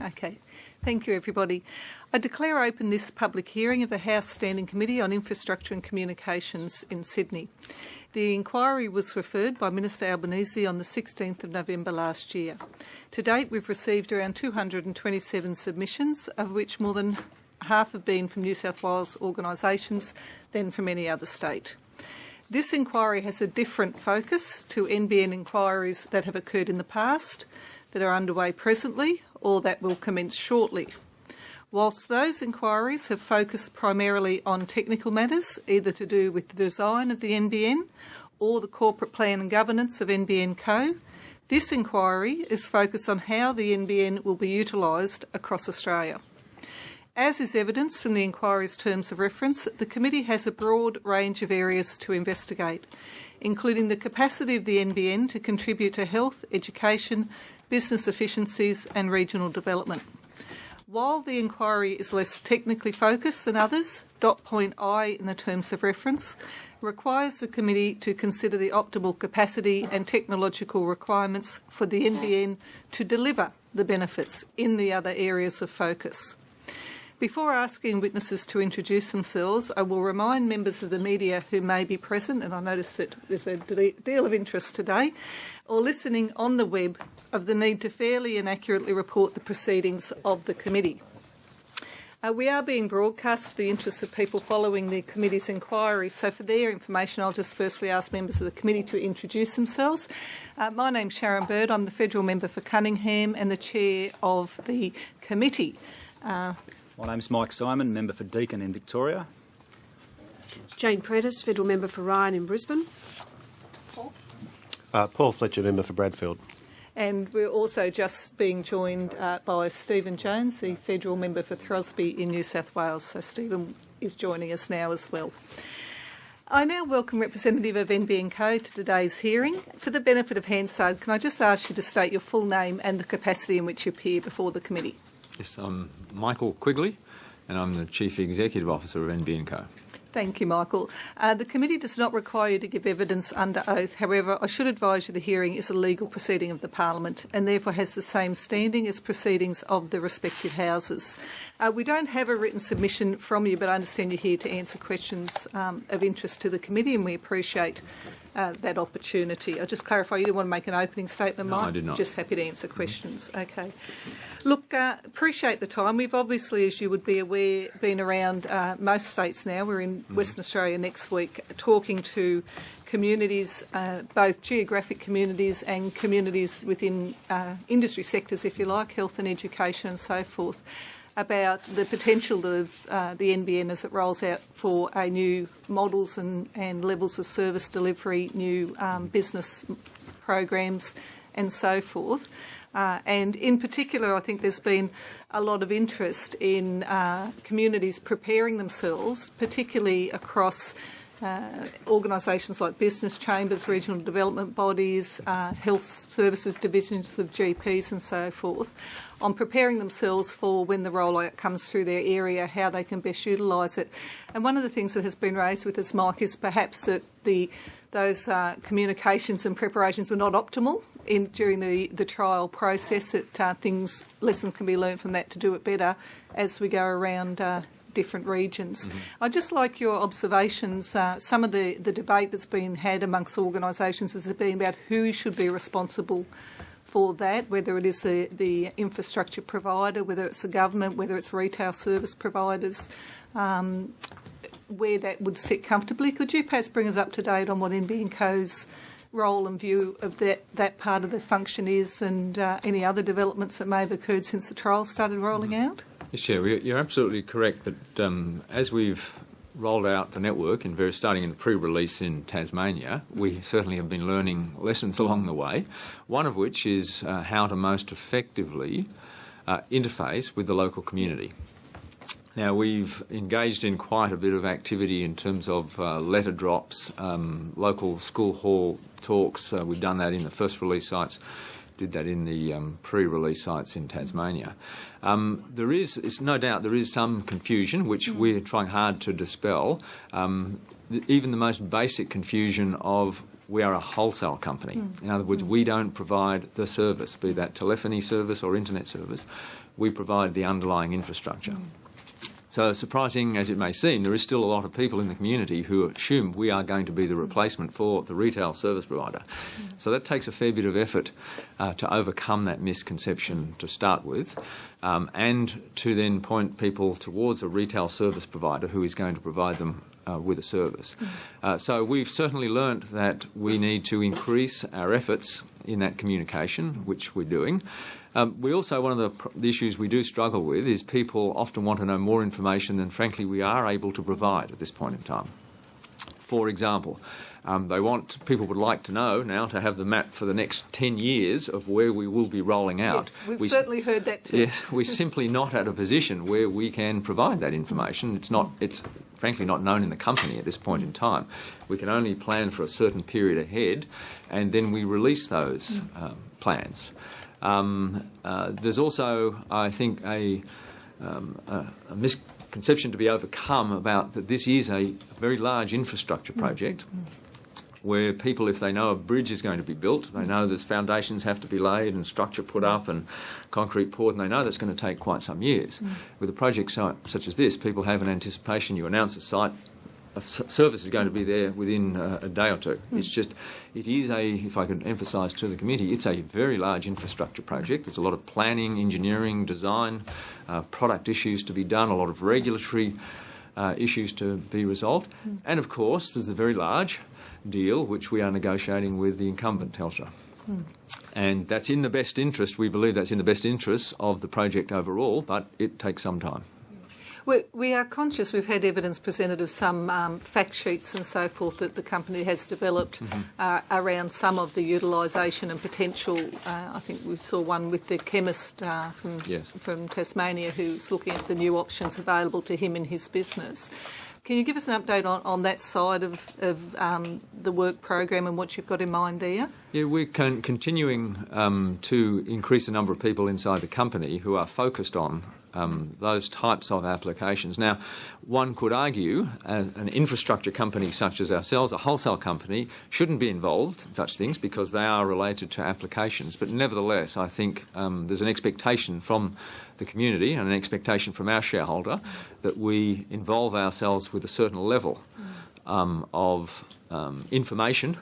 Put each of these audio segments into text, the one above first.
Okay. Thank you, everybody. I declare open this public hearing of the House Standing Committee on Infrastructure and Communications in Sydney. The inquiry was referred by Minister Albanese on the 16th of November last year. To date, we've received around 227 submissions, of which more than half have been from New South Wales organisations than from any other state. This inquiry has a different focus to NBN inquiries that have occurred in the past, that are underway presently, or that will commence shortly. Whilst those inquiries have focused primarily on technical matters, either to do with the design of the NBN or the corporate plan and governance of NBN Co, this inquiry is focused on how the NBN will be utilised across Australia. As is evidence from the inquiry's terms of reference, the committee has a broad range of areas to investigate, including the capacity of the NBN to contribute to health, education, business efficiencies and regional development. While the inquiry is less technically focused than others, dot point I in the terms of reference requires the committee to consider the optimal capacity and technological requirements for the NBN to deliver the benefits in the other areas of focus. Before asking witnesses to introduce themselves, I will remind members of the media who may be present, and I notice that there's a deal of interest today, or listening on the web, of the need to fairly and accurately report the proceedings of the committee. We are being broadcast for the interests of people following the committee's inquiry, so for their information I'll just firstly ask members of the committee to introduce themselves. My name's Sharon Bird, I'm the Federal Member for Cunningham and the Chair of the committee. My name's Mike Simon, Member for Deakin in Victoria. Jane Prentice, Federal Member for Ryan in Brisbane. Paul Fletcher, Member for Bradfield. And we're also just being joined by Stephen Jones, the Federal Member for Throsby in New South Wales. So Stephen is joining us now as well. I now welcome representative of NBN Co to today's hearing. For the benefit of Hansard, can I just ask you to state your full name and the capacity in which you appear before the committee? Yes, I'm Michael Quigley, and I'm the Chief Executive Officer of NBN Co. Thank you, Michael. The committee does not require you to give evidence under oath. However, I should advise you the hearing is a legal proceeding of the Parliament and therefore has the same standing as proceedings of the respective houses. We don't have a written submission from you, but I understand you're here to answer questions of interest to the committee, and we appreciate that opportunity. I'll just clarify, you didn't want to make an opening statement, Mike? No, I did not. Just happy to answer questions. Okay. Look, appreciate the time. We've obviously, as you would be aware, been around most states now. We're in Western Australia next week talking to communities, both geographic communities and communities within industry sectors, if you like, health and education and so forth, about the potential of the NBN as it rolls out for new models and levels of service delivery, new business programs and so forth. And in particular, I think there's been a lot of interest in communities preparing themselves, particularly across organisations like business chambers, regional development bodies, health services divisions of GPs and so forth, on preparing themselves for when the rollout comes through their area, how they can best utilise it. And one of the things that has been raised with us, Mike, is perhaps that those communications and preparations were not optimal during the trial process, that lessons can be learned from that to do it better as we go around different regions. I'd just like your observations. Some of the debate that's been had amongst organisations has been about who should be responsible for that, whether it is the infrastructure provider, whether it's the government, whether it's retail service providers, where that would sit comfortably. Could you perhaps bring us up to date on what NBN Co's role and view of that part of the function is, and any other developments that may have occurred since the trial started rolling out? Yes, Chair, you're absolutely correct that as we've rolled out the network, starting in the pre-release in Tasmania, we certainly have been learning lessons along the way, one of which is how to most effectively interface with the local community. Now, we've engaged in quite a bit of activity in terms of letter drops, local school hall talks. We've done that in the first release sites, did that in the pre-release sites in Tasmania. It's no doubt there is some confusion, which we're trying hard to dispel. Even the most basic confusion of we are a wholesale company. In other words, we don't provide the service, be that telephony service or internet service. We provide the underlying infrastructure. So surprising as it may seem, there is still a lot of people in the community who assume we are going to be the replacement for the retail service provider. So that takes a fair bit of effort to overcome that misconception to start with, and to then point people towards a retail service provider who is going to provide them with a service. So we've certainly learnt that we need to increase our efforts in that communication, which we're doing. We also, one of the issues we do struggle with is people often want to know more information than, frankly, we are able to provide at this point in time. For example, people would like to know now to have the map for the next 10 years of where we will be rolling out. Yes, we've certainly heard that too. Yes, we're simply not at a position where we can provide that information. It's frankly not known in the company at this point in time. We can only plan for a certain period ahead, and then we release those plans. There's also, I think, a misconception to be overcome about that this is a very large infrastructure project where people, if they know a bridge is going to be built, they know there's foundations have to be laid and structure put up and concrete poured, and they know that's going to take quite some years. With a project such as this, people have an anticipation. You announce a site, a service is going to be there within a day or two. It is if I could emphasise to the committee, it's a very large infrastructure project. There's a lot of planning, engineering, design, product issues to be done, a lot of regulatory issues to be resolved. And of course, there's the very large deal which we are negotiating with the incumbent Telstra. And that's in the best interest, we believe that's in the best interest of the project overall, but it takes some time. We are conscious, we've had evidence presented of some fact sheets and so forth that the company has developed around some of the utilisation and potential. I think we saw one with the chemist from Tasmania who's looking at the new options available to him in his business. Can you give us an update on that side of the work program and what you've got in mind there? Yeah, we're continuing to increase the number of people inside the company who are focused on those types of applications. Now, one could argue an infrastructure company such as ourselves, a wholesale company, shouldn't be involved in such things because they are related to applications. But nevertheless, I think there's an expectation from the community and an expectation from our shareholder that we involve ourselves with a certain level of information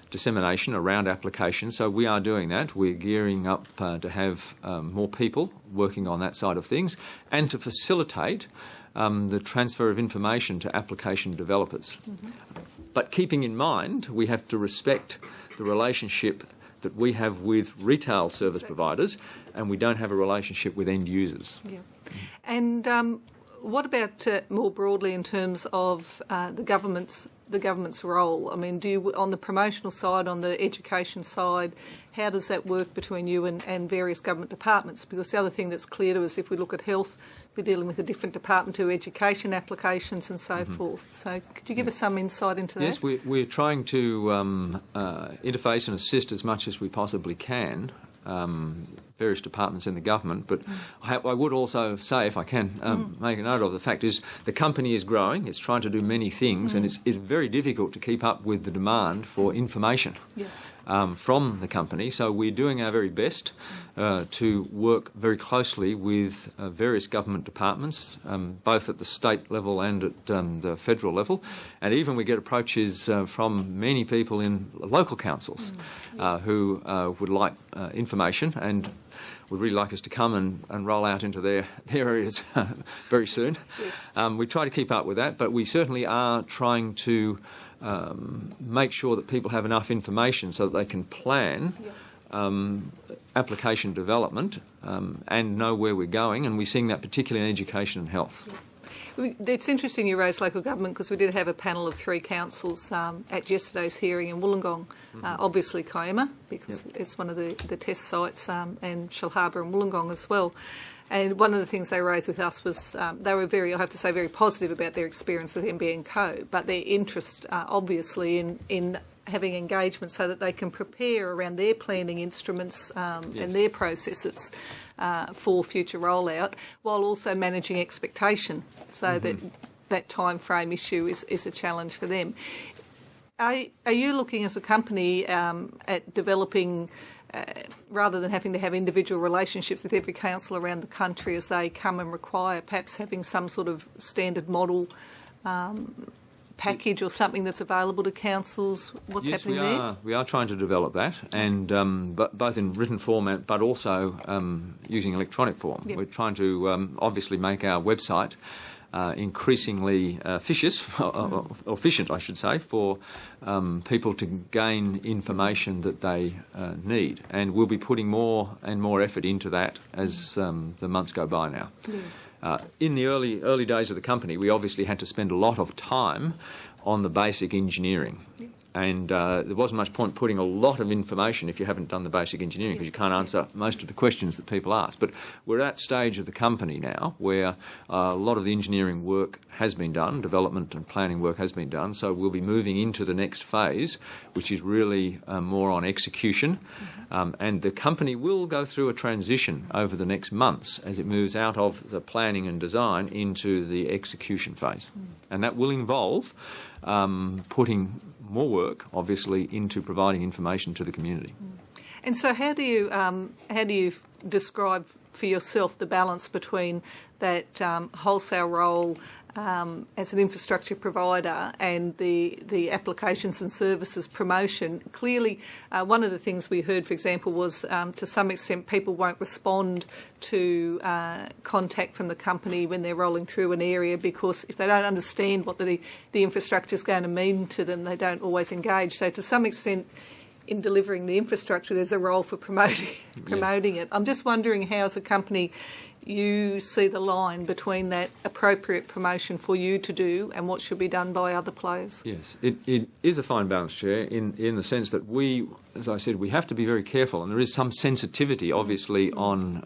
dissemination around applications. So we are doing that. We're gearing up to have more people working on that side of things and to facilitate the transfer of information to application developers. But keeping in mind, we have to respect the relationship that we have with retail service providers, and we don't have a relationship with end users. Yeah. And what about more broadly in terms of the government's role? I mean, do you, on the promotional side, on the education side, how does that work between you and various government departments? Because the other thing that's clear to us, if we look at health, we're dealing with a different department to education applications and so forth. So could you give us some insight into that? Yes, we're trying to interface and assist as much as we possibly can various departments in the government, but I would also say, if I can make a note of the fact is the company is growing, it's trying to do many things, and it's very difficult to keep up with the demand for information from the company. So we're doing our very best to work very closely with various government departments, both at the state level and at the federal level, and even we get approaches from many people in local councils who would like information and would really like us to come and roll out into their areas very soon. Yes. We try to keep up with that, but we certainly are trying to make sure that people have enough information so that they can plan application development and know where we're going, and we're seeing that particularly in education and health. Yeah. It's interesting you raised local government because we did have a panel of 3 councils at yesterday's hearing in Wollongong. Obviously Kiama, because it's one of the test sites, and Shellharbour and Wollongong as well. And one of the things they raised with us was they were very positive about their experience with NBN Co, but their interest obviously in having engagement so that they can prepare around their planning instruments and their processes for future rollout, while also managing expectation, so that time frame issue is a challenge for them. Are you looking as a company at developing, rather than having to have individual relationships with every council around the country as they come and require, perhaps having some sort of standard model package or something that's available to councils? What's happening there? We are trying to develop that, and both in written format but also using electronic form. Yep. We're trying to obviously make our website increasingly efficient, I should say, for people to gain information that they need. And we'll be putting more and more effort into that as the months go by now. Yeah. In the early days of the company, we obviously had to spend a lot of time on the basic engineering. Yeah. And there wasn't much point putting a lot of information if you haven't done the basic engineering, because you can't answer most of the questions that people ask. But we're at that stage of the company now where a lot of the engineering work has been done, development and planning work has been done, so we'll be moving into the next phase, which is really more on execution. And the company will go through a transition over the next months as it moves out of the planning and design into the execution phase. And that will involve putting more work, obviously, into providing information to the community. And so how do you describe for yourself the balance between that wholesale role as an infrastructure provider and the applications and services promotion? Clearly, one of the things we heard, for example, was to some extent people won't respond to contact from the company when they're rolling through an area, because if they don't understand what the infrastructure is going to mean to them, they don't always engage. So to some extent, in delivering the infrastructure, there's a role for promoting it. I'm just wondering how, as a company, you see the line between that appropriate promotion for you to do and what should be done by other players. Yes, it is a fine balance, Chair, in the sense that we, as I said, we have to be very careful, and there is some sensitivity, obviously, on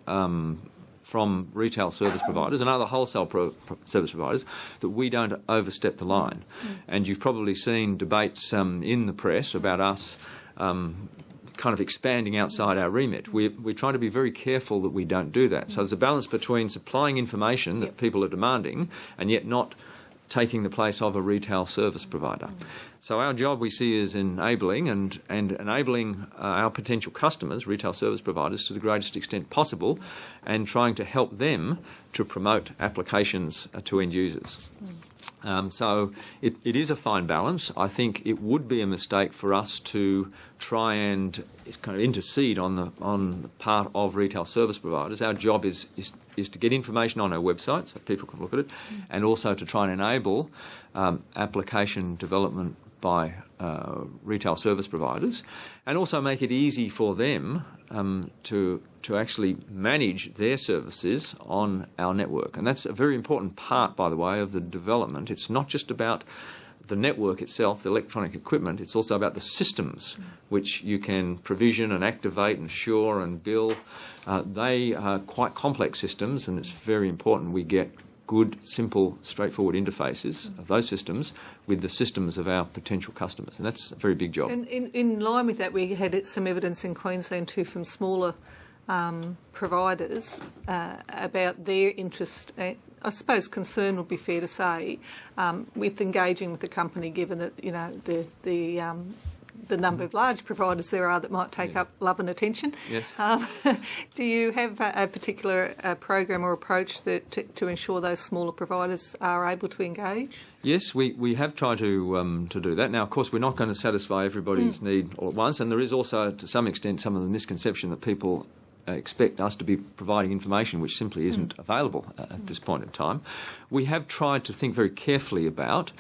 from retail service providers and other wholesale service providers, that we don't overstep the line. And you've probably seen debates in the press about us kind of expanding outside our remit. We're trying to be very careful that we don't do that. So there's a balance between supplying information that people are demanding and yet not taking the place of a retail service provider. So our job, we see, is enabling and enabling our potential customers, retail service providers, to the greatest extent possible, and trying to help them to promote applications to end users. So it is a fine balance. I think it would be a mistake for us to try and kind of intercede on the part of retail service providers. Our job is to get information on our website so people can look at it, and also to try and enable application development by retail service providers, and also make it easy for them to actually manage their services on our network. And that's a very important part, by the way, of the development. It's not just about the network itself, the electronic equipment, it's also about the systems which you can provision and activate and shore and bill. They are quite complex systems, and it's very important we get good, simple, straightforward interfaces of those systems with the systems of our potential customers. And that's a very big job. And in line with that, we had some evidence in Queensland too from smaller providers about their interest, I suppose concern would be fair to say, with engaging with the company, given that, you know, the number of large providers there are that might take up love and attention. Yes. Do you have a particular program or approach to ensure those smaller providers are able to engage? Yes, we have tried to do that. Now, of course, we're not going to satisfy everybody's need all at once, and there is also, to some extent, some of the misconception that people expect us to be providing information which simply isn't available at this point in time. We have tried to think very carefully about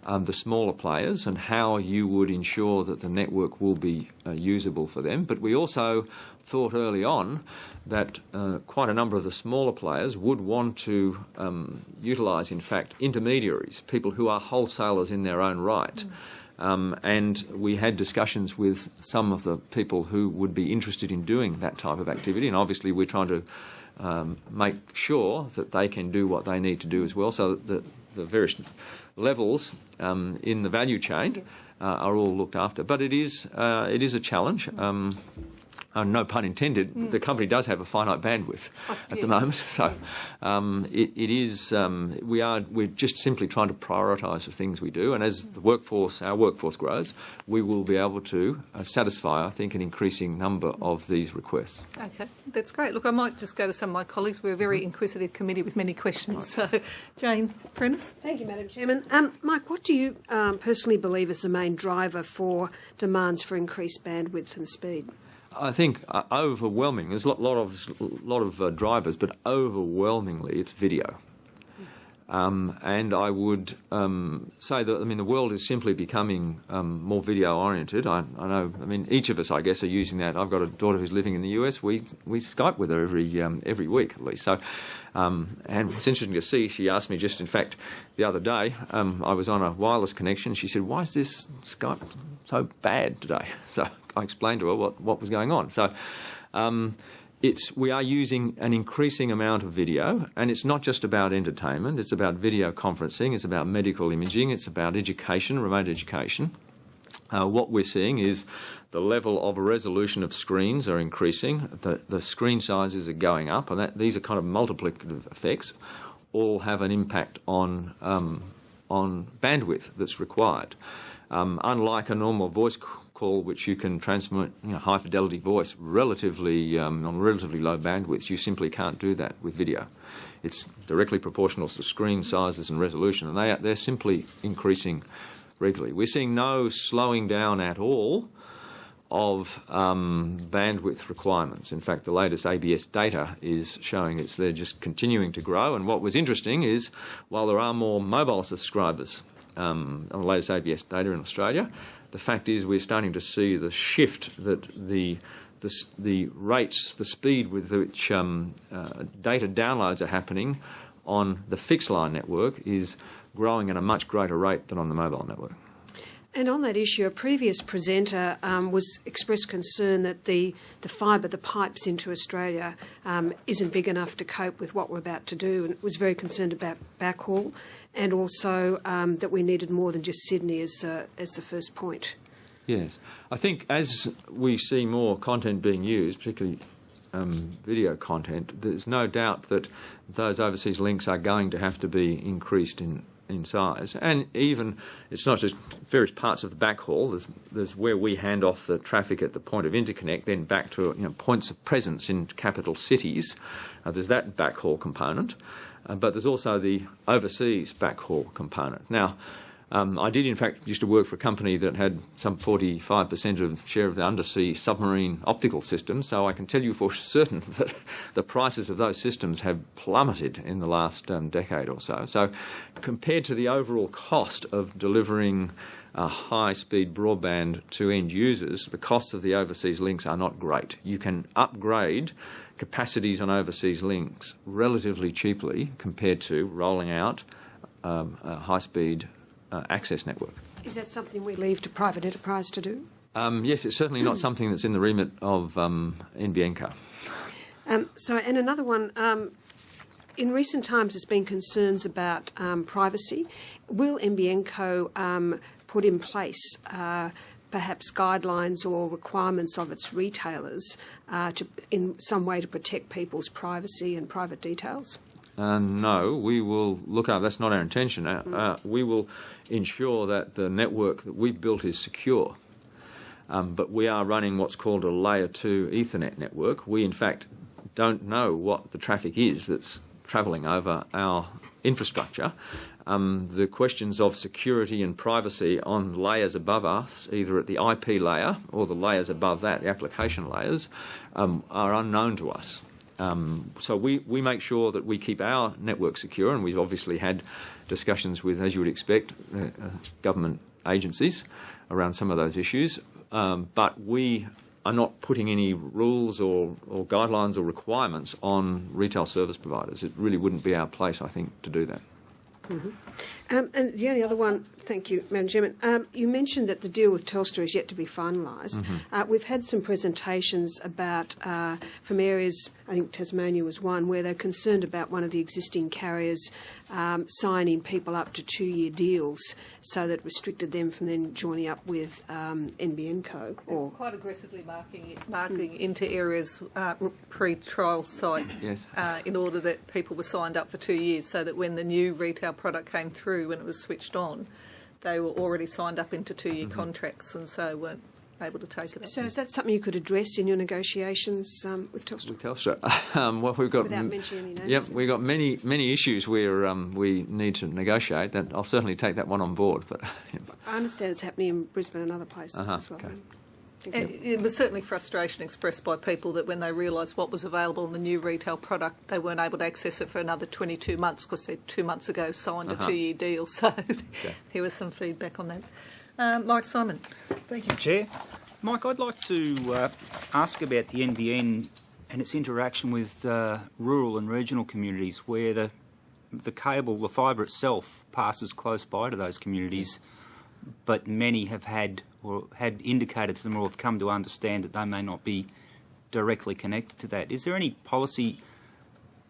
the smaller players and how you would ensure that the network will be usable for them. But we also thought early on that quite a number of the smaller players would want to utilise, in fact, intermediaries, people who are wholesalers in their own right. And we had discussions with some of the people who would be interested in doing that type of activity, and obviously we're trying to make sure that they can do what they need to do as well, so that the various levels in the value chain are all looked after. But it is a challenge. no pun intended, the company does have a finite bandwidth at the moment. So we're just simply trying to prioritise the things we do. And as our workforce grows, we will be able to satisfy, I think, an increasing number of these requests. Okay, that's great. Look, I might just go to some of my colleagues. We're a very inquisitive committee with many questions. So, Jane Prentice. Thank you, Madam Chairman. Mike, what do you personally believe is the main driver for demands for increased bandwidth and speed? I think overwhelming. There's a lot of drivers, but overwhelmingly it's video. And I would say that the world is simply becoming more video oriented. I know. Each of us, I guess, are using that. I've got a daughter who's living in the US. We Skype with her every week at least. So, and it's interesting to see. She asked me just, in fact, the other day. I was on a wireless connection. She said, "Why is this Skype so bad today?" So I explained to her what was going on. So. We are using an increasing amount of video, and it's not just about entertainment. It's about video conferencing. It's about medical imaging. It's about education, remote education. What we're seeing is the level of resolution of screens are increasing. The screen sizes are going up, and these are kind of multiplicative effects. All have an impact on bandwidth that's required. Unlike a normal voice call, which you can transmit high fidelity voice on relatively low bandwidths, you simply can't do that with video. It's directly proportional to screen sizes and resolution, and they're simply increasing regularly. We're seeing no slowing down at all of bandwidth requirements. In fact, the latest ABS data is showing they're just continuing to grow. And what was interesting is, while there are more mobile subscribers on the latest ABS data in Australia, the fact is we're starting to see the shift that the rates, the speed with which data downloads are happening on the fixed line network is growing at a much greater rate than on the mobile network. And on that issue, a previous presenter expressed concern that the fibre, the pipes into Australia, isn't big enough to cope with what we're about to do, and was very concerned about backhaul, and also that we needed more than just Sydney as the first point. Yes. I think as we see more content being used, particularly video content, there's no doubt that those overseas links are going to have to be increased in size. And even, it's not just various parts of the backhaul, there's where we hand off the traffic at the point of interconnect, then back to points of presence in capital cities. There's that backhaul component, but there's also the overseas backhaul component. Now, I did, in fact, used to work for a company that had some 45% of share of the undersea submarine optical systems, so I can tell you for certain that the prices of those systems have plummeted in the last decade or so. So compared to the overall cost of delivering high-speed broadband to end users, the costs of the overseas links are not great. You can upgrade capacities on overseas links relatively cheaply compared to rolling out a high-speed access network. Is that something we leave to private enterprise to do? Yes, it's certainly not something that's in the remit of NBN Co. And another one, in recent times there's been concerns about privacy. Will NBN Co put in place perhaps guidelines or requirements of its retailers in some way to protect people's privacy and private details? No, we will look up. That's not our intention. We will ensure that the network that we've built is secure. But we are running what's called a Layer 2 Ethernet network. We, in fact, don't know what the traffic is that's travelling over our infrastructure. The questions of security and privacy on layers above us, either at the IP layer or the layers above that, the application layers, are unknown to us. So we make sure that we keep our network secure, and we've obviously had discussions with, as you would expect, government agencies around some of those issues. But we are not putting any rules or guidelines or requirements on retail service providers. It really wouldn't be our place, I think, to do that. Mm-hmm. And the only other one, thank you, Madam Chairman, you mentioned that the deal with Telstra is yet to be finalised. Mm-hmm. We've had some presentations about from areas I think Tasmania was one, where they're concerned about one of the existing carriers signing people up to 2-year deals, so that restricted them from then joining up with NBN Co. Or quite aggressively marketing into areas pre-trial site in order that people were signed up for 2 years, so that when the new retail product came through, when it was switched on, they were already signed up into 2-year contracts and so weren't able to take it up. So is that something you could address in your negotiations with Telstra? With Telstra, well, we've got without mentioning any names. Yep, we've got many issues where we need to negotiate. That I'll certainly take that one on board. But I understand it's happening in Brisbane and other places as well. Okay. It was certainly frustration expressed by people that when they realised what was available in the new retail product, they weren't able to access it for another 22 months because they 2 months ago signed a 2-year deal. So there was some feedback on that. Mike Simon. Thank you, Chair. Mike, I'd like to ask about the NBN and its interaction with rural and regional communities where the cable, the fibre itself, passes close by to those communities, but many have had indicated to them or have come to understand that they may not be directly connected to that. Is there any policy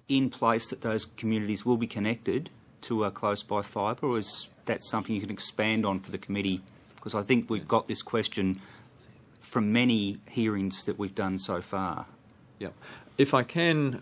in place that those communities will be connected to a close-by fibre, or is that something you can expand on for the committee? Because I think we've got this question from many hearings that we've done so far. Yeah. If I can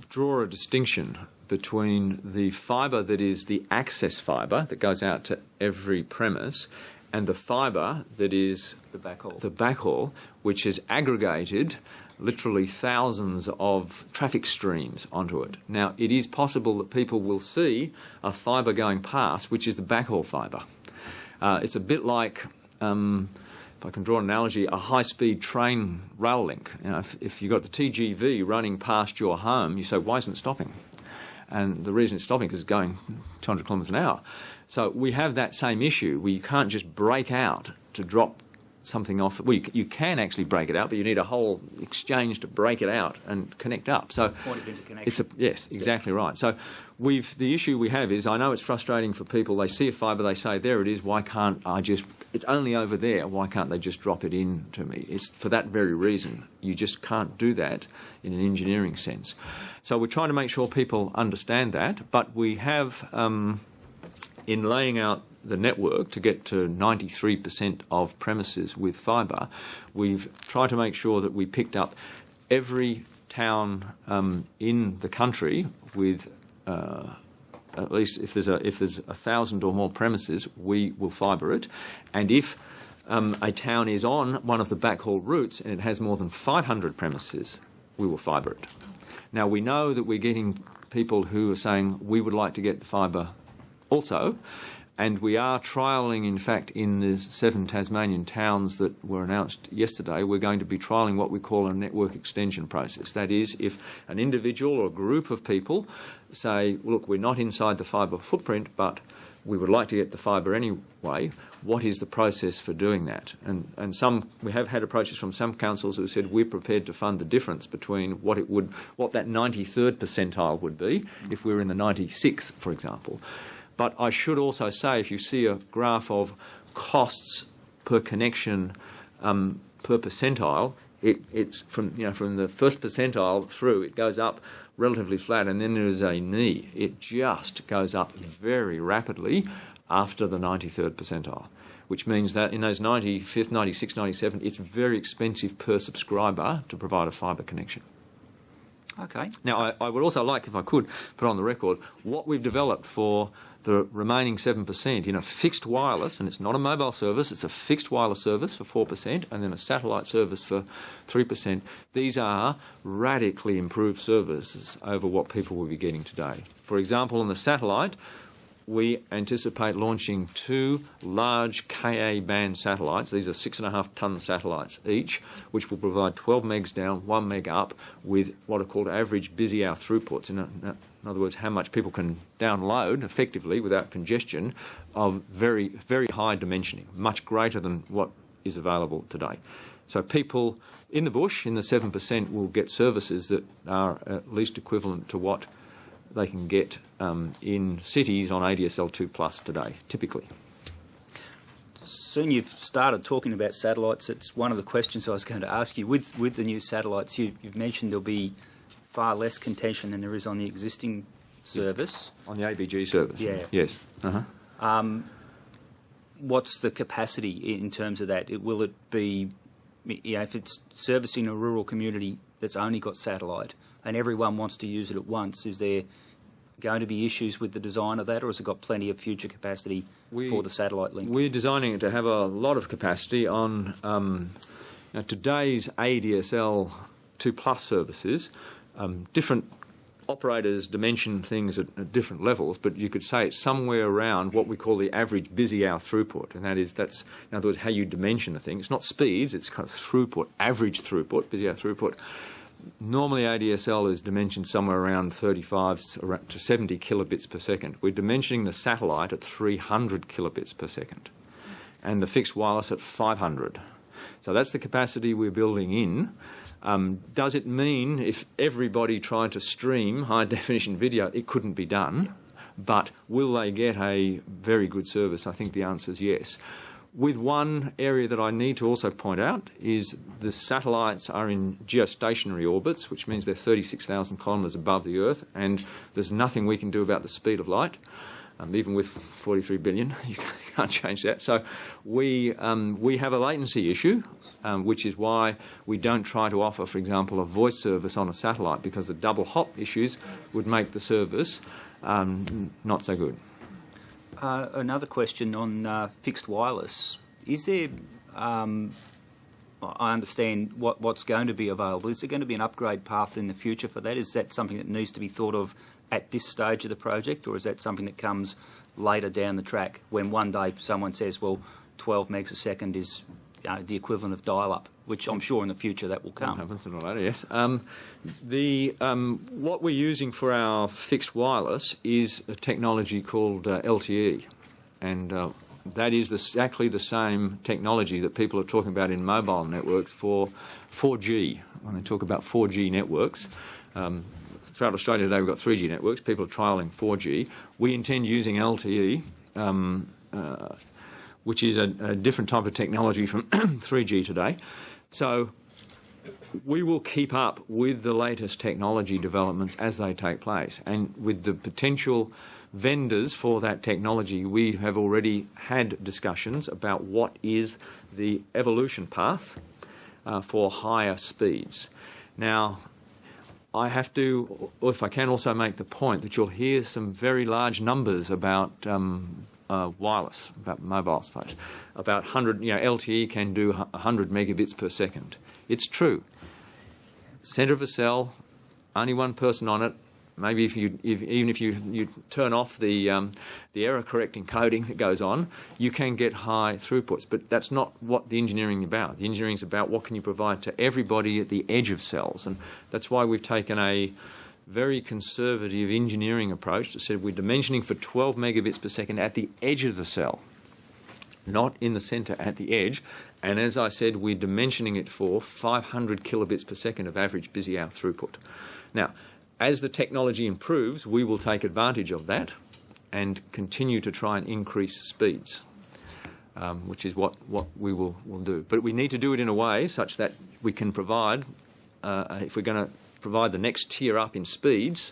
draw a distinction between the fibre that is the access fibre that goes out to every premise and the fibre that is the backhaul, which is aggregated literally thousands of traffic streams onto it. Now, it is possible that people will see a fibre going past, which is the backhaul fibre. It's a bit like, if I can draw an analogy, a high-speed train rail link. You know, if you've got the TGV running past your home, you say, why isn't it stopping? And the reason it's stopping is it's going 200 kilometres an hour. So we have that same issue where you can't just break out to drop something off. Well, you can actually break it out, but you need a whole exchange to break it out and connect up. So point of interconnection. Yes, exactly right. So the issue we have is, I know it's frustrating for people. They see a fibre, they say, there it is, why can't I just, it's only over there, why can't they just drop it in to me? It's for that very reason. You just can't do that in an engineering sense. So we're trying to make sure people understand that, but we have, in laying out the network to get to 93% of premises with fibre, we've tried to make sure that we picked up every town in the country with at least if there's 1,000 or more premises, we will fibre it, and if a town is on one of the backhaul routes and it has more than 500 premises, we will fibre it. Now, we know that we're getting people who are saying we would like to get the fibre also, and we are trialling, in fact, in the 7 Tasmanian towns that were announced yesterday, we're going to be trialling what we call a network extension process. That is, if an individual or a group of people say, look, we're not inside the fibre footprint, but we would like to get the fibre anyway, what is the process for doing that? And we have had approaches from some councils who said we're prepared to fund the difference between what that 93rd percentile would be if we were in the 96th, for example. But I should also say, if you see a graph of costs per connection per percentile, it's from the first percentile through, it goes up relatively flat, and then there is a knee. It just goes up very rapidly after the 93rd percentile, which means that in those 95th, 96th, 97th, it's very expensive per subscriber to provide a fibre connection. Okay. Now, I would also like, if I could, put on the record what we've developed for the remaining 7% in a fixed wireless, and it's not a mobile service, it's a fixed wireless service for 4%, and then a satellite service for 3%. These are radically improved services over what people will be getting today. For example, on the satellite, we anticipate launching 2 large Ka band satellites. These are 6.5-tonne satellites each, which will provide 12 megs down, 1 meg up, with what are called average busy hour throughputs. In other words, how much people can download effectively without congestion of very, very high dimensioning, much greater than what is available today. So people in the bush, in the 7%, will get services that are at least equivalent to what they can get in cities on ADSL 2+ today, typically. soon you've started talking about satellites. It's one of the questions I was going to ask you. With the new satellites, you've mentioned there'll be far less contention than there is on the existing service. On the ABG service? Yeah. Yes. Uh-huh. What's the capacity in terms of that? Will it be, if it's servicing a rural community that's only got satellite and everyone wants to use it at once, is there going to be issues with the design of that, or has it got plenty of future capacity for the satellite link? We're designing it to have a lot of capacity on today's ADSL 2+ services. Different operators dimension things at different levels, but you could say it's somewhere around what we call the average busy hour throughput, and that's in other words how you dimension the thing. It's not speeds, it's kind of throughput, average throughput, busy hour throughput. Normally ADSL is dimensioned somewhere around 35 to 70 kilobits per second. We're dimensioning the satellite at 300 kilobits per second and the fixed wireless at 500. So that's the capacity we're building in. Does it mean if everybody tried to stream high-definition video, it couldn't be done? But will they get a very good service? I think the answer is yes. With one area that I need to also point out is the satellites are in geostationary orbits, which means they're 36,000 kilometres above the Earth, and there's nothing we can do about the speed of light. Even with 43 billion, you can't change that. So we have a latency issue, which is why we don't try to offer, for example, a voice service on a satellite, because the double hop issues would make the service not so good. Another question on fixed wireless. Is there, I understand what's going to be available. Is there going to be an upgrade path in the future for that? Is that something that needs to be thought of at this stage of the project, or is that something that comes later down the track when one day someone says, well, 12 megs a second is the equivalent of dial-up, which I'm sure in the future that will come. That happens sooner or later, yes. What we're using for our fixed wireless is a technology called LTE, and that is exactly the same technology that people are talking about in mobile networks for 4G. When they talk about 4G networks, throughout Australia today we've got 3G networks. People are trialling 4G. We intend using LTE, which is a different type of technology from 3G today. So we will keep up with the latest technology developments as they take place. And with the potential vendors for that technology, we have already had discussions about what is the evolution path for higher speeds. Now, I have to, or if I can, also make the point that you'll hear some very large numbers about wireless, about mobile space, about 100. LTE can do 100 megabits per second. It's true. Centre of a cell, only one person on it. Maybe even if you turn off the error correcting coding that goes on, you can get high throughputs. But that's not what the engineering is about. The engineering is about what can you provide to everybody at the edge of cells, and that's why we've taken a very conservative engineering approach that said we're dimensioning for 12 megabits per second at the edge of the cell, not in the centre, at the edge. And as I said, we're dimensioning it for 500 kilobits per second of average busy hour throughput. Now, as the technology improves, we will take advantage of that and continue to try and increase speeds, which is what we will do. But we need to do it in a way such that we can provide, if we're going to provide the next tier up in speeds,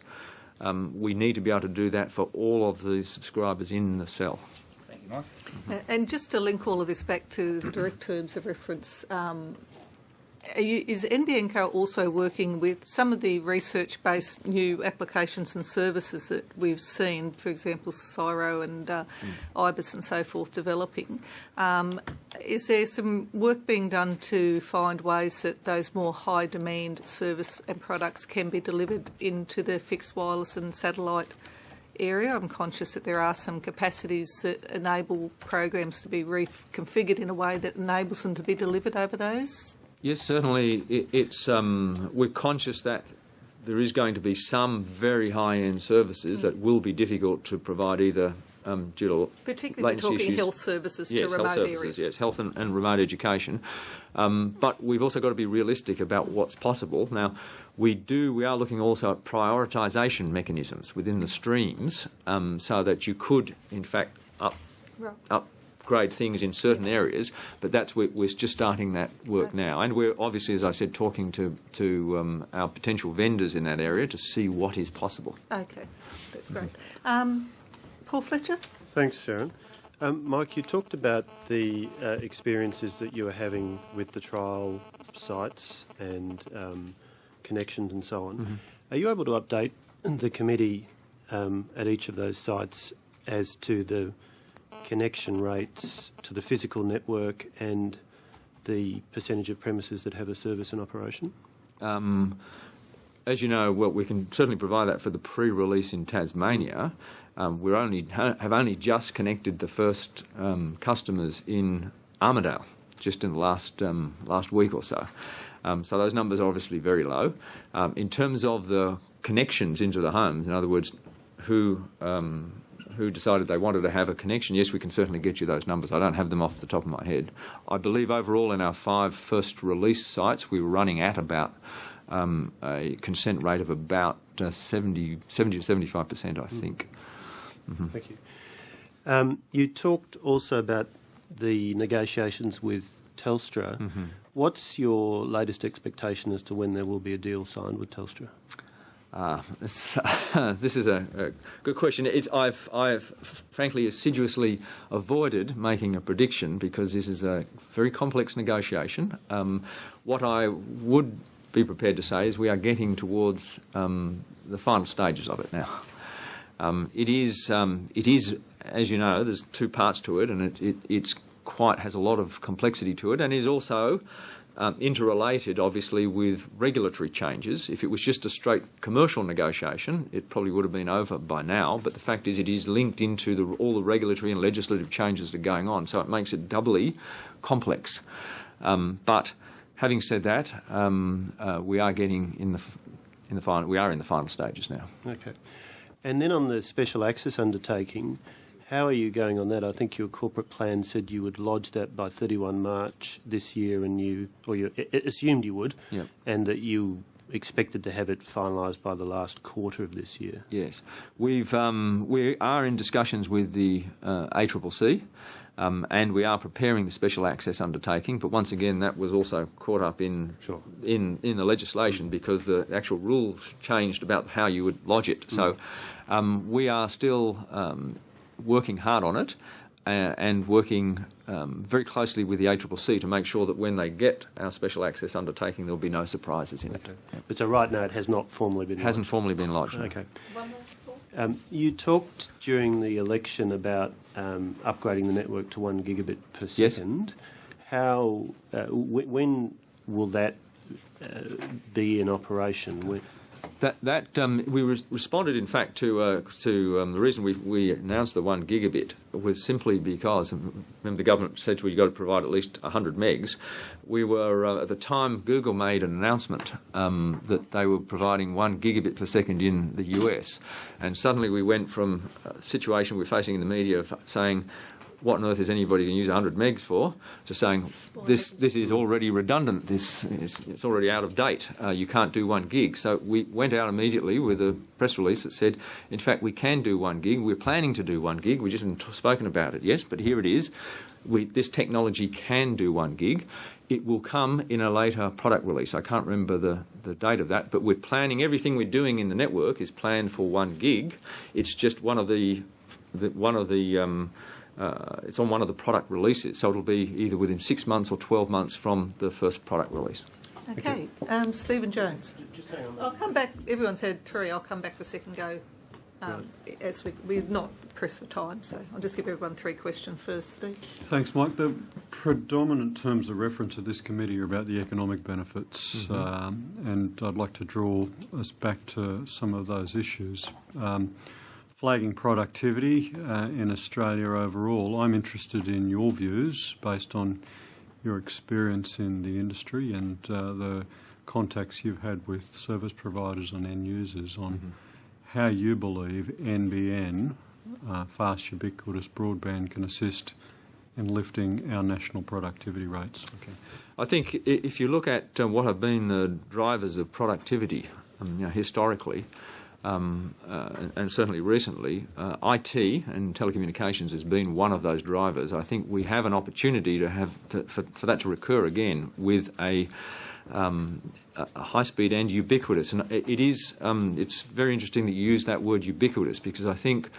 we need to be able to do that for all of the subscribers in the cell. Thank you, Mike. And just to link all of this back to the direct terms of reference, is NBN Co also working with some of the research-based new applications and services that we've seen, for example, CSIRO and IBIS and so forth, developing? Is there some work being done to find ways that those more high-demand service and products can be delivered into the fixed wireless and satellite area? I'm conscious that there are some capacities that enable programs to be reconfigured in a way that enables them to be delivered over those. Yes, certainly. We're conscious that there is going to be some very high-end services that will be difficult to provide either due to particularly we're talking issues. Health services Yes, to remote health services, areas. yes, health and remote education. But we've also got to be realistic about what's possible. Now, we are looking also at prioritisation mechanisms within the streams, so that you could, in fact, grade things in certain areas, but we're just starting that work now. And we're obviously, as I said, talking to our potential vendors in that area to see what is possible. Okay, that's great. Paul Fletcher? Thanks, Sharon. Mike, you talked about the experiences that you were having with the trial sites and connections and so on. Mm-hmm. Are you able to update the committee at each of those sites as to the connection rates to the physical network and the percentage of premises that have a service in operation? As you know, well, we can certainly provide that for the pre-release in Tasmania. We have only just connected the first customers in Armidale, just in the last week or so. So those numbers are obviously very low. In terms of the connections into the homes, in other words, who decided they wanted to have a connection, yes, we can certainly get you those numbers. I don't have them off the top of my head. I believe overall in our 5 first release sites, we were running at about a consent rate of about 70 to 75%, I think. Mm-hmm. Thank you. You talked also about the negotiations with Telstra. Mm-hmm. What's your latest expectation as to when there will be a deal signed with Telstra? This is a good question. I've frankly assiduously avoided making a prediction because this is a very complex negotiation. What I would be prepared to say is we are getting towards the final stages of it now. It is, as you know, there's 2 parts to it, and it's quite has a lot of complexity to it, and is also interrelated, obviously, with regulatory changes. If it was just a straight commercial negotiation, it probably would have been over by now, but the fact is it is linked into all the regulatory and legislative changes that are going on, so it makes it doubly complex. But having said that, we are getting in the final. We are in the final stages now. Okay. And then on the special access undertaking, how are you going on that? I think your corporate plan said you would lodge that by 31 March this year, and you assumed you would, yep, and that you expected to have it finalised by the last quarter of this year. Yes. We are in discussions with the ACCC, and we are preparing the special access undertaking, but once again that was also caught up in the legislation because the actual rules changed about how you would lodge it. So we are still working hard on it and working very closely with the ACCC to make sure that when they get our special access undertaking, there'll be no surprises in it. But so right now it has not formally been lodged? Hasn't formally been lodged. Okay. One more. You talked during the election about upgrading the network to 1 gigabit per second. Yes. How? When will that be in operation? We responded, in fact, to the reason we announced the 1 gigabit was simply because, remember, the government said we've got to provide at least 100 megs. We were, at the time, Google made an announcement that they were providing 1 gigabit per second in the US. And suddenly we went from a situation we're facing in the media of saying, what on earth is anybody going to use 100 megs for, to saying this is already redundant, it's already out of date, you can't do 1 gig. So we went out immediately with a press release that said, in fact, we can do 1 gig, we're planning to do 1 gig, we just haven't spoken about it yet, but here it is. This technology can do 1 gig. It will come in a later product release. I can't remember the date of that, but we're planning, everything we're doing in the network is planned for 1 gig. It's just it's on one of the product releases, so it'll be either within 6 months or 12 months from the first product release. Okay. Stephen Jones. Just hang on. I'll come back. Everyone's had 3. I'll come back for second go. As we're not pressed for time, so I'll just give everyone 3 questions first. Steve. Thanks, Mike. The predominant terms of reference of this committee are about the economic benefits, and I'd like to draw us back to some of those issues. Flagging productivity in Australia overall, I'm interested in your views based on your experience in the industry and the contacts you've had with service providers and end users on how you believe NBN, fast ubiquitous broadband, can assist in lifting our national productivity rates. Okay. I think if you look at what have been the drivers of productivity historically, and certainly recently, IT and telecommunications has been one of those drivers. I think we have an opportunity for that to recur again with a high-speed and ubiquitous. And it's very interesting that you use that word ubiquitous, because I think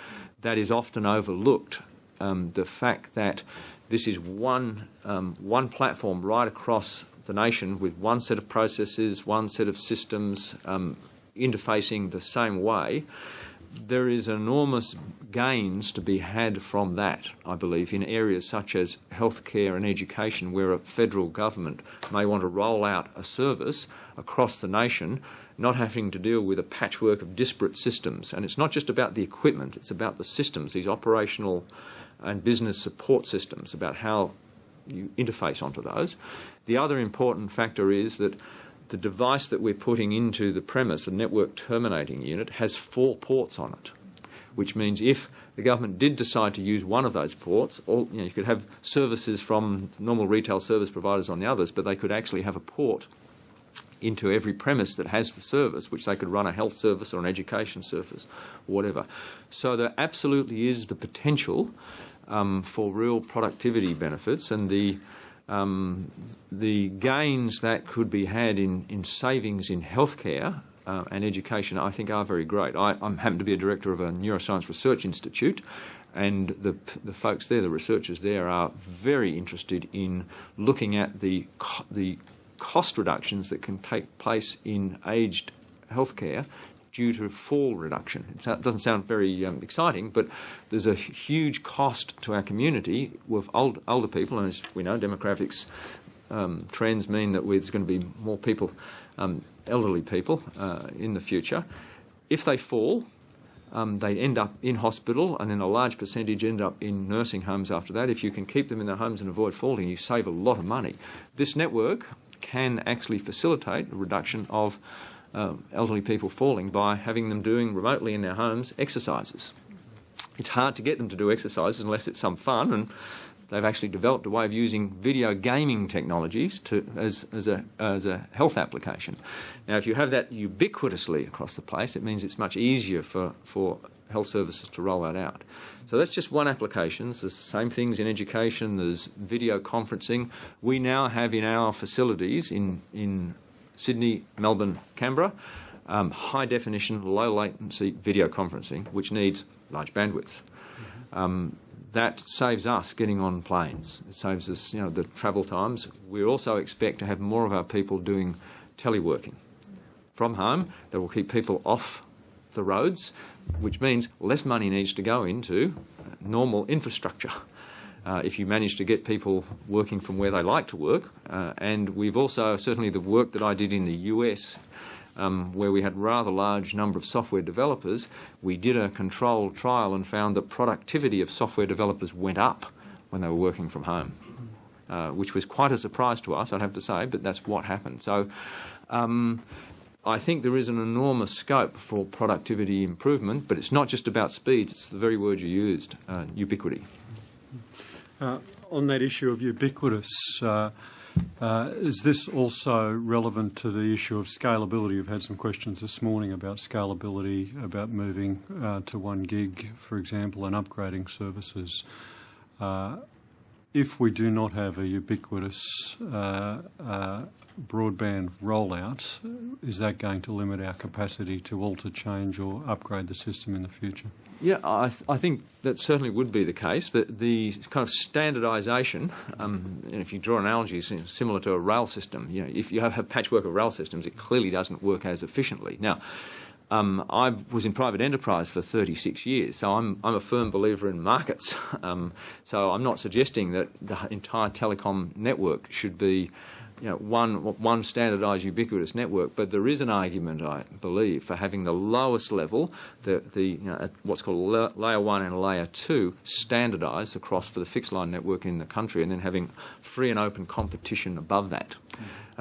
that is often overlooked. The fact that this is one platform right across the nation with one set of processes, one set of systems, interfacing the same way, there is enormous gains to be had from that, I believe, in areas such as healthcare and education, where a federal government may want to roll out a service across the nation, not having to deal with a patchwork of disparate systems. And it's not just about the equipment, it's about the systems, these operational and business support systems, about how you interface onto those. The other important factor is that the device that we're putting into the premise, the network terminating unit, has 4 ports on it, which means if the government did decide to use one of those ports, you could have services from normal retail service providers on the others, but they could actually have a port into every premise that has the service, which they could run a health service or an education service or whatever. So there absolutely is the potential for real productivity benefits, and the gains that could be had in savings in healthcare and education, I think, are very great. I happen to be a director of a neuroscience research institute, and the folks there, the researchers there, are very interested in looking at the cost reductions that can take place in aged healthcare due to fall reduction. It doesn't sound very exciting, but there's a huge cost to our community with older people, and as we know, demographics trends mean that there's going to be more people, elderly people, in the future. If they fall, they end up in hospital, and then a large percentage end up in nursing homes after that. If you can keep them in their homes and avoid falling, you save a lot of money. This network can actually facilitate a reduction of elderly people falling by having them doing remotely in their homes exercises. It's hard to get them to do exercises unless it's some fun, and they've actually developed a way of using video gaming technologies as a health application. Now, if you have that ubiquitously across the place, it means it's much easier for health services to roll that out. So that's just one application. There's the same things in education. There's video conferencing. We now have in our facilities in Sydney, Melbourne, Canberra, high-definition, low-latency video conferencing, which needs large bandwidth. That saves us getting on planes. It saves us, the travel times. We also expect to have more of our people doing teleworking from home. That will keep people off the roads, which means less money needs to go into normal infrastructure. If you manage to get people working from where they like to work. And we've also, certainly the work that I did in the US, where we had rather large number of software developers, we did a controlled trial and found that productivity of software developers went up when they were working from home, which was quite a surprise to us, I'd have to say, but that's what happened. So I think there is an enormous scope for productivity improvement, but it's not just about speed, it's the very word you used, ubiquity. On that issue of ubiquitous, is this also relevant to the issue of scalability? We've had some questions this morning about scalability, about moving to 1 gig, for example, and upgrading services. If we do not have a ubiquitous broadband rollout, is that going to limit our capacity to alter, change or upgrade the system in the future? Yeah, I think that certainly would be the case. The kind of standardisation, and if you draw analogies similar to a rail system, if you have a patchwork of rail systems, it clearly doesn't work as efficiently. Now, I was in private enterprise for 36 years, so I'm a firm believer in markets. So I'm not suggesting that the entire telecom network should be one standardised ubiquitous network, but there is an argument, I believe, for having the lowest level, what's called layer 1 and layer 2, standardised across for the fixed line network in the country, and then having free and open competition above that.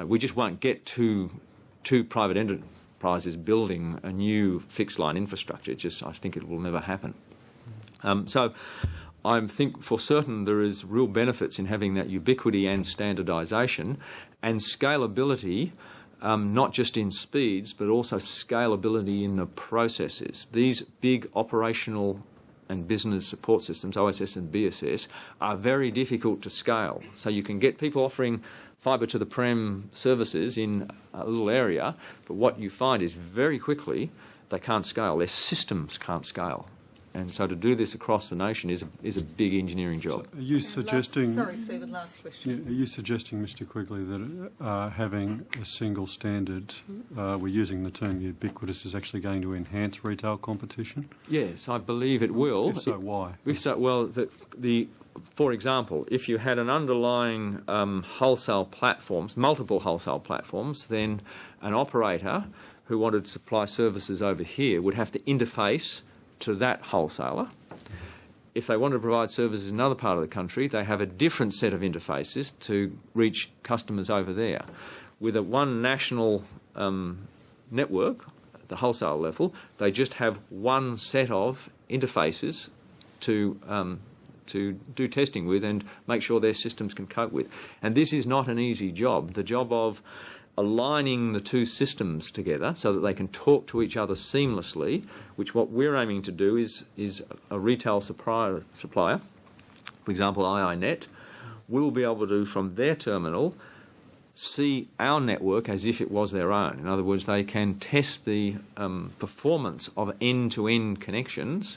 We just won't get two private enterprises building a new fixed line infrastructure. I think it will never happen. So I think for certain there is real benefits in having that ubiquity and standardisation, and scalability not just in speeds, but also scalability in the processes. These big operational and business support systems, OSS and BSS, are very difficult to scale. So you can get people offering fibre to the prem services in a little area, but what you find is very quickly they can't scale. Their systems can't scale. And so to do this across the nation is a big engineering job. So are you suggesting... Sorry, Stephen, last question. Yeah, are you suggesting, Mr Quigley, that having a single standard, we're using the term ubiquitous, is actually going to enhance retail competition? Yes, I believe it will. If so, why? If so, well, for example, if you had an underlying wholesale platforms, multiple wholesale platforms, then an operator who wanted to supply services over here would have to interface to that wholesaler. If they want to provide services in another part of the country, they have a different set of interfaces to reach customers over there. With a one national network, at the wholesale level, they just have one set of interfaces to do testing with and make sure their systems can cope with. And this is not an easy job. The job of aligning the two systems together so that they can talk to each other seamlessly, which what we're aiming to do is a retail supplier, for example iiNet, will be able to, from their terminal, see our network as if it was their own. In other words, they can test the performance of end-to-end connections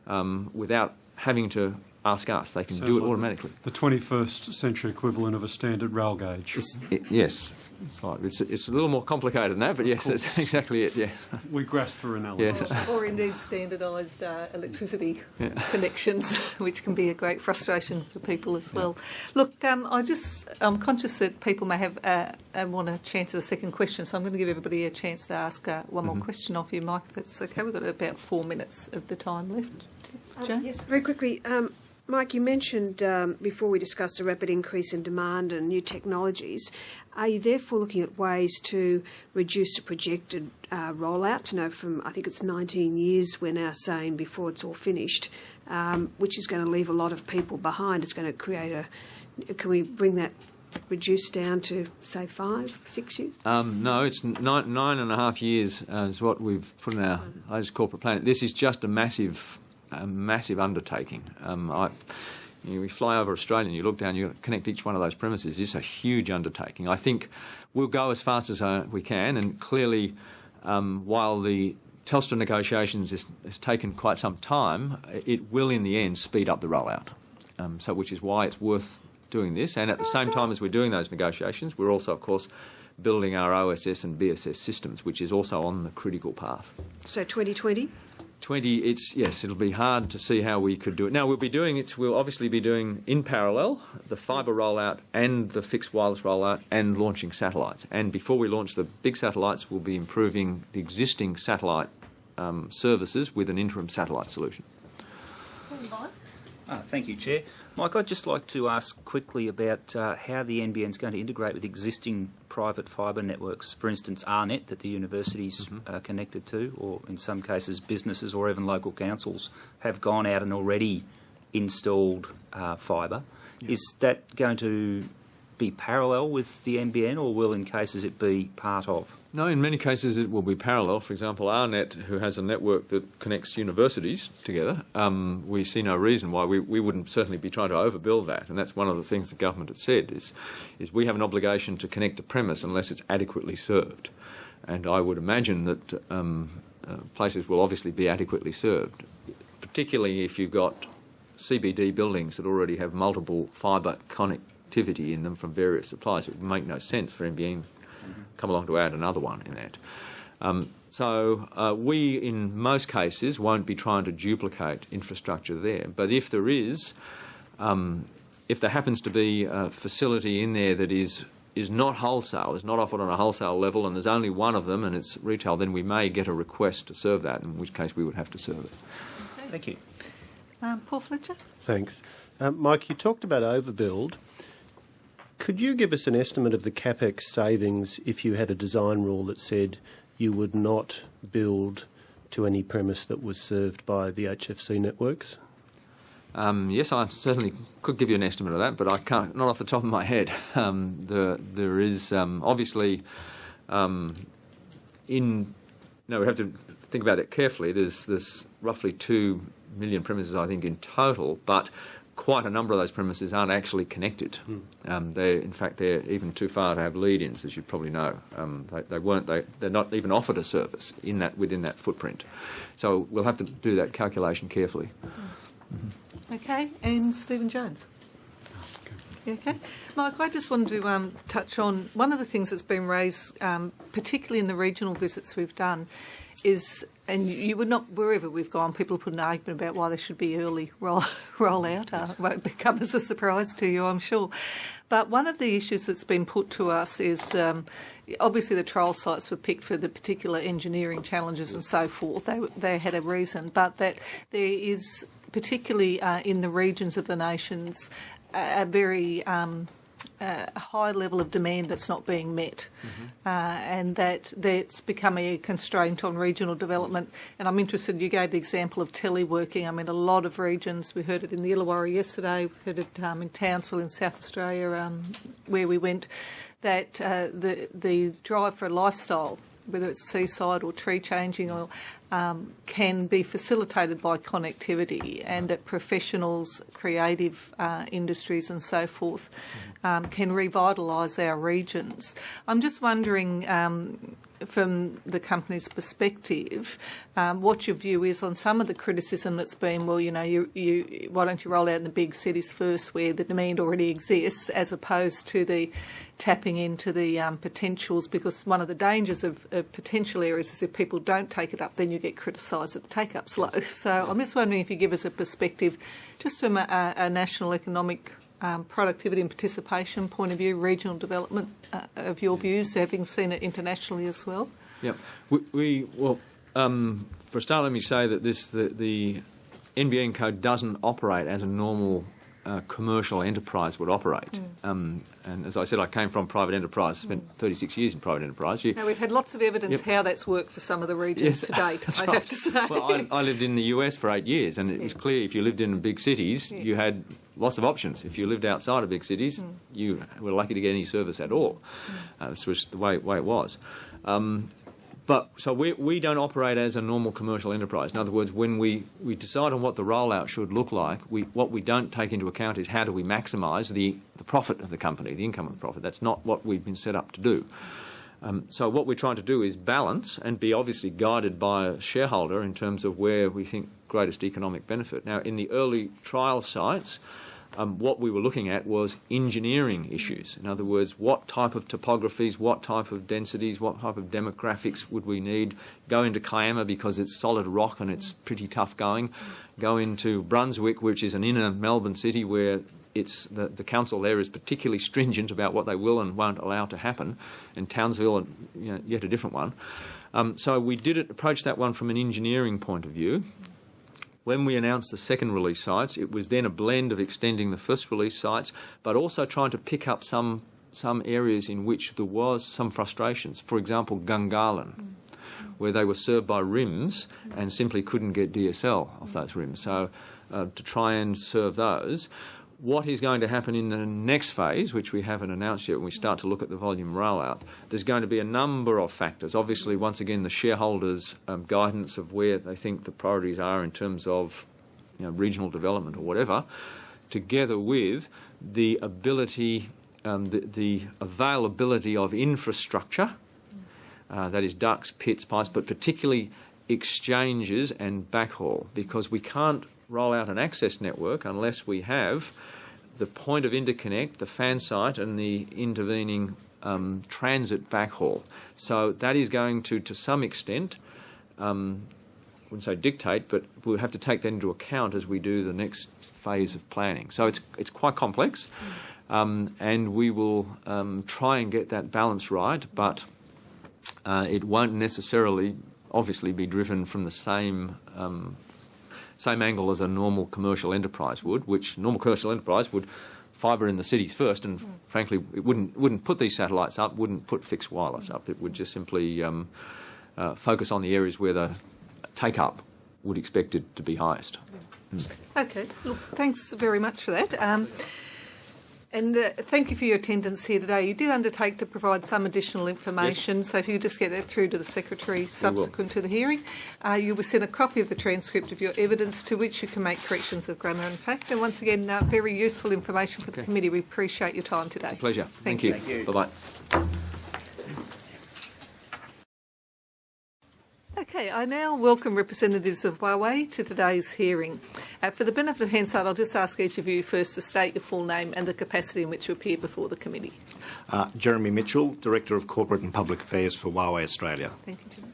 without having to ask us. They can do it automatically. The 21st century equivalent of a standard rail gauge. Yes, it's a little more complicated than that, but yes, that's exactly it. Yeah, we grasp for analogy. Yes. Or indeed standardised electricity connections, which can be a great frustration for people as well. Look, I'm conscious that people may have want a chance at a second question, so I'm going to give everybody a chance to ask one more question of you, Mike. That's okay. We've got about 4 minutes of the time left. Jane? Yes, very quickly. Mike, you mentioned before we discussed the rapid increase in demand and new technologies. Are you therefore looking at ways to reduce the projected rollout? You know, from I think it's 19 years we're now saying before it's all finished, which is going to leave a lot of people behind. It's going to create can we bring that reduced down to, say, 5, 6 years? No, it's 9.5 years is what we've put in our latest corporate plan. This is just a massive undertaking. We fly over Australia and you look down, you connect each one of those premises. It's a huge undertaking. I think we'll go as fast as we can, and clearly, while the Telstra negotiations has taken quite some time, it will in the end speed up the rollout. Which is why it's worth doing this. And at the same time as we're doing those negotiations, we're also, of course, building our OSS and BSS systems, which is also on the critical path. So 2020? It'll be hard to see how we could do it. Now, we'll obviously be doing in parallel the fibre rollout and the fixed wireless rollout and launching satellites. And before we launch the big satellites, we'll be improving the existing satellite services with an interim satellite solution. Thank you, Chair. Mike, I'd just like to ask quickly about how the NBN is going to integrate with existing private fibre networks, for instance, ARNet that the universities are connected to, or in some cases businesses or even local councils have gone out and already installed fibre. Yeah. Is that going to be parallel with the NBN, or will in cases it be part of? No, in many cases it will be parallel. For example, ARNet, who has a network that connects universities together, we see no reason why we wouldn't certainly be trying to overbuild that. And that's one of the things the government has said, is we have an obligation to connect a premise unless it's adequately served. And I would imagine that places will obviously be adequately served, particularly if you've got CBD buildings that already have multiple fibre connectivity in them from various suppliers. It would make no sense for NBN come along to add another one in that. We, in most cases, won't be trying to duplicate infrastructure there. But if there is, if there happens to be a facility in there that is not wholesale, is not offered on a wholesale level, and there's only one of them and it's retail, then we may get a request to serve that, in which case we would have to serve it. Okay. Thank you. Paul Fletcher? Thanks. Mike, you talked about overbuild. Could you give us an estimate of the CapEx savings if you had a design rule that said you would not build to any premise that was served by the HFC networks? Yes, I certainly could give you an estimate of that, but I can't, not off the top of my head. There is obviously we have to think about it carefully. There's roughly 2 million premises, I think, in total, but quite a number of those premises aren't actually connected. In fact, they're even too far to have lead-ins, as you probably know. They're not even offered a service within that footprint. So we'll have to do that calculation carefully. Okay, and Stephen Jones. Okay. Mike, I just wanted to touch on one of the things that's been raised, particularly in the regional visits we've done, is, and you would not, wherever we've gone, people put an argument about why there should be early roll-out. It won't become as a surprise to you, I'm sure. But one of the issues that's been put to us is obviously the trial sites were picked for the particular engineering challenges and so forth. They had a reason, but that there is, particularly in the regions of the nations, a very high level of demand that's not being met, and that's becoming a constraint on regional development. And I'm interested, you gave the example of teleworking. I mean, a lot of regions, we heard it in the Illawarra yesterday, we heard it in Townsville in South Australia, where we went, that the drive for a lifestyle, whether it's seaside or tree changing, or can be facilitated by connectivity, and that professionals, creative industries and so forth can revitalise our regions. I'm just wondering, from the company's perspective, what your view is on some of the criticism that's been, well, why don't you roll out in the big cities first where the demand already exists, as opposed to the tapping into the potentials, because one of the dangers of potential areas is if people don't take it up, then you get criticised that the take-up's low. So I'm just wondering if you give us a perspective, just from a national economic productivity and participation point of view, regional development, of your views, having seen it internationally as well. Yeah, for a start, let me say that the NBN code doesn't operate as a normal commercial enterprise would operate. And as I said, I came from private enterprise, spent 36 years in private enterprise. Now, we've had lots of evidence how that's worked for some of the regions to date, I have to say. Well, I lived in the US for 8 years, and it was clear if you lived in big cities, you had lots of options. If you lived outside of big cities, you were lucky to get any service at all. This was the way it was. So we don't operate as a normal commercial enterprise. In other words, when we decide on what the rollout should look like, what we don't take into account is how do we maximise the profit of the company, the income of the profit. That's not what we've been set up to do. So what we're trying to do is balance and be obviously guided by a shareholder in terms of where we think greatest economic benefit. Now, in the early trial sites, what we were looking at was engineering issues. In other words, what type of topographies, what type of densities, what type of demographics would we need? Go into Kiama because it's solid rock and it's pretty tough going. Go into Brunswick, which is an inner Melbourne city where the council there is particularly stringent about what they will and won't allow to happen. And Townsville, yet a different one. So we approach that one from an engineering point of view. When we announced the second release sites, it was then a blend of extending the first release sites, but also trying to pick up some areas in which there was some frustrations. For example, Gungahlin, where they were served by RIMS and simply couldn't get DSL off those RIMS. So to try and serve those. What is going to happen in the next phase, which we haven't announced yet, when we start to look at the volume rollout, there's going to be a number of factors. Obviously, once again, the shareholders' guidance of where they think the priorities are in terms of regional development or whatever, together with the ability, the availability of infrastructure, that is ducts, pits, pipes, but particularly exchanges and backhaul, because we can't roll out an access network unless we have the point of interconnect, the fan site, and the intervening transit backhaul. So that is going to some extent, I wouldn't say dictate, but we'll have to take that into account as we do the next phase of planning. So it's quite complex, and we will try and get that balance right, but it won't necessarily, obviously, be driven from the same angle as a normal commercial enterprise would, which normal commercial enterprise would fibre in the cities first, and frankly, it wouldn't put these satellites up, wouldn't put fixed wireless up. It would just simply focus on the areas where the take-up would expect it to be highest. Okay, look, thanks very much for that. And thank you for your attendance here today. You did undertake to provide some additional information, so if you just get that through to the Secretary subsequent to the hearing, you'll be sent a copy of the transcript of your evidence to which you can make corrections of grammar and fact. And once again, very useful information for the committee. We appreciate your time today. It's a pleasure. Thank you. Thank you. Bye-bye. Okay, I now welcome representatives of Huawei to today's hearing. For the benefit of hindsight, I'll just ask each of you first to state your full name and the capacity in which you appear before the committee. Jeremy Mitchell, Director of Corporate and Public Affairs for Huawei Australia. Thank you, Jim.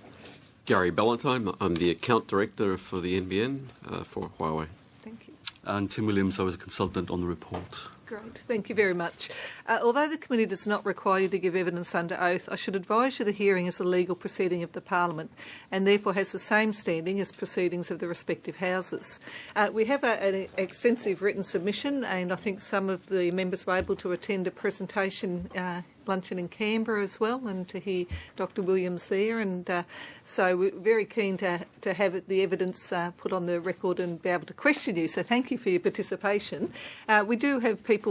Gary Ballantyne, I'm the Account Director for the NBN for Huawei. Thank you. And Tim Williams, I was a consultant on the report. Great, thank you very much. Although the committee does not require you to give evidence under oath, I should advise you the hearing is a legal proceeding of the Parliament and therefore has the same standing as proceedings of the respective houses. We have an extensive written submission, and I think some of the members were able to attend a presentation luncheon in Canberra as well, and to hear Dr Williams there, and so we're very keen to have the evidence put on the record and be able to question you, so thank you for your participation. We do have people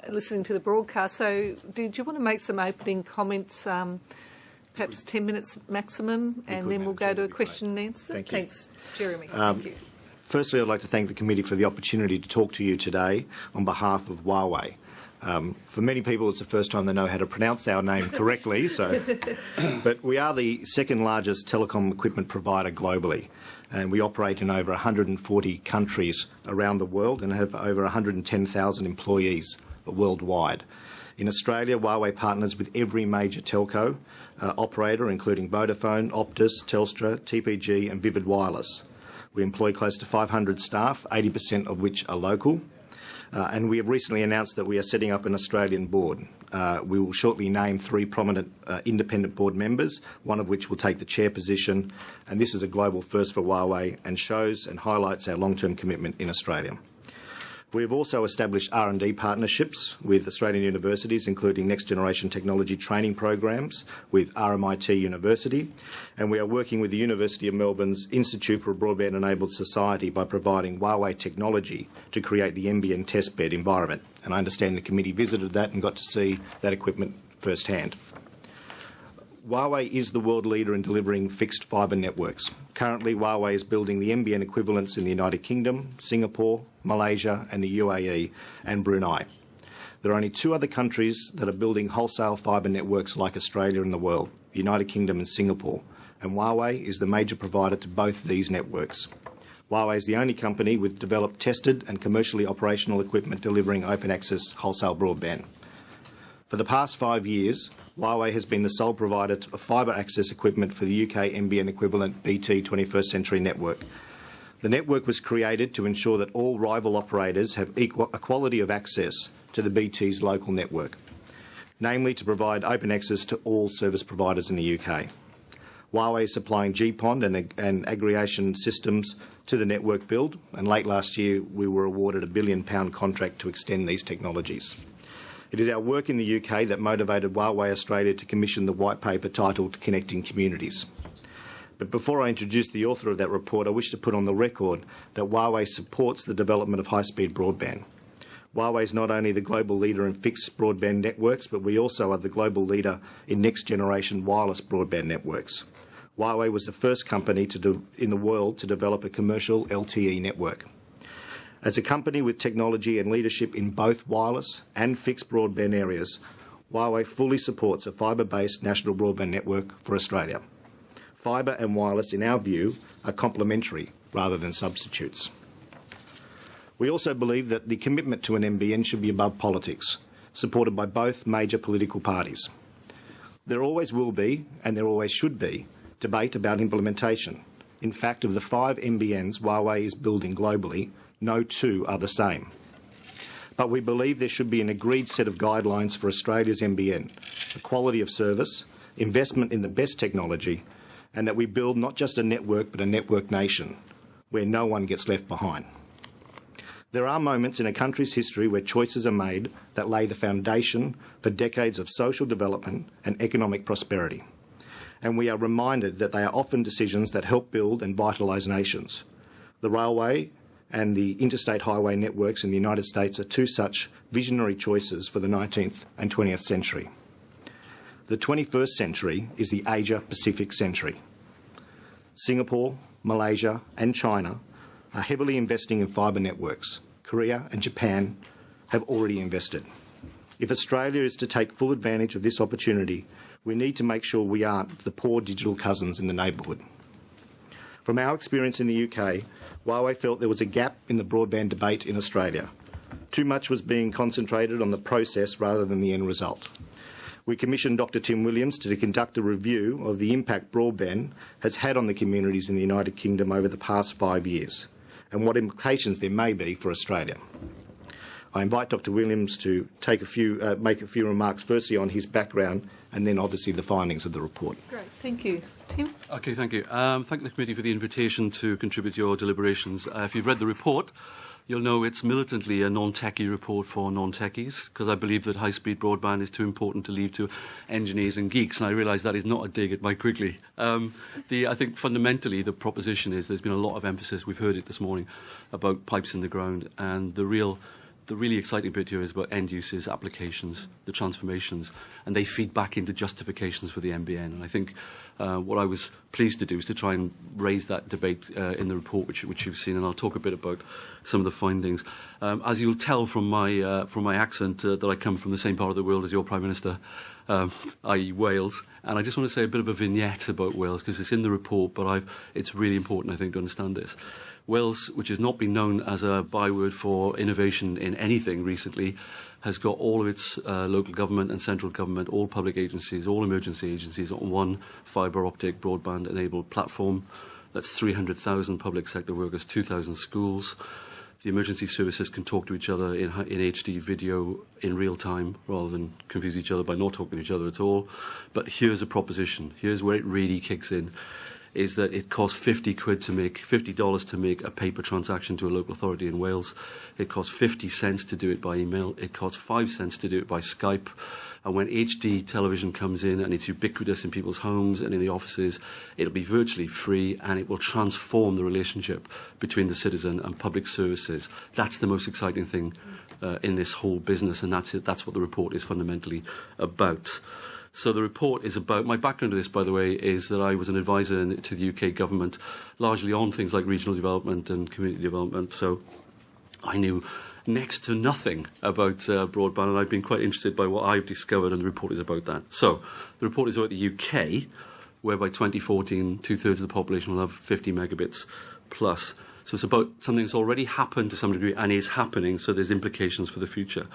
listening to the broadcast, so did you want to make some opening comments, perhaps 10 minutes maximum, and then we'll go to a question and answer? Thank you. Thanks, Jeremy. Thank you. Firstly, I'd like to thank the committee for the opportunity to talk to you today on behalf of Huawei. For many people, it's the first time they know how to pronounce our name correctly. But we are the second largest telecom equipment provider globally, and we operate in over 140 countries around the world and have over 110,000 employees worldwide. In Australia, Huawei partners with every major telco operator, including Vodafone, Optus, Telstra, TPG and Vivid Wireless. We employ close to 500 staff, 80% of which are local. And we have recently announced that we are setting up an Australian board. We will shortly name 3 prominent independent board members, one of which will take the chair position, and this is a global first for Huawei and shows and highlights our long-term commitment in Australia. We have also established R&D partnerships with Australian universities, including next-generation technology training programs with RMIT University, and we are working with the University of Melbourne's Institute for a Broadband-Enabled Society by providing Huawei technology to create the NBN testbed environment. And I understand the committee visited that and got to see that equipment firsthand. Huawei is the world leader in delivering fixed fibre networks. Currently, Huawei is building the NBN equivalents in the United Kingdom, Singapore, Malaysia and the UAE and Brunei. There are only 2 other countries that are building wholesale fibre networks like Australia in the world, the United Kingdom and Singapore, and Huawei is the major provider to both these networks. Huawei is the only company with developed, tested and commercially operational equipment delivering open access wholesale broadband. For the past 5 years, Huawei has been the sole provider of fibre access equipment for the UK NBN equivalent BT 21st Century network. The network was created to ensure that all rival operators have equality of access to the BT's local network, namely to provide open access to all service providers in the UK. Huawei is supplying GPON and aggregation systems to the network build, and late last year we were awarded a £1 billion contract to extend these technologies. It is our work in the UK that motivated Huawei Australia to commission the white paper titled Connecting Communities. But before I introduce the author of that report, I wish to put on the record that Huawei supports the development of high-speed broadband. Huawei is not only the global leader in fixed broadband networks, but we also are the global leader in next-generation wireless broadband networks. Huawei was the first company in the world to develop a commercial LTE network. As a company with technology and leadership in both wireless and fixed broadband areas, Huawei fully supports a fibre-based national broadband network for Australia. Fibre and wireless, in our view, are complementary rather than substitutes. We also believe that the commitment to an NBN should be above politics, supported by both major political parties. There always will be, and there always should be, debate about implementation. In fact, of the 5 NBNs Huawei is building globally, no 2 are the same. But we believe there should be an agreed set of guidelines for Australia's NBN, the quality of service, investment in the best technology, and that we build not just a network but a network nation, where no one gets left behind. There are moments in a country's history where choices are made that lay the foundation for decades of social development and economic prosperity. And we are reminded that they are often decisions that help build and vitalise nations. The railway and the interstate highway networks in the United States are two such visionary choices for the 19th and 20th century. The 21st century is the Asia-Pacific century. Singapore, Malaysia and China are heavily investing in fibre networks. Korea and Japan have already invested. If Australia is to take full advantage of this opportunity, we need to make sure we aren't the poor digital cousins in the neighbourhood. From our experience in the UK, Huawei felt there was a gap in the broadband debate in Australia. Too much was being concentrated on the process rather than the end result. We commissioned Dr. Tim Williams to conduct a review of the impact broadband has had on the communities in the United Kingdom over the past 5 years and what implications there may be for Australia. I invite Dr. Williams to make a few remarks, firstly on his background and then obviously the findings of the report. Great, thank you. Tim? Okay, thank you. Thank the committee for the invitation to contribute to your deliberations. If you've read the report, you'll know it's militantly a non-techie report for non-techies, because I believe that high-speed broadband is too important to leave to engineers and geeks, and I realise that is not a dig at Mike Quigley. I think fundamentally the proposition is there's been a lot of emphasis, we've heard it this morning, about pipes in the ground, and the really exciting bit here is about end uses, applications, the transformations, and they feed back into justifications for the NBN. And I think what I was pleased to do is to try and raise that debate in the report, which you've seen, and I'll talk a bit about some of the findings. As you'll tell from my accent, that I come from the same part of the world as your Prime Minister, i.e. Wales. And I just want to say a bit of a vignette about Wales, because it's in the report, but it's really important, I think, to understand this. Wales, which has not been known as a byword for innovation in anything recently, has got all of its local government and central government, all public agencies, all emergency agencies on one fibre optic broadband-enabled platform. That's 300,000 public sector workers, 2,000 schools. The emergency services can talk to each other in HD video in real time, rather than confuse each other by not talking to each other at all. But here's a proposition. Here's where it really kicks in. Is that it costs $50 to make a paper transaction to a local authority in Wales. It costs 50 cents to do it by email. It costs 5 cents to do it by Skype. And when HD television comes in and it's ubiquitous in people's homes and in the offices, it'll be virtually free, and it will transform the relationship between the citizen and public services. That's the most exciting thing in this whole business, and that's it. That's what the report is fundamentally about. So the report is about, my background to this, by the way, is that I was an advisor to the UK government, largely on things like regional development and community development. So I knew next to nothing about broadband, and I've been quite interested by what I've discovered, and the report is about that. So the report is about the UK, where by 2014, 2/3 of the population will have 50 megabits plus. So it's about something that's already happened to some degree and is happening, so there's implications for the future.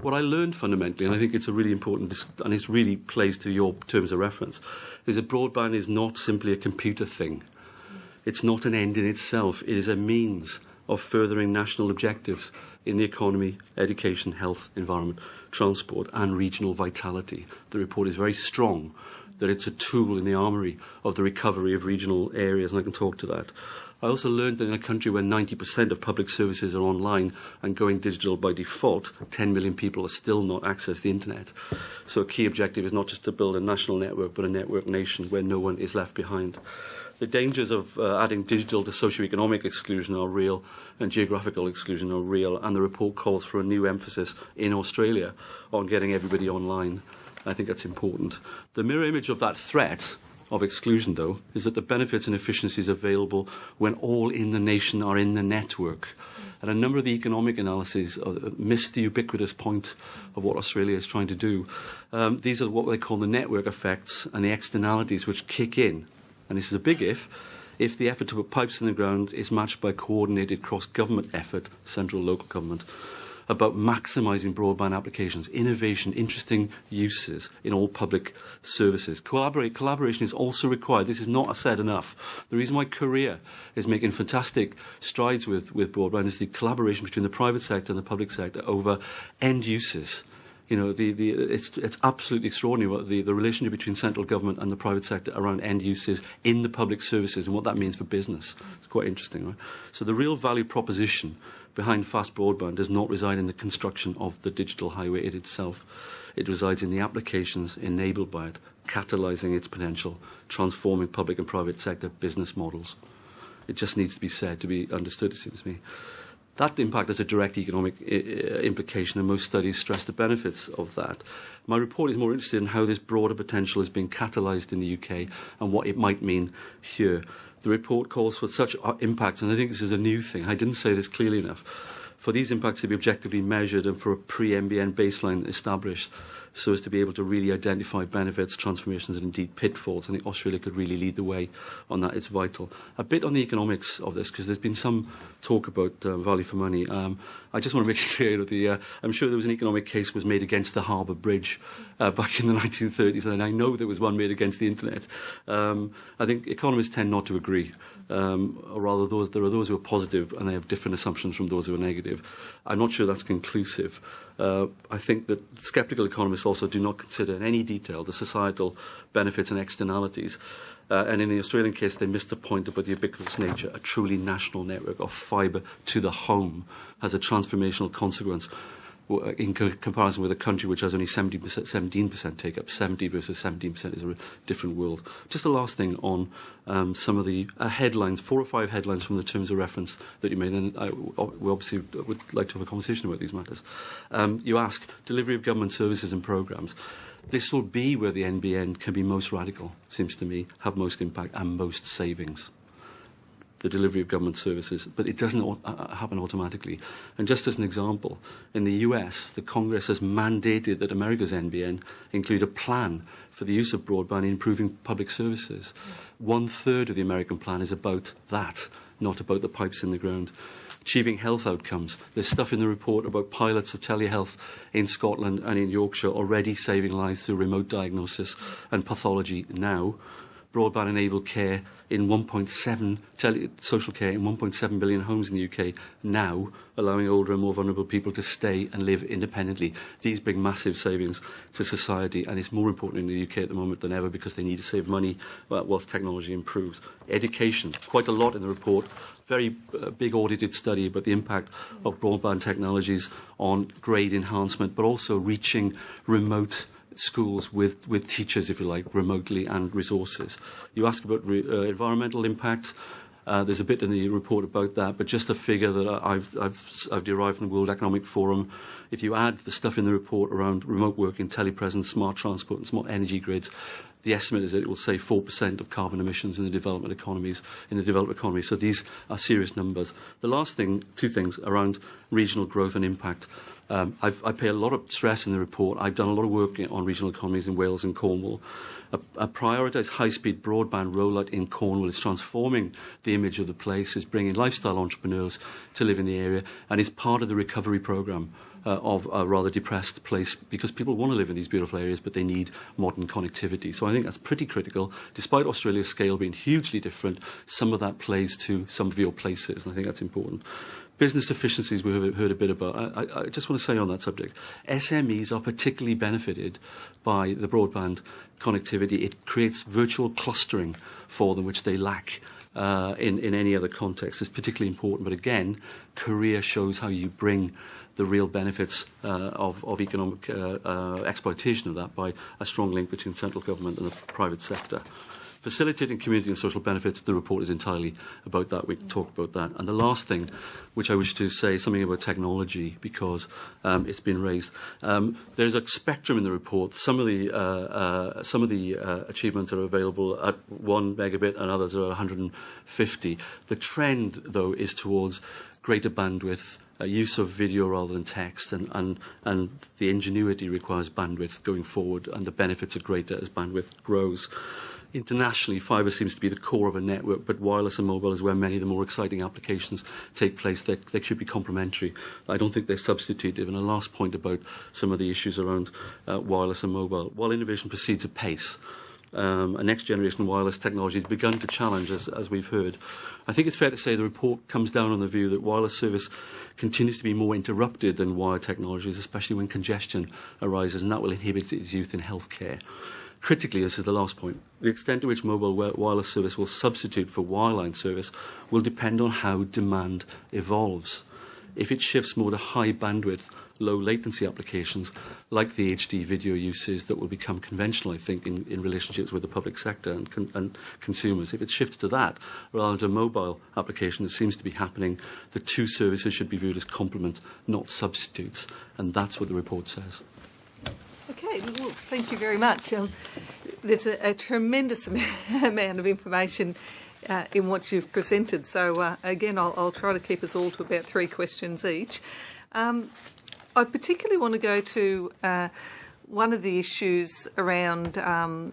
What I learned fundamentally, and I think it's a really important, and it really plays to your terms of reference, is that broadband is not simply a computer thing. It's not an end in itself. It is a means of furthering national objectives in the economy, education, health, environment, transport, and regional vitality. The report is very strong that it's a tool in the armoury of the recovery of regional areas, and I can talk to that. I also learned that in a country where 90% of public services are online and going digital by default, 10 million people are still not access the internet. So a key objective is not just to build a national network, but a network nation where no one is left behind. The dangers of adding digital to socioeconomic exclusion are real, and geographical exclusion are real, and the report calls for a new emphasis in Australia on getting everybody online. I think that's important. The mirror image of that threat of exclusion, though, is that the benefits and efficiencies available when all in the nation are in the network. And a number of the economic analyses miss the ubiquitous point of what Australia is trying to do. These are what they call the network effects and the externalities which kick in. And this is a big if the effort to put pipes in the ground is matched by coordinated cross-government effort, central, local government, about maximising broadband applications, innovation, interesting uses in all public services. Collaboration is also required. This is not said enough. The reason why Korea is making fantastic strides with broadband is the collaboration between the private sector and the public sector over end uses. You know, it's absolutely extraordinary what the relationship between central government and the private sector around end uses in the public services and what that means for business. It's quite interesting, right? So the real value proposition behind fast broadband does not reside in the construction of the digital highway itself. It resides in the applications enabled by it, catalysing its potential, transforming public and private sector business models. It just needs to be said, to be understood, it seems to me. That impact has a direct economic implication, and most studies stress the benefits of that. My report is more interested in how this broader potential is being catalysed in the UK and what it might mean here. The report calls for such impacts, and I think this is a new thing, I didn't say this clearly enough, for these impacts to be objectively measured and for a pre-NBN baseline established so as to be able to really identify benefits, transformations and indeed pitfalls. I think Australia could really lead the way on that. It's vital. A bit on the economics of this, because there's been some talk about value for money. I just want to make it clear that I'm sure there was an economic case was made against the Harbour Bridge back in the 1930s, and I know there was one made against the internet. I think economists tend not to agree. Or rather, there are those who are positive and they have different assumptions from those who are negative. I'm not sure that's conclusive. I think that sceptical economists also do not consider in any detail the societal benefits and externalities. And in the Australian case, they missed the point about the ubiquitous nature. A truly national network of fibre to the home has a transformational consequence in comparison with a country which has only 17% take-up. 70 versus 17% is a different world. Just the last thing on some of the headlines, 4 or 5 headlines from the terms of reference that you made, and we obviously would like to have a conversation about these matters. You ask, delivery of government services and programmes. This will be where the NBN can be most radical, seems to me, have most impact and most savings. The delivery of government services, but it doesn't happen automatically. And just as an example, in the US, the Congress has mandated that America's NBN include a plan for the use of broadband in improving public services. 1/3 of the American plan is about that, not about the pipes in the ground. Achieving health outcomes. There's stuff in the report about pilots of telehealth in Scotland and in Yorkshire already saving lives through remote diagnosis and pathology now. Broadband-enabled care in 1.7 social care in 1.7 billion homes in the UK now, allowing older and more vulnerable people to stay and live independently. These bring massive savings to society, and it's more important in the UK at the moment than ever because they need to save money whilst technology improves. Education, quite a lot in the report. Very big audited study about the impact of broadband technologies on grade enhancement, but also reaching remote schools with teachers, if you like, remotely and resources. You ask about environmental impact. There's a bit in the report about that, but just a figure that I've derived from the World Economic Forum. If you add the stuff in the report around remote working, telepresence, smart transport and smart energy grids, the estimate is that it will save 4% of carbon emissions in the developed economies. So these are serious numbers. The last thing, 2 things around regional growth and impact. I pay a lot of stress in the report. I've done a lot of work on regional economies in Wales and Cornwall. A prioritised high-speed broadband rollout in Cornwall is transforming the image of the place, is bringing lifestyle entrepreneurs to live in the area, and is part of the recovery programme of a rather depressed place, because people want to live in these beautiful areas, but they need modern connectivity. So I think that's pretty critical. Despite Australia's scale being hugely different, some of that plays to some of your places, and I think that's important. Business efficiencies we've heard a bit about. I just want to say on that subject, SMEs are particularly benefited by the broadband connectivity. It creates virtual clustering for them, which they lack in any other context. It's particularly important. But again, Korea shows how you bring the real benefits of economic exploitation of that by a strong link between central government and the private sector. Facilitating community and social benefits, the report is entirely about that. We can talk about that. And the last thing, which I wish to say, something about technology, because it's been raised. There's a spectrum in the report. Some of the achievements are available at 1 megabit and others are at 150. The trend, though, is towards greater bandwidth, use of video rather than text, and the ingenuity requires bandwidth going forward, and the benefits are greater as bandwidth grows. Internationally, fibre seems to be the core of a network, but wireless and mobile is where many of the more exciting applications take place. They should be complementary. I don't think they're substitutive. And a last point about some of the issues around wireless and mobile. While innovation proceeds at pace, a next-generation wireless technology has begun to challenge, as we've heard. I think it's fair to say the report comes down on the view that wireless service continues to be more interrupted than wired technologies, especially when congestion arises, and that will inhibit its use in healthcare. Critically, this is the last point, the extent to which mobile wireless service will substitute for wireline service will depend on how demand evolves. if it shifts more to high bandwidth, low latency applications, like the HD video uses that will become conventional, I think, in relationships with the public sector and consumers. If it shifts to that, rather than a mobile application, it seems to be happening, the two services should be viewed as complement, not substitutes. And that's what the report says. Okay, well, thank you very much. There's a tremendous amount of information in what you've presented. So, again, I'll try to keep us all to about 3 questions each. I particularly want to go to one of the issues around a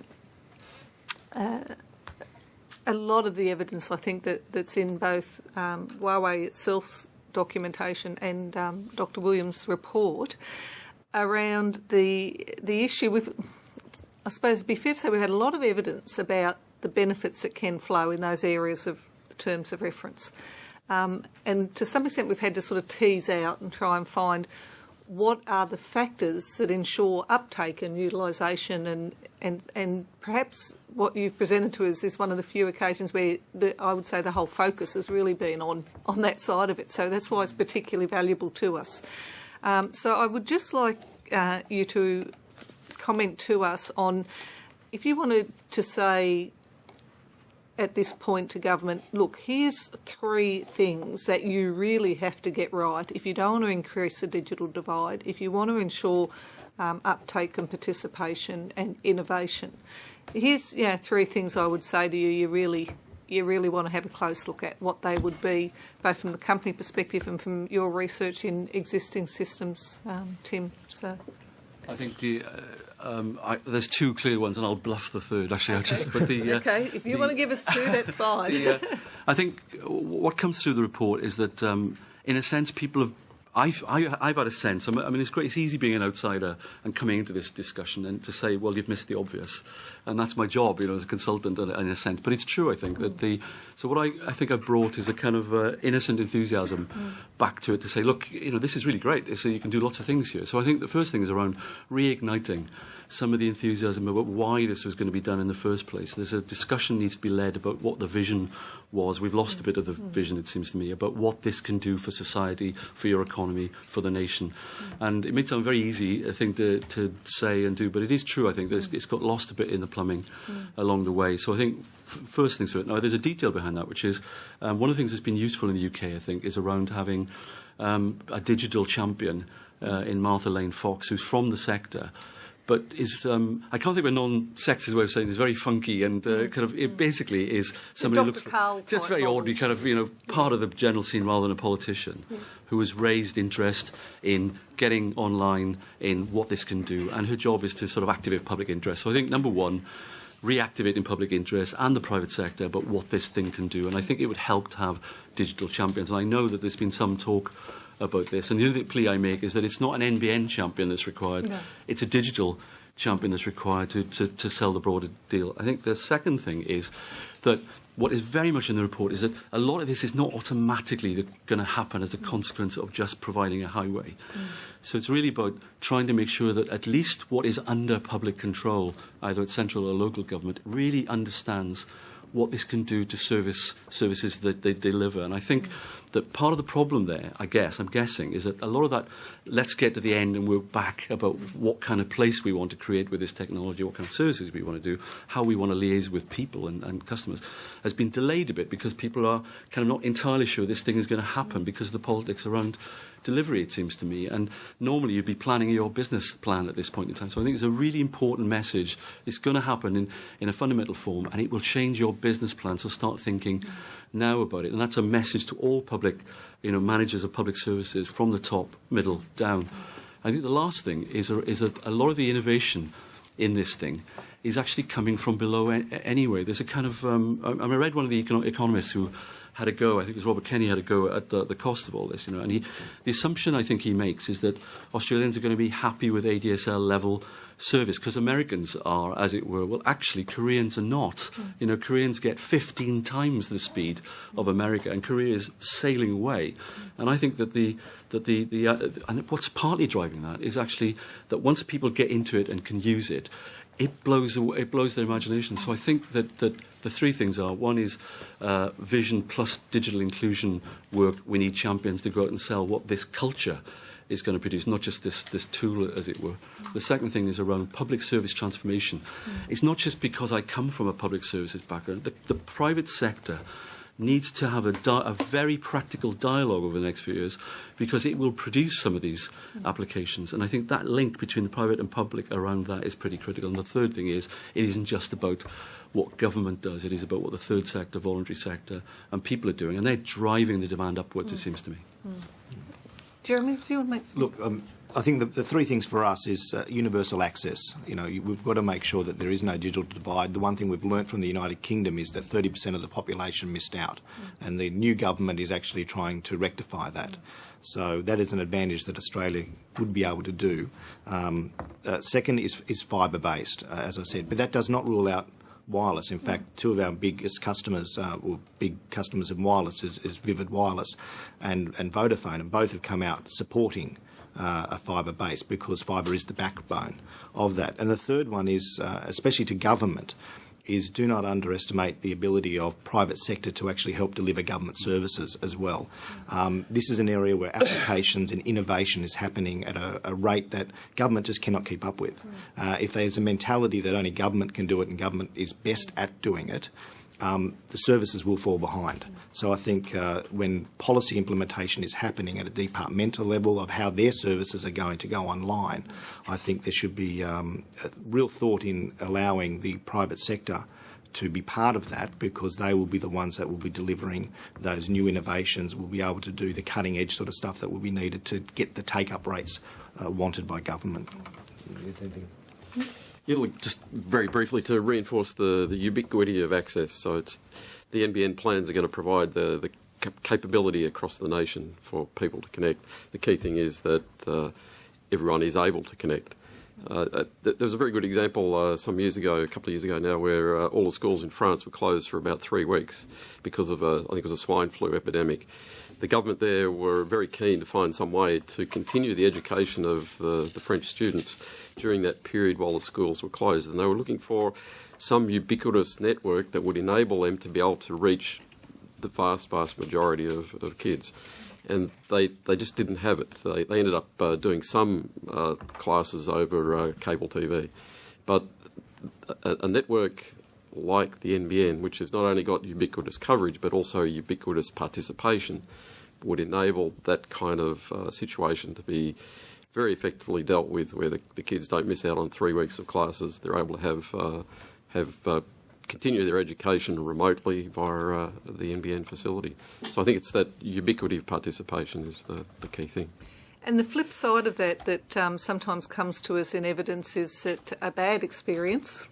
lot of the evidence, I think, that's in both Huawei itself's documentation and Dr. Williams' report around the issue with, I suppose it'd be fair to say we had a lot of evidence about the benefits that can flow in those areas of terms of reference. And to some extent we've had to sort of tease out and try and find what are the factors that ensure uptake and utilisation, and perhaps what you've presented to us is one of the few occasions where I would say the whole focus has really been on that side of it. So that's why it's particularly valuable to us. So I would just like you to comment to us on, if you wanted to say at this point to government, look, here's 3 things that you really have to get right if you don't want to increase the digital divide, if you want to ensure uptake and participation and innovation. Here's 3 things I would say to you you really want to have a close look at what they would be, both from the company perspective and from your research in existing systems, Tim. So, I think there's 2 clear ones, and I'll bluff the third. Actually, okay. Okay, if you want to give us 2, that's fine. I think what comes through the report is that, in a sense, people have. I've had a sense. I mean, it's great. It's easy being an outsider and coming into this discussion and to say, "Well, you've missed the obvious," and that's my job, as a consultant, in a sense. But it's true, I think, that So what I think I've brought is a kind of innocent enthusiasm back to it to say, "Look, this is really great. So you can do lots of things here." So I think the first thing is around reigniting some of the enthusiasm about why this was going to be done in the first place. There's a discussion needs to be led about what the vision was. We've lost a bit of the vision, it seems to me, about what this can do for society, for your economy, for the nation. And it may sound very easy, I think, to say and do, but it is true, I think, that it's got lost a bit in the plumbing along the way. So I think, first things first. Now, there's a detail behind that, which is one of the things that's been useful in the UK, I think, is around having a digital champion in Martha Lane Fox, who's from the sector, but is, I can't think of a non-sexist way of saying it, is very funky and it basically is somebody who looks just very ordinary, part of the general scene rather than a politician, who has raised interest in getting online in what this can do, and her job is to sort of activate public interest. So I think, number one, reactivating public interest and the private sector about what this thing can do, and I think it would help to have digital champions. And I know that there's been some talk about this, and the other plea I make is that it's not an NBN champion that's required, it's a digital champion that's required to sell the broader deal. I think the second thing is that what is very much in the report is that a lot of this is not automatically going to happen as a consequence of just providing a highway. So it's really about trying to make sure that at least what is under public control, either at central or local government, really understands what this can do to services that they deliver. And I think that part of the problem there, I'm guessing, is that a lot of that, let's get to the end and we're back about what kind of place we want to create with this technology, what kind of services we want to do, how we want to liaise with people and customers, has been delayed a bit because people are kind of not entirely sure this thing is going to happen because of the politics around delivery, it seems to me. And normally you'd be planning your business plan at this point in time. So I think it's a really important message. It's going to happen in a fundamental form, and it will change your business plan. So start thinking now about it. And that's a message to all public, managers of public services from the top, middle, down. I think the last thing is a lot of the innovation in this thing is actually coming from below anyway. There's a kind of... I read one of the economists who had a go, I think it was Robert Kenny had a go at the cost of all this, and the assumption I think he makes is that Australians are going to be happy with ADSL level service because Americans are, as it were. Well, actually, Koreans are not. Koreans get 15 times the speed of America, and Korea is sailing away. And I think that and what's partly driving that is actually that once people get into it and can use it, it blows their imagination. So I think that the three things are: one is vision plus digital inclusion work. We need champions to go out and sell what this culture is going to produce, not just this tool, as it were. The second thing is around public service transformation. It's not just because I come from a public services background. The private sector needs to have a very practical dialogue over the next few years, because it will produce some of these applications. And I think that link between the private and public around that is pretty critical. And the third thing is, it isn't just about what government does, it is about what the third sector, voluntary sector and people are doing. And they're driving the demand upwards, it seems to me. Jeremy, do you want to make some... Look, I think the three things for us is universal access. You know, we've got to make sure that there is no digital divide. The one thing we've learnt from the United Kingdom is that 30% of the population missed out, and the new government is actually trying to rectify that. So that is an advantage that Australia would be able to do. Second is fibre-based, as I said, but that does not rule out wireless. In fact, two of our biggest customers, or big customers in wireless, is Vivid Wireless and Vodafone, and both have come out supporting a fibre base, because fibre is the backbone of that. And the third one is, especially to government, is do not underestimate the ability of private sector to actually help deliver government services as well. This is an area where applications and innovation is happening at a rate that government just cannot keep up with. If there's a mentality that only government can do it and government is best at doing it, the services will fall behind. So I think when policy implementation is happening at a departmental level of how their services are going to go online, I think there should be a real thought in allowing the private sector to be part of that, because they will be the ones that will be delivering those new innovations, will be able to do the cutting edge sort of stuff that will be needed to get the take-up rates wanted by government. Yeah, look, just very briefly to reinforce the ubiquity of access. So it's the NBN plans are going to provide the capability across the nation for people to connect. The key thing is that everyone is able to connect. There was a very good example some years ago, a couple of years ago now, where all the schools in France were closed for about 3 weeks because of I think it was a swine flu epidemic. The government there were very keen to find some way to continue the education of the French students during that period while the schools were closed, and they were looking for some ubiquitous network that would enable them to be able to reach the vast majority of kids. And they just didn't have it. They ended up doing some classes over cable TV. But a network like the NBN, which has not only got ubiquitous coverage but also ubiquitous participation, would enable that kind of situation to be very effectively dealt with, where the kids don't miss out on 3 weeks of classes. They're able to have continue their education remotely via the NBN facility. So I think it's that ubiquity of participation is the key thing. And the flip side of that sometimes comes to us in evidence is that a bad experience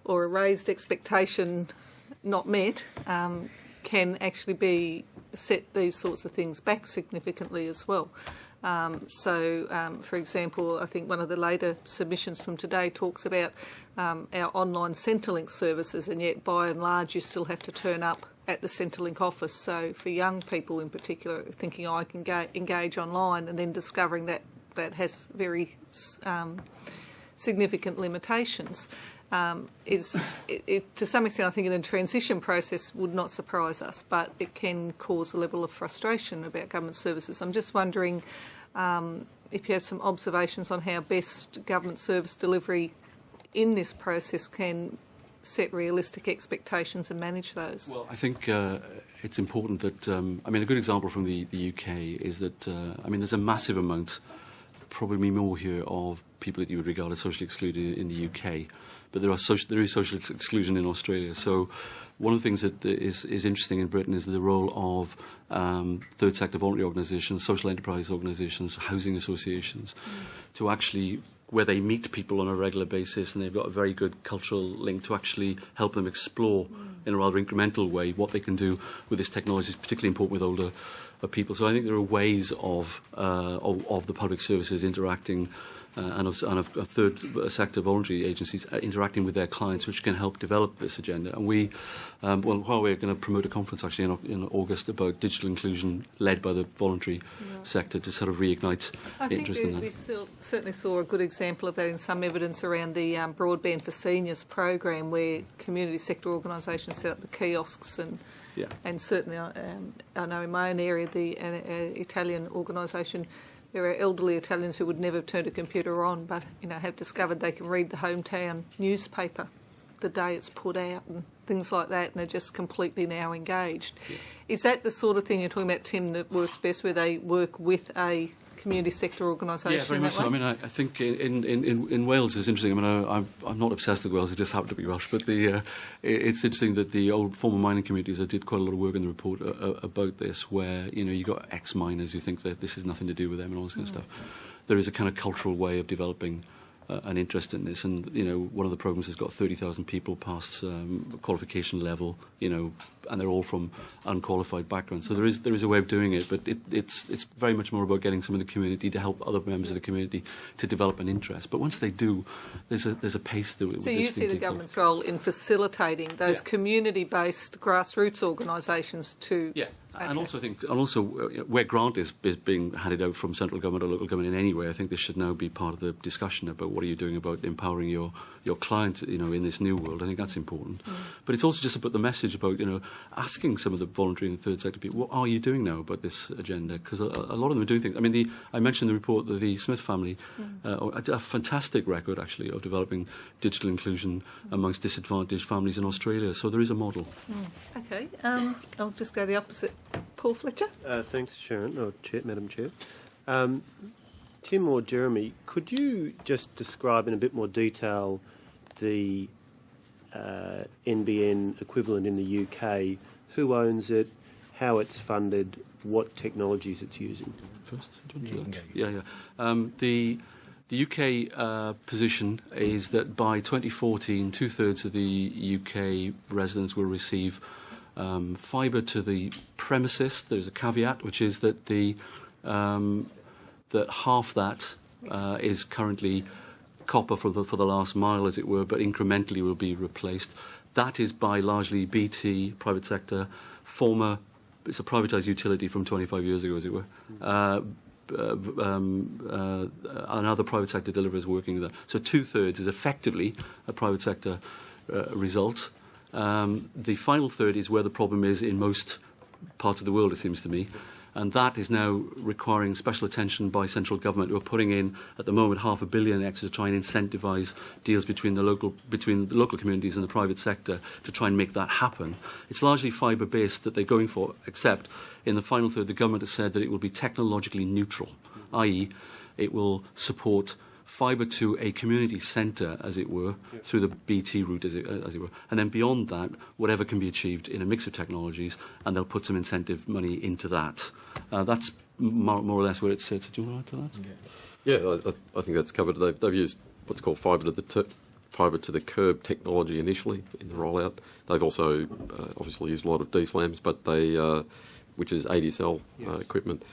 or a raised expectation not met can actually set these sorts of things back significantly as well. For example, I think one of the later submissions from today talks about our online Centrelink services, and yet by and large you still have to turn up at the Centrelink office. So for young people in particular, thinking I can engage online and then discovering that has very significant limitations, to some extent I think in a transition process would not surprise us, but it can cause a level of frustration about government services. I'm just wondering if you have some observations on how best government service delivery in this process can set realistic expectations and manage those. Well, I think it's important that, a good example from the UK is that, there's a massive amount, probably more here, of people that you would regard as socially excluded in the UK, but there is social exclusion in Australia. So one of the things that is interesting in Britain is the role of third sector voluntary organisations, social enterprise organisations, housing associations, to actually, where they meet people on a regular basis and they've got a very good cultural link, to actually help them explore in a rather incremental way what they can do with this technology. Is particularly important with older people. So I think there are ways of the public services interacting and of third sector voluntary agencies interacting with their clients, which can help develop this agenda. And we, Huawei are going to promote a conference actually in August about digital inclusion led by the voluntary sector to sort of reignite interest in that. We certainly saw a good example of that in some evidence around the Broadband for Seniors program, where community sector organisations set up the kiosks and certainly I know in my own area, the Italian organisation, there are elderly Italians who would never have turned a computer on, but have discovered they can read the hometown newspaper the day it's put out and things like that, and they're just completely now engaged. Yeah. Is that the sort of thing you're talking about, Tim, that works best, where they work with a community sector organisation? Yeah, very much so. I mean, I think in Wales it's interesting. I mean, I'm not obsessed with Wales. I just happen to be Welsh. But it's interesting that the old former mining communities, I did quite a lot of work in the report about this, where you got ex-miners who think that this has nothing to do with them and all this kind of stuff. There is a kind of cultural way of developing an interest in this, and one of the programs has got 30,000 people past qualification level, and they're all from unqualified backgrounds. So there is a way of doing it, but it's very much more about getting some of the community to help other members of the community to develop an interest. But once they do, there's a pace that. So you see the government's role in facilitating those community-based grassroots organisations to. Yeah. Okay. And also where grant is being handed out from central government or local government in any way, I think this should now be part of the discussion about what are you doing about empowering your clients, in this new world. I think that's important. But it's also just about the message about, asking some of the voluntary and third sector people, what are you doing now about this agenda? Because a lot of them are doing things. I mean, I mentioned in the report that the Smith family, a fantastic record actually of developing digital inclusion amongst disadvantaged families in Australia. So there is a model. Okay, I'll just go the opposite. Paul Fletcher. Thanks, Sharon, or Madam Chair. Tim or Jeremy, could you just describe in a bit more detail the NBN equivalent in the UK, who owns it, how it's funded, what technologies it's using? First, do you want to do that? Yeah. The UK position is that by 2014, 2/3 of the UK residents will receive fibre to the premises. There's a caveat, which is that that half that is currently copper for the last mile, as it were, but incrementally will be replaced. That is by largely BT, private sector, it's a privatised utility from 25 years ago, as it were. Another private sector deliverers working with that. So 2/3 is effectively a private sector result. The final third is where the problem is in most parts of the world, it seems to me, and that is now requiring special attention by central government, who are putting in at the moment £500 million extra to try and incentivise deals between the local communities and the private sector to try and make that happen. It's largely fibre based that they're going for, except in the final third the government has said that it will be technologically neutral, i.e. it will support fibre to a community centre, as it were, through the BT route, as it were. And then beyond that, whatever can be achieved in a mix of technologies, and they'll put some incentive money into that. That's more or less where it sits. Do you want to add to that? Yeah, I think that's covered. They've used what's called fibre to the curb technology initially in the rollout. They've also obviously used a lot of DSLAMs, but which is ADSL equipment.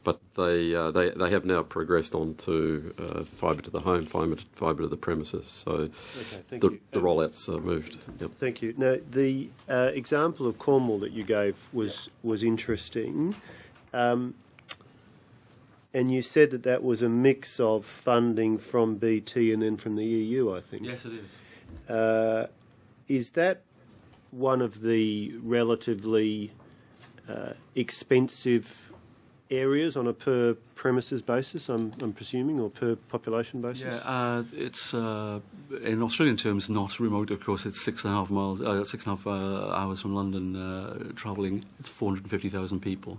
But they have now progressed on to fibre to the home, fibre to the premises. So the rollout's moved. Yep. Thank you. Now, the example of Cornwall that you gave was interesting. And you said that was a mix of funding from BT and then from the EU, I think. Yes, it is. Is that one of the relatively expensive areas on a per premises basis, I'm presuming, or per population basis? Yeah, it's in Australian terms not remote. Of course, it's 6.5 hours from London travelling. It's 450,000 people.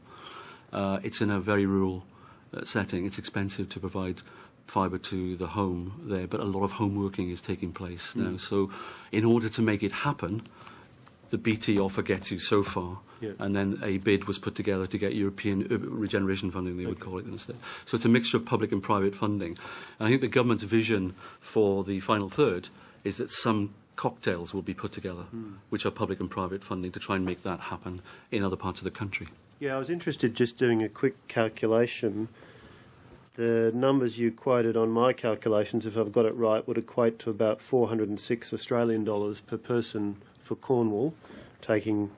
It's in a very rural setting. It's expensive to provide fibre to the home there, but a lot of home working is taking place now. So, in order to make it happen, the BT offer gets you so far. Yeah. And then a bid was put together to get European regeneration funding, they would call it instead. So it's a mixture of public and private funding. And I think the government's vision for the final third is that some cocktails will be put together, which are public and private funding, to try and make that happen in other parts of the country. Yeah, I was interested, just doing a quick calculation. the numbers you quoted on my calculations, if I've got it right, would equate to about 406 Australian dollars per person for Cornwall, taking,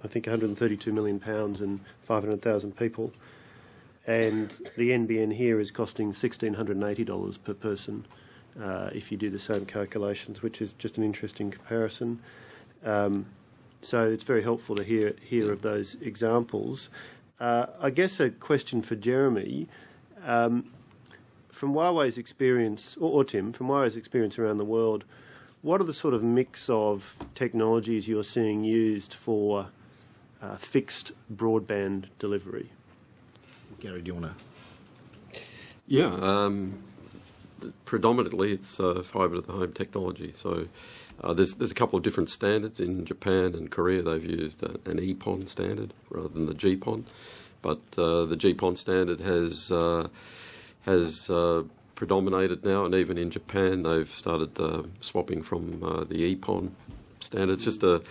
I think, £132 million and 500,000 people. And the NBN here is costing $1,680 per person if you do the same calculations, which is just an interesting comparison. So it's very helpful to hear of those examples. I guess a question for Jeremy. From Huawei's experience, or Tim, from Huawei's experience around the world, what are the sort of mix of technologies you're seeing used for fixed broadband delivery? Gary, do you want to? Yeah, predominantly it's fibre to the home technology. So there's a couple of different standards in Japan and Korea. They've used an EPON standard rather than the GPON, but the GPON standard has predominated now, and even in Japan they've started swapping from the EPON standard. It's just a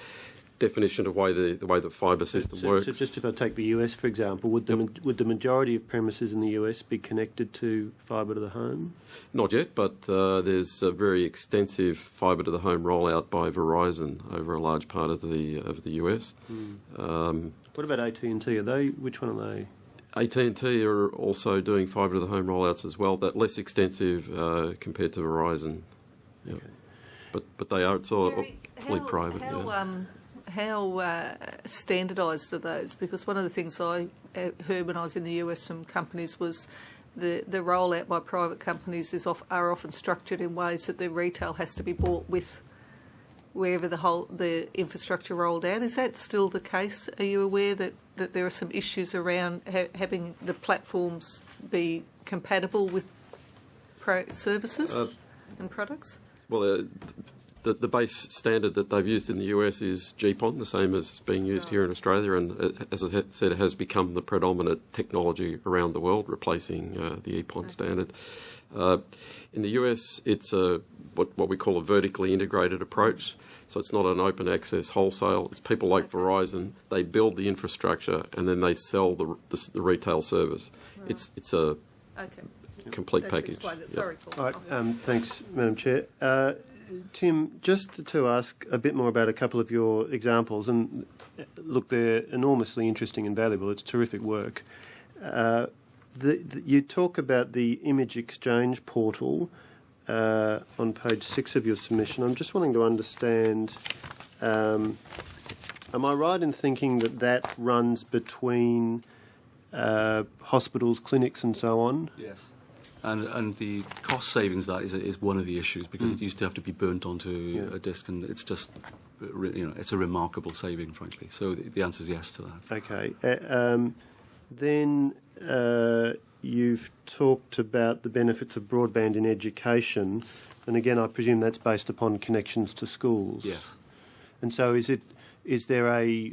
definition of the way the fibre system works. So just if I take the US, for example, would the majority of premises in the US be connected to fibre to the home? Not yet, but there's a very extensive fibre to the home rollout by Verizon over a large part of the US. What about AT&T? Which one are they? AT&T are also doing fibre to the home rollouts as well, but less extensive compared to Verizon. Yeah. Okay. But they are, it's all fully private. How standardised are those? Because one of the things I heard when I was in the US from companies was the rollout by private companies are often structured in ways that their retail has to be bought with wherever the infrastructure rolled out. Is that still the case? Are you aware that there are some issues around having the platforms be compatible with services and products? Well, the base standard that they've used in the US is GPON, the same as being used here in Australia, and as I said, it has become the predominant technology around the world, replacing the EPON standard. In the US, it's what we call a vertically integrated approach. So it's not an open access wholesale. It's people like Verizon. They build the infrastructure and then they sell the retail service. Right. It's a complete package. Sorry, Paul. All right, thanks, Madam Chair. Tim, just to ask a bit more about a couple of your examples, and look, they're enormously interesting and valuable. It's terrific work. You talk about the image exchange portal on page 6 of your submission. I'm just wanting to understand, am I right in thinking that runs between hospitals, clinics and so on? Yes. And the cost savings of that is one of the issues, because it used to have to be burnt onto a disk, and it's just, it's a remarkable saving, frankly. So the answer is yes to that. Okay. Then you've talked about the benefits of broadband in education, and again, I presume that's based upon connections to schools. Yes. And so, is there a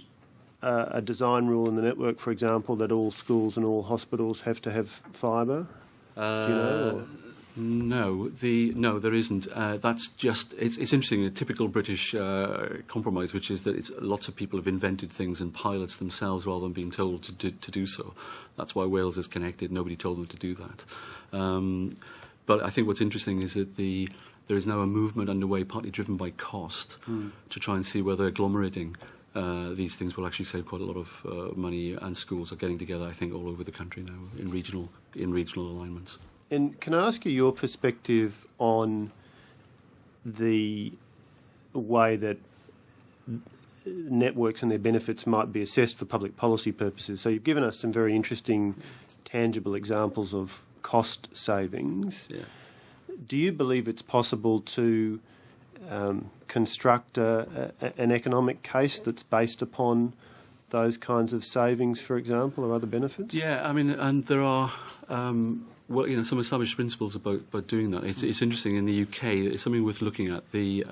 design rule in the network, for example, that all schools and all hospitals have to have fibre? Do you know? No, there isn't. That's just, it's interesting, a typical British compromise, which is that lots of people have invented things and pilots themselves rather than being told to do so. That's why Wales is connected. Nobody told them to do that. But I think what's interesting is that there is now a movement underway, partly driven by cost, to try and see whether agglomerating these things will actually save quite a lot of money, and schools are getting together, I think, all over the country now in regional alignments. And can I ask you your perspective on the way that networks and their benefits might be assessed for public policy purposes? So you've given us some very interesting, tangible examples of cost savings. Yeah. Do you believe it's possible to construct an economic case that's based upon those kinds of savings, for example, or other benefits? Yeah, I mean, and there are some established principles about doing that. It's interesting in the UK. It's something worth looking at. The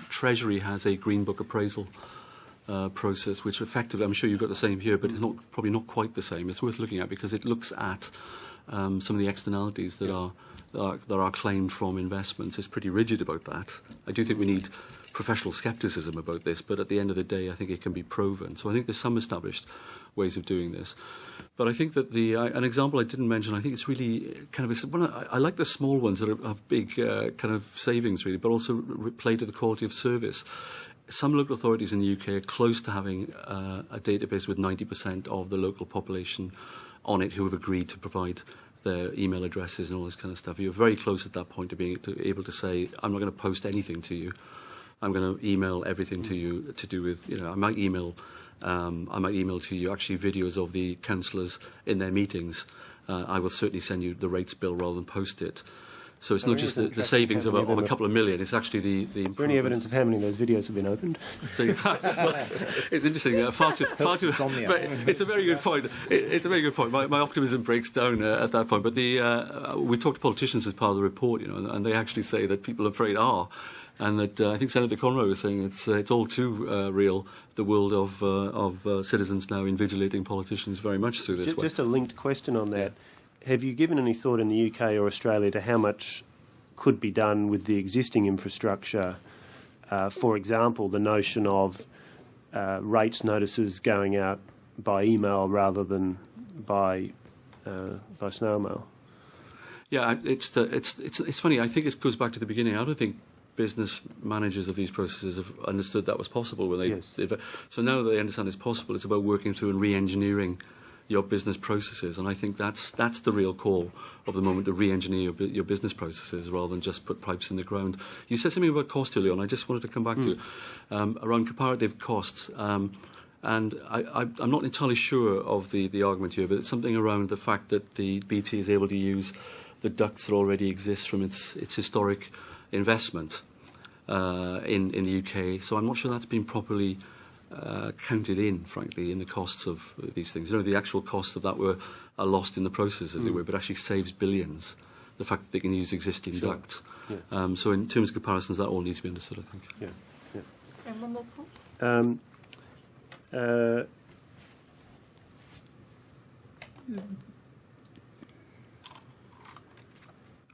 Treasury has a Green Book appraisal process, which effectively, I'm sure you've got the same here, but it's probably not quite the same. It's worth looking at because it looks at some of the externalities that are claimed from investments. It's pretty rigid about that. I do think we need professional scepticism about this, but at the end of the day, I think it can be proven. So I think there's some established ways of doing this. But I think that an example I didn't mention, I think it's really kind of I like the small ones that have big kind of savings, really, but also play to the quality of service. Some local authorities in the UK are close to having a database with 90% of the local population on it who have agreed to provide their email addresses and all this kind of stuff. You're very close at that point to being able to say, I'm not going to post anything to you. I'm going to email everything to you to do with, I might email to you actually videos of the councillors in their meetings. I will certainly send you the rates bill rather than post it. So it's not just the savings of a couple of million, it's actually the improvement. Is there any evidence of how many of those videos have been opened? It's interesting. Far too. But it's a very good point. It's a very good point. My optimism breaks down at that point. But we talked to politicians as part of the report, and they actually say that people are afraid are. And that I think Senator Conroy was saying it's all too real, the world of citizens now invigilating politicians very much through this way. Just a linked question on that. Have you given any thought in the UK or Australia to how much could be done with the existing infrastructure? For example, the notion of rates notices going out by email rather than by snail mail. Yeah, it's funny. I think it goes back to the beginning. I don't think business managers of these processes have understood that was possible when they. Yes. So now that they understand it's possible, it's about working through and re-engineering your business processes, and I think that's the real call of the moment, to re-engineer your business processes rather than just put pipes in the ground. You said something about cost earlier on. I just wanted to come back to around comparative costs, and I'm not entirely sure of the argument here, but it's something around the fact that the BT is able to use the ducts that already exist from its historic investment in the UK. So I'm not sure that's been properly counted in, frankly, in the costs of these things. The actual costs of that are lost in the process, as it were, but actually saves billions, the fact that they can use existing ducts. Yeah. So in terms of comparisons, that all needs to be understood, I think. Yeah. And one more point?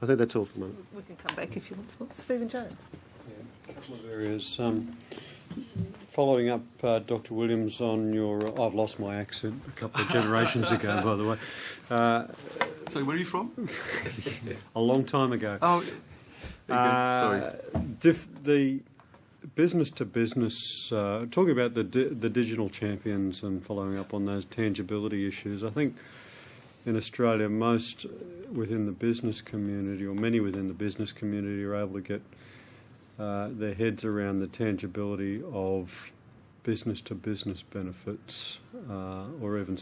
I think that's all for the moment. We can come back if you want to. Stephen Jones. Yeah, a couple of areas. Following up, Dr. Williams, on your... I've lost my accent a couple of generations ago, by the way. So where are you from? A long time ago. Oh, sorry. The business-to-business, talking about the digital champions and following up on those tangibility issues, I think in Australia most within the business community, or many within the business community, are able to get their heads around the tangibility of business-to-business benefits, or even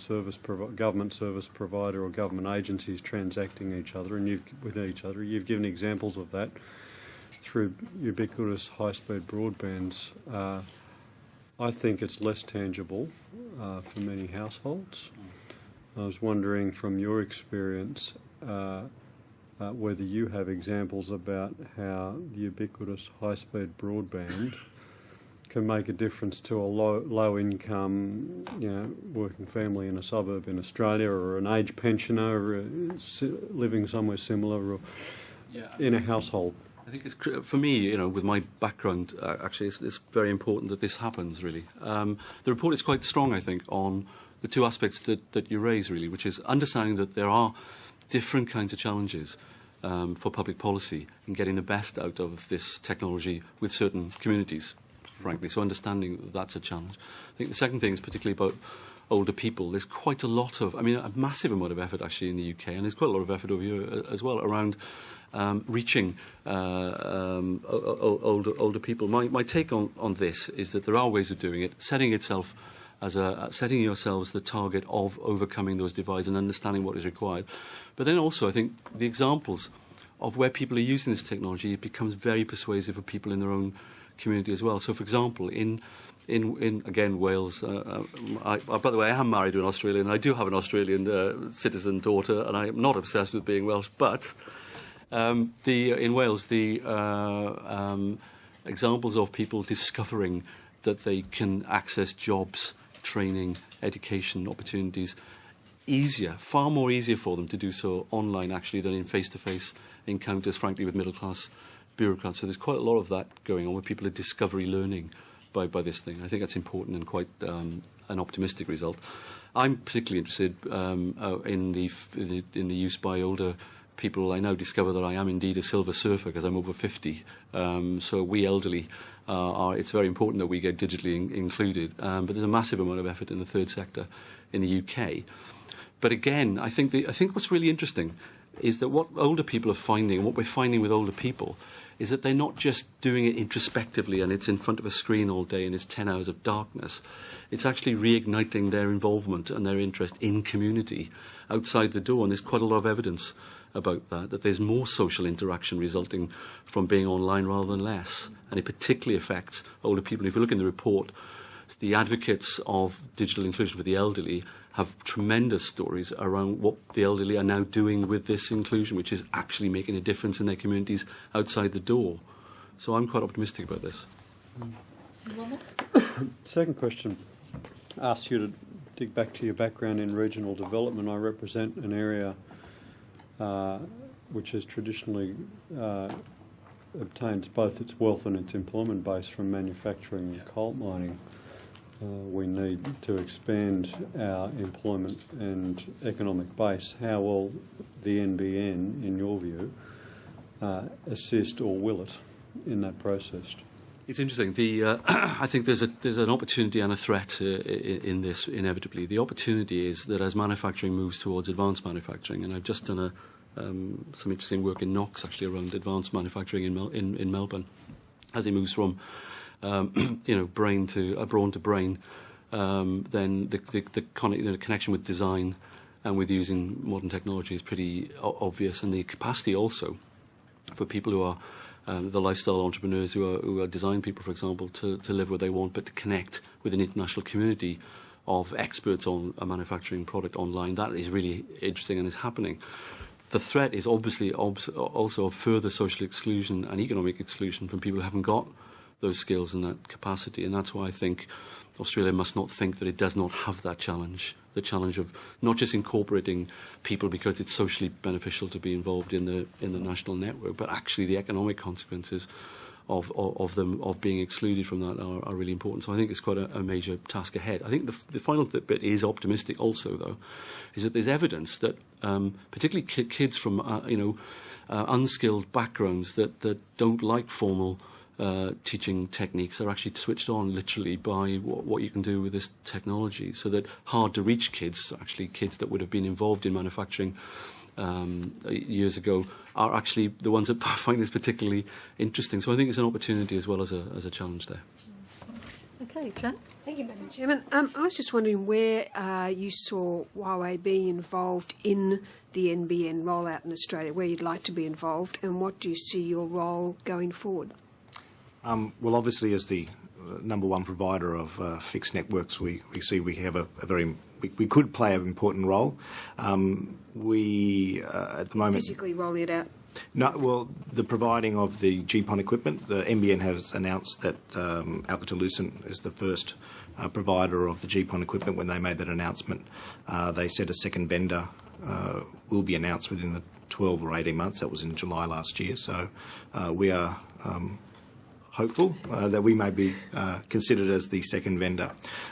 government service provider or government agencies transacting with each other. You've given examples of that through ubiquitous high-speed broadbands. I think it's less tangible for many households. I was wondering, from your experience, whether you have examples about how the ubiquitous high-speed broadband can make a difference to a low-income, working family in a suburb in Australia, or an aged pensioner living somewhere similar, or in a household. I think it's, for me, with my background, actually, it's very important that this happens, really. The report is quite strong, I think, on the two aspects that you raise, really, which is understanding that there are different kinds of challenges for public policy in getting the best out of this technology with certain communities, frankly. So understanding that's a challenge. I think the second thing is particularly about older people. There's quite a lot of, a massive amount of effort actually in the UK, and there's quite a lot of effort over here as well around reaching older people. My take on this is that there are ways of doing it, setting yourselves the target of overcoming those divides and understanding what is required. But then also, I think the examples of where people are using this technology, it becomes very persuasive for people in their own community as well. So, for example, in again, Wales, by the way, I am married to an Australian, and I do have an Australian citizen daughter, and I am not obsessed with being Welsh, but in Wales, the examples of people discovering that they can access jobs, training, education opportunities far more easier for them to do so online actually than in face-to-face encounters, frankly, with middle-class bureaucrats. So there's quite a lot of that going on where people are discovery learning by this thing. I think that's important and quite an optimistic result. I'm particularly interested in the use by older people. I now discover that I am indeed a silver surfer because I'm over 50. So we elderly it's very important that we get digitally included. But there's a massive amount of effort in the third sector in the UK. But again, I think what's really interesting is that what older people are finding, what we're finding with older people, is that they're not just doing it introspectively and it's in front of a screen all day and it's 10 hours of darkness. It's actually reigniting their involvement and their interest in community outside the door. And there's quite a lot of evidence about that there's more social interaction resulting from being online rather than less. And it particularly affects older people. If you look in the report, the advocates of digital inclusion for the elderly have tremendous stories around what the elderly are now doing with this inclusion, which is actually making a difference in their communities outside the door. So I'm quite optimistic about this. Second question asks you to dig back to your background in regional development. I represent an area which has traditionally obtained both its wealth and its employment base from manufacturing and coal mining. We need to expand our employment and economic base. How will the NBN, in your view, assist, or will it, in that process? It's interesting. I think there's an opportunity and a threat in this, inevitably. The opportunity is that as manufacturing moves towards advanced manufacturing, and I've just done some interesting work in Knox, actually, around advanced manufacturing in Melbourne, as it moves from brain to brain, then the connection with design and with using modern technology is pretty obvious, and the capacity also for people who are the lifestyle entrepreneurs who are design people, for example, to live where they want, but to connect with an international community of experts on a manufacturing product online. That is really interesting and is happening. The threat is obviously also of further social exclusion and economic exclusion from people who haven't got those skills and that capacity, and that's why I think Australia must not think that it does not have that challenge, the challenge of not just incorporating people because it's socially beneficial to be involved in the national network, but actually the economic consequences of being excluded from that are really important. So I think it's quite a major task ahead. I think the final bit is optimistic also, though, is that there's evidence that particularly kids from unskilled backgrounds that don't like formal teaching techniques are actually switched on literally by what you can do with this technology, so that hard to reach kids, actually kids that would have been involved in manufacturing years ago, are actually the ones that find this particularly interesting. So I think it's an opportunity as well as a challenge there. Okay, Jan. Thank you, Madam Chairman. I was just wondering where you saw Huawei being involved in the NBN rollout in Australia, where you'd like to be involved, and what do you see your role going forward? Well, obviously, as the number one provider of fixed networks, we see we have we could play an important role. We at the moment Physically rolling it out. No, well, the providing of the GPON equipment, the NBN has announced that Alcatel-Lucent is the first provider of the GPON equipment. When they made that announcement, they said a second vendor will be announced within the 12 or 18 months. That was in July last year. So we are hopeful that we may be considered as the second vendor.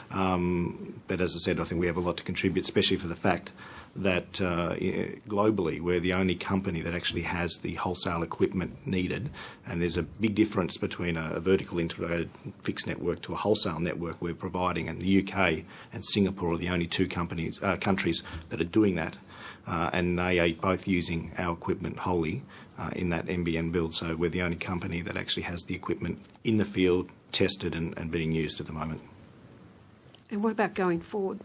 But as I said, I think we have a lot to contribute, especially for the fact that globally we're the only company that actually has the wholesale equipment needed, and there's a big difference between a vertical integrated fixed network to a wholesale network we're providing, and the UK and Singapore are the only two countries that are doing that, and they are both using our equipment wholly in that NBN build. So we're the only company that actually has the equipment in the field, tested and being used at the moment. And what about going forward?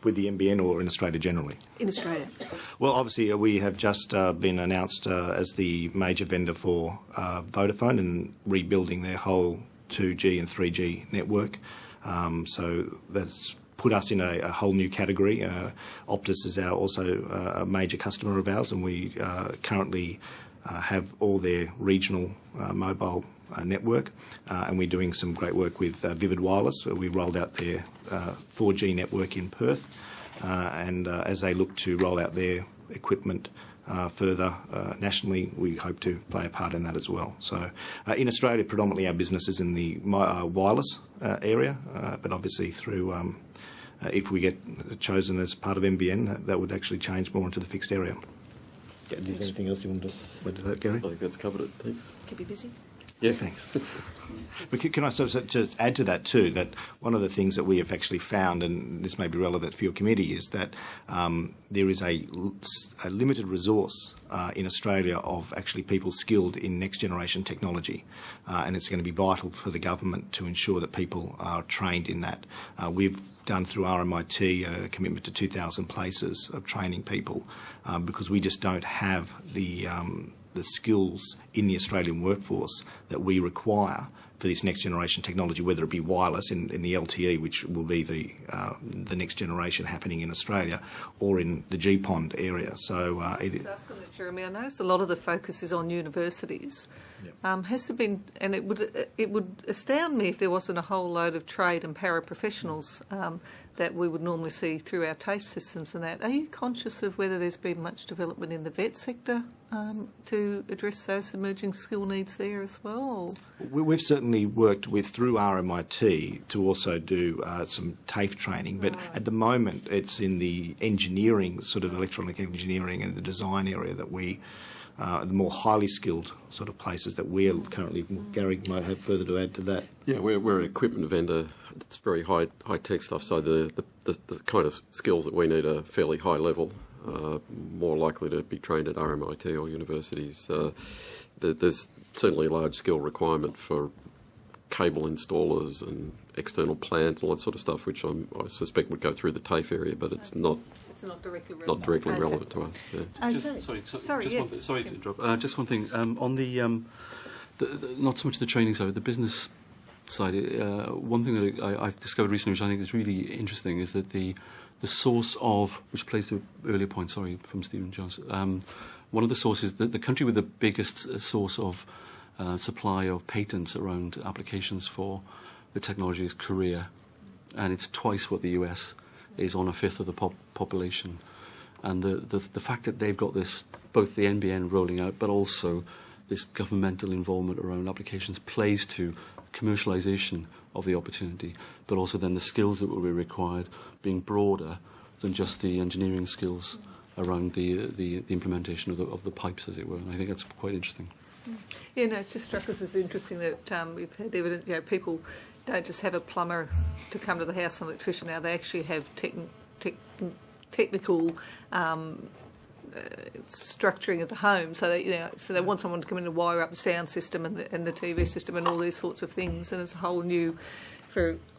With the NBN or in Australia generally? In Australia. Well, obviously we have just been announced as the major vendor for Vodafone and rebuilding their whole 2G and 3G network. So that's put us in a whole new category. Optus is also a major customer of ours, and we currently have all their regional mobile network, and we're doing some great work with Vivid Wireless. We rolled out their 4G network in Perth, and as they look to roll out their equipment further nationally, we hope to play a part in that as well. So in Australia, predominantly our business is in the wireless area, but obviously through if we get chosen as part of NBN, that would actually change more into the fixed area. Do you have anything else you want to add to that, Gary? I think that's covered it. Thanks. Keep you busy. Yeah, thanks. But can I sort of just add to that too, that one of the things that we have actually found, and this may be relevant for your committee, is that there is a limited resource in Australia of actually people skilled in next generation technology, and it's going to be vital for the government to ensure that people are trained in that. We've done through RMIT a commitment to 2,000 places of training people because we just don't have the skills in the Australian workforce that we require for this next generation technology, whether it be wireless in the LTE, which will be the next generation happening in Australia, or in the GPON area. So Jeremy, I notice a lot of the focus is on universities. Yep. Has there been, and it would astound me if there wasn't a whole load of trade and paraprofessionals that we would normally see through our TAFE systems and that. Are you conscious of whether there's been much development in the vet sector to address those emerging skill needs there as well? Or? We've certainly worked through RMIT to also do some TAFE training, but at the moment it's in the engineering, sort of electronic engineering and the design area that we, the more highly skilled sort of places that we're currently. Gary might have further to add to that. Yeah, we're an equipment vendor. It's very high tech stuff. So the kind of skills that we need are fairly high level, more likely to be trained at RMIT or universities. There's certainly a large skill requirement for cable installers and external plant and all that sort of stuff, which I suspect would go through the TAFE area, but it's not. It's not directly relevant. Not directly relevant to us. Yeah. Sorry to interrupt. Just one thing on the not so much the training side, the business side. One thing that I've discovered recently, which I think is really interesting, is that the source of, which plays to an earlier point. Sorry, from Stephen Jones. One of the sources, the country with the biggest source of supply of patents around applications for the technology is Korea, and it's twice what the US is on a fifth of the population. And the fact that they've got this, both the NBN rolling out, but also this governmental involvement around applications plays to commercialisation of the opportunity, but also then the skills that will be required being broader than just the engineering skills around the implementation of the pipes, as it were. And I think that's quite interesting. Yeah, no, it's just struck us as interesting that we've had evidence, people don't just have a plumber to come to the house, an electrician now, they actually have technical structuring of the home, so they want someone to come in and wire up the sound system and the TV system and all these sorts of things, and it's a whole new.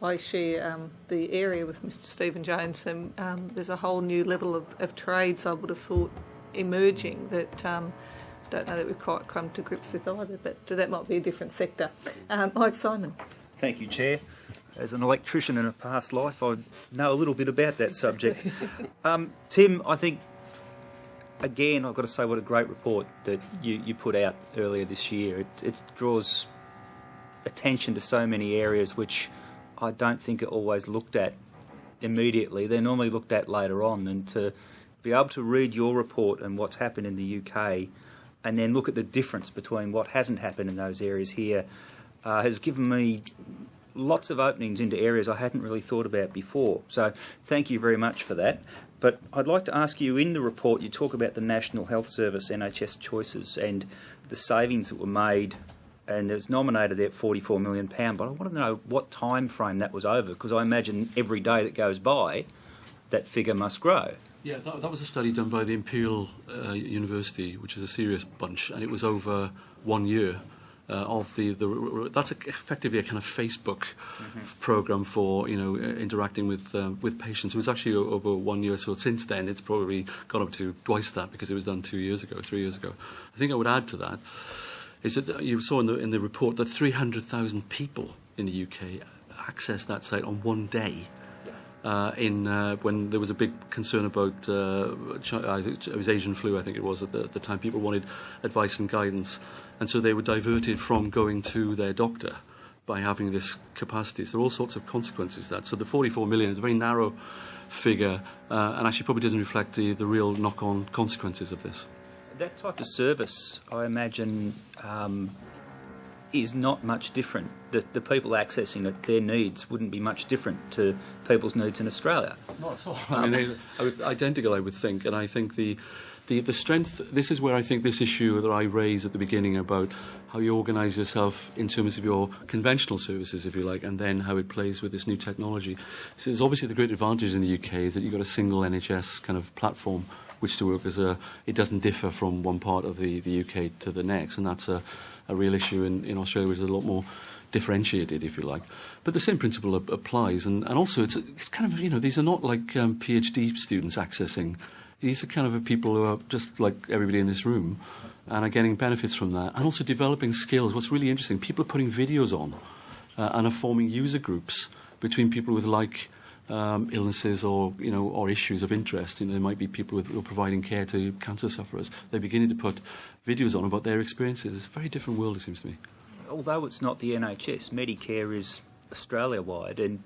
I share the area with Mr. Stephen Jones, and there's a whole new level of trades I would have thought emerging that don't know that we've quite come to grips with either, but that might be a different sector. Mike Simon. Thank you, Chair. As an electrician in a past life, I know a little bit about that subject. Tim, I think, again, I've got to say what a great report that you put out earlier this year. It draws attention to so many areas which I don't think are always looked at immediately. They're normally looked at later on, and to be able to read your report and what's happened in the UK and then look at the difference between what hasn't happened in those areas here has given me lots of openings into areas I hadn't really thought about before. So thank you very much for that. But I'd like to ask you, in the report you talk about the National Health Service NHS choices and the savings that were made, and it was nominated there at £44 million, but I want to know what time frame that was over, because I imagine every day that goes by that figure must grow. Yeah, that was a study done by the Imperial University, which is a serious bunch, and it was over 1 year. That's effectively a kind of Facebook program for interacting with patients. It was actually over 1 year, so since then it's probably gone up to twice that because it was done 3 years ago. I think I would add to that is that you saw in the report that 300,000 people in the UK accessed that site on one day. When there was a big concern about it was Asian flu, I think it was at the time. People wanted advice and guidance, and so they were diverted from going to their doctor by having this capacity. So there are all sorts of consequences to that. So the 44 million is a very narrow figure, and actually probably doesn't reflect the real knock-on consequences of this. That type of service, I imagine, is not much different the people accessing it, their needs wouldn't be much different to people's needs in Australia. Not at all. I mean, identical, I would think, and I think the strength. This is where I think this issue that I raised at the beginning about how you organise yourself in terms of your conventional services, if you like, and then how it plays with this new technology. So there's obviously the great advantage in the UK is that you've got a single NHS kind of platform which to work as it doesn't differ from one part of the UK to the next, and that's a real issue in Australia, which is a lot more differentiated, if you like. But the same principle applies, and also it's kind of, these are not like PhD students accessing. These are kind of people who are just like everybody in this room and are getting benefits from that, and also developing skills. What's really interesting, people are putting videos on and are forming user groups between people with illnesses or issues of interest. There might be people who are providing care to cancer sufferers. They're beginning to put videos on about their experiences. It's a very different world, it seems to me. Although it's not the NHS, Medicare is Australia-wide, and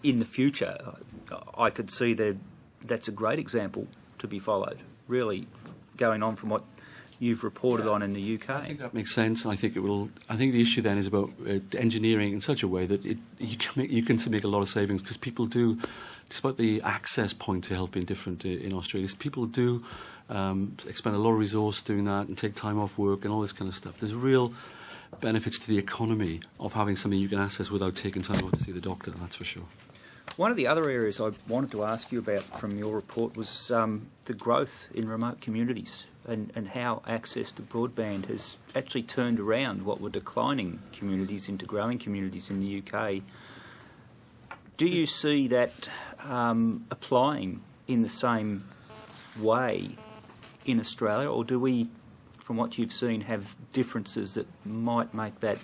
in the future, I could see that's a great example to be followed. Really, going on from what you've reported on in the UK. I think that makes sense. I think it will. I think the issue then is about engineering in such a way that you can make a lot of savings, because people do, despite the access point to health being different in Australia, people do expend a lot of resource doing that and take time off work and all this kind of stuff. There's real benefits to the economy of having something you can access without taking time off to see the doctor, that's for sure. One of the other areas I wanted to ask you about from your report was the growth in remote communities and how access to broadband has actually turned around what were declining communities into growing communities in the UK. Do you see that applying in the same way in Australia, or do we, from what you've seen, have differences that might make that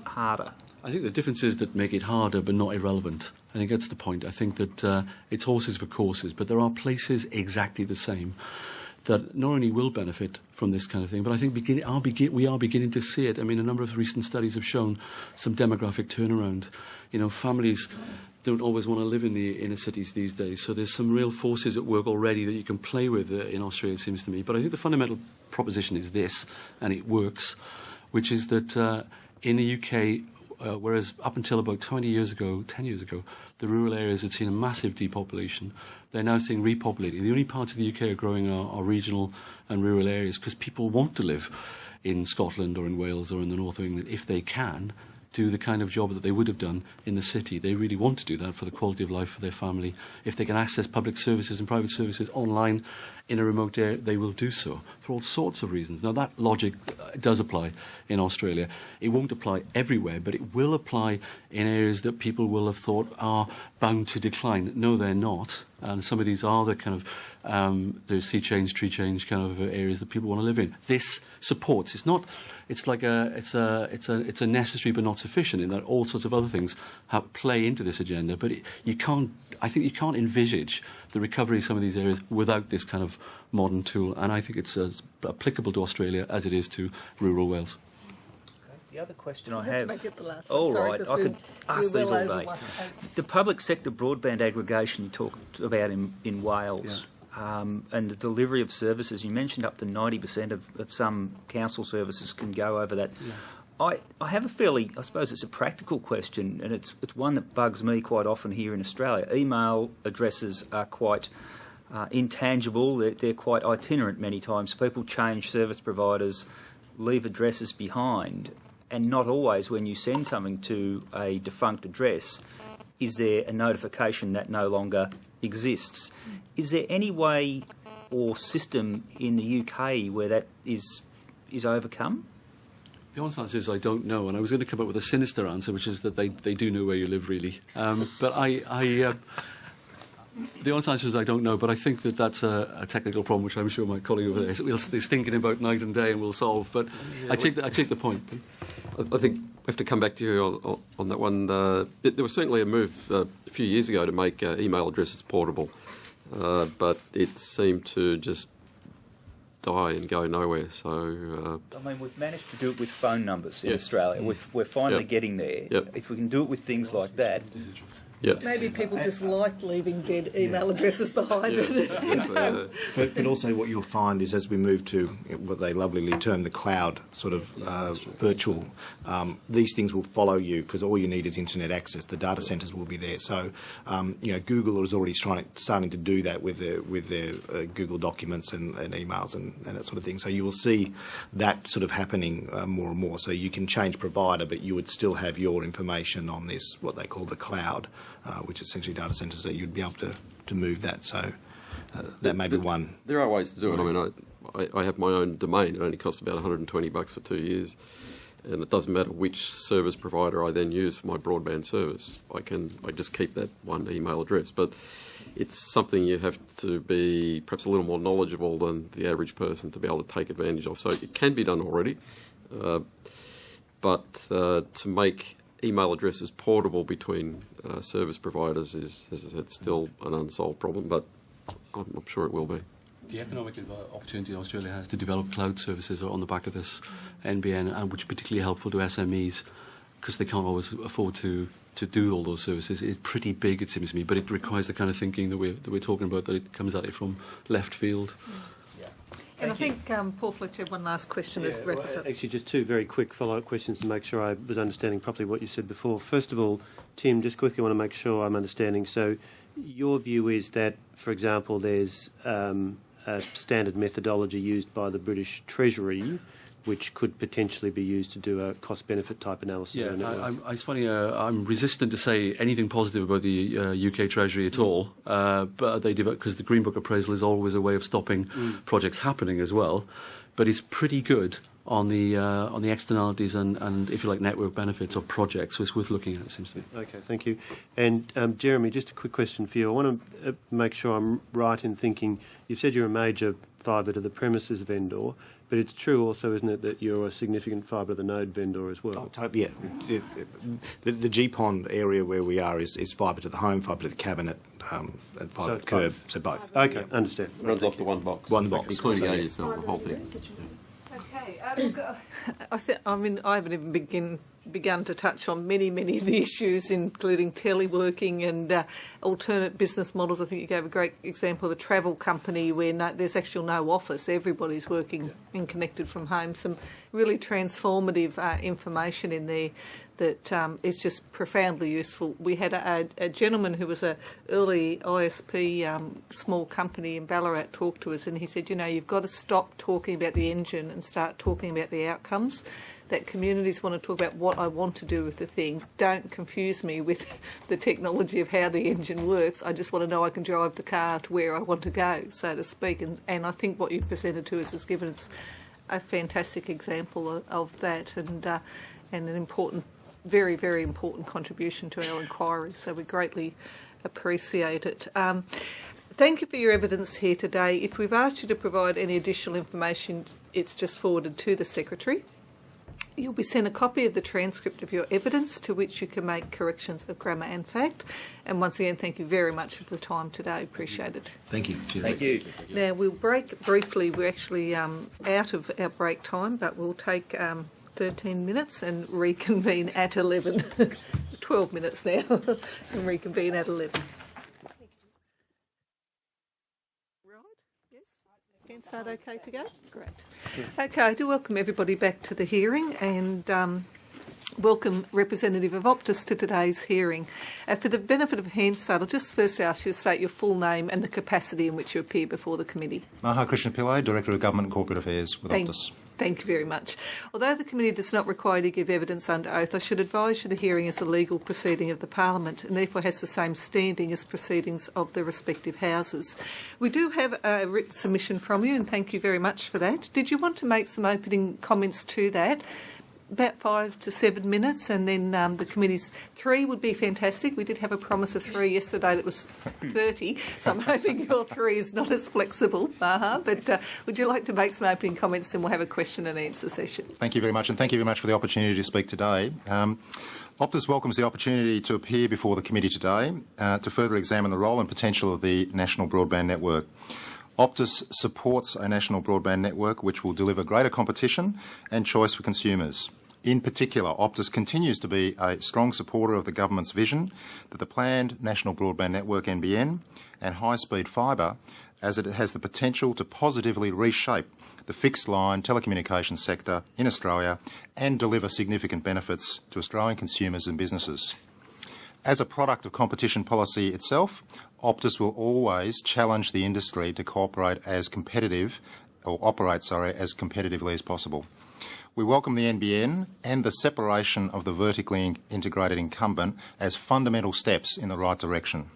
harder? I think the difference is that make it harder but not irrelevant. I think that's the point. I think that it's horses for courses, but there are places exactly the same that not only will benefit from this kind of thing, but I think we are beginning to see it. I mean, a number of recent studies have shown some demographic turnaround. Families don't always want to live in the inner cities these days, so there's some real forces at work already that you can play with in Australia, it seems to me. But I think the fundamental proposition is this, and it works, which is that in the UK, whereas up until about 10 years ago, the rural areas had seen a massive depopulation, they're now seeing repopulating. The only parts of the UK are growing are regional and rural areas, because people want to live in Scotland or in Wales or in the north of England if they can do the kind of job that they would have done in the city. They really want to do that for the quality of life for their family. If they can access public services and private services online in a remote area, they will do so for all sorts of reasons. Now, that logic does apply in Australia. It won't apply everywhere, but it will apply in areas that people will have thought are bound to decline. No, they're not. And some of these are the kind of the sea change, tree change kind of areas that people want to live in. This supports. It's not. It's like it's a necessary but not sufficient, in that all sorts of other things play into this agenda. But you can't. I think you can't envisage the recovery of some of these areas without this kind of modern tool. And I think it's as applicable to Australia as it is to rural Wales. The other question I have... Make it the last all one. right, I could ask these all day. The public sector broadband aggregation you talked about in Wales, and the delivery of services, you mentioned up to 90% of some council services can go over that. Yeah. I have a fairly, I suppose it's a practical question, and it's one that bugs me quite often here in Australia. Email addresses are quite intangible. They're quite itinerant many times. People change service providers, leave addresses behind, and not always when you send something to a defunct address is there a notification that no longer exists. Is there any way or system in the UK where that is overcome? The honest answer is I don't know, and I was going to come up with a sinister answer, which is that they do know where you live, really. But the honest answer is I don't know, but I think that that's a technical problem, which I'm sure my colleague over there is thinking about night and day and will solve. But yeah, I take the point. I think I have to come back to you on that one. There was certainly a move a few years ago to make email addresses portable, but it seemed to just die and go nowhere. So I mean, we've managed to do it with phone numbers in Australia. We're finally getting there. Yep. If we can do it with things like that, Yeah. Maybe people just like leaving dead email addresses behind it. But also what you'll find is as we move to what they lovingly term the cloud sort of virtual, these things will follow you because all you need is internet access. The data centres will be there. So, Google is already starting to do that with their Google Documents and emails and that sort of thing. So you will see that sort of happening more and more. So you can change provider, but you would still have your information on this, what they call the cloud, which is essentially data centres that you'd be able to move that. So that may be one. There are ways to do it. I mean, I have my own domain. It only costs about $120 for 2 years. And it doesn't matter which service provider I then use for my broadband service. I just keep that one email address. But it's something you have to be perhaps a little more knowledgeable than the average person to be able to take advantage of. So it can be done already. But to make email addresses portable between service providers is, as I said, still an unsolved problem, but I'm sure it will be. The economic opportunity Australia has to develop cloud services are on the back of this NBN, and which is particularly helpful to SMEs because they can't always afford to do all those services. It's pretty big, it seems to me, but it requires the kind of thinking that we're talking about, that it comes at it from left field. And I think Paul Fletcher had one last question. Actually, just two very quick follow-up questions to make sure I was understanding properly what you said before. First of all, Tim, just quickly want to make sure I'm understanding. So your view is that, for example, there's a standard methodology used by the British Treasury which could potentially be used to do a cost-benefit type analysis. Yeah, it's funny, I'm resistant to say anything positive about the UK Treasury at all, but they do, because the Green Book appraisal is always a way of stopping projects happening as well. But it's pretty good on the externalities and, if you like, network benefits of projects, so it's worth looking at, it seems to me. Okay, thank you. And Jeremy, just a quick question for you. I want to make sure I'm right in thinking, you said you're a major fibre to the premises vendor, but it's true also, isn't it, that you're a significant fibre to the node vendor as well? Oh, totally, yeah. The GPON area where we are is fibre to the home, fibre to the cabinet, and fibre to the curb, so both. Okay, yeah. understand. It runs off the one box. One box. Including ASL, the whole thing. Okay, I haven't even begun to touch on many of the issues, including teleworking and alternate business models. I think you gave a great example of a travel company where there's actually no office. Everybody's working and connected from home. Some really transformative information in there that is just profoundly useful. We had a gentleman who was an early ISP small company in Ballarat talk to us, and he said, you've got to stop talking about the engine and start talking about the outcomes. That communities want to talk about what I want to do with the thing. Don't confuse me with the technology of how the engine works. I just want to know I can drive the car to where I want to go, so to speak. And I think what you've presented to us has given us a fantastic example of that and an important, very, very important contribution to our inquiry. So we greatly appreciate it. Thank you for your evidence here today. If we've asked you to provide any additional information, it's just forwarded to the Secretary. You'll be sent a copy of the transcript of your evidence to which you can make corrections of grammar and fact. And once again, thank you very much for the time today. Appreciate it. Thank you. Thank you. Now, we'll break briefly. We're actually out of our break time, but we'll take 13 minutes and reconvene at 11. 12 minutes now and reconvene at 11. Is that okay to go? Great. Okay, I do welcome everybody back to the hearing and welcome representative of Optus to today's hearing. For the benefit of Hansard, I'll just first ask you to state your full name and the capacity in which you appear before the committee. Maha Krishna Pillai, Director of Government and Corporate Affairs with Optus. Thank you very much. Although the committee does not require you to give evidence under oath, I should advise you the hearing is a legal proceeding of the Parliament and therefore has the same standing as proceedings of the respective houses. We do have a written submission from you and thank you very much for that. Did you want to make some opening comments to that? About 5 to 7 minutes, and then the committee's 3 would be fantastic. We did have a promise of 3 yesterday that was 30, so I'm hoping your 3 is not as flexible, Maha. But would you like to make some opening comments, and we'll have a question and answer session. Thank you very much, and thank you very much for the opportunity to speak today. Optus welcomes the opportunity to appear before the committee today to further examine the role and potential of the National Broadband Network. Optus supports a national broadband network which will deliver greater competition and choice for consumers. In particular, Optus continues to be a strong supporter of the government's vision that the planned National Broadband Network NBN and high-speed fibre, as it has the potential to positively reshape the fixed-line telecommunications sector in Australia and deliver significant benefits to Australian consumers and businesses. As a product of competition policy itself, Optus will always challenge the industry to operate as competitively as possible. We welcome the NBN and the separation of the vertically integrated incumbent as fundamental steps in the right direction.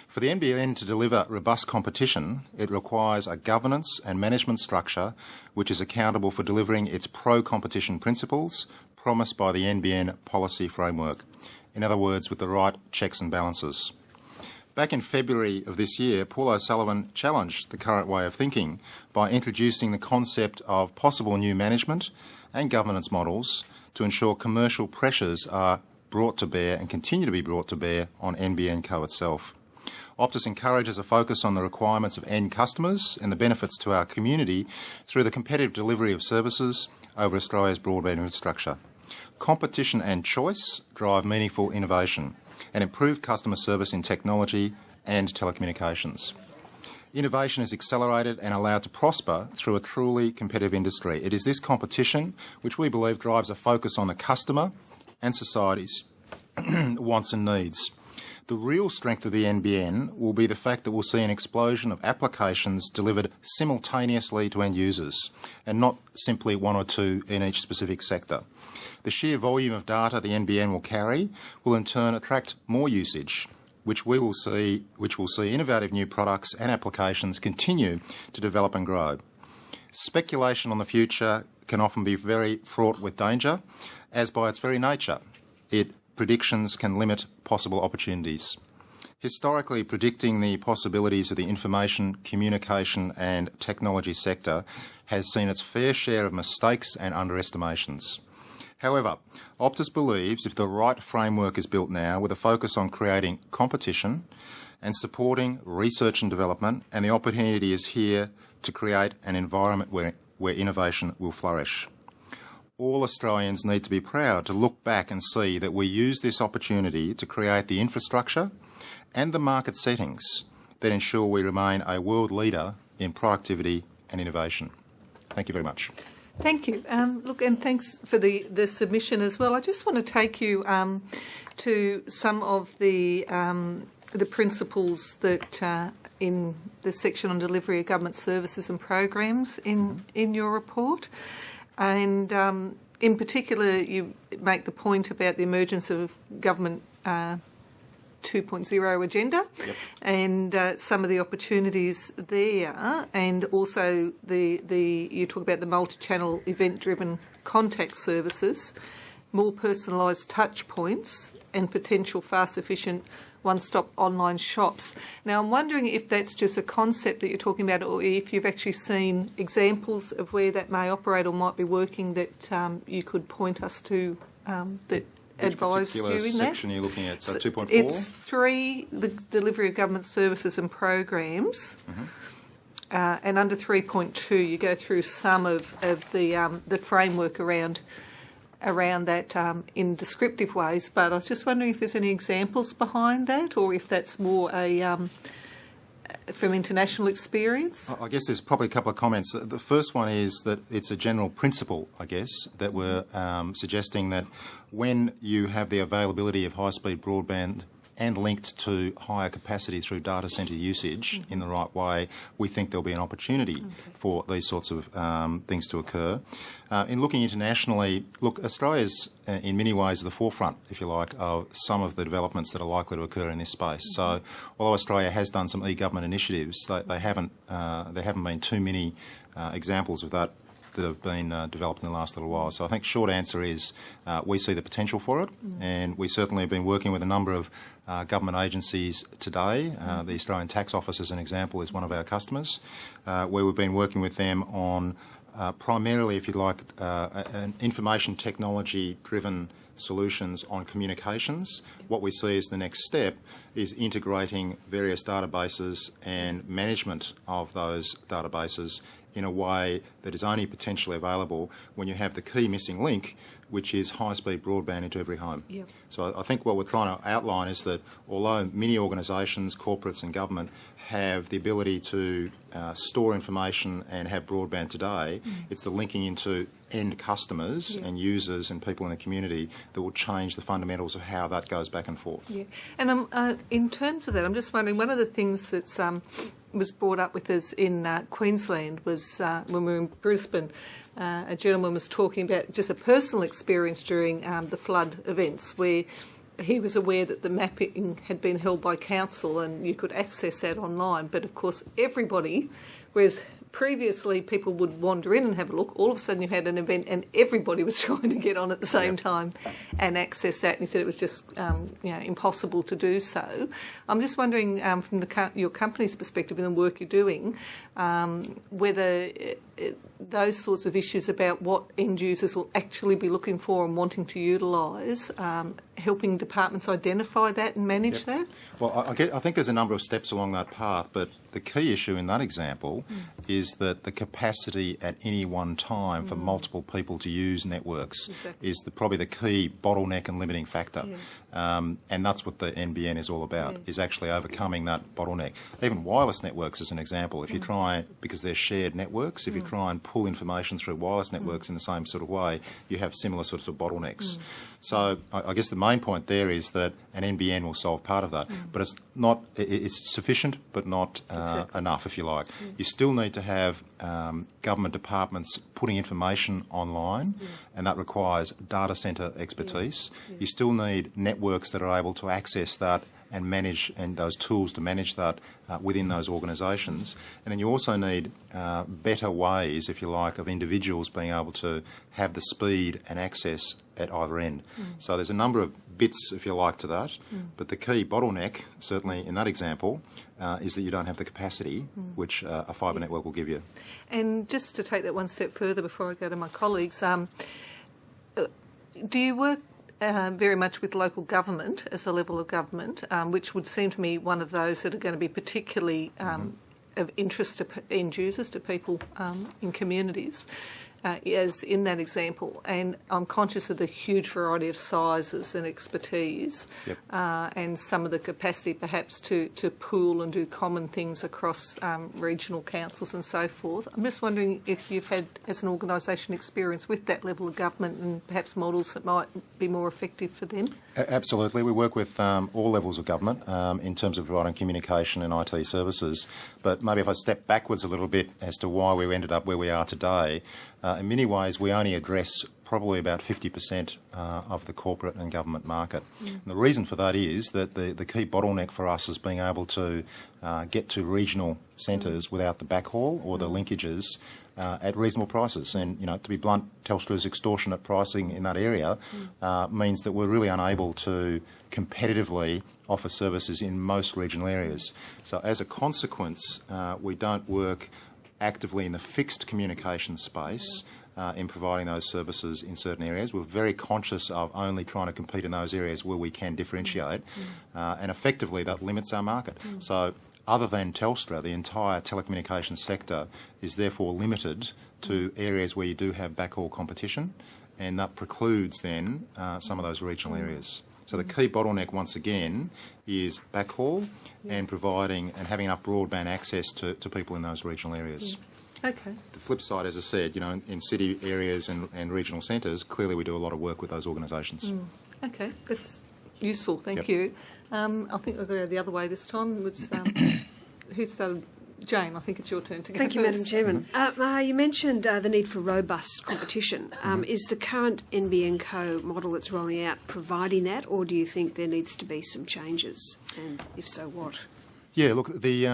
For the NBN to deliver robust competition, it requires a governance and management structure which is accountable for delivering its pro-competition principles promised by the NBN policy framework. In other words, with the right checks and balances. Back in February of this year, Paul O'Sullivan challenged the current way of thinking by introducing the concept of possible new management and governance models to ensure commercial pressures are brought to bear and continue to be brought to bear on NBN Co itself. Optus encourages a focus on the requirements of end customers and the benefits to our community through the competitive delivery of services over Australia's broadband infrastructure. Competition and choice drive meaningful innovation and improve customer service in technology and telecommunications. Innovation is accelerated and allowed to prosper through a truly competitive industry. It is this competition which we believe drives a focus on the customer and society's wants and needs. The real strength of the NBN will be the fact that we'll see an explosion of applications delivered simultaneously to end users and not simply one or two in each specific sector. The sheer volume of data the NBN will carry will in turn attract more usage, which will see innovative new products and applications continue to develop and grow. Speculation on the future can often be very fraught with danger, as by its very nature, predictions can limit possible opportunities. Historically, predicting the possibilities of the information, communication and technology sector has seen its fair share of mistakes and underestimations. However, Optus believes if the right framework is built now with a focus on creating competition and supporting research and development, and the opportunity is here to create an environment where innovation will flourish. All Australians need to be proud to look back and see that we use this opportunity to create the infrastructure and the market settings that ensure we remain a world leader in productivity and innovation. Thank you very much. Thank you. Look, and thanks for the submission as well. I just want to take you to some of the principles that in the section on delivery of government services and programs in your report. And in particular, you make the point about the emergence of government 2.0 agenda, and some of the opportunities there, and also you talk about the multi-channel event-driven contact services, more personalised touch points, and potential fast, efficient one-stop online shops. Now, I'm wondering if that's just a concept that you're talking about, or if you've actually seen examples of where that may operate or might be working that you could point us to that advise you in that. Which particular section are you looking at? So 2.4? It's 3, the delivery of government services and programs. And under 3.2, you go through some of the framework around that in descriptive ways, but I was just wondering if there's any examples behind that, or if that's more from international experience. I guess there's probably a couple of comments. The first one is that it's a general principle, I guess, that we're suggesting that when you have the availability of high-speed broadband and linked to higher capacity through data centre usage in the right way, we think there'll be an opportunity for these sorts of things to occur. In looking internationally, look, Australia's in many ways at the forefront, if you like, of some of the developments that are likely to occur in this space. So, although Australia has done some e-government initiatives, there haven't been too many examples of that have been developed in the last little while. So I think short answer is we see the potential for it, and we certainly have been working with a number of government agencies today. The Australian Tax Office, as an example, is one of our customers, where we've been working with them on primarily, if you like, an information technology-driven solutions on communications. What we see as the next step is integrating various databases and management of those databases in a way that is only potentially available when you have the key missing link, which is high-speed broadband into every home. Yep. So I think what we're trying to outline is that although many organisations, corporates and government have the ability to store information and have broadband today, it's the linking into end customers and users and people in the community that will change the fundamentals of how that goes back and forth. Yeah, and in terms of that, I'm just wondering, one of the things that's was brought up with us in Queensland was when we were in Brisbane, a gentleman was talking about just a personal experience during the flood events where he was aware that the mapping had been held by council and you could access that online, but of course everybody, whereas previously people would wander in and have a look, all of a sudden you had an event and everybody was trying to get on at the same time and access that, and he said it was just impossible to do so. I'm just wondering from your company's perspective and the work you're doing, whether those sorts of issues about what end users will actually be looking for and wanting to utilise, helping departments identify that and manage that? Well, I think there's a number of steps along that path, but the key issue in that example is that the capacity at any one time for multiple people to use networks is probably the key bottleneck and limiting factor. And that's what the NBN is all about, is actually overcoming that bottleneck. Even wireless networks as an example, if you try, because they're shared networks, if you try and pull information through wireless networks in the same sort of way, you have similar sorts of bottlenecks. So I guess the main point there is that an NBN will solve part of that, but it's not. It's sufficient, but not enough, if you like. You still need to have government departments putting information online, and that requires data centre expertise. You still need networks that are able to access that and manage, and those tools to manage that within those organisations. And then you also need better ways, if you like, of individuals being able to have the speed and access at either end. So there's a number of bits, if you like, to that, but the key bottleneck, certainly in that example, is that you don't have the capacity which a fibre network will give you. And just to take that one step further before I go to my colleagues, do you work very much with local government as a level of government, which would seem to me one of those that are going to be particularly of interest to end users, to people in communities, as in that example. And I'm conscious of the huge variety of sizes and expertise and some of the capacity perhaps to pool and do common things across regional councils and so forth. I'm just wondering if you've had, as an organisation, experience with that level of government and perhaps models that might be more effective for them? Absolutely. We work with all levels of government in terms of providing communication and IT services. But maybe if I step backwards a little bit as to why we ended up where we are today, in many ways we only address probably about 50% of the corporate and government market. And the reason for that is that the key bottleneck for us is being able to get to regional centres without the backhaul or the linkages at reasonable prices. And, to be blunt, Telstra's extortionate pricing in that area means that we're really unable to competitively offer services in most regional areas. So as a consequence, we don't work actively in the fixed communication space in providing those services in certain areas. We're very conscious of only trying to compete in those areas where we can differentiate, and effectively that limits our market. So other than Telstra, the entire telecommunications sector is therefore limited to areas where you do have backhaul competition, and that precludes then some of those regional areas. So the key bottleneck, once again, is backhaul and providing and having enough broadband access to people in those regional areas. Okay. The flip side, as I said, in city areas and regional centres, clearly we do a lot of work with those organisations. Okay, that's useful. Thank you. I think we'll go the other way this time. Who started? Jane, I think it's your turn to go Thank you, first. Madam Chairman. You mentioned the need for robust competition. Is the current NBN Co model that's rolling out providing that, or do you think there needs to be some changes? And if so, what? Yeah, look, we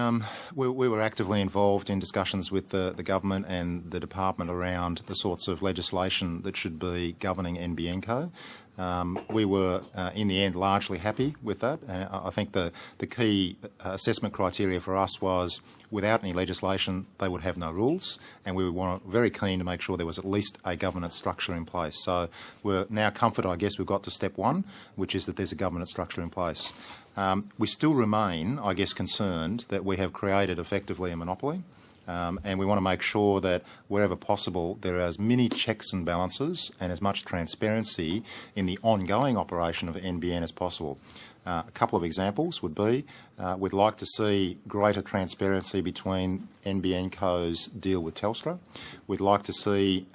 were actively involved in discussions with the government and the department around the sorts of legislation that should be governing NBN Co. We were, in the end, largely happy with that. I think the key assessment criteria for us was, without any legislation, they would have no rules, and we were very keen to make sure there was at least a governance structure in place. So we're now comforted, I guess, we've got to step one, which is that there's a governance structure in place. We still remain, I guess, concerned that we have created effectively a monopoly And we want to make sure that wherever possible there are as many checks and balances and as much transparency in the ongoing operation of NBN as possible. A couple of examples would be we'd like to see greater transparency between NBN Co's deal with Telstra. We'd like to see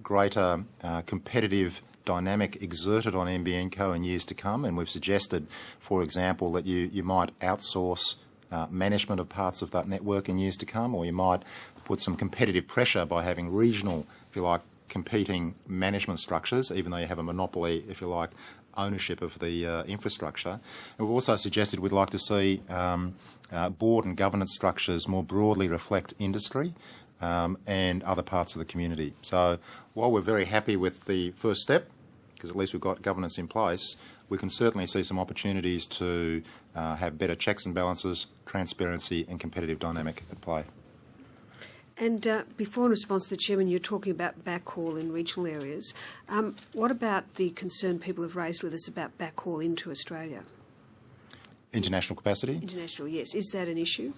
greater competitive dynamic exerted on NBN Co in years to come, and we've suggested, for example, that you might outsource management of parts of that network in years to come, or you might put some competitive pressure by having regional, if you like, competing management structures, even though you have a monopoly, if you like, ownership of the infrastructure. And we've also suggested we'd like to see board and governance structures more broadly reflect industry and other parts of the community. So while we're very happy with the first step, because at least we've got governance in place, we can certainly see some opportunities to have better checks and balances, transparency and competitive dynamic at play. And before, in response to the Chairman, you're talking about backhaul in regional areas. What about the concern people have raised with us about backhaul into Australia? International capacity? International, yes. Is that an issue?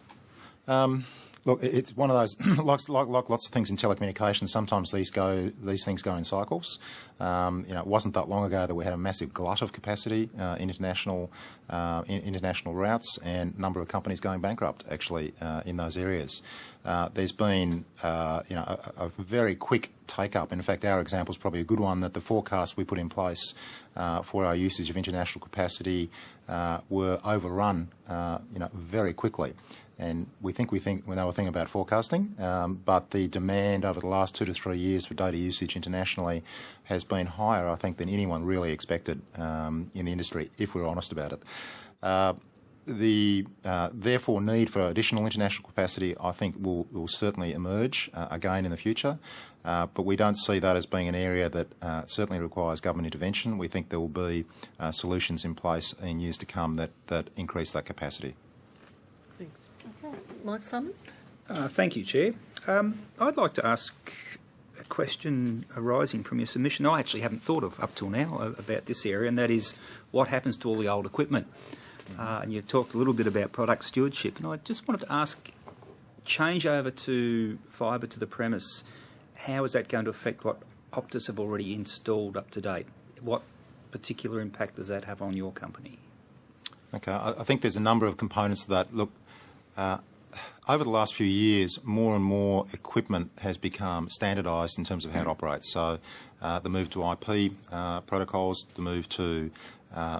Look, it's one of those, like lots of things in telecommunications, sometimes these things go in cycles. It wasn't that long ago that we had a massive glut of capacity in international routes, and a number of companies going bankrupt, actually, in those areas. There's been, a very quick take-up. In fact, our example is probably a good one, that the forecasts we put in place for our usage of international capacity were overrun, very quickly. And we know a thing about forecasting, but the demand over the last 2 to 3 years for data usage internationally has been higher, I think, than anyone really expected in the industry, if we're honest about it. The therefore need for additional international capacity, I think, will certainly emerge again in the future, but we don't see that as being an area that certainly requires government intervention. We think there will be solutions in place in years to come that increase that capacity. Thanks. Okay. Mike Simon? Thank you, Chair. I'd like to ask a question arising from your submission I actually haven't thought of up till now about this area, and that is what happens to all the old equipment. And you've talked a little bit about product stewardship, and I just wanted to ask, change over to fibre to the premise, how is that going to affect what Optus have already installed up to date? What particular impact does that have on your company? Okay, I think there's a number of components to that. Look, over the last few years, more and more equipment has become standardised in terms of how it operates. So the move to IP protocols, the move to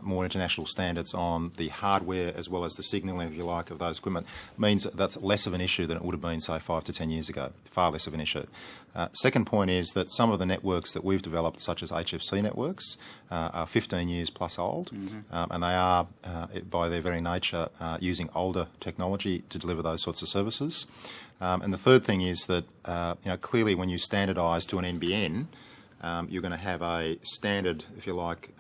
more international standards on the hardware as well as the signalling, if you like, of those equipment means that that's less of an issue than it would have been, say, 5 to 10 years ago, far less of an issue. Second point is that some of the networks that we've developed, such as HFC networks, are 15 years plus old, and they are, by their very nature, using older technology to deliver those sorts of services. And the third thing is that, clearly when you standardise to an NBN, you're going to have a standard, if you like,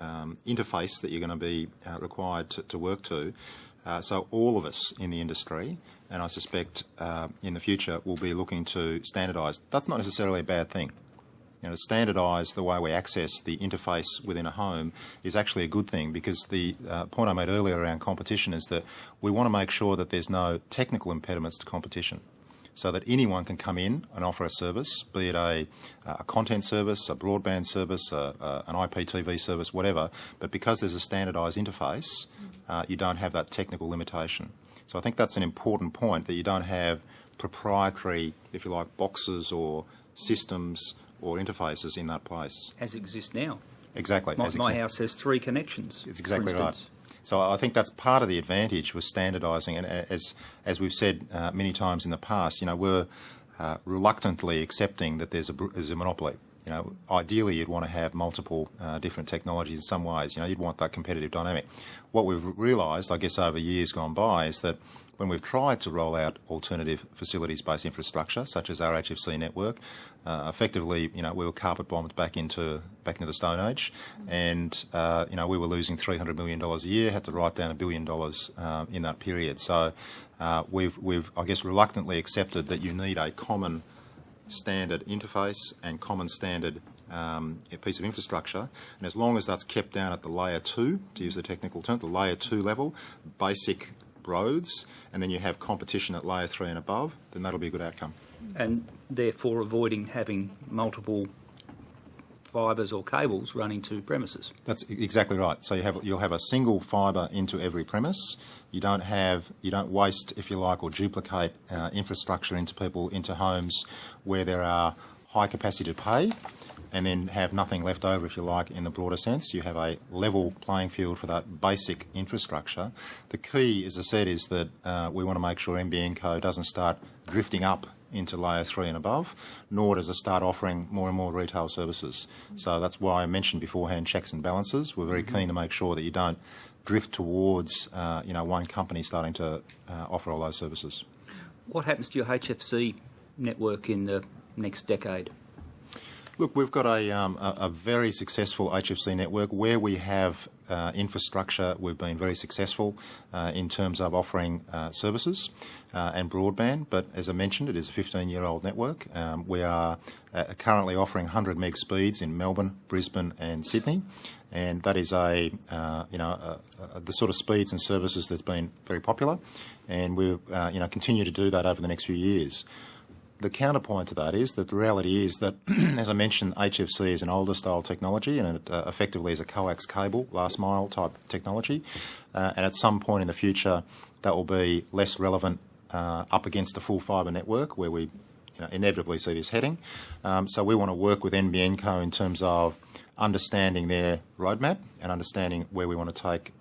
interface that you're going to be required to work to. So all of us in the industry, and I suspect in the future, will be looking to standardise. That's not necessarily a bad thing. To standardise the way we access the interface within a home is actually a good thing, because the point I made earlier around competition is that we want to make sure that there's no technical impediments to competition, so that anyone can come in and offer a service, be it a content service, a broadband service, an IPTV service, whatever, but because there's a standardised interface, you don't have that technical limitation. So I think that's an important point, that you don't have proprietary, if you like, boxes or systems or interfaces in that place. As exists now. Exactly. My house has 3 connections. It's exactly for instance. right. So I think that's part of the advantage with standardising, and as we've said many times in the past, we're reluctantly accepting that there's a monopoly. Ideally you'd want to have multiple different technologies in some ways. You'd want that competitive dynamic. What we've realised, I guess, over years gone by, is that when we've tried to roll out alternative facilities-based infrastructure, such as our HFC network, effectively, we were carpet bombed back into the Stone Age, and we were losing $300 million a year, had to write down $1 billion in that period. So we've, I guess, reluctantly accepted that you need a common standard interface and common standard piece of infrastructure, and as long as that's kept down at the layer 2, to use the technical term, the layer 2 level, basic roads, and then you have competition at layer 3 and above, then that'll be a good outcome. and therefore avoiding having multiple fibres or cables running to premises. That's exactly right. So you'll have a single fibre into every premise. You don't waste, if you like, or duplicate infrastructure into homes where there are high capacity to pay, and then have nothing left over, if you like, in the broader sense. You have a level playing field for that basic infrastructure. The key, as I said, is that we want to make sure NBN Co doesn't start drifting up into layer 3 and above, nor does it start offering more and more retail services. So that's why I mentioned beforehand checks and balances. We're very keen to make sure that you don't drift towards one company starting to offer all those services. What happens to your HFC network in the next decade? Look, we've got a very successful HFC network. Where we have infrastructure, we've been very successful in terms of offering services and broadband. But as I mentioned, it is a 15-year-old network. We are currently offering 100 meg speeds in Melbourne, Brisbane and Sydney. And that is the sort of speeds and services that's been very popular. And we'll continue to do that over the next few years. The counterpoint to that is that the reality is that, as I mentioned, HFC is an older style technology, and it effectively is a coax cable, last mile type technology. And at some point in the future, that will be less relevant up against a full fibre network, where we inevitably see this heading. So we want to work with NBN Co in terms of understanding their roadmap and understanding where we want to take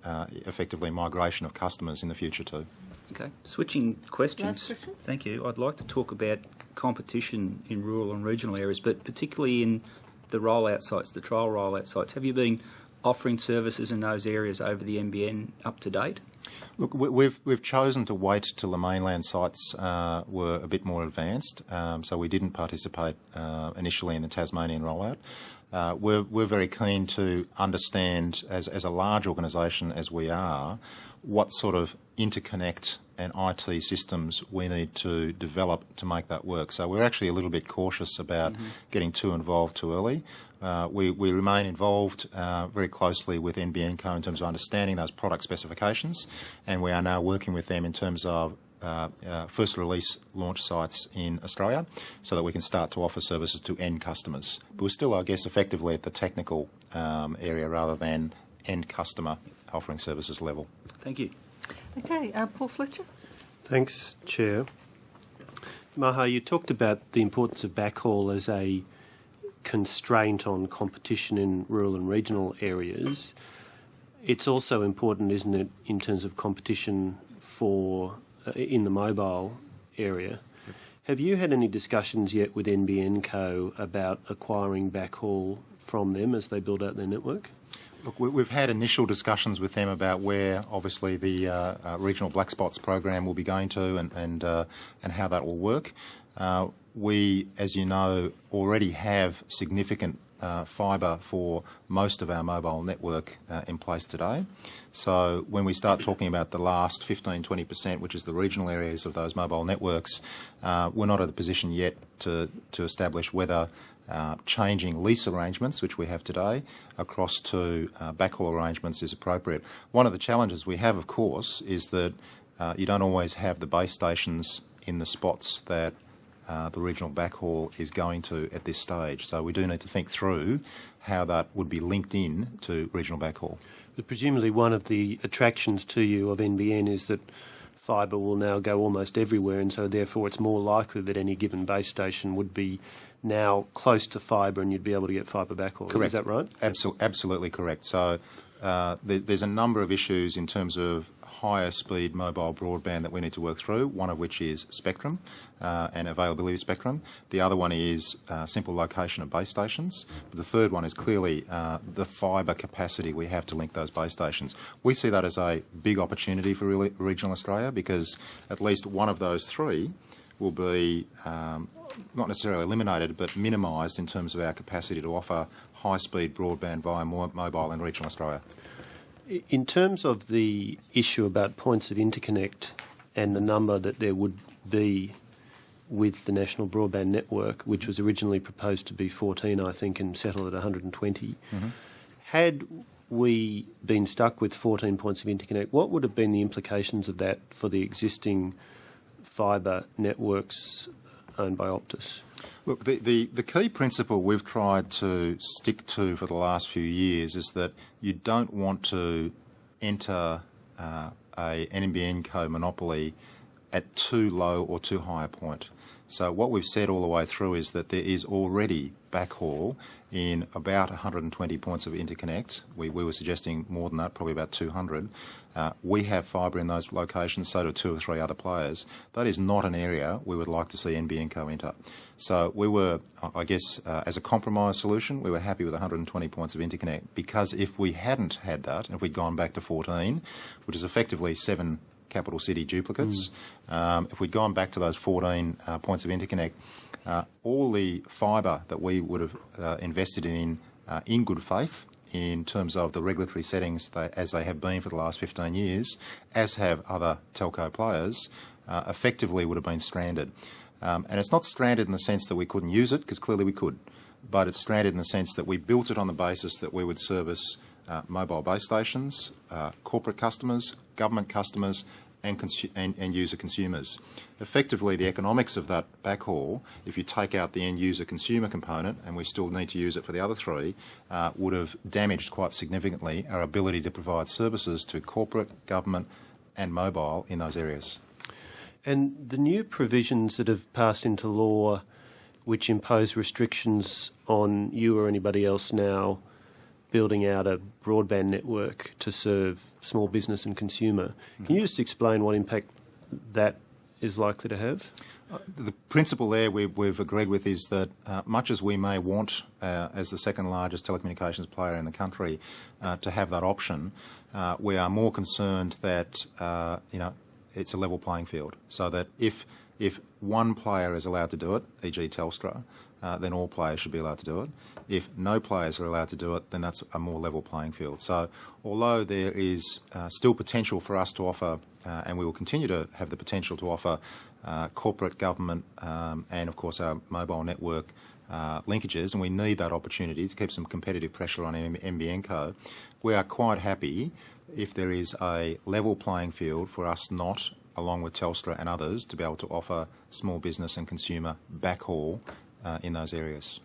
effectively migration of customers in the future too. Okay, switching questions. Last question. Thank you. I'd like to talk about competition in rural and regional areas, but particularly in the rollout sites, the trial rollout sites. Have you been offering services in those areas over the NBN up to date? Look, we've chosen to wait till the mainland sites were a bit more advanced, so we didn't participate initially in the Tasmanian rollout. We're very keen to understand, as a large organisation as we are, what sort of interconnect and IT systems we need to develop to make that work. So we're actually a little bit cautious about getting too involved too early. We remain involved very closely with NBN Co in terms of understanding those product specifications, and we are now working with them in terms of first release launch sites in Australia so that we can start to offer services to end customers. But we're still, I guess, effectively at the technical area rather than end customer offering services level. Thank you. Okay, Paul Fletcher. Thanks, Chair. Maha, you talked about the importance of backhaul as a constraint on competition in rural and regional areas. It's also important, isn't it, in terms of competition for in the mobile area. Yep. Have you had any discussions yet with NBN Co about acquiring backhaul from them as they build out their network? Look, we've had initial discussions with them about where, obviously, the regional black spots program will be going to and how that will work. We, as you know, already have significant fibre for most of our mobile network in place today. So when we start talking about the last 15-20%, which is the regional areas of those mobile networks, we're not at a position yet to establish whether changing lease arrangements, which we have today, across to backhaul arrangements is appropriate. One of the challenges we have, of course, is that you don't always have the base stations in the spots that the regional backhaul is going to at this stage. So we do need to think through how that would be linked in to regional backhaul. But presumably one of the attractions to you of NBN is that fibre will now go almost everywhere, and so therefore it's more likely that any given base station would be now close to fibre and you'd be able to get fibre backhaul. Correct. Is that right? Absolutely correct. So there's a number of issues in terms of higher speed mobile broadband that we need to work through, one of which is spectrum and availability of spectrum. The other one is simple location of base stations. But the third one is clearly the fibre capacity we have to link those base stations. We see that as a big opportunity for regional Australia because at least one of those three will be not necessarily eliminated but minimised in terms of our capacity to offer high-speed broadband via mobile in regional Australia. In terms of the issue about points of interconnect and the number that there would be with the National Broadband Network, which was originally proposed to be 14, I think, and settled at 120, had we been stuck with 14 points of interconnect, what would have been the implications of that for the existing fibre networks owned by Optus? Look, the key principle we've tried to stick to for the last few years is that you don't want to enter an NBN co-monopoly at too low or too high a point. So what we've said all the way through is that there is already backhaul in about 120 points of interconnect. We were suggesting more than that, probably about 200. We have fibre in those locations, so do 2 or 3 other players. That is not an area we would like to see NBN Co enter. So we were, I guess, as a compromise solution, we were happy with 120 points of interconnect, because if we hadn't had that, and if we'd gone back to 14, which is effectively 7 capital city duplicates, if we'd gone back to those 14 points of interconnect, all the fibre that we would have invested in good faith in terms of the regulatory settings as they have been for the last 15 years, as have other telco players, effectively would have been stranded. And it's not stranded in the sense that we couldn't use it, because clearly we could, but it's stranded in the sense that we built it on the basis that we would service mobile base stations, corporate customers, government customers, and user consumers. Effectively, the economics of that backhaul, if you take out the end user consumer component, and we still need to use it for the other 3, would have damaged quite significantly our ability to provide services to corporate, government and mobile in those areas. And the new provisions that have passed into law, which impose restrictions on you or anybody else now building out a broadband network to serve small business and consumer. Can you just explain what impact that is likely to have? The principle there we've agreed with is that much as we may want, as the second largest telecommunications player in the country, to have that option, we are more concerned that it's a level playing field, so that if one player is allowed to do it, e.g. Telstra, then all players should be allowed to do it. If no players are allowed to do it, then that's a more level playing field. So although there is still potential for us to offer, and we will continue to have the potential to offer corporate, government and of course our mobile network linkages, and we need that opportunity to keep some competitive pressure on NBN Co, we are quite happy if there is a level playing field for us not, along with Telstra and others, to be able to offer small business and consumer backhaul in those areas.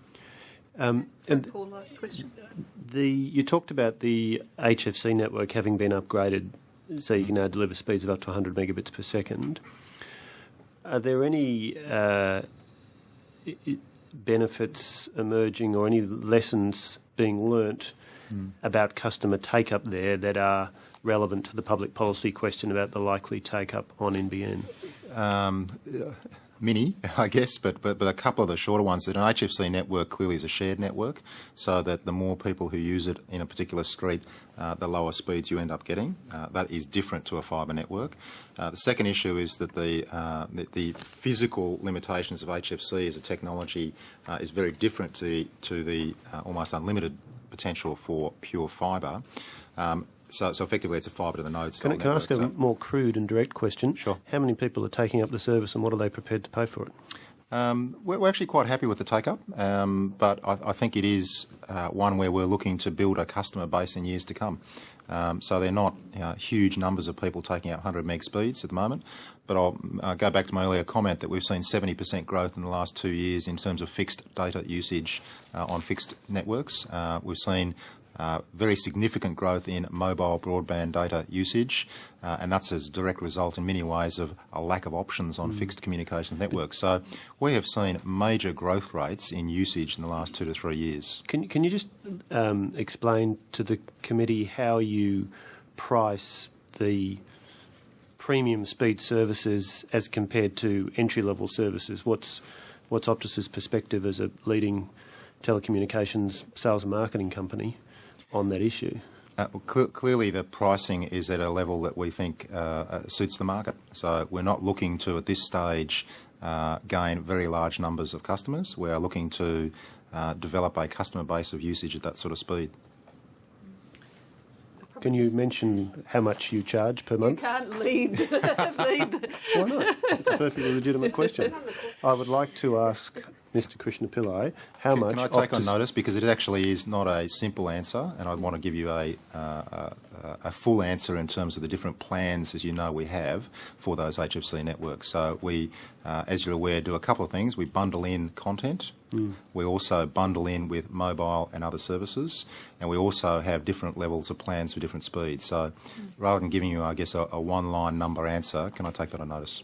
And Paul, last question. You talked about the HFC network having been upgraded so you can now deliver speeds of up to 100 megabits per second. Are there any benefits emerging or any lessons being learnt about customer take-up there that are relevant to the public policy question about the likely take-up on NBN? Many, I guess, but a couple of the shorter ones. That an HFC network clearly is a shared network, so that the more people who use it in a particular street, the lower speeds you end up getting. That is different to a fibre network. The second issue is that the physical limitations of HFC as a technology is very different to the almost unlimited potential for pure fibre. So effectively it's a fibre to the node style network. Can I ask a more crude and direct question? Sure. How many people are taking up the service and what are they prepared to pay for it? We're actually quite happy with the take-up, but I think it is one where we're looking to build a customer base in years to come. So they're not huge numbers of people taking up 100 meg speeds at the moment, but I'll go back to my earlier comment that we've seen 70% growth in the last 2 years in terms of fixed data usage on fixed networks. We've seen very significant growth in mobile broadband data usage, and that's as a direct result in many ways of a lack of options on fixed communications networks. So we have seen major growth rates in usage in the last 2 to 3 years. Can you just explain to the committee how you price the premium speed services as compared to entry-level services? What's Optus's perspective as a leading telecommunications sales and marketing company on that issue? Clearly the pricing is at a level that we think suits the market. So we're not looking to, at this stage, gain very large numbers of customers. We are looking to develop a customer base of usage at that sort of speed. Can you mention how much you charge per month? You can't lead. Why not? It's a perfectly legitimate question. I would like to ask Mr Krishnapillai how much... Can I take on Optus... notice? Because it actually is not a simple answer, and I want to give you a full answer in terms of the different plans, as you know, we have for those HFC networks. So we, as you're aware, do a couple of things. We bundle in content. We also bundle in with mobile and other services, and we also have different levels of plans for different speeds. So rather than giving you, I guess, a one-line number answer, can I take that on notice?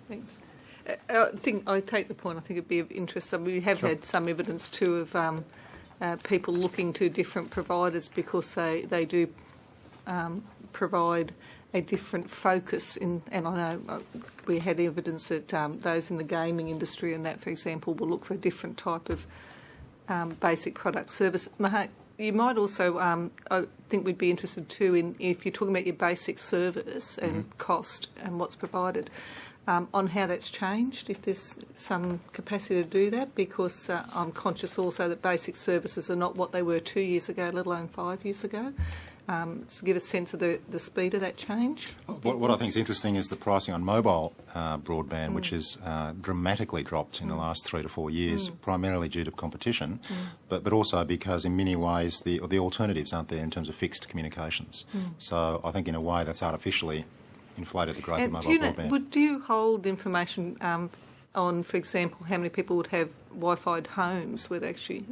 Thanks. I take the point. I think it'd be of interest. We have had some evidence too of people looking to different providers because they do provide a different focus in, and I know we had evidence that those in the gaming industry and that, for example, will look for a different type of basic product service. Mahak, you might also, I think we'd be interested too in, if you're talking about your basic service and cost and what's provided, on how that's changed, if there's some capacity to do that, because I'm conscious also that basic services are not what they were 2 years ago, let alone 5 years ago. To give a sense of the speed of that change. What I think is interesting is the pricing on mobile broadband, which has dramatically dropped in the last 3 to 4 years, primarily due to competition, but also because in many ways the alternatives aren't there in terms of fixed communications. So I think in a way that's artificially inflated the growth of mobile broadband. Do you hold information on, for example, how many people would have Wi-Fi homes where they actually,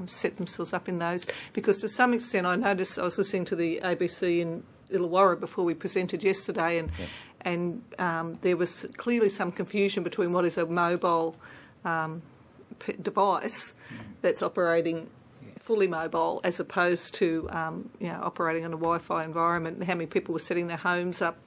set themselves up in those? Because to some extent, I noticed, I was listening to the ABC in Illawarra before we presented yesterday, and there was clearly some confusion between what is a mobile device that's operating fully mobile as opposed to operating in a Wi-Fi environment, and how many people were setting their homes up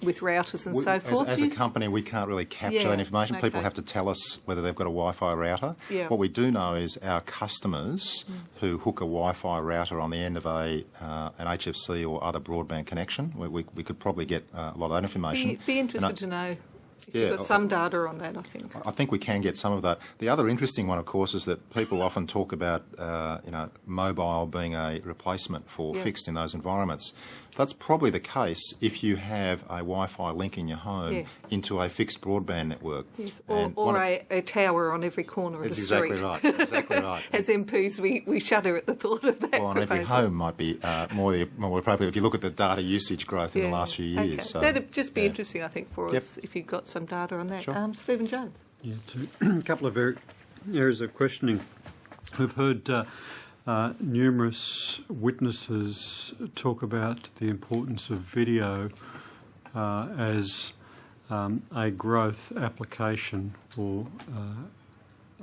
with routers and so forth. As a company, we can't really capture that information. People have to tell us whether they've got a Wi-Fi router. What we do know is our customers who hook a Wi-Fi router on the end of an HFC or other broadband connection, we could probably get a lot of that information. Be interested to know. You've got some data on that, I think. I think we can get some of that. The other interesting one, of course, is that people often talk about, mobile being a replacement for fixed in those environments. That's probably the case if you have a Wi-Fi link in your home into a fixed broadband network. Yes, or a tower on every corner of the street. Exactly right. Exactly right. As MPs, we shudder at the thought of that. Well, on every home might be more appropriate if you look at the data usage growth in the last few years. Okay. So, that'd just be interesting, I think, for us if you've got some data on that. Sure. Stephen Jones. Yeah, a couple of areas of questioning. We've heard numerous witnesses talk about the importance of video as a growth application,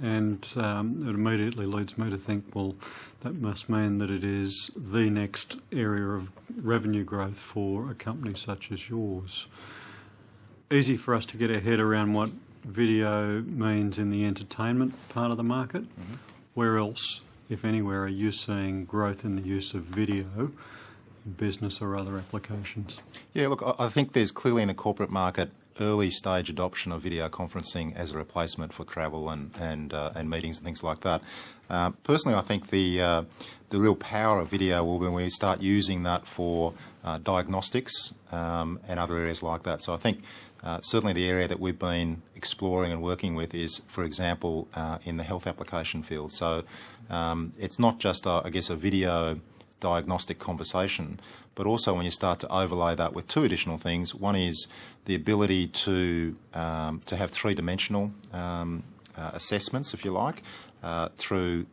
and it immediately leads me to think, well, that must mean that it is the next area of revenue growth for a company such as yours. Easy for us to get our head around what video means in the entertainment part of the market. Where else, if anywhere, are you seeing growth in the use of video in business or other applications? Yeah, look, I think there's clearly in the corporate market early stage adoption of video conferencing as a replacement for travel and meetings and things like that. Personally, I think the real power of video will be when we start using that for diagnostics and other areas like that. So I think certainly the area that we've been exploring and working with is, for example, in the health application field. So it's not just, a video diagnostic conversation, but also when you start to overlay that with two additional things. One is the ability to have three-dimensional assessments, if you like, through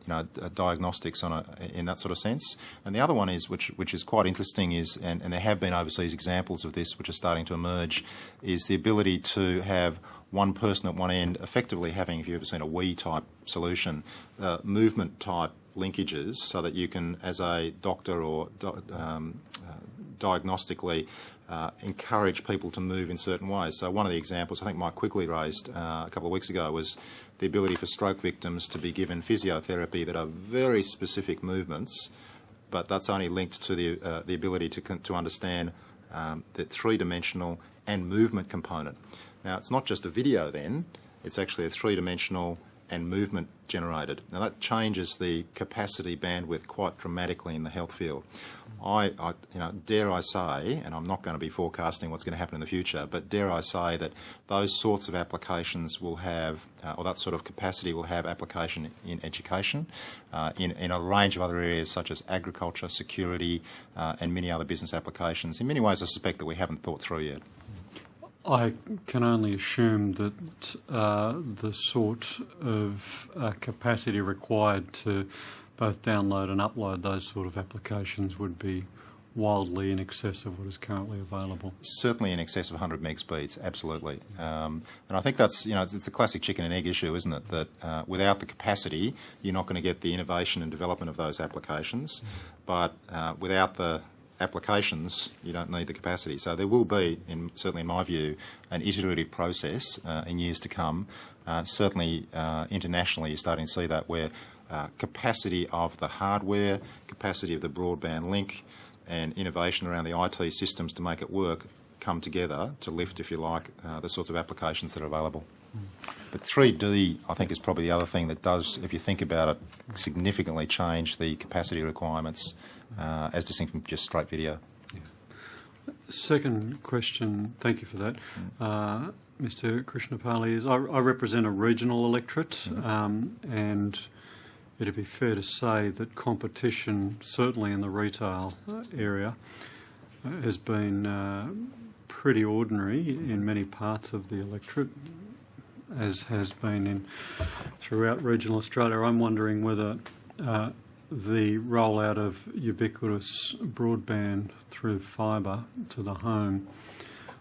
diagnostics in that sort of sense. And the other one is, which is quite interesting, is and there have been overseas examples of this which are starting to emerge, is the ability to have one person at one end effectively having, if you've ever seen a Wii type solution, movement type linkages, so that you can, as a doctor or diagnostically, encourage people to move in certain ways. So one of the examples I think Mike Quigley raised a couple of weeks ago was the ability for stroke victims to be given physiotherapy that are very specific movements, but that's only linked to the ability to understand the three-dimensional and movement component. Now, it's not just a video then, it's actually a three-dimensional and movement generated. Now, that changes the capacity bandwidth quite dramatically in the health field. dare I say, and I'm not going to be forecasting what's going to happen in the future, but dare I say that those sorts of applications will have, or that sort of capacity will have application in education, in a range of other areas such as agriculture, security, and many other business applications. In many ways, I suspect that we haven't thought through yet. I can only assume that the sort of capacity required to both download and upload those sort of applications would be wildly in excess of what is currently available. Certainly in excess of 100 meg speeds, absolutely. And I think that's, it's the classic chicken and egg issue, isn't it? That without the capacity, you're not going to get the innovation and development of those applications. But without the applications, you don't need the capacity. So there will be, certainly in my view, an iterative process in years to come. Certainly internationally, you're starting to see that where capacity of the hardware, capacity of the broadband link, and innovation around the IT systems to make it work come together to lift, if you like, the sorts of applications that are available. But 3D, I think, is probably the other thing that does, if you think about it, significantly change the capacity requirements as distinct from just straight video. Yeah. Second question, thank you for that. Mr. Krishnapali, is I represent a regional electorate, and it'd be fair to say that competition, certainly in the retail area, has been pretty ordinary in many parts of the electorate, as has been throughout regional Australia. I'm wondering whether the rollout of ubiquitous broadband through fibre to the home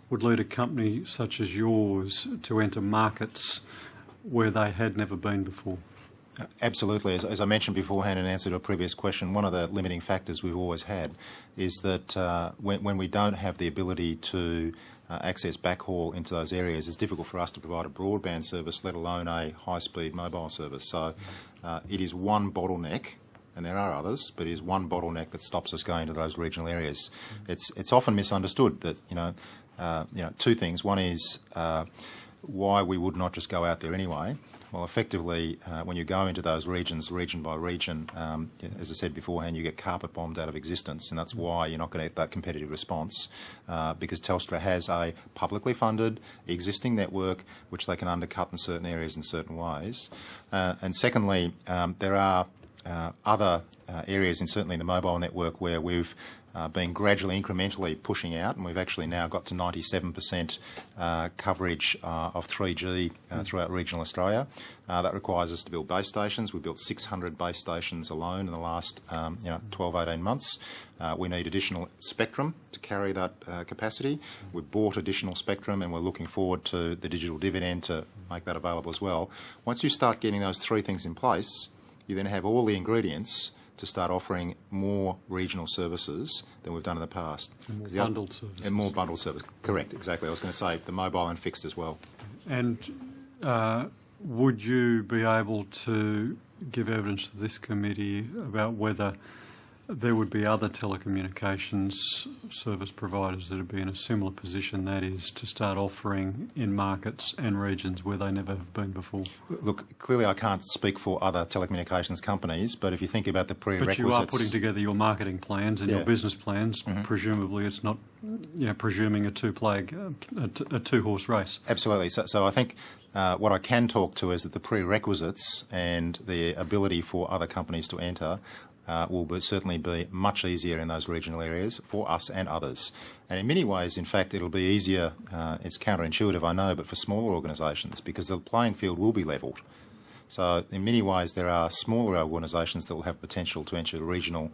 would lead a company such as yours to enter markets where they had never been before. Absolutely. As I mentioned beforehand in answer to a previous question, one of the limiting factors we've always had is that when we don't have the ability to access backhaul into those areas, it's difficult for us to provide a broadband service, let alone a high-speed mobile service. So it is one bottleneck, and there are others, but it is one bottleneck that stops us going to those regional areas. It's often misunderstood that two things. One is why we would not just go out there anyway. Well, effectively, when you go into those regions, region by region, as I said beforehand, you get carpet bombed out of existence, and that's why you're not going to get that competitive response, because Telstra has a publicly funded existing network which they can undercut in certain areas in certain ways. And secondly, there are other areas, and certainly in the mobile network, where we've been gradually, incrementally pushing out, and we've actually now got to 97% coverage of 3G throughout regional Australia. That requires us to build base stations. We've built 600 base stations alone in the last 12, 18 months. We need additional spectrum to carry that capacity. We've bought additional spectrum, and we're looking forward to the digital dividend to make that available as well. Once you start getting those three things in place, you then have all the ingredients to start offering more regional services than we've done in the past. And more bundled services. And more bundled services. Correct, exactly. I was going to say the mobile and fixed as well. And would you be able to give evidence to this committee about whether there would be other telecommunications service providers that would be in a similar position, that is, to start offering in markets and regions where they never have been before? Look, clearly I can't speak for other telecommunications companies, but if you think about the prerequisites... But you are putting together your marketing plans and your business plans. Mm-hmm. Presumably it's not presuming a two-horse race. Absolutely. So I think what I can talk to is that the prerequisites and the ability for other companies to enter will certainly be much easier in those regional areas for us and others. And in many ways, in fact, it'll be easier, it's counterintuitive, I know, but for smaller organisations, because the playing field will be levelled. So in many ways, there are smaller organisations that will have potential to enter regional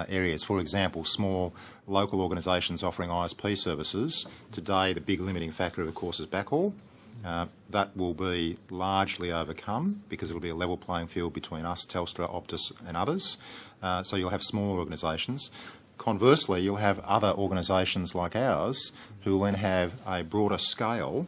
areas. For example, small local organisations offering ISP services. Today, the big limiting factor, of course, is backhaul. That will be largely overcome because it'll be a level playing field between us, Telstra, Optus and others. So you'll have smaller organisations. Conversely, you'll have other organisations like ours who will then have a broader scale,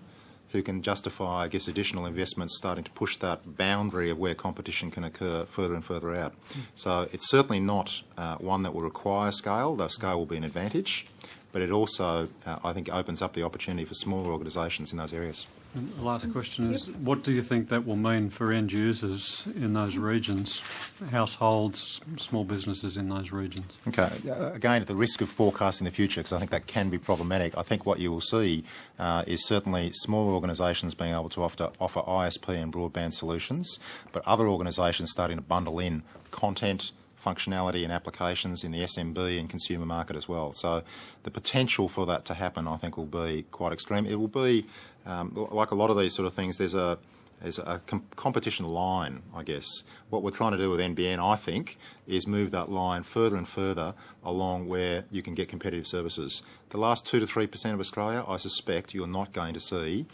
who can justify, I guess, additional investments starting to push that boundary of where competition can occur further and further out. So it's certainly not one that will require scale, though scale will be an advantage, but it also, I think, opens up the opportunity for smaller organisations in those areas. And the last question is, what do you think that will mean for end users in those regions, households, small businesses in those regions? Okay. Again, at the risk of forecasting the future, because I think that can be problematic, I think what you will see is certainly smaller organisations being able to offer ISP and broadband solutions, but other organisations starting to bundle in content, functionality and applications in the SMB and consumer market as well. So the potential for that to happen, I think, will be quite extreme. It will be, like a lot of these sort of things, there's a competition line, I guess. What we're trying to do with NBN, I think, is move that line further and further along where you can get competitive services. The last 2 to 3% of Australia, I suspect you're not going to see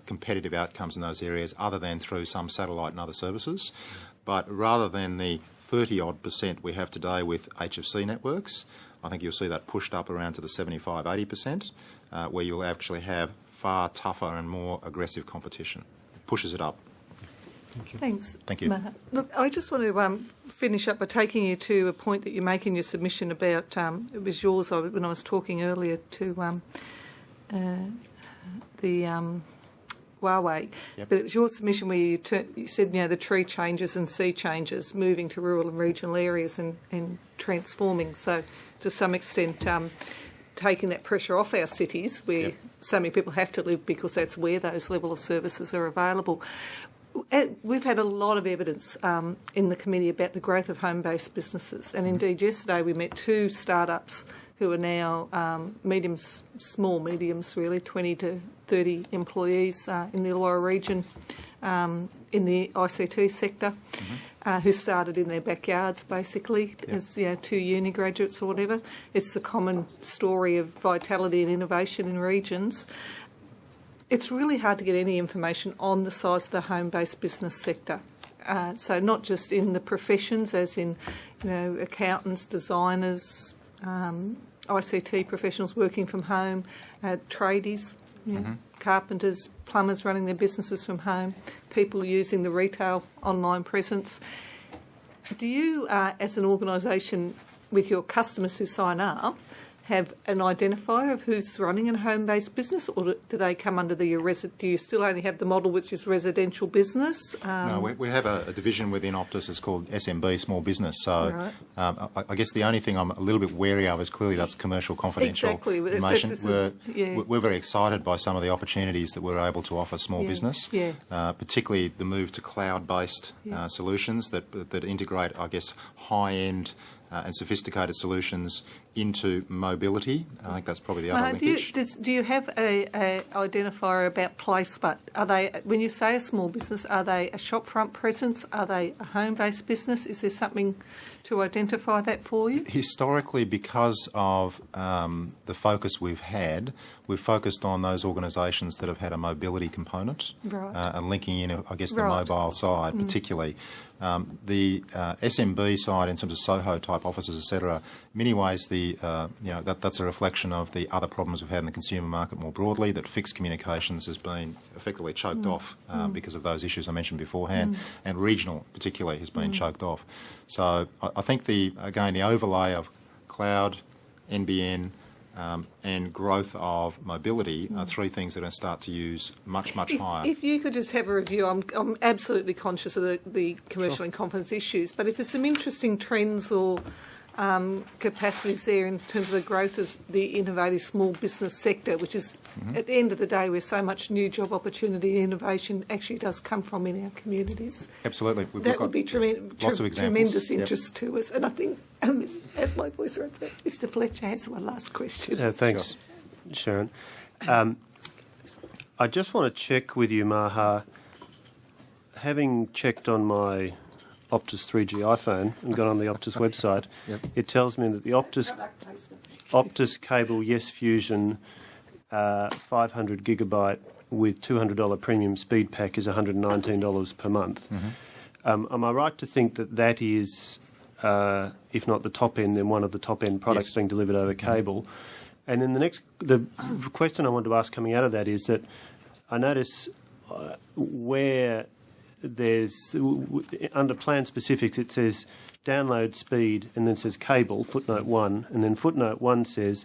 competitive outcomes in those areas other than through some satellite and other services. But rather than the 30-odd% we have today with HFC networks, I think you'll see that pushed up around to the 75-80%, where you'll actually have far tougher and more aggressive competition. It pushes it up. Thank you. Thanks. Thank you. Maha. Look, I just want to finish up by taking you to a point that you make in your submission about, it was yours when I was talking earlier to the Huawei, Yep. but it was your submission where you said, the tree changes and sea changes, moving to rural and regional areas and transforming. So to some extent, taking that pressure off our cities where Yep. so many people have to live because that's where those level of services are available. We've had a lot of evidence in the committee about the growth of home-based businesses, and indeed yesterday we met 2 startups who are now small mediums really, 20 to 30 employees in the Illawarra region in the ICT sector, who started in their backyards basically as 2 uni graduates or whatever. It's the common story of vitality and innovation in regions. It's really hard to get any information on the size of the home-based business sector. So not just in the professions, as in accountants, designers, ICT professionals working from home, tradies, carpenters, plumbers running their businesses from home, people using the retail online presence. Do you, as an organisation, with your customers who sign up, have an identifier of who's running a home-based business, or do they come under the do you still only have the model which is residential business? No, we have a division within Optus. It's called SMB, small business. So I guess the only thing I'm a little bit wary of is clearly that's commercial confidential information. We're very excited by some of the opportunities that we're able to offer small business, particularly the move to cloud-based solutions that integrate, I guess, high-end and sophisticated solutions into mobility. I think that's probably the other linkage. Do you have a identifier about placement? Are they, when you say a small business, are they a shopfront presence? Are they a home-based business? Is there something to identify that for you? Historically, because of the focus we've focused on those organisations that have had a mobility component and linking in, I guess, the mobile side particularly. The SMB side, in terms of SOHO type offices, etc., in many ways that's a reflection of the other problems we've had in the consumer market more broadly, that fixed communications has been effectively choked off because of those issues I mentioned beforehand, and regional particularly has been choked off. So I think the overlay of cloud, NBN, and growth of mobility are 3 things that are going to start to use much higher. If you could just have a review, I'm absolutely conscious of the commercial and confidence issues, but if there's some interesting trends or capacities there in terms of the growth of the innovative small business sector, which is at the end of the day where so much new job opportunity and innovation actually does come from in our communities. Absolutely. That would be lots of examples. Tremendous interest to us. And I think, as my voice runs out, Mr Fletcher has one last question. Thanks, Sharon. I just want to check with you, Maha. Having checked on my Optus 3G iPhone and got on the Optus website, it tells me that the Optus cable Yes Fusion 500 gigabyte with $200 premium speed pack is $119 per month. Am I right to think that is, if not the top end, then one of the top end products being delivered over cable? And then the question I want to ask coming out of that is that I notice where there's, under plan specifics, it says download speed and then says cable, footnote 1, and then footnote 1 says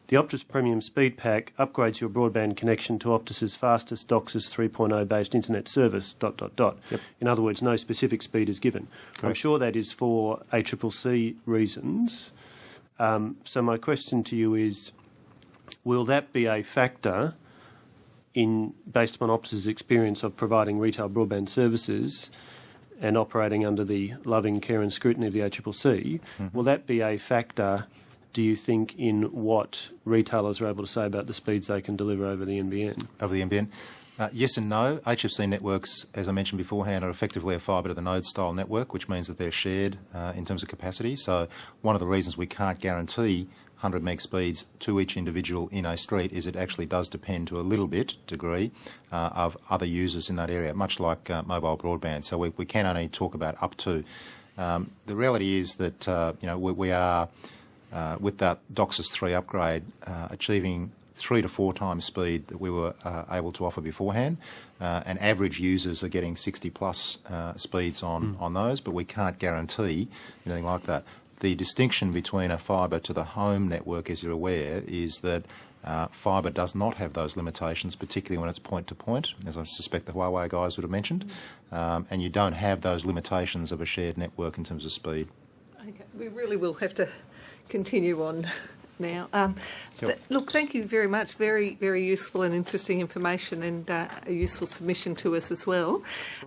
The Optus Premium Speed Pack upgrades your broadband connection to Optus's fastest DOCSIS 3.0 based internet service, ... Yep. In other words, no specific speed is given. Correct. I'm sure that is for ACCC reasons. So my question to you is, will that be a factor based upon Optus's experience of providing retail broadband services and operating under the loving care and scrutiny of the ACCC, will that be a factor, do you think, in what retailers are able to say about the speeds they can deliver over the NBN? Over the NBN? Yes and no. HFC networks, as I mentioned beforehand, are effectively a fibre to the node style network, which means that they're shared in terms of capacity. So one of the reasons we can't guarantee 100 meg speeds to each individual in a street is it actually does depend to a little bit degree of other users in that area, much like mobile broadband. So we can only talk about up to. The reality is that we are with that DOCSIS 3 upgrade achieving 3 to 4 times speed that we were able to offer beforehand, and average users are getting 60 plus speeds on those, but we can't guarantee anything like that. The distinction between a fibre to the home network, as you're aware, is that fibre does not have those limitations, particularly when it's point-to-point, as I suspect the Huawei guys would have mentioned, and you don't have those limitations of a shared network in terms of speed. Okay. We really will have to continue on now. Sure. Look, thank you very much. Very, very useful and interesting information, and a useful submission to us as well.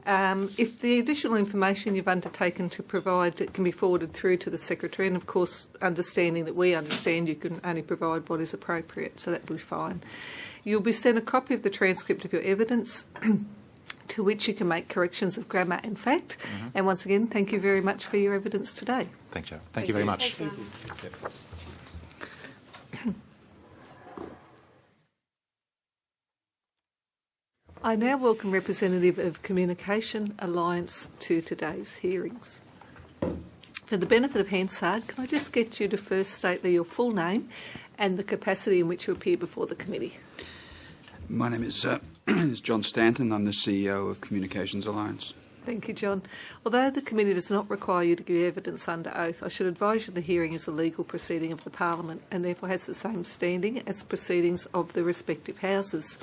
If the additional information you've undertaken to provide it can be forwarded through to the Secretary, and of course understanding that we understand you can only provide what is appropriate, so that will be fine. You'll be sent a copy of the transcript of your evidence to which you can make corrections of grammar and fact. And once again, thank you very much for your evidence today. Thanks, Joe. Thank you very much. Thanks, Yep. I now welcome representative of Communication Alliance to today's hearings. For the benefit of Hansard, can I just get you to first state your full name and the capacity in which you appear before the committee? My name is John Stanton. I'm the CEO of Communications Alliance. Thank you, John. Although the committee does not require you to give evidence under oath, I should advise you the hearing is a legal proceeding of the Parliament and therefore has the same standing as proceedings of the respective houses.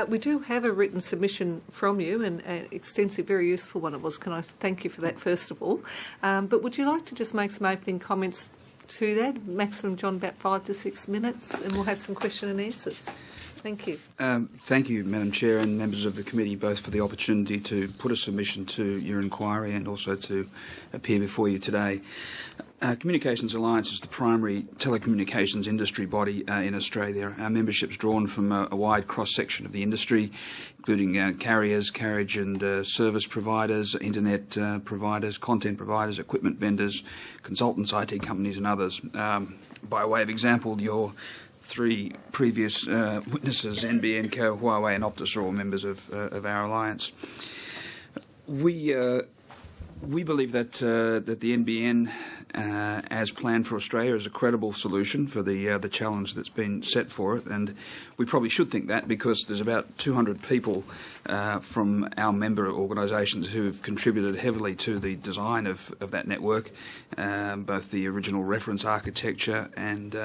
We do have a written submission from you, and an extensive, very useful one it was. Can I thank you for that, first of all? But would you like to just make some opening comments to that? Maximum, John, about 5 to 6 minutes, and we'll have some question and answers. Thank you. Thank you, Madam Chair, and members of the committee, both for the opportunity to put a submission to your inquiry and also to appear before you today. Communications Alliance is the primary telecommunications industry body in Australia. Our membership's drawn from a wide cross-section of the industry, including carriers, carriage and service providers, internet providers, content providers, equipment vendors, consultants, IT companies and others. By way of example, your 3 previous witnesses, NBN, Huawei and Optus, are all members of our alliance. We believe that the NBN, as planned for Australia, is a credible solution for the challenge that's been set for it, and we probably should think that because there's about 200 people from our member organisations who've contributed heavily to the design of that network, both the original reference architecture and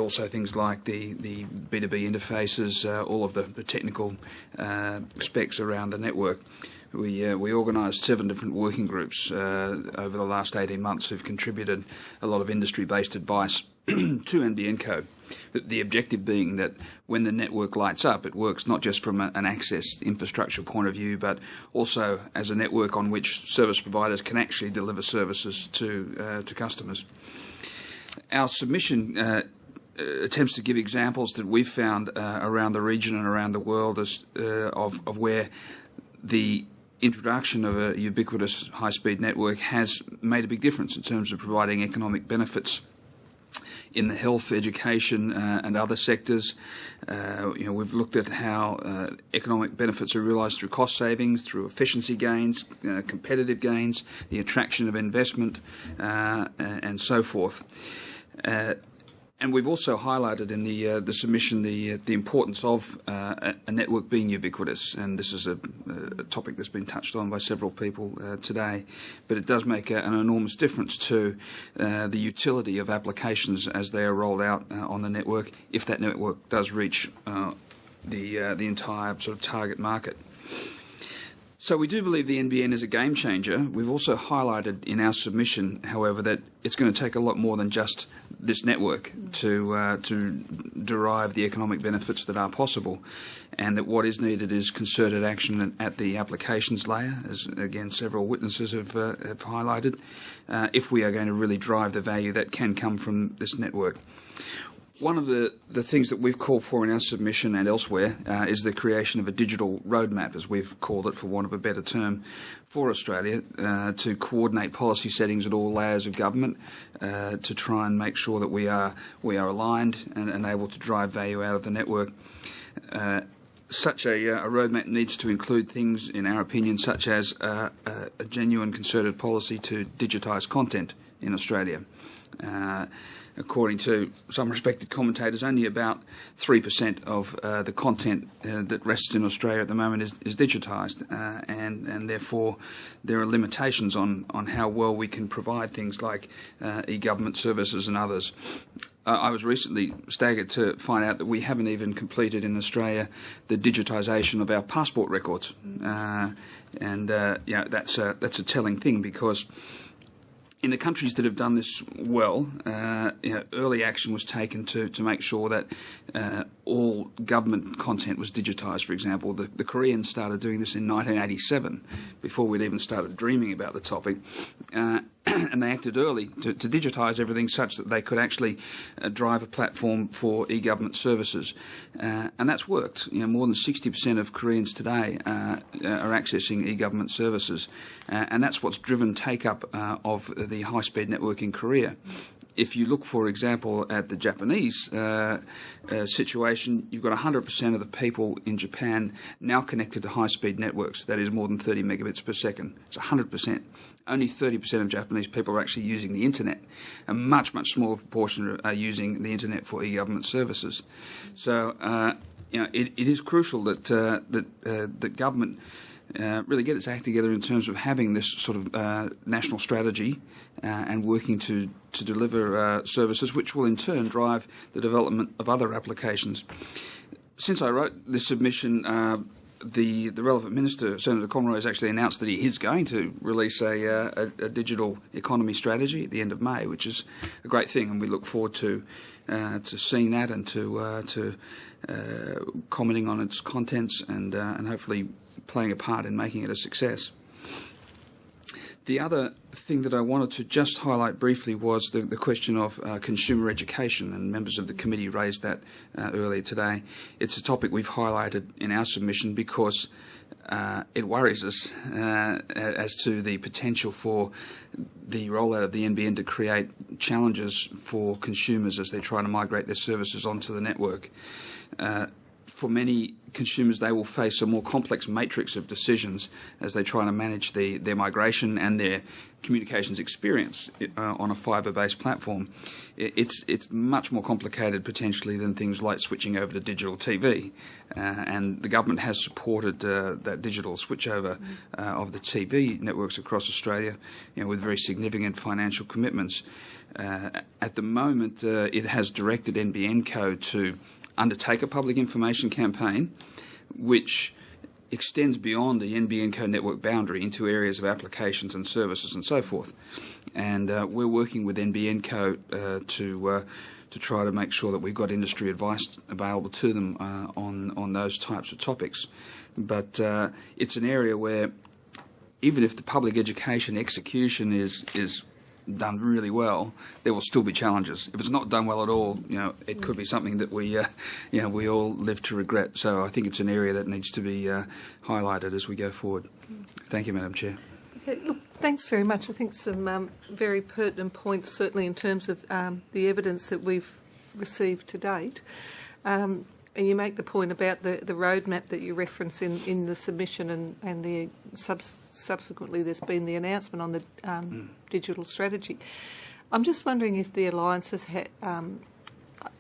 also things like the B2B interfaces, all of the technical specs around the network. We organised 7 different working groups over the last 18 months who've contributed a lot of industry-based advice to NBN Co. The objective being that when the network lights up, it works not just from an access infrastructure point of view, but also as a network on which service providers can actually deliver services to customers. Our submission attempts to give examples that we've found around the region and around the world of where the introduction of a ubiquitous high-speed network has made a big difference in terms of providing economic benefits in the health, education and other sectors. We've looked at how economic benefits are realised through cost savings, through efficiency gains, competitive gains, the attraction of investment and so forth. And we've also highlighted in the submission the importance of a network being ubiquitous, and this is a topic that's been touched on by several people today. But it does make an enormous difference to the utility of applications as they are rolled out on the network, if that network does reach the entire sort of target market. So we do believe the NBN is a game changer. We've also highlighted in our submission, however, that it's going to take a lot more than just this network to derive the economic benefits that are possible, and that what is needed is concerted action at the applications layer, as again several witnesses have highlighted, if we are going to really drive the value that can come from this network. One of the things that we've called for in our submission and elsewhere is the creation of a digital roadmap, as we've called it for want of a better term, for Australia to coordinate policy settings at all layers of government to try and make sure that we are aligned and able to drive value out of the network. Such a roadmap needs to include things, in our opinion, such as a genuine concerted policy to digitise content in Australia. According to some respected commentators, only about 3% of the content that rests in Australia at the moment is digitised, and therefore there are limitations on how well we can provide things like e-government services and others. I was recently staggered to find out that we haven't even completed in Australia the digitisation of our passport records, that's a telling thing, because in the countries that have done this well, early action was taken to make sure that all government content was digitised. For example, the Koreans started doing this in 1987, before we'd even started dreaming about the topic. And they acted early to digitise everything such that they could actually drive a platform for e-government services. And that's worked. More than 60% of Koreans today are accessing e-government services. And that's what's driven take-up of the high-speed network in Korea. If you look, for example, at the Japanese situation, you've got 100% of the people in Japan now connected to high-speed networks. That is more than 30 megabits per second. It's 100%. Only 30% of Japanese people are actually using the internet. A much, much smaller proportion are using the internet for e-government services. So, it is crucial that government really get its act together in terms of having this sort of national strategy and working to deliver services, which will in turn drive the development of other applications. Since I wrote this submission, the relevant minister, Senator Conroy, has actually announced that he is going to release a digital economy strategy at the end of May, which is a great thing, and we look forward to seeing that and to commenting on its contents and hopefully playing a part in making it a success. The other thing that I wanted to just highlight briefly was the question of consumer education, and members of the committee raised that earlier today. It's a topic we've highlighted in our submission because it worries us as to the potential for the rollout of the NBN to create challenges for consumers as they try to migrate their services onto the network. For many consumers, they will face a more complex matrix of decisions as they try to manage their migration and their communications experience on a fibre-based platform. It's much more complicated potentially than things like switching over to digital TV, and the government has supported that digital switchover of the TV networks across Australia, with very significant financial commitments. At the moment, it has directed NBN Co to undertake a public information campaign which extends beyond the NBN Co network boundary into areas of applications and services and so forth. And we're working with NBN Co to try to make sure that we've got industry advice available to them on those types of topics. But it's an area where even if the public education execution is done really well, there will still be challenges. If it's not done well at all, it could be something that we all live to regret. So I think it's an area that needs to be highlighted as we go forward. Thank you, Madam Chair. Okay, look, thanks very much. I think some very pertinent points, certainly in terms of the evidence that we've received to date. And you make the point about the roadmap that you reference in the submission, and the subsequently there's been the announcement on the digital strategy. I'm just wondering if the Alliance has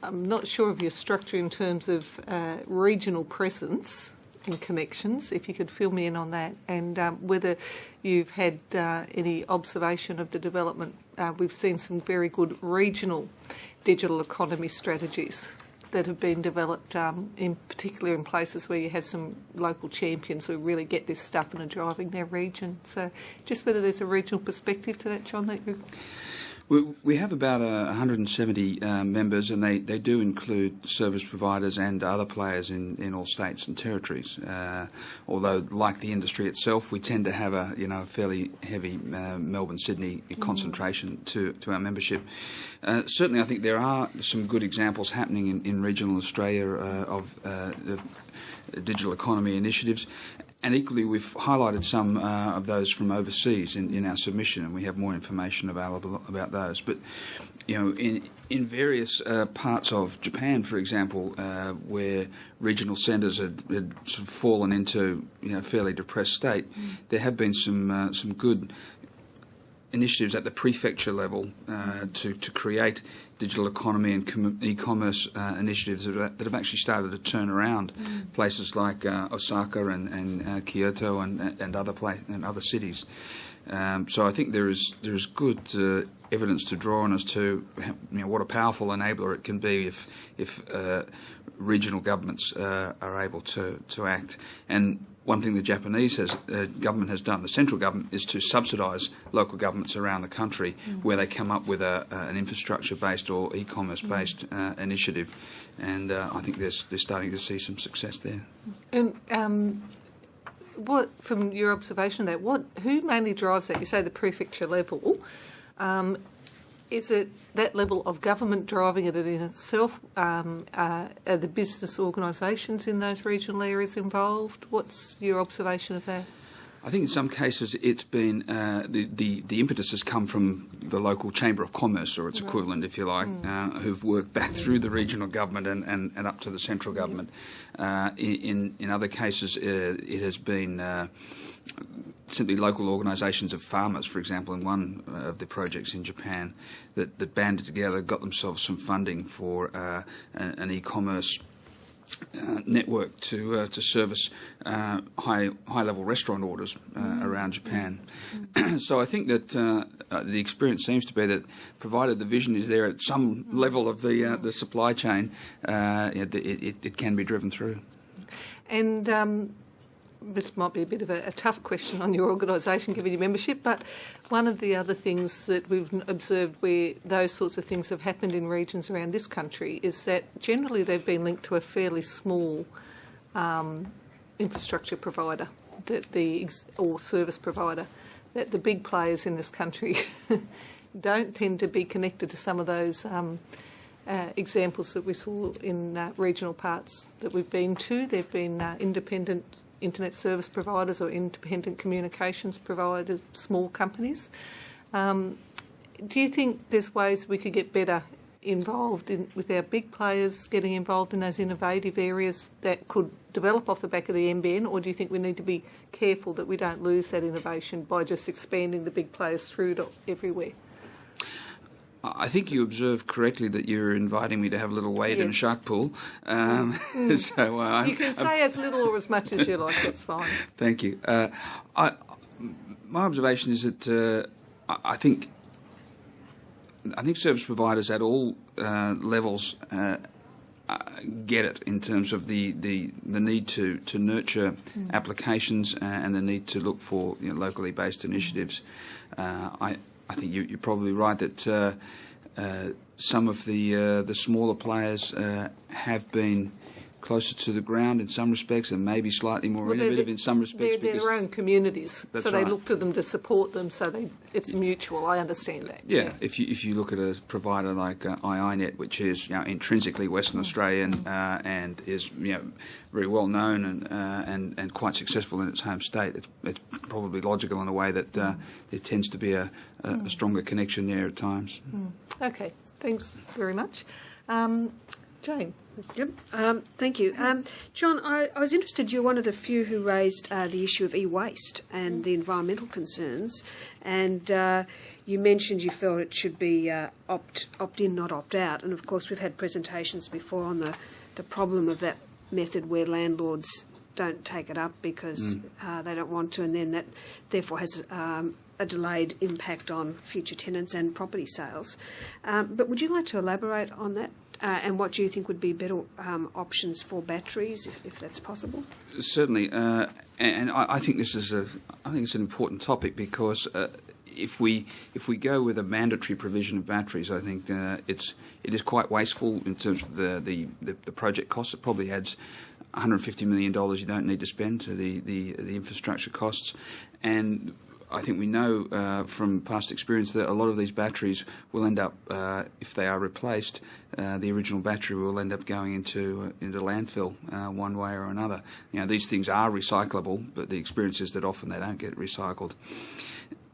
I'm not sure of your structure in terms of regional presence and connections, if you could fill me in on that, and whether you've had any observation of the development. We've seen some very good regional digital economy strategies that have been developed, in particular in places where you have some local champions who really get this stuff and are driving their region. So just whether there's a regional perspective to that, John, that you... We have about 170 members, and they do include service providers and other players in all states and territories. Although, like the industry itself, we tend to have a fairly heavy Melbourne-Sydney concentration to our membership. Certainly, I think there are some good examples happening in regional Australia of the digital economy initiatives. And equally, we've highlighted some of those from overseas in our submission, and we have more information available about those. But, in various parts of Japan, for example, where regional centres had sort of fallen into a fairly depressed state, there have been some good initiatives at the prefecture level to create digital economy and e-commerce initiatives that have actually started to turn around places like Osaka and Kyoto and other cities. So I think there is good evidence to draw on as to what a powerful enabler it can be if regional governments are able to act. And one thing the Japanese government has done, the central government, is to subsidise local governments around the country where they come up with an infrastructure-based or e-commerce-based initiative, and I think they're starting to see some success there. And what, from your observation of that, who mainly drives that? You say the prefecture level. Is it that level of government driving it in itself? Are the business organisations in those regional areas involved? What's your observation of that? I think in some cases it's been the impetus has come from the local Chamber of Commerce or its equivalent, if you like, who've worked back through the regional government and up to the central government. In other cases, it has been simply local organisations of farmers, for example, in one of the projects in Japan that banded together, got themselves some funding for an e-commerce network to service high-level restaurant orders around Japan. So I think that the experience seems to be that, provided the vision is there at some level of the supply chain, it can be driven through. And this might be a bit of a tough question on your organisation, given your membership, but one of the other things that we've observed where those sorts of things have happened in regions around this country is that generally they've been linked to a fairly small infrastructure provider or service provider, that the big players in this country don't tend to be connected to some of those examples that we saw in regional parts that we've been to. They've been independent internet service providers or independent communications providers, small companies. Do you think there's ways we could get better involved with our big players getting involved in those innovative areas that could develop off the back of the NBN, or do you think we need to be careful that we don't lose that innovation by just expanding the big players through to everywhere? I think you observed correctly that you're inviting me to have a little wade in a shark pool. So you can say as little or as much as you like. That's fine. Thank you. My observation is that I think service providers at all levels get it in terms of the need to nurture applications and the need to look for locally based initiatives. I think you're probably right that some of the smaller players have been closer to the ground in some respects and maybe slightly more innovative in some respects. They're their own communities, so they right. look to them to support them, so it's mutual. I understand that. Yeah. If you look at a provider like iiNet, which is intrinsically Western Australian and is very well known and quite successful in its home state, it's probably logical in a way that there tends to be a stronger connection there at times. Okay, thanks very much. Jane. Yep. Thank you. John, I was interested, you're one of the few who raised the issue of e-waste and the environmental concerns, and you mentioned you felt it should be opt-in, not opt-out, and of course we've had presentations before on the problem of that method where landlords don't take it up because they don't want to, and then that therefore has a delayed impact on future tenants and property sales. But would you like to elaborate on that? And what do you think would be better options for batteries, if that's possible? Certainly, and I think this is it's an important topic because if we go with a mandatory provision of batteries, I think it is quite wasteful in terms of the project costs. It probably adds $150 million you don't need to spend to the infrastructure costs, and I think we know from past experience that a lot of these batteries will end up, if they are replaced, the original battery will end up going into landfill one way or another. You know, these things are recyclable, but the experience is that often they don't get recycled.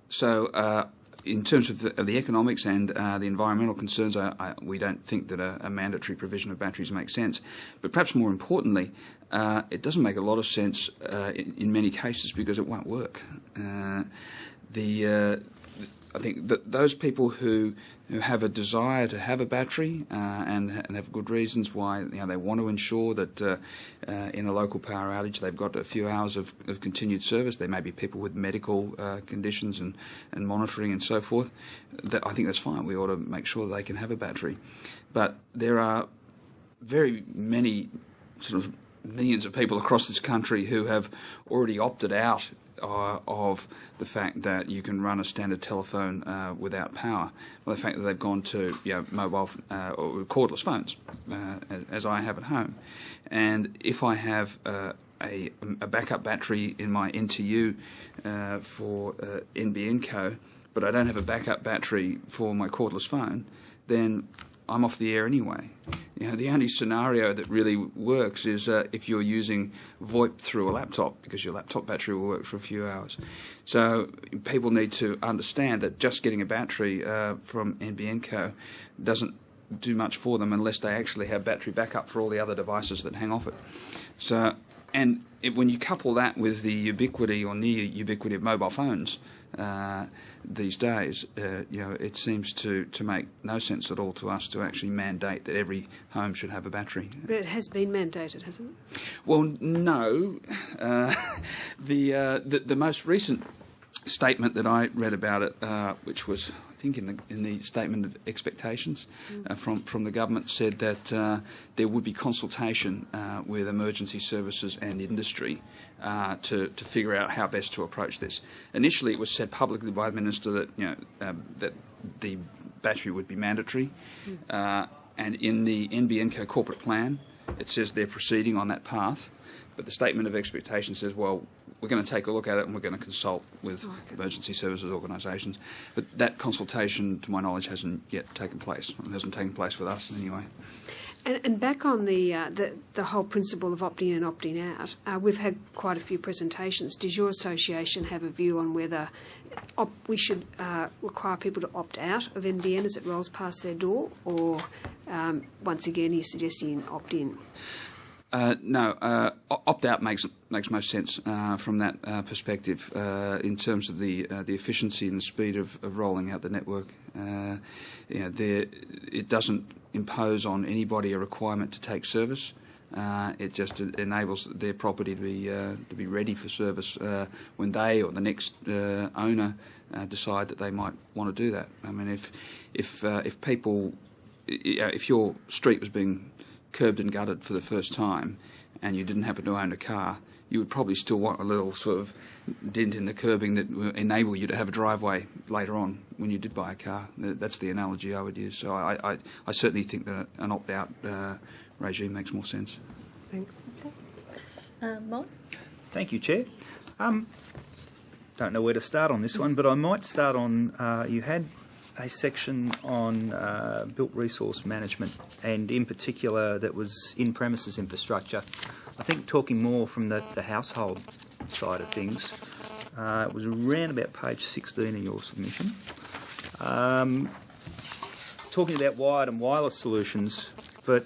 So, in terms of the economics and the environmental concerns, we don't think that a mandatory provision of batteries makes sense. But perhaps more importantly, it doesn't make a lot of sense in many cases because it won't work. I think that those people who have a desire to have a battery and have good reasons why they want to ensure that in a local power outage they've got a few hours of continued service. There may be people with medical conditions and monitoring and so forth. I think that's fine. We ought to make sure that they can have a battery. But there are very many sort of millions of people across this country who have already opted out of the fact that you can run a standard telephone without power. Well, the fact that they've gone to mobile or cordless phones, as I have at home. And if I have a backup battery in my NTU for NBN Co, but I don't have a backup battery for my cordless phone, then I'm off the air anyway. The only scenario that really works is if you're using VoIP through a laptop, because your laptop battery will work for a few hours. So people need to understand that just getting a battery from NBN Co doesn't do much for them unless they actually have battery backup for all the other devices that hang off it. So, when you couple that with the ubiquity or near ubiquity of mobile phones these days, it seems to make no sense at all to us to actually mandate that every home should have a battery. But it has been mandated, hasn't it? Well, no. The most recent statement that I read about it, which was, I think, in the statement of expectations from the government, said that there would be consultation with emergency services and industry to figure out how best to approach this. Initially, it was said publicly by the minister that that the battery would be mandatory, and in the NBN Co corporate plan, it says they're proceeding on that path. But the statement of expectation says, well, we're going to take a look at it and we're going to consult with emergency services organisations. But that consultation, to my knowledge, hasn't yet taken place. It hasn't taken place with us anyway. And back on the whole principle of opting in and opting out, we've had quite a few presentations. Does your association have a view on whether we should require people to opt out of NBN as it rolls past their door, or once again you're suggesting opt in? No, opt-out makes most sense from that perspective in terms of the efficiency and the speed of rolling out the network. It doesn't impose on anybody a requirement to take service. It just enables their property to be ready for service when they or the next owner decide that they might want to do that. I mean, if people, if your street was being curbed and gutted for the first time and you didn't happen to own a car, you would probably still want a little sort of dent in the curbing that will enable you to have a driveway later on when you did buy a car. That's the analogy I would use. So I certainly think that an opt-out regime makes more sense. Thanks. Mike? Thank you, Chair. Don't know where to start on this one, but I might start on, you had a section on built resource management, and in particular that was in-premises infrastructure. I think talking more from the household side of things, it was around about page 16 of your submission. Talking about wired and wireless solutions, but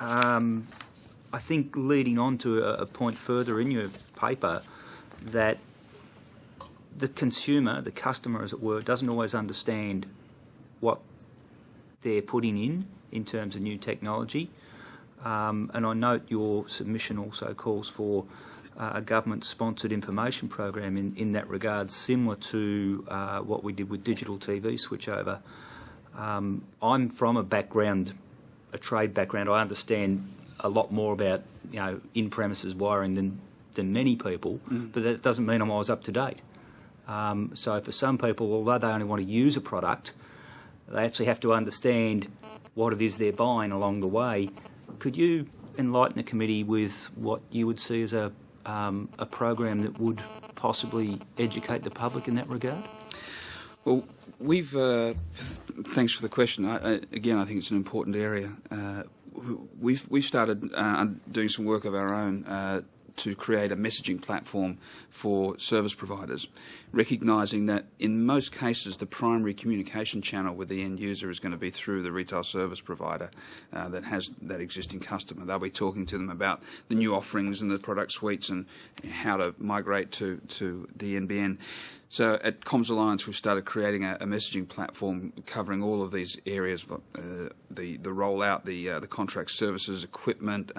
I think leading on to a point further in your paper, that the consumer, the customer as it were, doesn't always understand what they're putting in terms of new technology. And I note your submission also calls for a government-sponsored information program in that regard, similar to what we did with digital TV switchover. I'm from a trade background. I understand a lot more about in-premises wiring than many people, but that doesn't mean I'm always up to date. So for some people, although they only want to use a product, they actually have to understand what it is they're buying along the way. Could you enlighten the committee with what you would see as a program that would possibly educate the public in that regard? Well, thanks for the question. Again, I think it's an important area. We've started doing some work of our own to create a messaging platform for service providers, recognising that in most cases the primary communication channel with the end user is going to be through the retail service provider that has that existing customer. They'll be talking to them about the new offerings and the product suites and how to migrate to the NBN. So at Comms Alliance, we've started creating a messaging platform covering all of these areas: the rollout, the contract services, equipment,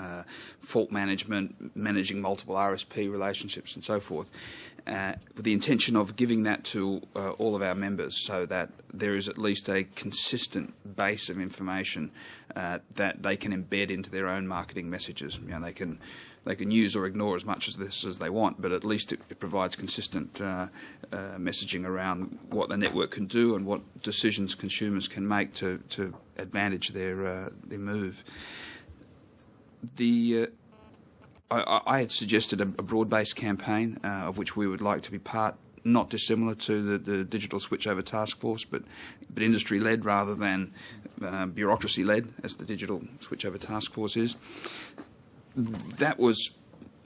fault management, managing multiple RSP relationships, and so forth, with the intention of giving that to all of our members, so that there is at least a consistent base of information that they can embed into their own marketing messages. They can use or ignore as much of this as they want, but at least it provides consistent messaging around what the network can do and what decisions consumers can make to advantage their move. I had suggested a broad-based campaign of which we would like to be part, not dissimilar to the Digital Switchover Task Force, but industry-led rather than bureaucracy-led, as the Digital Switchover Task Force is. That was,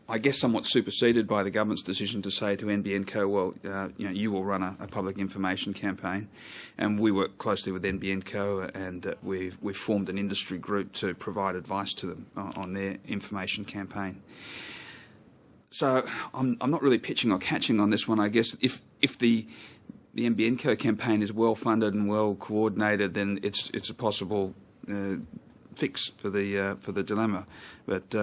I guess, somewhat superseded by the government's decision to say to NBN Co, well, you will run a public information campaign, and we work closely with NBN Co, and we've formed an industry group to provide advice to them on their information campaign. So I'm not really pitching or catching on this one. I guess if the NBN Co campaign is well funded and well coordinated, then it's a possible fix for the dilemma. But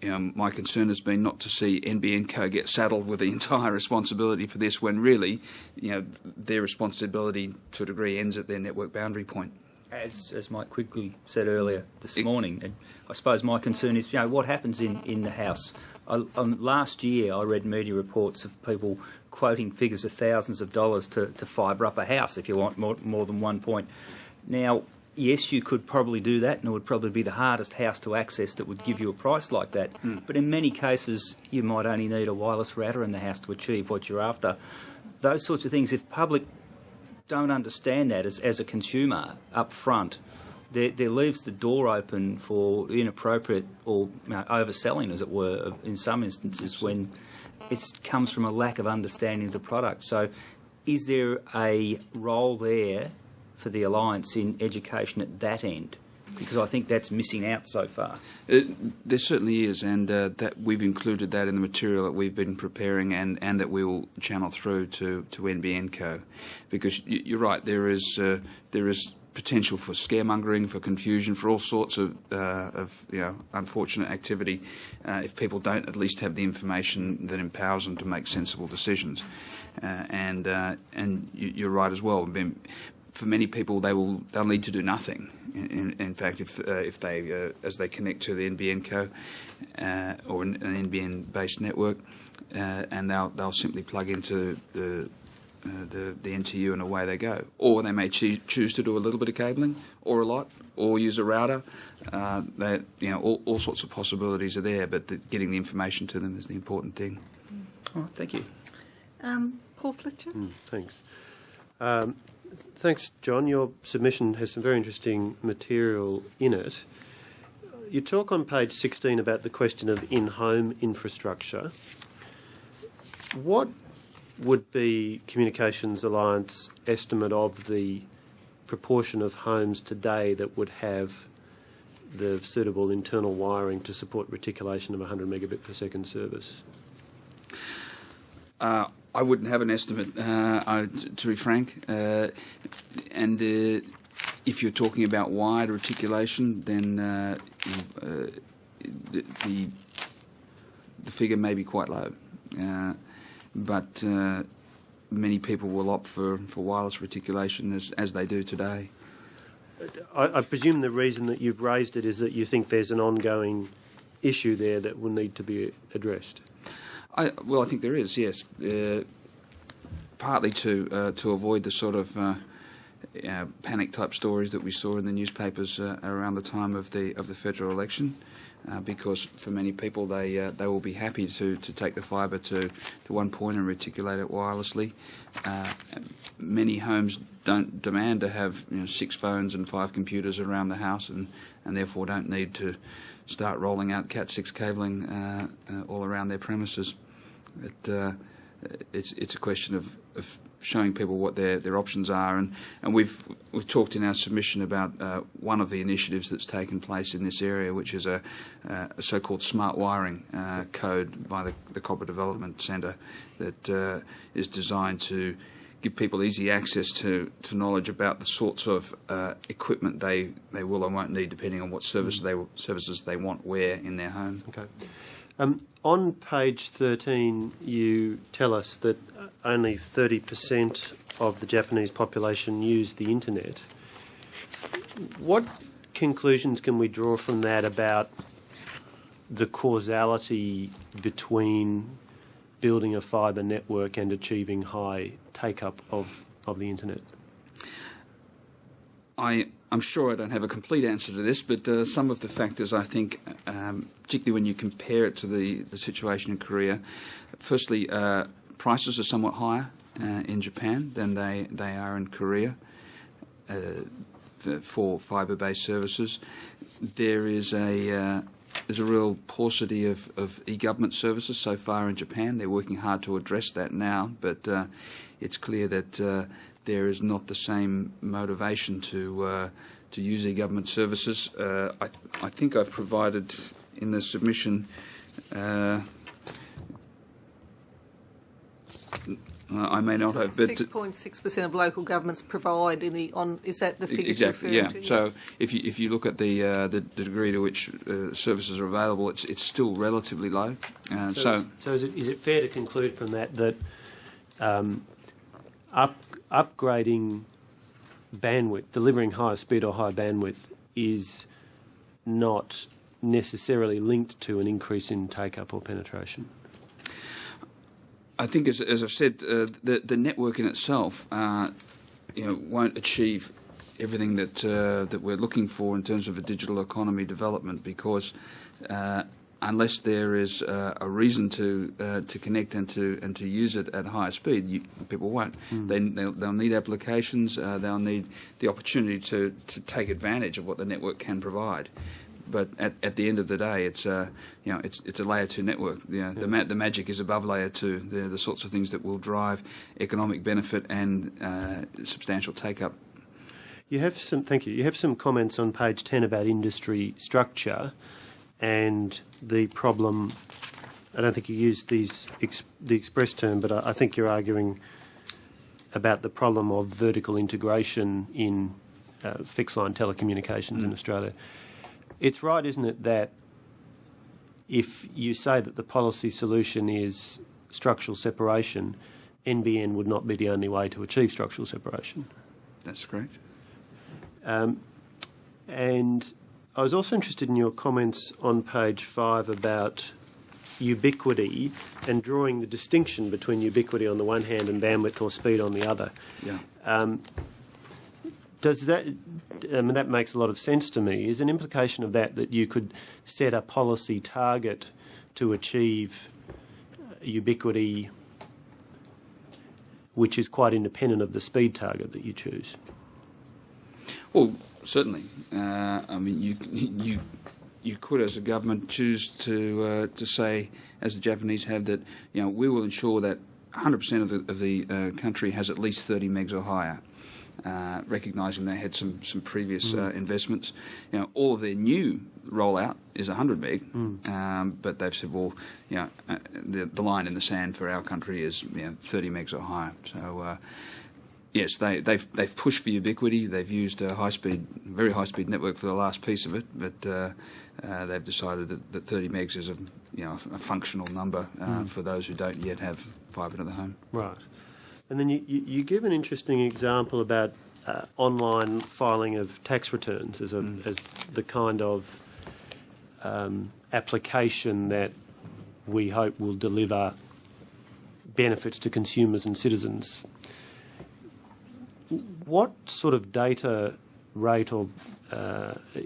my concern has been not to see NBN Co get saddled with the entire responsibility for this, when really, their responsibility to a degree ends at their network boundary point. As Mike Quigley said earlier this morning, and I suppose my concern is, what happens in the House. Last year, I read media reports of people quoting figures of thousands of dollars to fibre up a house if you want more than 1 point. Now, yes, you could probably do that, and it would probably be the hardest house to access that would give you a price like that. But in many cases, you might only need a wireless router in the house to achieve what you're after. Those sorts of things, if public don't understand that as a consumer up front, there leaves the door open for inappropriate or overselling, as it were, in some instances when it comes from a lack of understanding of the product. So is there a role there for the Alliance in education at that end? Because I think that's missing out so far. There certainly is, and that we've included that in the material that we've been preparing, and that we will channel through to NBN Co. Because you're right, there is potential for scaremongering, for confusion, for all sorts of unfortunate activity if people don't at least have the information that empowers them to make sensible decisions. And you're right as well. For many people, they'll need to do nothing. In fact, if they as they connect to the NBN Co or an NBN-based network, and they'll simply plug into the NTU and away they go. Or they may choose to do a little bit of cabling, or a lot, or use a router. All sorts of possibilities are there, but getting the information to them is the important thing. Oh, thank you. Paul Fletcher? Thanks. Thanks, John. Your submission has some very interesting material in it. You talk on page 16 about the question of in-home infrastructure. What would be Communications Alliance estimate of the proportion of homes today that would have the suitable internal wiring to support reticulation of 100 megabit per second service? I wouldn't have an estimate, to be frank. And if you're talking about wide reticulation, then the figure may be quite low. But many people will opt for wireless reticulation as they do today. I presume the reason that you've raised it is that you think there's an ongoing issue there that will need to be addressed. I think there is, yes. Partly to avoid the sort of panic-type stories that we saw in the newspapers around the time of the federal election, because for many people they will be happy to take the fibre to one point and reticulate it wirelessly. Many homes don't demand to have 6 phones and 5 computers around the house, and therefore don't need to start rolling out Cat6 cabling all around their premises. It's a question of showing people what their options are, and we've talked in our submission about one of the initiatives that's taken place in this area, which is a so-called smart wiring code by the Copper Development Centre that is designed to give people easy access to knowledge about the sorts of equipment they will and won't need, depending on what services they want where in their home. Okay. On page 13, you tell us that only 30% of the Japanese population use the internet. What conclusions can we draw from that about the causality between building a fibre network and achieving high take-up of the internet? I'm sure I don't have a complete answer to this, but some of the factors, I think, particularly when you compare it to the situation in Korea, firstly, prices are somewhat higher in Japan than they are in Korea for fibre-based services. There's a real paucity of e-government services so far in Japan. They're working hard to address that now, but it's clear that there is not the same motivation to use e-government services. I think I've provided in the submission. I may not have, but 6.6% of local governments provide is that the figure? Exactly, yeah. So if you look at the degree to which services are available, it's still relatively low. So is it fair to conclude from that upgrading bandwidth, delivering higher speed or higher bandwidth, is not necessarily linked to an increase in take-up or penetration? I think, as I've said, the network in itself, won't achieve everything that we're looking for in terms of a digital economy development, because unless there is a reason to connect and to use it at higher speed, people won't. They'll need applications. They'll need the opportunity to take advantage of what the network can provide. But at the end of the day, it's a layer 2 network. The magic is above layer 2. They're the sorts of things that will drive economic benefit and substantial take-up. Thank you. You have some comments on page 10 about industry structure and the problem. I don't think you used the express term, but I think you're arguing about the problem of vertical integration in fixed line telecommunications in Australia. It's right, isn't it, that if you say that the policy solution is structural separation, NBN would not be the only way to achieve structural separation? That's correct. And I was also interested in your comments on page 5 about ubiquity and drawing the distinction between ubiquity on the one hand and bandwidth or speed on the other. Yeah. Does that, that makes a lot of sense to me. Is an implication of that you could set a policy target to achieve ubiquity which is quite independent of the speed target that you choose? Well, certainly. You could, as a government, choose to say, as the Japanese have, that we will ensure that 100% of the country has at least 30 megs or higher. recognising they had some previous investments. All of their new rollout is 100 meg, but they've said, well, the line in the sand for our country is 30 megs or higher. So yes, they've pushed for ubiquity. They've used a very high-speed network for the last piece of it, but they've decided that 30 megs is a functional number for those who don't yet have fibre to the home. Right. And then you give an interesting example about online filing of tax returns as the kind of application that we hope will deliver benefits to consumers and citizens. What sort of data rate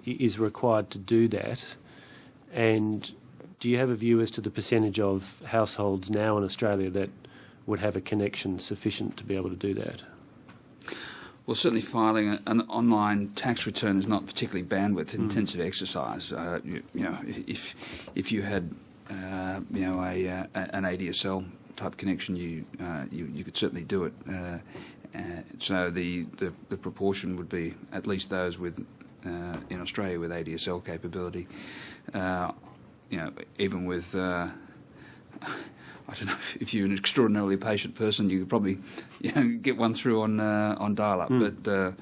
is required to do that? And do you have a view as to the percentage of households now in Australia that would have a connection sufficient to be able to do that? Well, certainly filing an online tax return is not particularly bandwidth-intensive exercise. If you had an ADSL type connection, you could certainly do it. So the proportion would be at least those in Australia with ADSL capability. Even with I don't know if you're an extraordinarily patient person, you could probably get one through on dial-up. But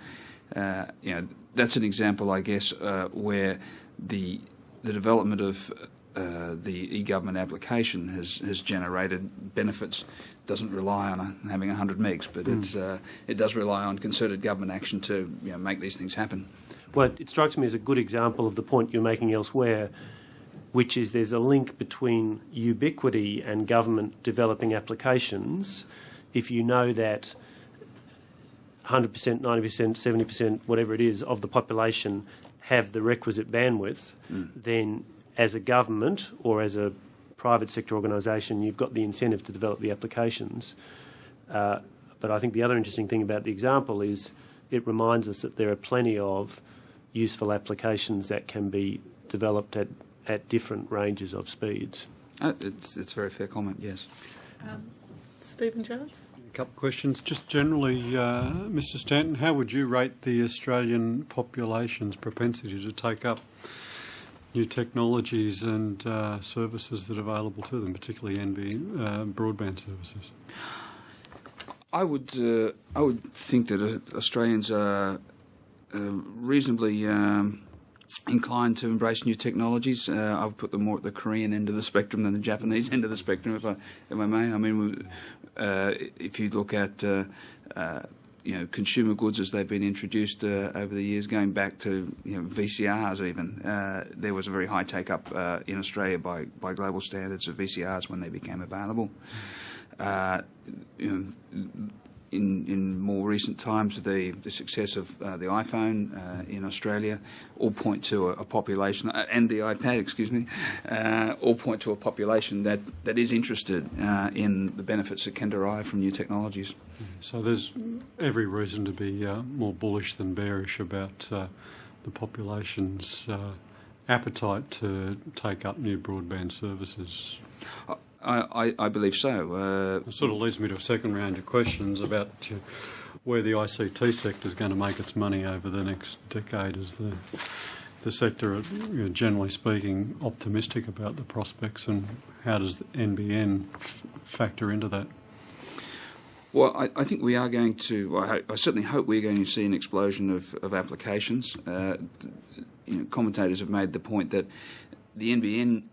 that's an example, I guess, where the development of the e-government application has generated benefits. Doesn't rely on having 100 megs, but it does rely on concerted government action to make these things happen. Well, it strikes me as a good example of the point you're making elsewhere, which is there's a link between ubiquity and government developing applications. If you know that 100%, 90%, 70%, whatever it is, of the population have the requisite bandwidth, then as a government or as a private sector organisation, you've got the incentive to develop the applications. But I think the other interesting thing about the example is it reminds us that there are plenty of useful applications that can be developed at different ranges of speeds. It's a very fair comment, yes. Stephen Jones? A couple of questions. Just generally, Mr Stanton, how would you rate the Australian population's propensity to take up new technologies and services that are available to them, particularly NBN broadband services? I would think that Australians are reasonably inclined to embrace new technologies. I would put them more at the Korean end of the spectrum than the Japanese end of the spectrum, if I may. I mean, if you look at consumer goods as they've been introduced over the years, going back to VCRs even, there was a very high take-up in Australia by global standards of VCRs when they became available. In more recent times, the success of the iPhone in Australia all point to a population, and the iPad, excuse me, all point to a population that is interested in the benefits that can derive from new technologies. So there's every reason to be more bullish than bearish about the population's appetite to take up new broadband services. I believe so. It sort of leads me to a second round of questions about where the ICT sector is going to make its money over the next decade. Is the sector, generally speaking, optimistic about the prospects, and how does the NBN factor into that? Well, I think we are going to. I certainly hope we're going to see an explosion of applications. Commentators have made the point that the NBN,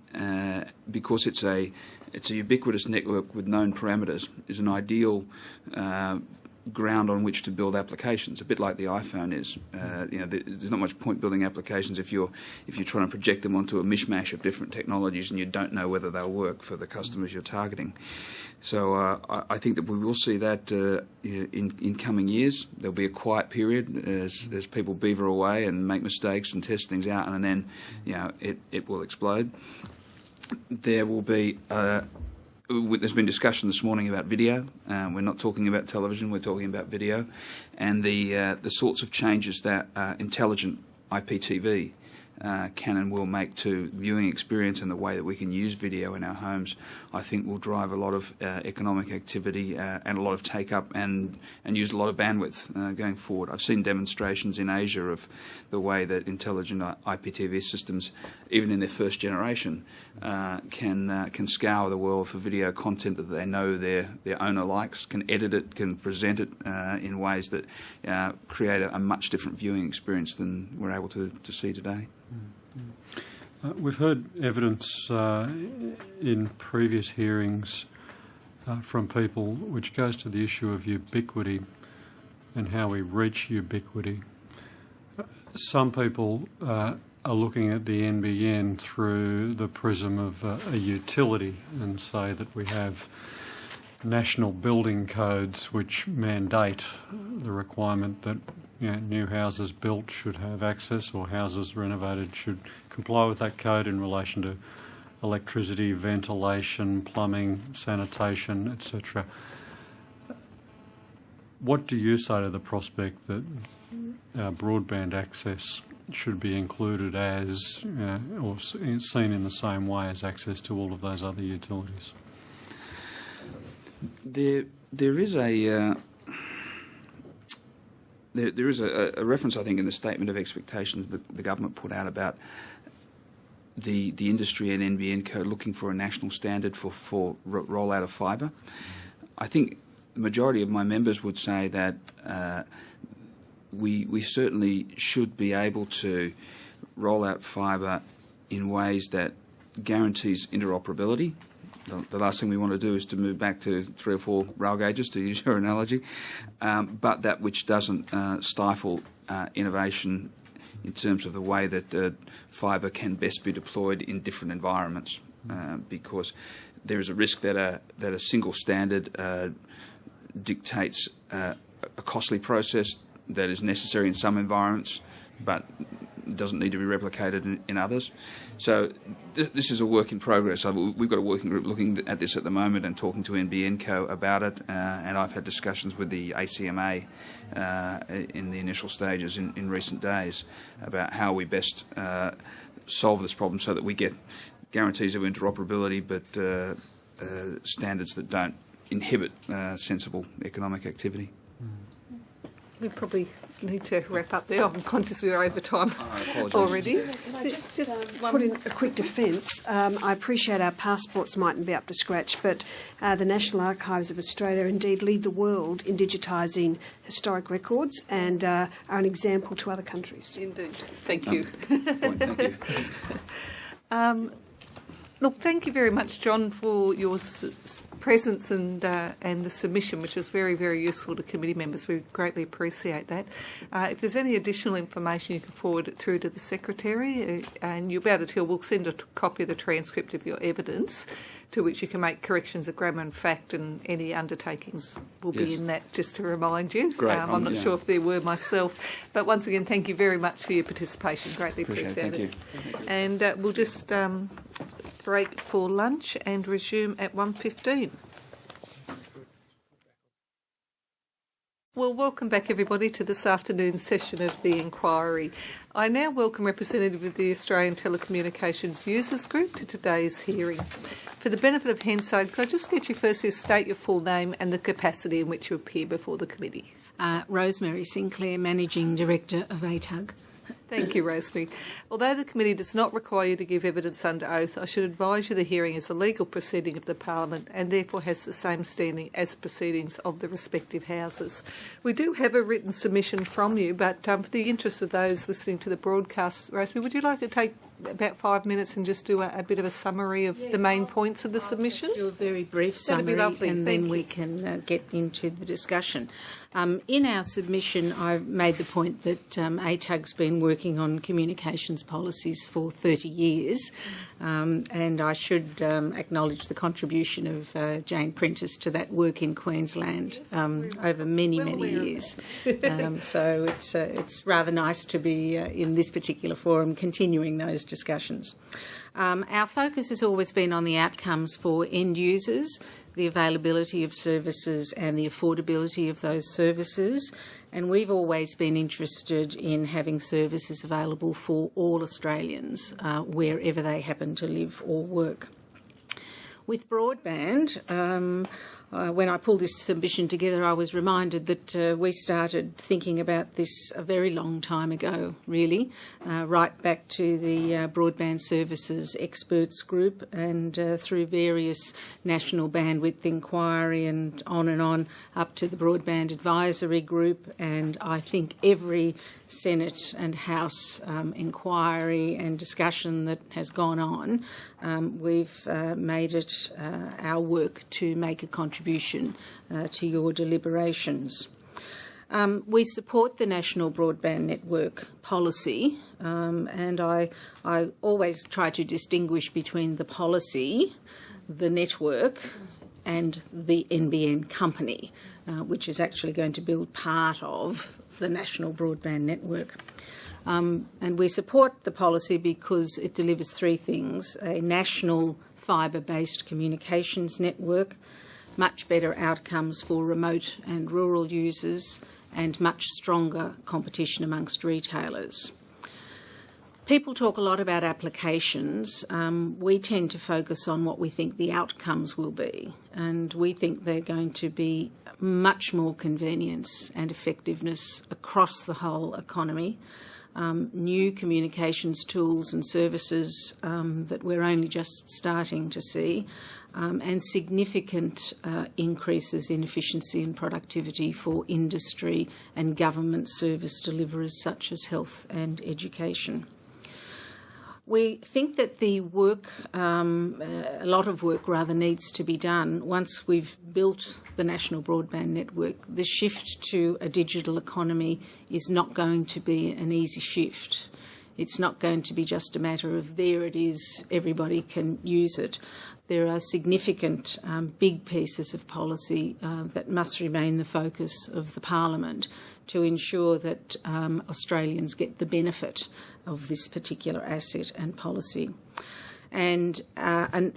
because it's a ubiquitous network with known parameters, is an ideal ground on which to build applications, a bit like the iPhone is. There's not much point building applications if you're trying to project them onto a mishmash of different technologies and you don't know whether they'll work for the customers you're targeting. So I think that we will see that in coming years. There'll be a quiet period as people beaver away and make mistakes and test things out, and then it will explode. There will be. There's been discussion this morning about video. We're not talking about television. We're talking about video, and the sorts of changes that intelligent IPTV can and will make to viewing experience and the way that we can use video in our homes, I think will drive a lot of economic activity and a lot of take-up and use a lot of bandwidth going forward. I've seen demonstrations in Asia of the way that intelligent IPTV systems, even in their first generation, can scour the world for video content that they know their owner likes, can edit it, can present it in ways that create a much different viewing experience than we're able to see today. We've heard evidence in previous hearings from people which goes to the issue of ubiquity and how we reach ubiquity. Some people are looking at the NBN through the prism of a utility and say that we have national building codes which mandate the requirement that new houses built should have access, or houses renovated should comply with that code in relation to electricity, ventilation, plumbing, sanitation, etc. What do you say to the prospect that broadband access should be included as, or seen in the same way as access to all of those other utilities? There is a reference, I think, in the statement of expectations that the government put out about the industry and NBN code looking for a national standard for rollout of fibre. I think the majority of my members would say that we certainly should be able to roll out fibre in ways that guarantees interoperability. The last thing we want to do is to move back to 3 or 4 rail gauges, to use your analogy, but that which doesn't stifle innovation in terms of the way that fibre can best be deployed in different environments, because there is a risk that a single standard dictates a costly process that is necessary in some environments, but doesn't need to be replicated in others. So this is a work in progress. We've got a working group looking at this at the moment and talking to NBN Co about it, and I've had discussions with the ACMA in the initial stages in recent days about how we best solve this problem so that we get guarantees of interoperability but standards that don't inhibit sensible economic activity. We probably need to wrap up there. I'm conscious we are over time already. Can I just put in a quick defence? I appreciate our passports mightn't be up to scratch, but the National Archives of Australia indeed lead the world in digitising historic records and are an example to other countries. Indeed. Thank you. Thank you. Look, thank you very much, John, for your presence and the submission, which was very, very useful to committee members. We greatly appreciate that. If there's any additional information, you can forward it through to the Secretary, and you'll be able to tell we'll send a copy of the transcript of your evidence, to which you can make corrections of grammar and fact, and any undertakings will be in that, just to remind you. Great. I'm not sure if there were myself. But once again, thank you very much for your participation. Greatly appreciate it. Thank you. And we'll just break for lunch and resume at 1:15. Well, welcome back everybody to this afternoon's session of the inquiry. I now welcome representative of the Australian Telecommunications Users Group to today's hearing. For the benefit of Hansard, could I just get you first to state your full name and the capacity in which you appear before the committee? Rosemary Sinclair, Managing Director of ATUG. Thank you, Rosemary. Although the committee does not require you to give evidence under oath, I should advise you the hearing is a legal proceeding of the Parliament and therefore has the same standing as proceedings of the respective houses. We do have a written submission from you, but for the interest of those listening to the broadcast, Rosemary, would you like to take about 5 minutes and just do a bit of a summary of the main points of the submission? Do a very brief That'd be summary, lovely. and Thank then you. we can get into the discussion. In our submission, I made the point that ATUG's been working on communications policies for 30 years, and I should acknowledge the contribution of Jane Prentice to that work in Queensland over many, many years. So it's rather nice to be in this particular forum continuing those discussions. Our focus has always been on the outcomes for end users, the availability of services and the affordability of those services. And we've always been interested in having services available for all Australians, wherever they happen to live or work. With broadband, when I pulled this submission together, I was reminded that we started thinking about this a very long time ago, really, right back to the Broadband Services Experts Group and through various national bandwidth inquiry and on, up to the Broadband Advisory Group, and I think every Senate and House inquiry and discussion that has gone on, we've made it our work to make a contribution to your deliberations. We support the National Broadband Network policy, and I always try to distinguish between the policy, the network, and the NBN company, which is actually going to build part of the National Broadband Network. And we support the policy because it delivers three things: a national fibre-based communications network, much better outcomes for remote and rural users, and much stronger competition amongst retailers. People talk a lot about applications. We tend to focus on what we think the outcomes will be, and we think they're going to be much more convenience and effectiveness across the whole economy. New communications tools and services that we're only just starting to see, and significant increases in efficiency and productivity for industry and government service deliverers such as health and education. We think that the work, a lot of work rather, needs to be done once we've built the National Broadband Network. The shift to a digital economy is not going to be an easy shift. It's not going to be just a matter of there it is, everybody can use it. There are significant big pieces of policy that must remain the focus of the Parliament to ensure that Australians get the benefit of this particular asset and policy. And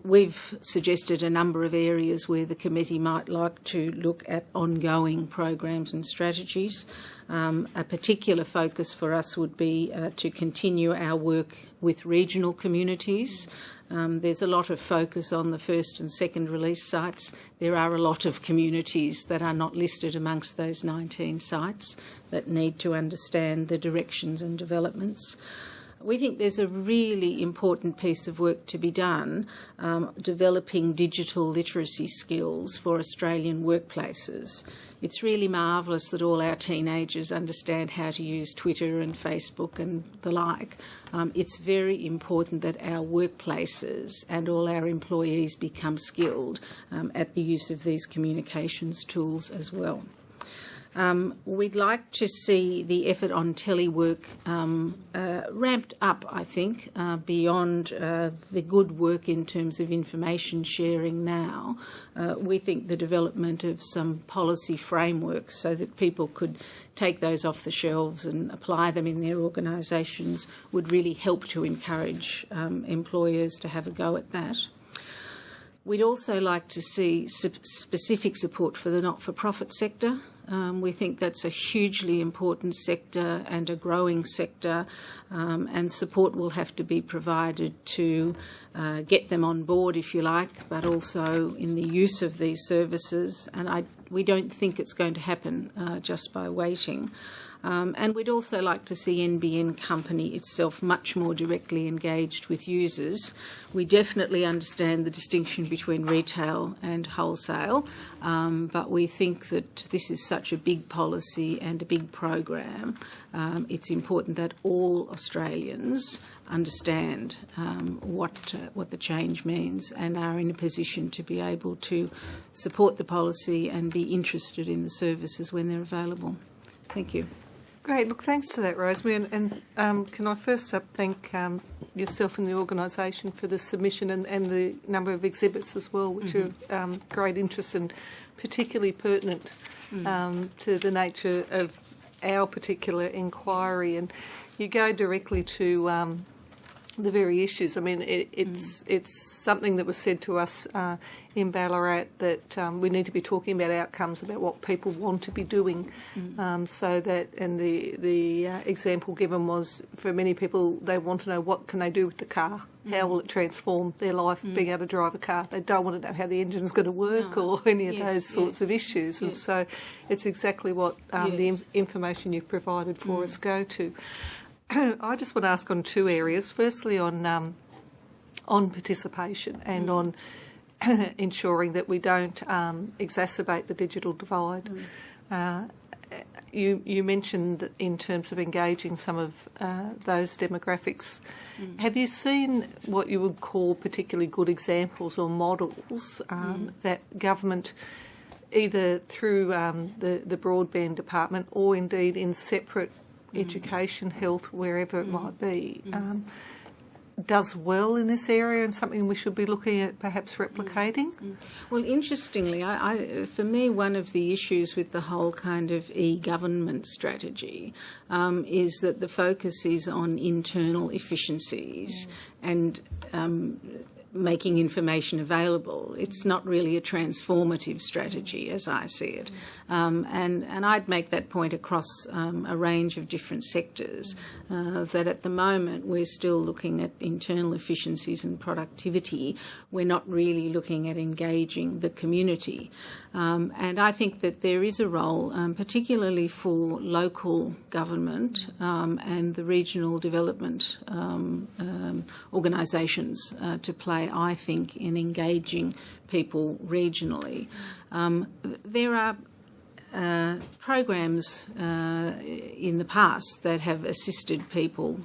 we've suggested a number of areas where the committee might like to look at ongoing programs and strategies. A particular focus for us would be to continue our work with regional communities. There's a lot of focus on the first and second release sites. There are a lot of communities that are not listed amongst those 19 sites that need to understand the directions and developments. We think there's a really important piece of work to be done, developing digital literacy skills for Australian workplaces. It's really marvellous that all our teenagers understand how to use Twitter and Facebook and the like. It's very important that our workplaces and all our employees become skilled at the use of these communications tools as well. We'd like to see the effort on telework ramped up, I think, beyond the good work in terms of information sharing now. We think the development of some policy frameworks so that people could take those off the shelves and apply them in their organisations would really help to encourage employers to have a go at that. We'd also like to see specific support for the not-for-profit sector. We think that's a hugely important sector and a growing sector, and support will have to be provided to get them on board, if you like, but also in the use of these services. And we don't think it's going to happen just by waiting. And we'd also like to see NBN company itself much more directly engaged with users. We definitely understand the distinction between retail and wholesale, but we think that this is such a big policy and a big program. It's important that all Australians understand what the change means and are in a position to be able to support the policy and be interested in the services when they're available. Thank you. Great. Look, thanks for that, Rosemary. And can I first thank yourself and the organisation for the submission and the number of exhibits as well, which are great interest and particularly pertinent to the nature of our particular inquiry. And you go directly to the very issues. I mean, it's something that was said to us in Ballarat that we need to be talking about outcomes, about what people want to be doing, so that, and the example given was, for many people, they want to know what can they do with the car. How will it transform their life, being able to drive a car? They don't want to know how the engine's going to work or any of those sorts of issues. And so it's exactly what the information you've provided for us go to. I just want to ask on two areas. Firstly, on participation and on ensuring that we don't exacerbate the digital divide. You mentioned that in terms of engaging some of those demographics. Have you seen what you would call particularly good examples or models that government, either through the Broadband department or indeed in separate education, health, wherever it might be, does well in this area and something we should be looking at perhaps replicating? Well, interestingly, for me, one of the issues with the whole kind of e-government strategy is that the focus is on internal efficiencies and making information available. It's not really a transformative strategy as I see it. And I'd make that point across a range of different sectors, that at the moment we're still looking at internal efficiencies and productivity. We're not really looking at engaging the community. And I think that there is a role, particularly for local government and the regional development organisations to play, I think, in engaging people regionally. There are programs in the past that have assisted people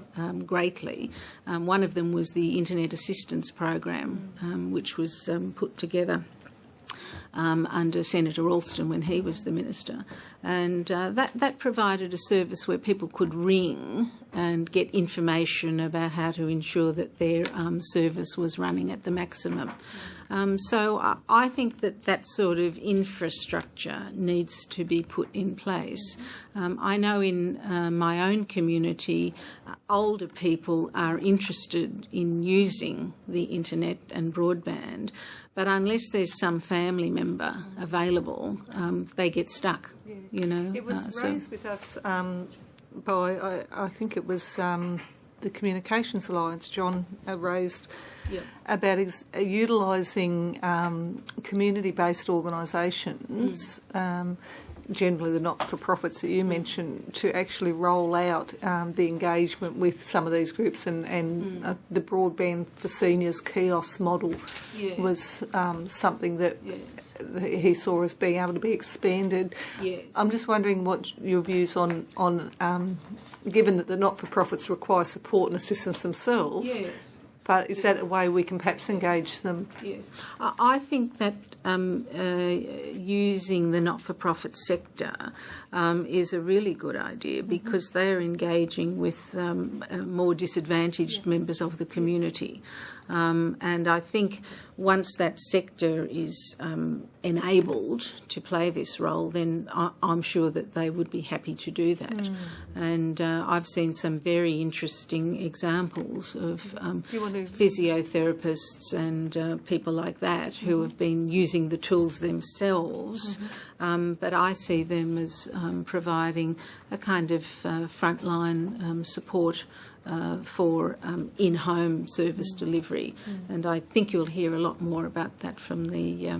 greatly. One of them was the Internet Assistance Program, which was put together under Senator Alston when he was the Minister. And that provided a service where people could ring and get information about how to ensure that their service was running at the maximum. So I think that sort of infrastructure needs to be put in place. I know in my own community, older people are interested in using the internet and broadband, but unless there's some family member available, they get stuck. You know, it was raised with us by I think it was the Communications Alliance. John raised about utilising community-based organisations, generally the not-for-profits that you mentioned, to actually roll out the engagement with some of these groups, and the Broadband for Seniors kiosk model was something that he saw as being able to be expanded. I'm just wondering what your views on given that the not-for-profits require support and assistance themselves, but is that a way we can perhaps engage them? Yes. I think that using the not-for-profit sector is a really good idea because they are engaging with more disadvantaged members of the community. And I think once that sector is enabled to play this role, then I'm sure that they would be happy to do that. And I've seen some very interesting examples of physiotherapists and people like that who have been using the tools themselves, but I see them as providing a kind of frontline support for in-home service delivery. And I think you'll hear a lot more about that from the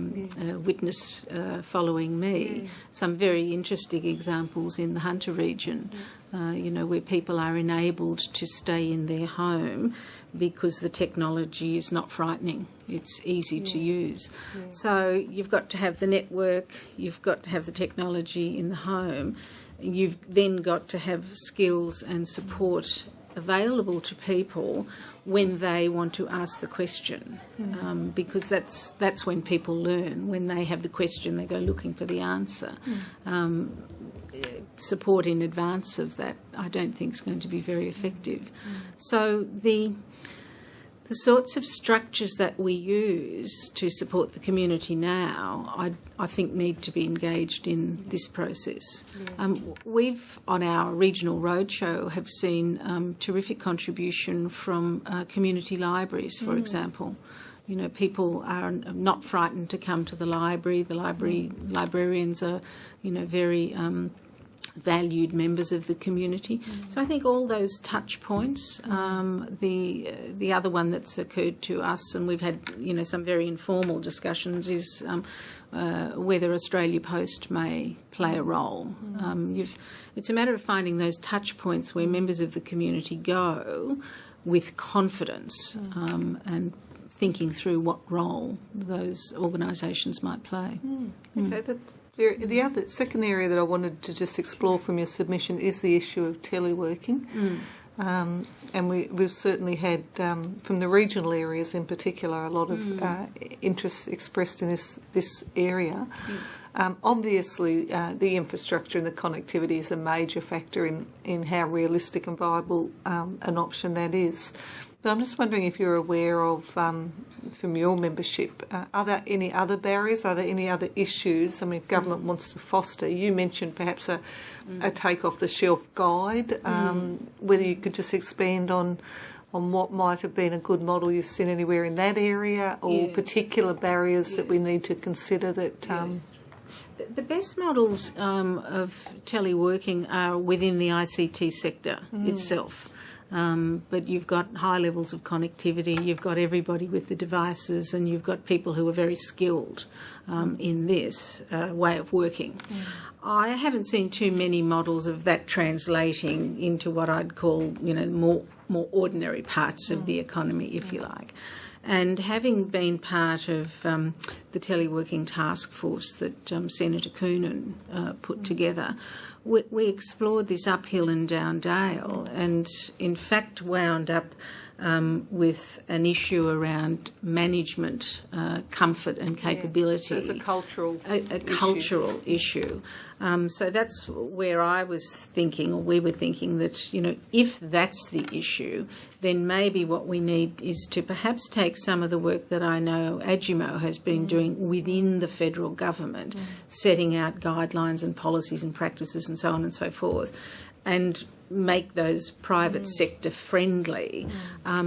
witness following me. Some very interesting examples in the Hunter region, where people are enabled to stay in their home because the technology is not frightening. It's easy to use. So you've got to have the network, you've got to have the technology in the home, you've then got to have skills and support available to people when they want to ask the question, because that's when people learn. When they have the question, they go looking for the answer. Support in advance of that, I don't think is going to be very effective. So the the sorts of structures that we use to support the community now, I think need to be engaged in this process. We've, on our regional roadshow, have seen terrific contribution from community libraries, for example. You know, people are not frightened to come to the library. The librarians are, you know, very valued members of the community. So I think all those touch points. The other one that's occurred to us, and we've had, you know, some very informal discussions, is whether Australia Post may play a role. It's a matter of finding those touch points where members of the community go with confidence and thinking through what role those organisations might play. Okay, the other second area that I wanted to just explore from your submission is the issue of teleworking. And we've certainly had, from the regional areas in particular, a lot of interest expressed in this area. Obviously, the infrastructure and the connectivity is a major factor in how realistic and viable an option that is. But I'm just wondering if you're aware of, from your membership, are there any other barriers? Are there any other issues? I mean, if government wants to foster, you mentioned perhaps a take-off-the-shelf guide, whether you could just expand on what might have been a good model you've seen anywhere in that area, or particular barriers that we need to consider that... The best models of teleworking are within the ICT sector itself. But you've got high levels of connectivity, you've got everybody with the devices, and you've got people who are very skilled in this way of working. I haven't seen too many models of that translating into what I'd call, you know, more ordinary parts of the economy, if you like. And having been part of the teleworking task force that Senator Coonan put together, we explored this uphill and down dale, and in fact wound up with an issue around management, comfort and capability. So it's a cultural issue. So that's where I was thinking, or we were thinking, that, you know, if that's the issue, then maybe what we need is to perhaps take some of the work that I know Agimo has been doing within the federal government, setting out guidelines and policies and practices and so on and so forth, and make those private sector friendly,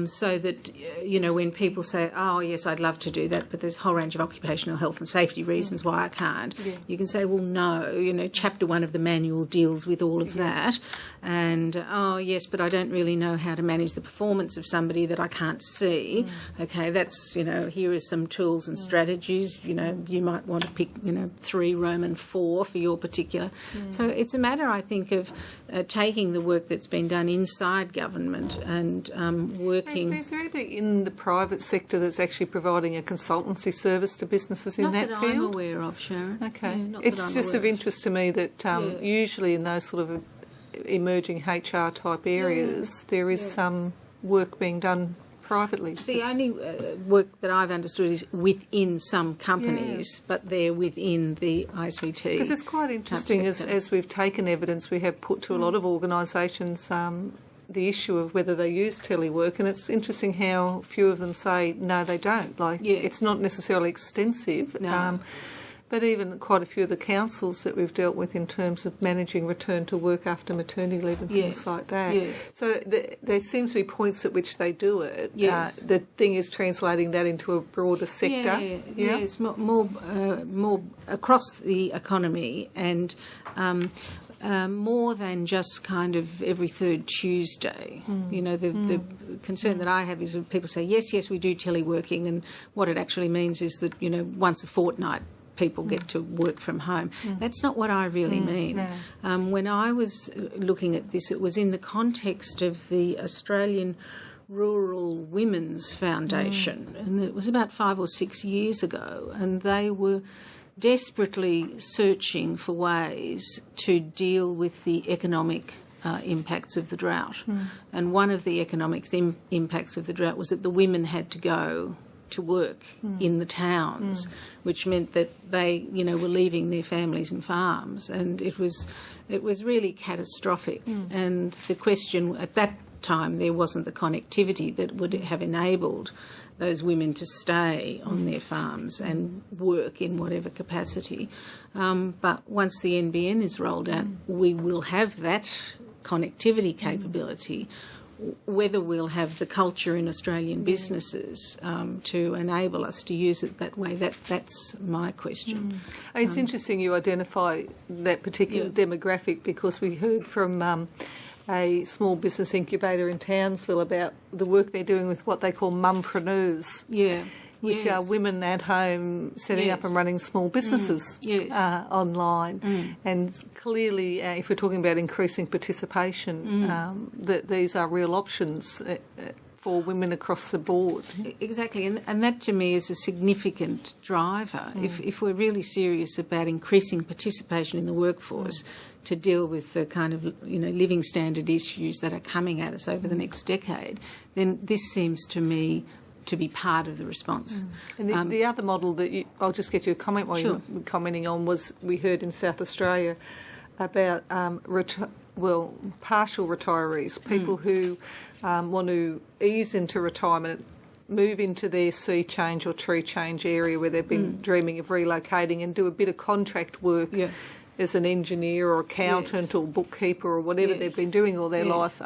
so that, you know, when people say, oh yes, I'd love to do that, but there's a whole range of occupational health and safety reasons why I can't, you can say, well, no, you know, chapter 1 of the manual deals with all of that, and oh yes, but I don't really know how to manage the performance of somebody that I can't see. Okay, that's, you know, here are some tools and strategies, you know, you might want to pick, you know, 3 Roman 4 for your particular. So it's a matter, I think, of taking the work that's been done inside government and working... Is there anybody in the private sector that's actually providing a consultancy service to businesses in that field? Not that I'm aware of, Sharon. Okay. It's just of interest to me that usually in those sort of emerging HR type areas there is some work being done privately. The only work that I've understood is within some companies, but they're within the ICT. Because it's quite interesting, as we've taken evidence, we have put to a lot of organisations the issue of whether they use telework, and it's interesting how few of them say no, they don't. Like, it's not necessarily extensive. No. But even quite a few of the councils that we've dealt with in terms of managing return to work after maternity leave and things like that. So there seems to be points at which they do it. The thing is translating that into a broader sector. Yes, more across the economy, and more than just kind of every third Tuesday. You know, the concern that I have is when people say, yes, we do teleworking, and what it actually means is that, you know, once a fortnight people get to work from home. That's not what I really mean. No. When I was looking at this, it was in the context of the Australian Rural Women's Foundation, and it was about 5 or 6 years ago, and they were desperately searching for ways to deal with the economic impacts of the drought. And one of the economic impacts of the drought was that the women had to go to work in the towns, which meant that they, you know, were leaving their families and farms, and it was really catastrophic. And the question at that time there wasn't the connectivity that would have enabled those women to stay on their farms and work in whatever capacity. But once the NBN is rolled out, we will have that connectivity capability. Whether we'll have the culture in Australian businesses to enable us to use it that way, that's my question. It's interesting you identify that particular demographic, because we heard from a small business incubator in Townsville about the work they're doing with what they call mumpreneurs. Which are women at home setting up and running small businesses online. And clearly, if we're talking about increasing participation, that these are real options for women across the board. Exactly, and that to me is a significant driver. If we're really serious about increasing participation in the workforce to deal with the kind of living standard issues that are coming at us over the next decade, then this seems to me to be part of the response. And the other model that I'll just get you a comment while you're commenting on was we heard in South Australia about partial retirees, people who want to ease into retirement, move into their sea change or tree change area where they've been dreaming of relocating, and do a bit of contract work as an engineer or accountant or bookkeeper or whatever they've been doing all their life.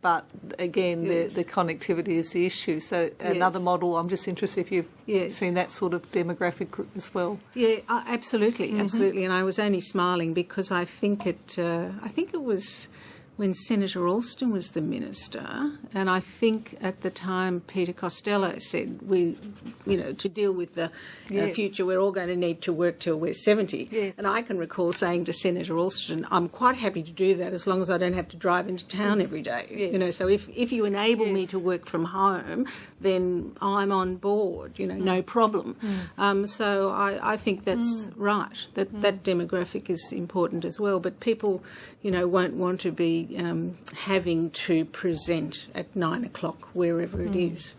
But again, the connectivity is the issue. So another model, I'm just interested if you've seen that sort of demographic as well. Yeah, absolutely, absolutely. And I was only smiling because I think it was when Senator Alston was the minister, and I think at the time Peter Costello said, to deal with the future, we're all going to need to work till we're 70. Yes. And I can recall saying to Senator Alston, I'm quite happy to do that as long as I don't have to drive into town every day. Yes. So if you enable me to work from home, then I'm on board, no problem. So I think that's right, that demographic is important as well. But people, won't want to be having to present at 9 o'clock wherever it is.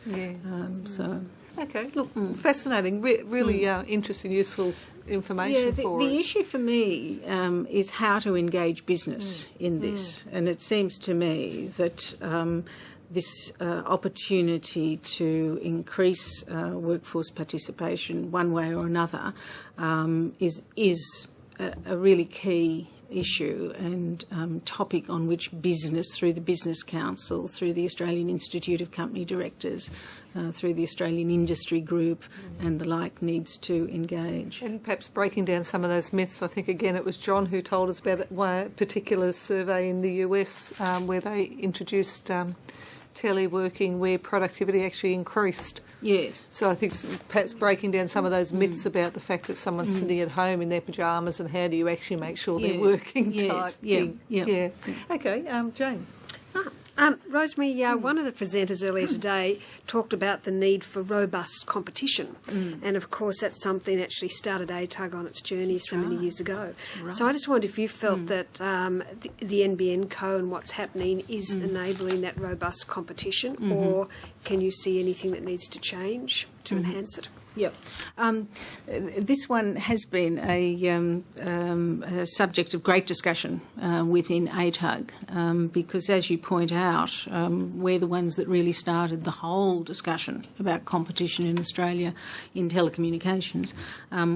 Okay, look, fascinating, really interesting, useful information for us. The issue for me is how to engage business in this, and it seems to me that this opportunity to increase workforce participation one way or another is a really key issue and topic on which business, through the Business Council, through the Australian Institute of Company Directors, through the Australian Industry Group and the like, needs to engage. And perhaps breaking down some of those myths. I think, again, it was John who told us about a particular survey in the US where they introduced teleworking, where productivity actually increased. Yes. So I think perhaps breaking down some of those myths about the fact that someone's sitting at home in their pyjamas and how do you actually make sure they're working type thing. Yeah. Okay, Jane. Rosemary, one of the presenters earlier today talked about the need for robust competition. And, of course, that's something that actually started ATUG on its journey so many years ago. So I just wondered if you felt that the NBN Co and what's happening is enabling that robust competition, or can you see anything that needs to change to enhance it? Yep. This one has been a subject of great discussion within ATUG because, as you point out, we're the ones that really started the whole discussion about competition in Australia in telecommunications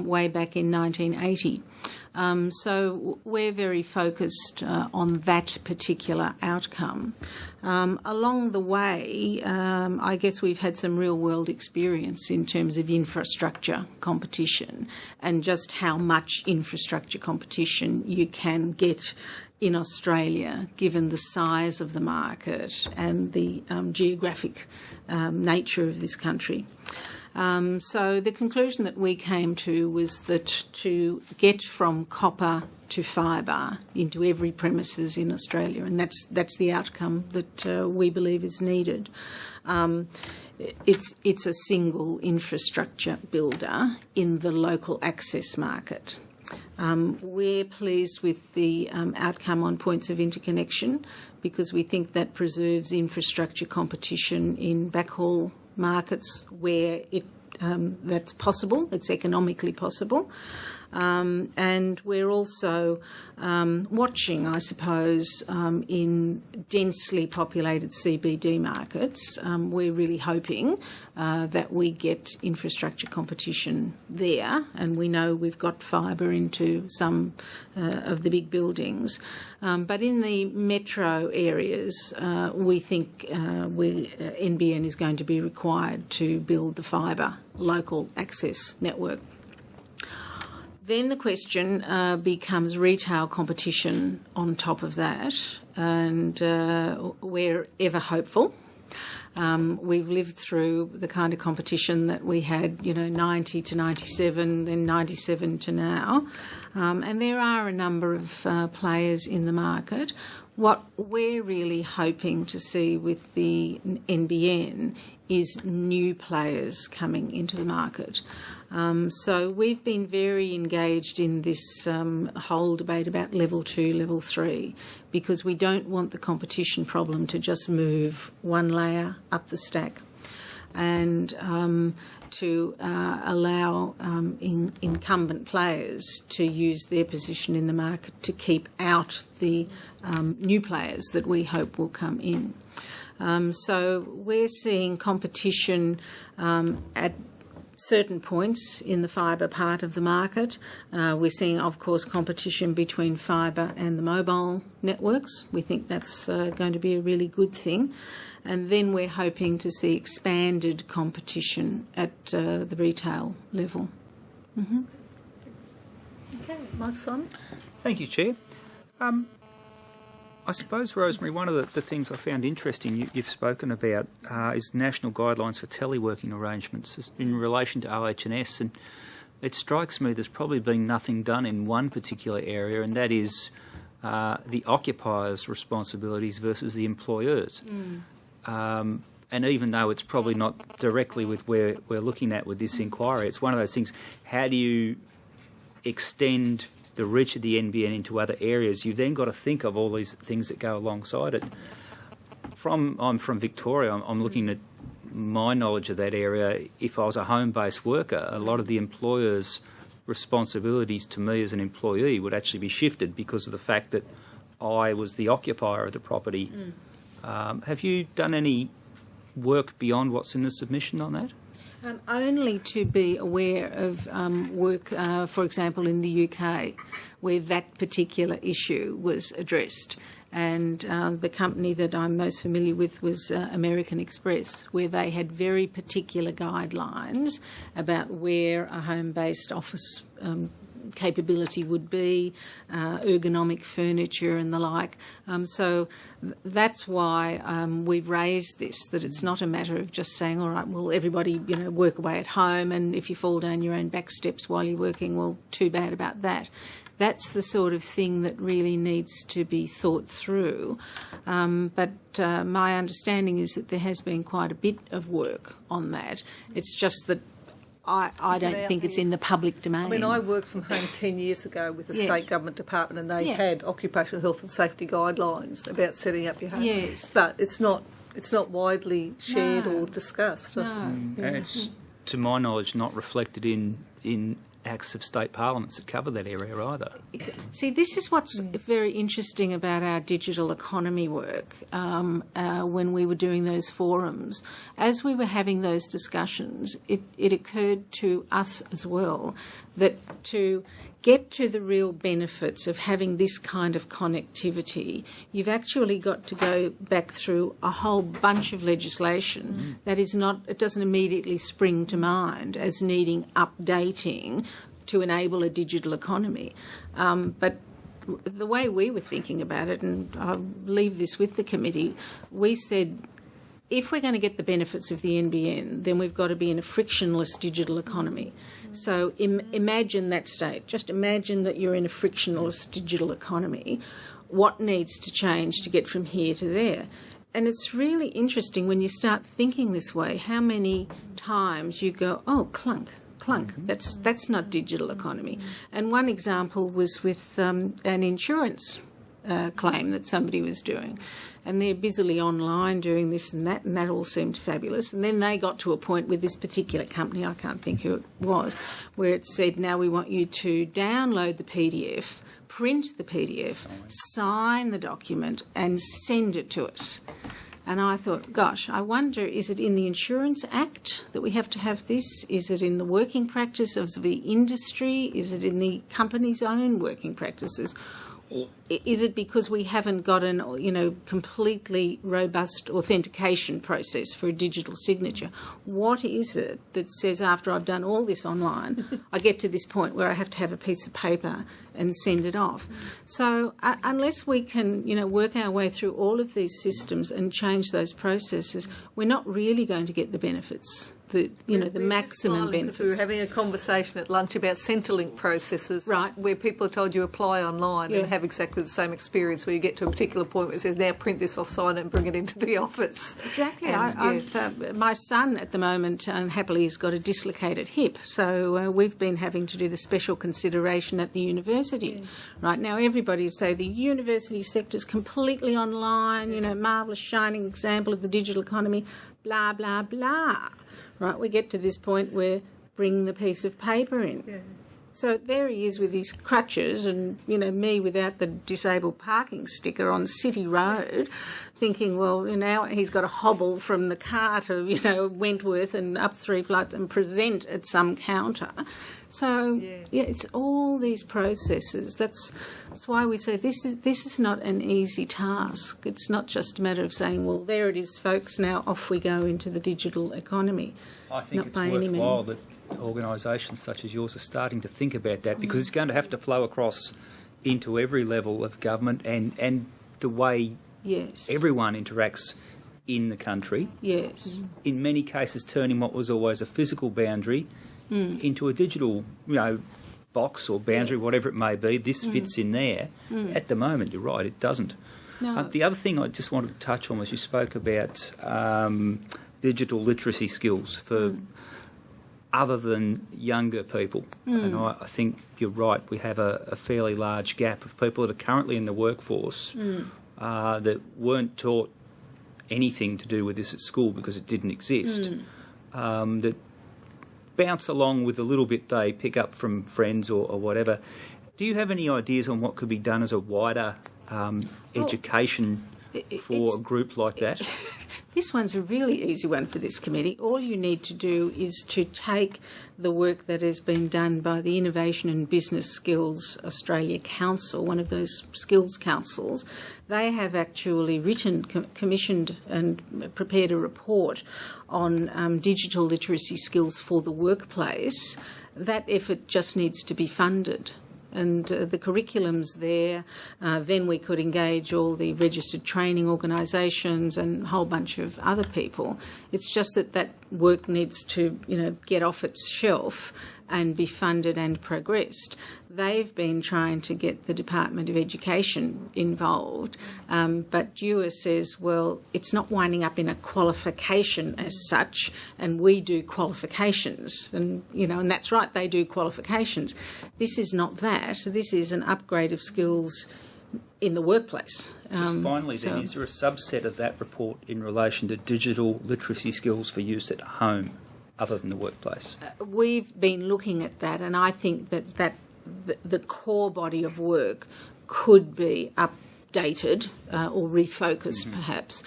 way back in 1980. So we're very focused on that particular outcome. Along the way, I guess we've had some real-world experience in terms of infrastructure competition and just how much infrastructure competition you can get in Australia, given the size of the market and the geographic nature of this country. So the conclusion that we came to was that to get from copper to fibre into every premises in Australia, and that's the outcome that we believe is needed. It's a single infrastructure builder in the local access market. We're pleased with the outcome on points of interconnection because we think that preserves infrastructure competition in backhaul markets where that's possible, it's economically possible. And we're also watching, I suppose, in densely populated CBD markets. We're really hoping that we get infrastructure competition there, and we know we've got fibre into some of the big buildings. But in the metro areas, we think NBN is going to be required to build the fibre local access network. Then the question becomes retail competition on top of that, and we're ever hopeful. We've lived through the kind of competition that we had, 90 to 97, then 97 to now, and there are a number of players in the market. What we're really hoping to see with the NBN is new players coming into the market. So we've been very engaged in this whole debate about level 2, level 3, because we don't want the competition problem to just move one layer up the stack, and to allow incumbent players to use their position in the market to keep out the new players that we hope will come in. So we're seeing competition at certain points in the fibre part of the market. We're seeing, of course, competition between fibre and the mobile networks. We think that's going to be a really good thing. And then we're hoping to see expanded competition at the retail level. Mm-hmm. Okay, Mike Simon. Thank you, Chair. I suppose, Rosemary, one of the things I found interesting you've spoken about is national guidelines for teleworking arrangements in relation to OH&S, and it strikes me there's probably been nothing done in one particular area, and that is the occupier's responsibilities versus the employer's. And even though it's probably not directly with where we're looking at with this inquiry, it's one of those things, how do you extend the reach of the NBN into other areas? You've then got to think of all these things that go alongside it. I'm from Victoria. I'm looking at my knowledge of that area. If I was a home-based worker, a lot of the employer's responsibilities to me as an employee would actually be shifted because of the fact that I was the occupier of the property. Have you done any work beyond what's in the submission on that? Only to be aware of work, for example, in the UK, where that particular issue was addressed. And the company that I'm most familiar with was American Express, where they had very particular guidelines about where a home-based office capability would be, ergonomic furniture and the like. So that's why we've raised this, that it's not a matter of just saying, all right, well, everybody, work away at home, and if you fall down your own back steps while you're working, well, too bad about that. That's the sort of thing that really needs to be thought through. But my understanding is that there has been quite a bit of work on that. It's just that I don't think it's in the public domain. I mean, I worked from home 10 years ago with a state government department, and they had occupational health and safety guidelines about setting up your home. Yes. But it's not widely shared or discussed. No. And it's, to my knowledge, not reflected in acts of state parliaments that cover that area either. See, this is what's very interesting about our digital economy work. When we were doing those forums, as we were having those discussions, it occurred to us as well that to get to the real benefits of having this kind of connectivity, you've actually got to go back through a whole bunch of legislation that is not, it doesn't immediately spring to mind as needing updating to enable a digital economy. But the way we were thinking about it, and I'll leave this with the committee, we said, if we're going to get the benefits of the NBN, then we've got to be in a frictionless digital economy. So imagine that state. Just imagine that you're in a frictionless digital economy. What needs to change to get from here to there? And it's really interesting when you start thinking this way, how many times you go, oh, clunk. That's not digital economy. And one example was with an insurance claim that somebody was doing. And they're busily online doing this and that all seemed fabulous. And then they got to a point with this particular company, I can't think who it was, where it said, now we want you to download the PDF, print the PDF, sign the document and send it to us. And I thought, gosh, I wonder, is it in the Insurance Act that we have to have this? Is it in the working practice of the industry? Is it in the company's own working practices? Is it because we haven't got an, completely robust authentication process for a digital signature? What is it that says after I've done all this online, I get to this point where I have to have a piece of paper and send it off? So unless we can, work our way through all of these systems and change those processes, we're not really going to get the benefits. The maximum benefits. We were having a conversation at lunch about Centrelink processes, right, where people are told you apply online and have exactly the same experience, where you get to a particular point where it says, now print this off, sign it and bring it into the office. Exactly. My son at the moment, unhappily, has got a dislocated hip, so we've been having to do the special consideration at the university. Right now, everybody say the university sector is completely online, marvellous shining example of the digital economy, blah, blah, blah. Right, we get to this point where bring the piece of paper in. Yeah. So there he is with his crutches and, me without the disabled parking sticker on City Road, thinking, well, now he's got to hobble from the car to, Wentworth and up 3 flights and present at some counter. So, it's all these processes. That's why we say this is not an easy task. It's not just a matter of saying, well, there it is, folks, now off we go into the digital economy. I think it's worthwhile that organisations such as yours are starting to think about that, because it's going to have to flow across into every level of government and the way everyone interacts in the country. Yes. In many cases, turning what was always a physical boundary into a digital, box or boundary, whatever it may be. This fits in there. At the moment, you're right, it doesn't. No. The other thing I just wanted to touch on was you spoke about digital literacy skills for other than younger people. And I think you're right, we have a fairly large gap of people that are currently in the workforce that weren't taught anything to do with this at school because it didn't exist, that bounce along with a little bit they pick up from friends or whatever. Do you have any ideas on what could be done as a wider education for a group like that? This one's a really easy one for this committee. All you need to do is to take the work that has been done by the Innovation and Business Skills Australia Council, one of those skills councils. They have actually commissioned and prepared a report on digital literacy skills for the workplace. That effort just needs to be funded. And the curriculum's there. Then we could engage all the registered training organisations and a whole bunch of other people. It's just that work needs to, get off its shelf and be funded and progressed. They've been trying to get the Department of Education involved, but DUA says, well, it's not winding up in a qualification as such, and we do qualifications. And, and that's right, they do qualifications. This is not that. This is an upgrade of skills in the workplace. Just finally then, is there a subset of that report in relation to digital literacy skills for use at home other than the workplace? We've been looking at that, and I think that the core body of work could be updated or refocused perhaps,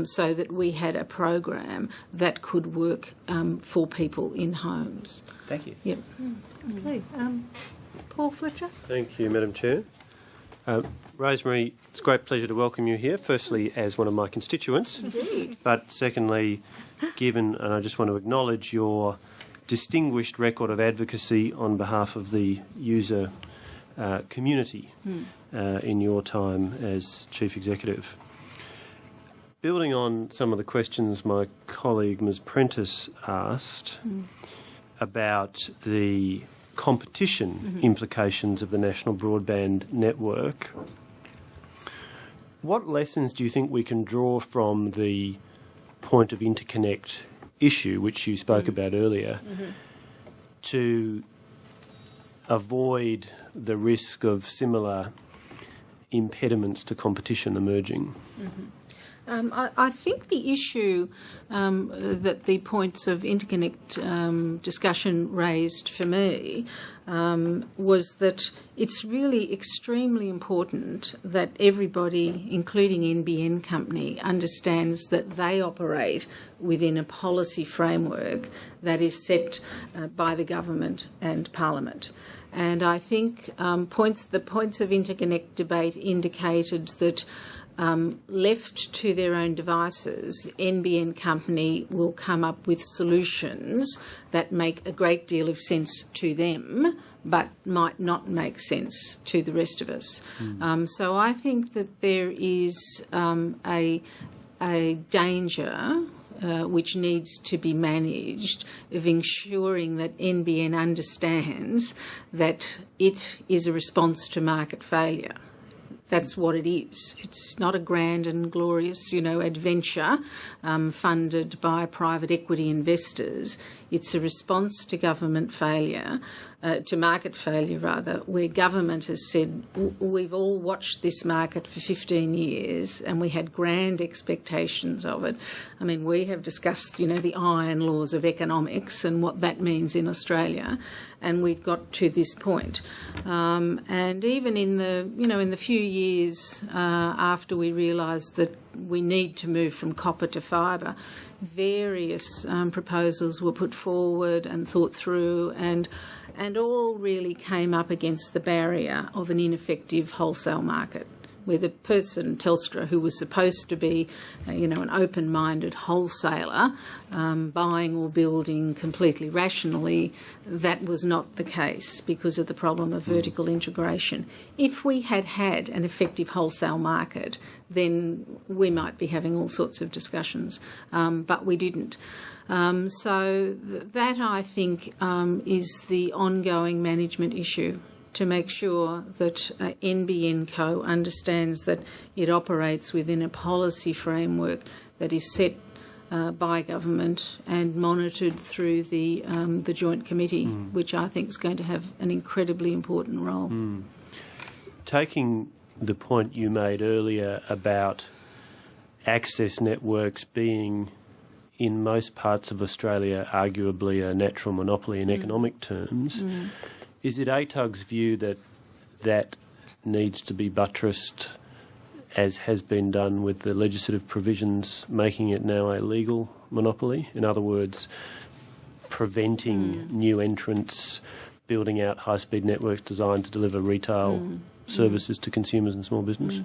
so that we had a program that could work for people in homes. Thank you. Yep. Okay. Paul Fletcher. Thank you, Madam Chair. Rosemary, it's a great pleasure to welcome you here, firstly as one of my constituents, Indeed. but secondly, given, and I just want to acknowledge your distinguished record of advocacy on behalf of the user community in your time as Chief Executive. Building on some of the questions my colleague Ms Prentice asked about the competition implications of the National Broadband Network, what lessons do you think we can draw from the point of interconnect issue, which you spoke about earlier, to avoid the risk of similar impediments to competition emerging? I think the issue that the points of interconnect discussion raised for me was that it's really extremely important that everybody, including NBN company, understands that they operate within a policy framework that is set by the government and Parliament. And I think the points of interconnect debate indicated that left to their own devices, NBN company will come up with solutions that make a great deal of sense to them, but might not make sense to the rest of us. So I think that there is a danger which needs to be managed of ensuring that NBN understands that it is a response to market failure. That's what it is. It's not a grand and glorious, adventure funded by private equity investors. It's a response to government failure, to market failure rather, where government has said, we've all watched this market for 15 years and we had grand expectations of it. I mean, we have discussed, the iron laws of economics and what that means in Australia, and we've got to this point. And even in the few years after we realised that we need to move from copper to fibre, various proposals were put forward and thought through, and all really came up against the barrier of an ineffective wholesale market, where the person, Telstra, who was supposed to be, an open-minded wholesaler, buying or building completely rationally, that was not the case because of the problem of vertical integration. If we had had an effective wholesale market, then we might be having all sorts of discussions, but we didn't. So that, I think, is the ongoing management issue, to make sure that NBN Co understands that it operates within a policy framework that is set by government and monitored through the Joint Committee, which I think is going to have an incredibly important role. Taking the point you made earlier about access networks being, in most parts of Australia, arguably a natural monopoly in economic terms, is it ATUG's view that that needs to be buttressed, as has been done with the legislative provisions making it now a legal monopoly? In other words, preventing new entrants, building out high-speed networks designed to deliver retail services to consumers and small business?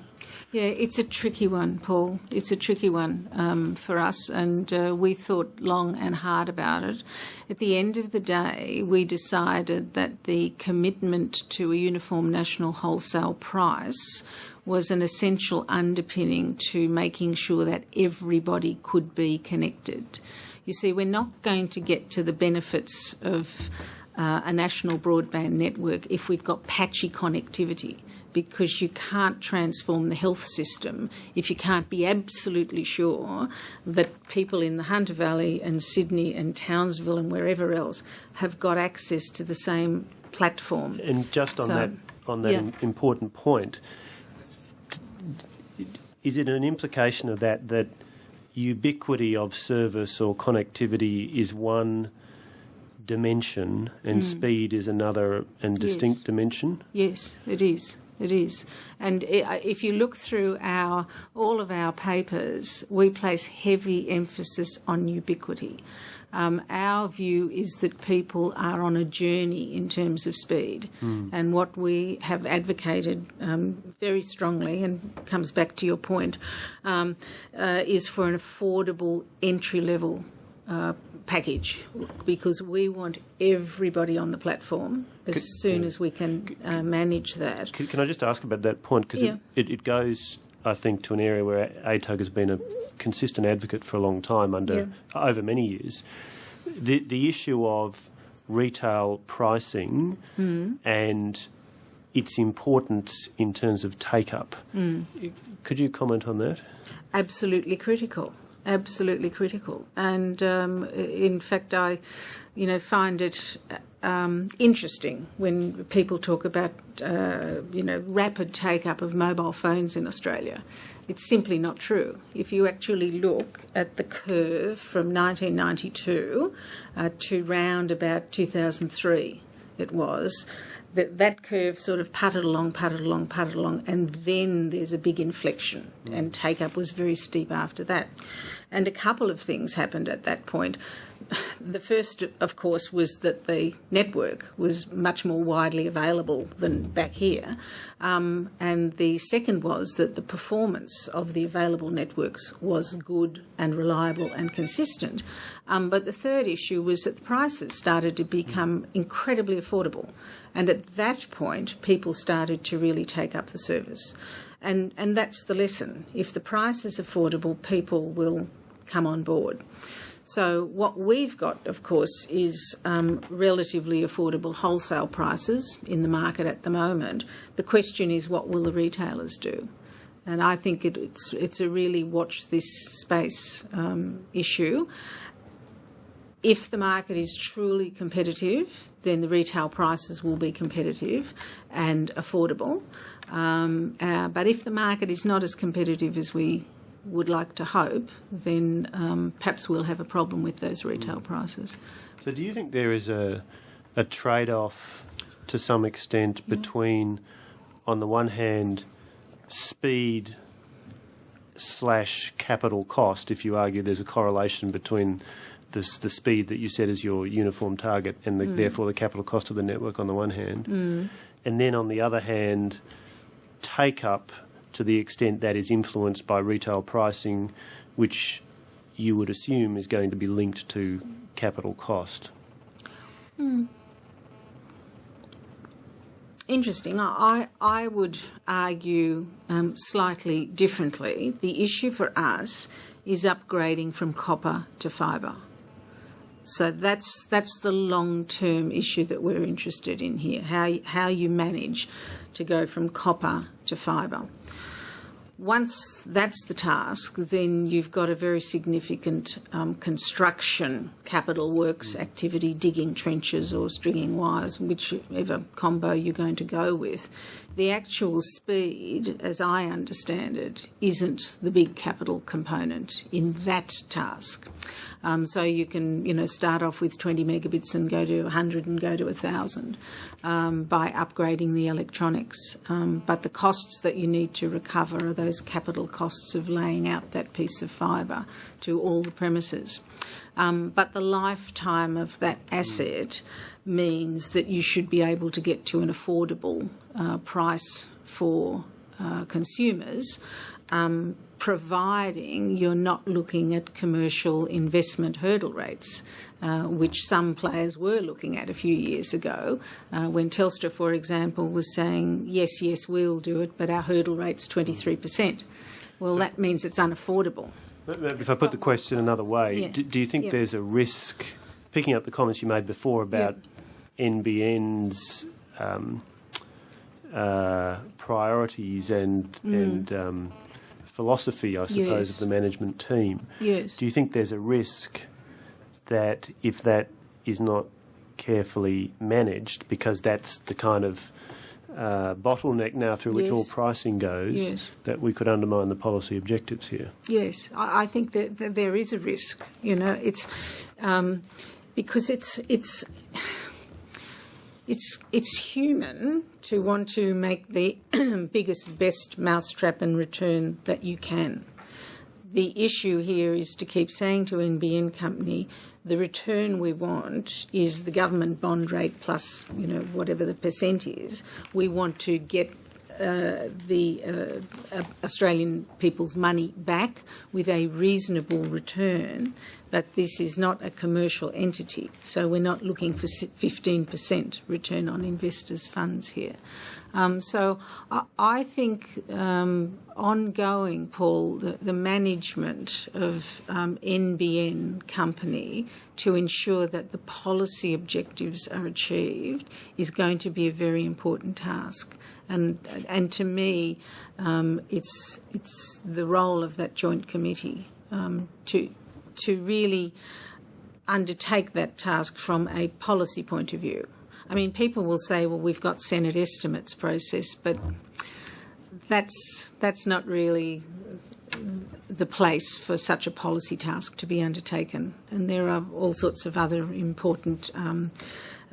Yeah, it's a tricky one, Paul. It's a tricky one for us, and we thought long and hard about it. At the end of the day, we decided that the commitment to a uniform national wholesale price was an essential underpinning to making sure that everybody could be connected. You see, we're not going to get to the benefits of a national broadband network if we've got patchy connectivity, because you can't transform the health system if you can't be absolutely sure that people in the Hunter Valley and Sydney and Townsville and wherever else have got access to the same platform. And just on that important point, is it an implication of that ubiquity of service or connectivity is one dimension and speed is another and distinct dimension? Yes, it is. It is. And if you look through all of our papers, we place heavy emphasis on ubiquity. Our view is that people are on a journey in terms of speed. And what we have advocated very strongly, and comes back to your point, is for an affordable entry-level package, because we want everybody on the platform as soon as we can manage that. Can I just ask about that point? Because it goes, I think, to an area where ATUG has been a consistent advocate for a long time, over many years. The issue of retail pricing and its importance in terms of take-up. Could you comment on that? Absolutely critical. absolutely critical. And in fact, I, find it interesting when people talk about, rapid take-up of mobile phones in Australia. It's simply not true. If you actually look at the curve from 1992 to round about 2003, it was, that curve sort of puttered along, and then there's a big inflection, and take-up was very steep after that. And a couple of things happened at that point. The first, of course, was that the network was much more widely available than back here. And the second was that the performance of the available networks was good and reliable and consistent. But the third issue was that the prices started to become incredibly affordable. And at that point, people started to really take up the service. And that's the lesson. If the price is affordable, people will come on board. So what we've got, of course, is relatively affordable wholesale prices in the market at the moment. The question is, what will the retailers do? And I think it's a really watch this space issue. If the market is truly competitive, then the retail prices will be competitive and affordable. But if the market is not as competitive as we would like to hope, then perhaps we'll have a problem with those retail prices. So do you think there is a trade-off to some extent between, on the one hand, speed / capital cost, if you argue there's a correlation between the speed that you set as your uniform target and therefore the capital cost of the network on the one hand, and then on the other hand, take-up to the extent that is influenced by retail pricing, which you would assume is going to be linked to capital cost? Interesting. I would argue slightly differently. The issue for us is upgrading from copper to fibre. So that's the long-term issue that we're interested in here, how you manage to go from copper to fibre. Once that's the task, then you've got a very significant construction capital works activity, digging trenches or stringing wires, whichever combo you're going to go with. The actual speed, as I understand it, isn't the big capital component in that task. So you can, start off with 20 megabits and go to 100 and go to 1,000 by upgrading the electronics. But the costs that you need to recover are those capital costs of laying out that piece of fibre to all the premises. But the lifetime of that asset means that you should be able to get to an affordable price for consumers, providing you're not looking at commercial investment hurdle rates, which some players were looking at a few years ago, when Telstra, for example, was saying, yes, we'll do it, but our hurdle rate's 23%. Well, that means it's unaffordable. If I put the question another way, do you think there's a risk, picking up the comments you made before about NBN's priorities and philosophy, I suppose, of the management team. Yes. Do you think there's a risk that if that is not carefully managed, because that's the kind of bottleneck now through which all pricing goes, that we could undermine the policy objectives here? Yes, I think that there is a risk. It's because it's human to want to make the biggest, best mousetrap and return that you can. The issue here is to keep saying to NBN Company, the return we want is the government bond rate plus, whatever the percent is. We want to get the Australian people's money back with a reasonable return, but this is not a commercial entity, so we're not looking for 15% return on investors' funds here. So I think ongoing, Paul, the management of NBN Company to ensure that the policy objectives are achieved is going to be a very important task. And to me, it's the role of that joint committee to really undertake that task from a policy point of view. I mean, people will say, well, we've got Senate estimates process, but that's not really the place for such a policy task to be undertaken. And there are all sorts of other important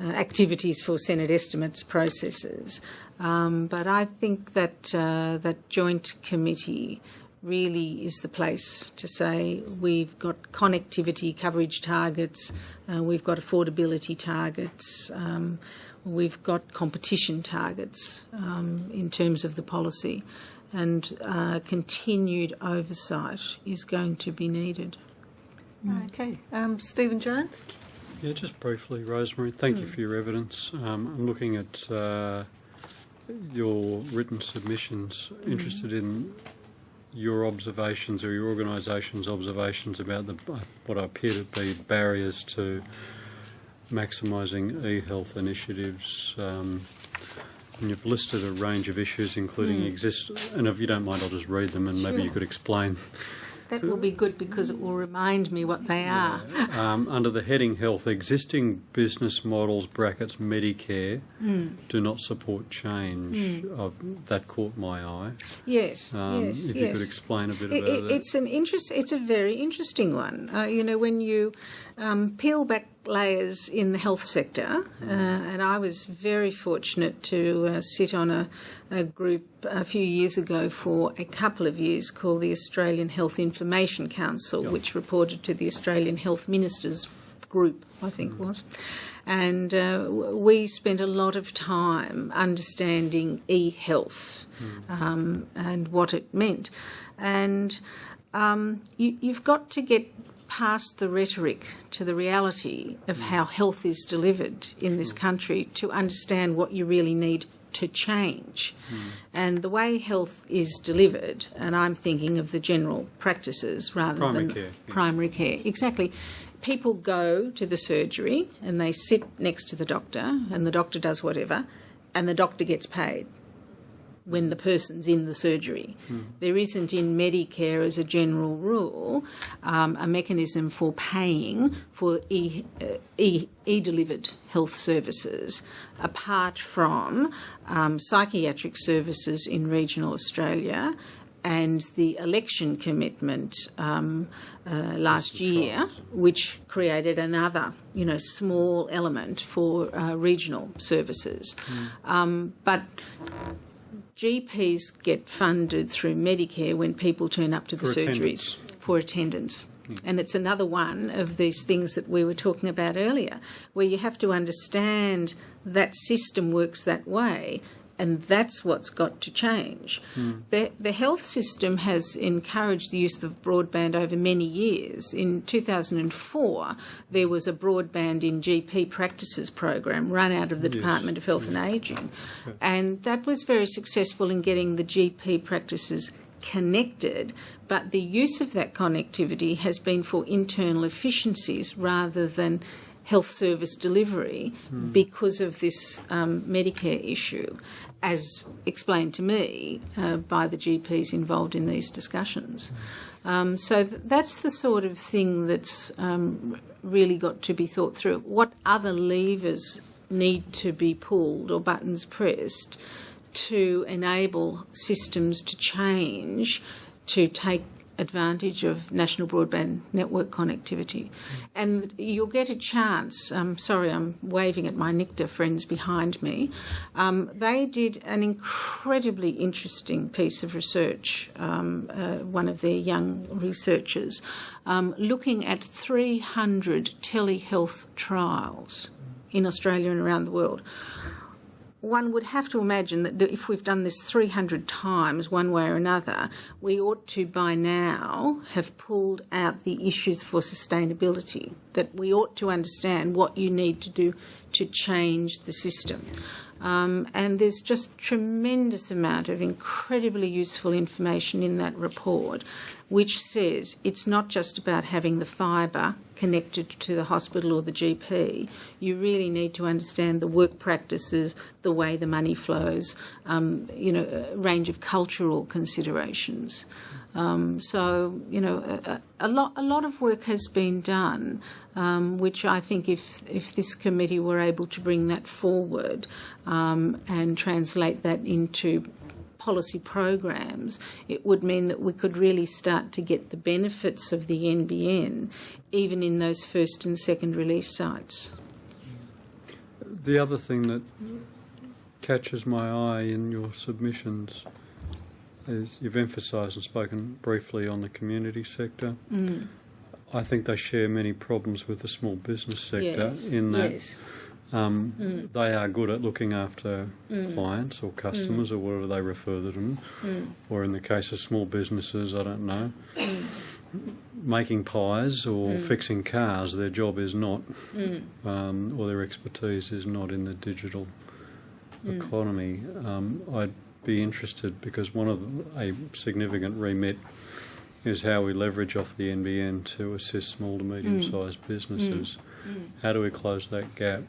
activities for Senate estimates processes. But I think that that joint committee really is the place to say we've got connectivity coverage targets, we've got affordability targets, we've got competition targets in terms of the policy, and continued oversight is going to be needed. Okay. Stephen Jones? Yeah, just briefly, Rosemary, thank you for your evidence. I'm looking at your written submissions, interested in your observations or your organisation's observations about what appear to be barriers to maximising e-health initiatives. And you've listed a range of issues, including and if you don't mind, I'll just read them and maybe you could explain. That will be good because it will remind me what they are. Under the heading Health, existing business models, brackets, Medicare, do not support change. That caught my eye. Yes, if you could explain a bit about that. It's a very interesting one. When you peel back layers in the health sector, and I was very fortunate to sit on a group a few years ago for a couple of years called the Australian Health Information Council, which reported to the Australian Health Ministers Group, I think it was. And we spent a lot of time understanding e-health and what it meant. And you've got to get past the rhetoric to the reality of how health is delivered in this country to understand what you really need to change. And the way health is delivered, and I'm thinking of the general practices rather than primary care. Exactly. People go to the surgery and they sit next to the doctor and the doctor does whatever and the doctor gets paid when the person's in the surgery. There isn't in Medicare, as a general rule, a mechanism for paying for e-delivered health services, apart from psychiatric services in regional Australia and the election commitment last year, which created another, small element for regional services. But GPs get funded through Medicare when people turn up to the surgeries for attendance. And it's another one of these things that we were talking about earlier, where you have to understand that system works that way, and that's what's got to change. The health system has encouraged the use of broadband over many years. In 2004, there was a Broadband in GP practices program run out of the Department of Health and Ageing, and that was very successful in getting the GP practices connected, but the use of that connectivity has been for internal efficiencies rather than health service delivery because of this Medicare issue, as explained to me by the GPs involved in these discussions. So that's the sort of thing that's really got to be thought through. What other levers need to be pulled or buttons pressed to enable systems to change, to take advantage of national broadband network connectivity? And you'll get a chance, sorry, I'm waving at my NICTA friends behind me, they did an incredibly interesting piece of research, one of their young researchers, looking at 300 telehealth trials in Australia and around the world. One would have to imagine that if we've done this 300 times one way or another, we ought to by now have pulled out the issues for sustainability, that we ought to understand what you need to do to change the system. And there's just tremendous amount of incredibly useful information in that report which says it's not just about having the fibre connected to the hospital or the GP. You really need to understand the work practices, the way the money flows, a range of cultural considerations. So, a lot of work has been done, which I think if this committee were able to bring that forward and translate that into policy programs, it would mean that we could really start to get the benefits of the NBN even in those first and second release sites. The other thing that catches my eye in your submissions is you've emphasised and spoken briefly on the community sector. I think they share many problems with the small business sector in that they are good at looking after clients or customers or whatever they refer to them, or in the case of small businesses, I don't know, making pies or fixing cars. Their job is not, or their expertise is not in the digital economy. I'd be interested because a significant remit is how we leverage off the NBN to assist small to medium-sized businesses. How do we close that gap?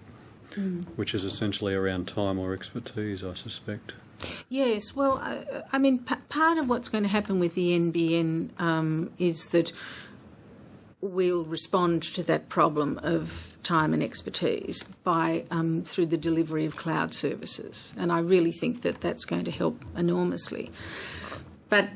Which is essentially around time or expertise, I suspect. Yes, well, part of what's going to happen with the NBN is that we'll respond to that problem of time and expertise by through the delivery of cloud services, and I really think that that's going to help enormously. But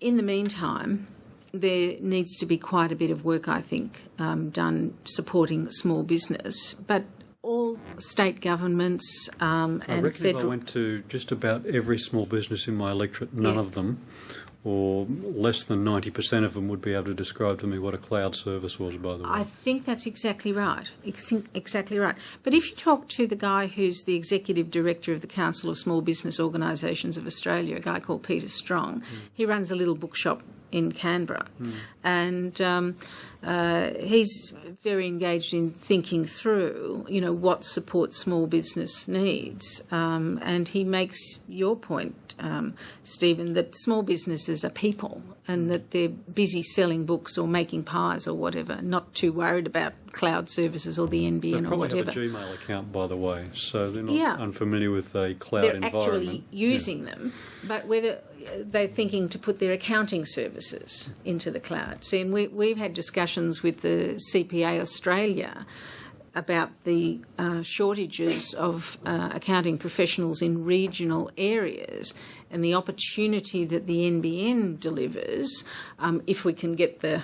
in the meantime, there needs to be quite a bit of work, I think, done supporting small business, but all state governments and I reckon federal... if I went to just about every small business in my electorate, none of them, or less than 90% of them, would be able to describe to me what a cloud service was, by the way. I think that's exactly right. Exactly right. But if you talk to the guy who's the Executive Director of the Council of Small Business Organisations of Australia, a guy called Peter Strong, he runs a little bookshop in Canberra, and he's very engaged in thinking through, what support small business needs. And he makes your point, Stephen, that small businesses are people and that they're busy selling books or making pies or whatever, not too worried about cloud services or the NBN or whatever. They probably have a Gmail account, by the way, so they're not unfamiliar with a cloud environment. They're actually using them, but whether they're thinking to put their accounting services into the cloud. See, and we've had discussions with the CPA Australia about the shortages of accounting professionals in regional areas and the opportunity that the NBN delivers, if we can get the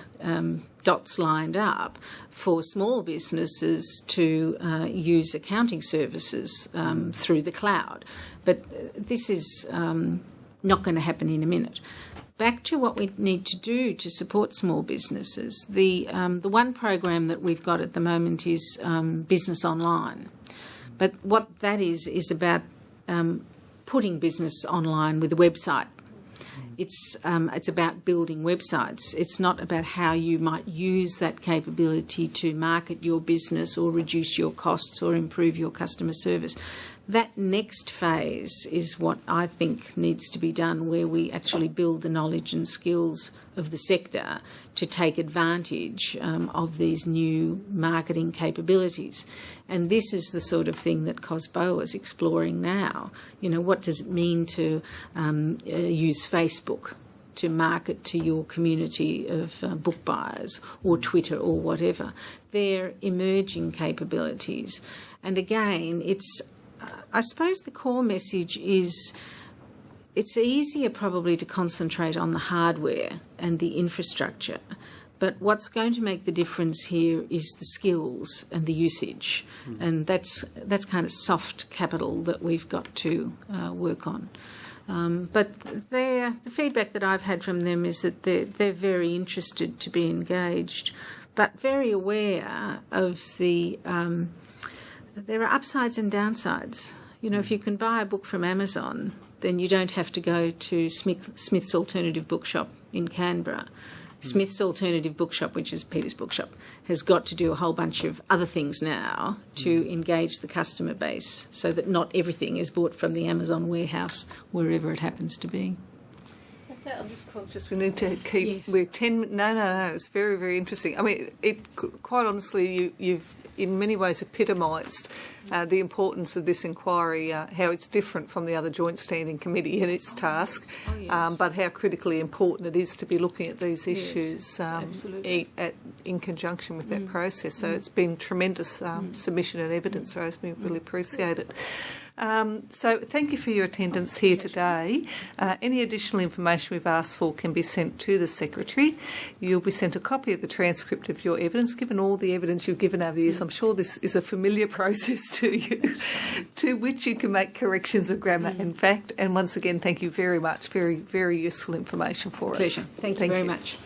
dots lined up, for small businesses to use accounting services through the cloud. But this is not going to happen in a minute. Back to what we need to do to support small businesses. The one program that we've got at the moment is Business Online. But what that is about putting business online with a website. It's about building websites. It's not about how you might use that capability to market your business or reduce your costs or improve your customer service. That next phase is what I think needs to be done, where we actually build the knowledge and skills of the sector to take advantage of these new marketing capabilities. And this is the sort of thing that COSBO is exploring now. What does it mean to use Facebook to market to your community of book buyers, or Twitter or whatever? They're emerging capabilities. And again, I suppose the core message is it's easier probably to concentrate on the hardware and the infrastructure, but what's going to make the difference here is the skills and the usage, and that's kind of soft capital that we've got to work on. But the feedback that I've had from them is that they're very interested to be engaged, but very aware of the... there are upsides and downsides. If you can buy a book from Amazon, then you don't have to go to Smith's Alternative Bookshop in Canberra. Smith's Alternative Bookshop, which is Peter's bookshop, has got to do a whole bunch of other things now to engage the customer base so that not everything is bought from the Amazon warehouse, wherever it happens to be. I'm just conscious we need to keep. Yes. We're 10. No. It's very, very interesting. I mean, quite honestly, you've in many ways epitomised the importance of this inquiry, how it's different from the other Joint Standing Committee and its task, but how critically important it is to be looking at these issues in conjunction with that process. So it's been tremendous submission and evidence, Rosemary. Really appreciate it. So thank you for your attendance here today. Any additional information we've asked for can be sent to the Secretary. You'll be sent a copy of the transcript of your evidence. Given all the evidence you've given over the years, I'm sure this is a familiar process to you, to which you can make corrections of grammar and fact. And once again, thank you very much. Very, very useful information for us. Pleasure. Thank you very much.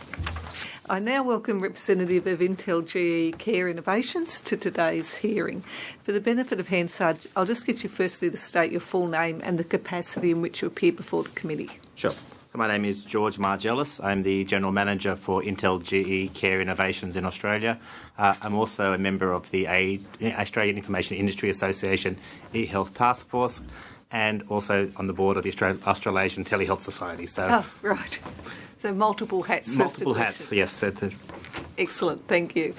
I now welcome representative of Intel GE Care Innovations to today's hearing. For the benefit of Hansard, I'll just get you firstly to state your full name and the capacity in which you appear before the committee. Sure. So my name is George Margellis. I'm the General Manager for Intel GE Care Innovations in Australia. I'm also a member of the Australian Information Industry Association eHealth Task Force, and also on the board of the Australasian Telehealth Society. So, right. So multiple hats. Multiple hats, yes. Excellent, thank you.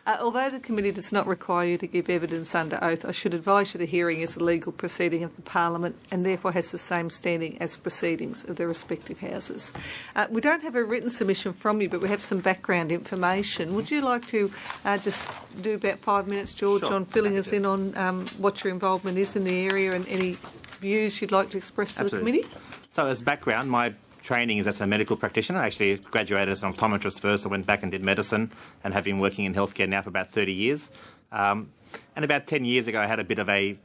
Although the committee does not require you to give evidence under oath, I should advise you the hearing is a legal proceeding of the Parliament and therefore has the same standing as proceedings of the respective houses. We don't have a written submission from you, but we have some background information. Would you like to just do about 5 minutes, George, on filling us in on what your involvement is in the area and any views you'd like to express to the committee? So as background, my training is as a medical practitioner. I actually graduated as an optometrist first. I went back and did medicine and have been working in healthcare now for about 30 years. And about 10 years ago, I had a bit of a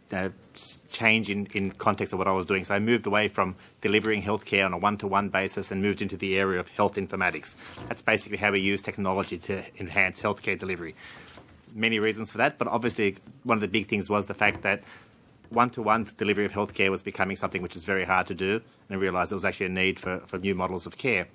change in context of what I was doing. So I moved away from delivering healthcare on a one-to-one basis and moved into the area of health informatics. That's basically how we use technology to enhance healthcare delivery. Many reasons for that, but obviously one of the big things was the fact that one-to-one delivery of healthcare was becoming something which is very hard to do, and I realised there was actually a need for new models of care.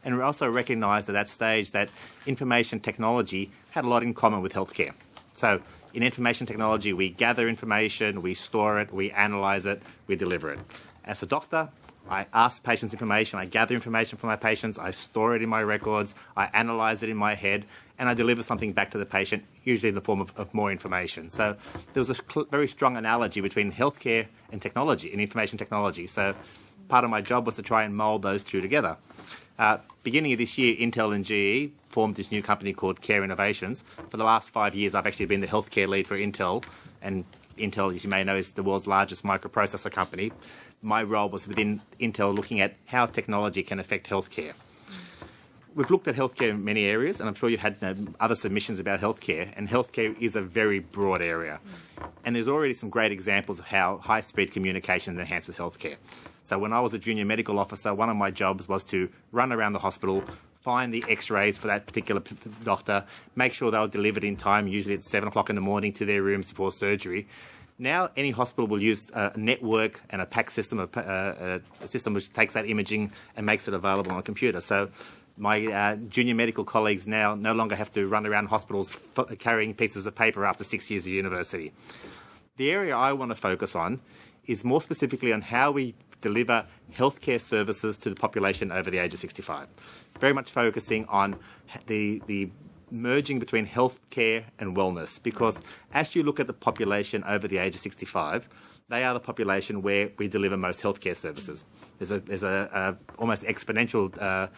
And we also recognised at that stage that information technology had a lot in common with healthcare. So in information technology, we gather information, we store it, we analyse it, we deliver it. As a doctor, I ask patients information, I gather information from my patients, I store it in my records, I analyse it in my head, and I deliver something back to the patient, usually in the form of more information. So there was a very strong analogy between healthcare and technology, and information technology. So part of my job was to try and mould those two together. Beginning of this year, Intel and GE formed this new company called Care Innovations. For the last 5 years, I've actually been the healthcare lead for Intel, and Intel, as you may know, is the world's largest microprocessor company. My role was within Intel looking at how technology can affect healthcare. We've looked at healthcare in many areas, and I'm sure you had other submissions about healthcare, and healthcare is a very broad area. And there's already some great examples of how high-speed communication enhances healthcare. So when I was a junior medical officer, one of my jobs was to run around the hospital, find the x-rays for that particular doctor, make sure they were delivered in time, usually at 7 o'clock in the morning to their rooms before surgery. Now any hospital will use a network and a PACS system, a system which takes that imaging and makes it available on a computer. So my junior medical colleagues now no longer have to run around hospitals carrying pieces of paper after 6 years of university. The area I want to focus on is more specifically on how we deliver healthcare services to the population over the age of 65. Very much focusing on the merging between healthcare and wellness, because as you look at the population over the age of 65, they are the population where we deliver most healthcare services. There's a almost exponential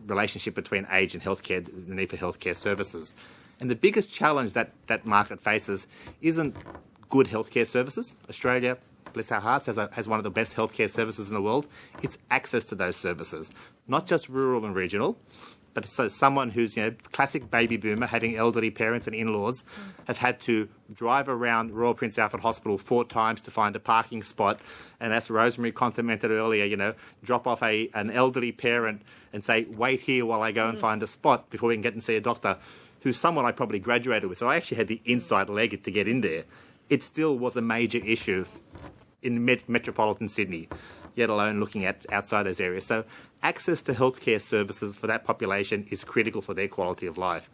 relationship between age and healthcare, the need for healthcare services. And the biggest challenge that market faces isn't good healthcare services. Australia, bless our hearts, has one of the best healthcare services in the world. It's access to those services, not just rural and regional, but so someone who's, classic baby boomer, having elderly parents and in-laws, have had to drive around Royal Prince Alfred Hospital 4 times to find a parking spot. And as Rosemary commented earlier, drop off an elderly parent and say, wait here while I go and find a spot before we can get and see a doctor, who's someone I probably graduated with. So I actually had the inside leg to get in there. It still was a major issue in metropolitan Sydney, yet alone looking at outside those areas. So access to healthcare services for that population is critical for their quality of life.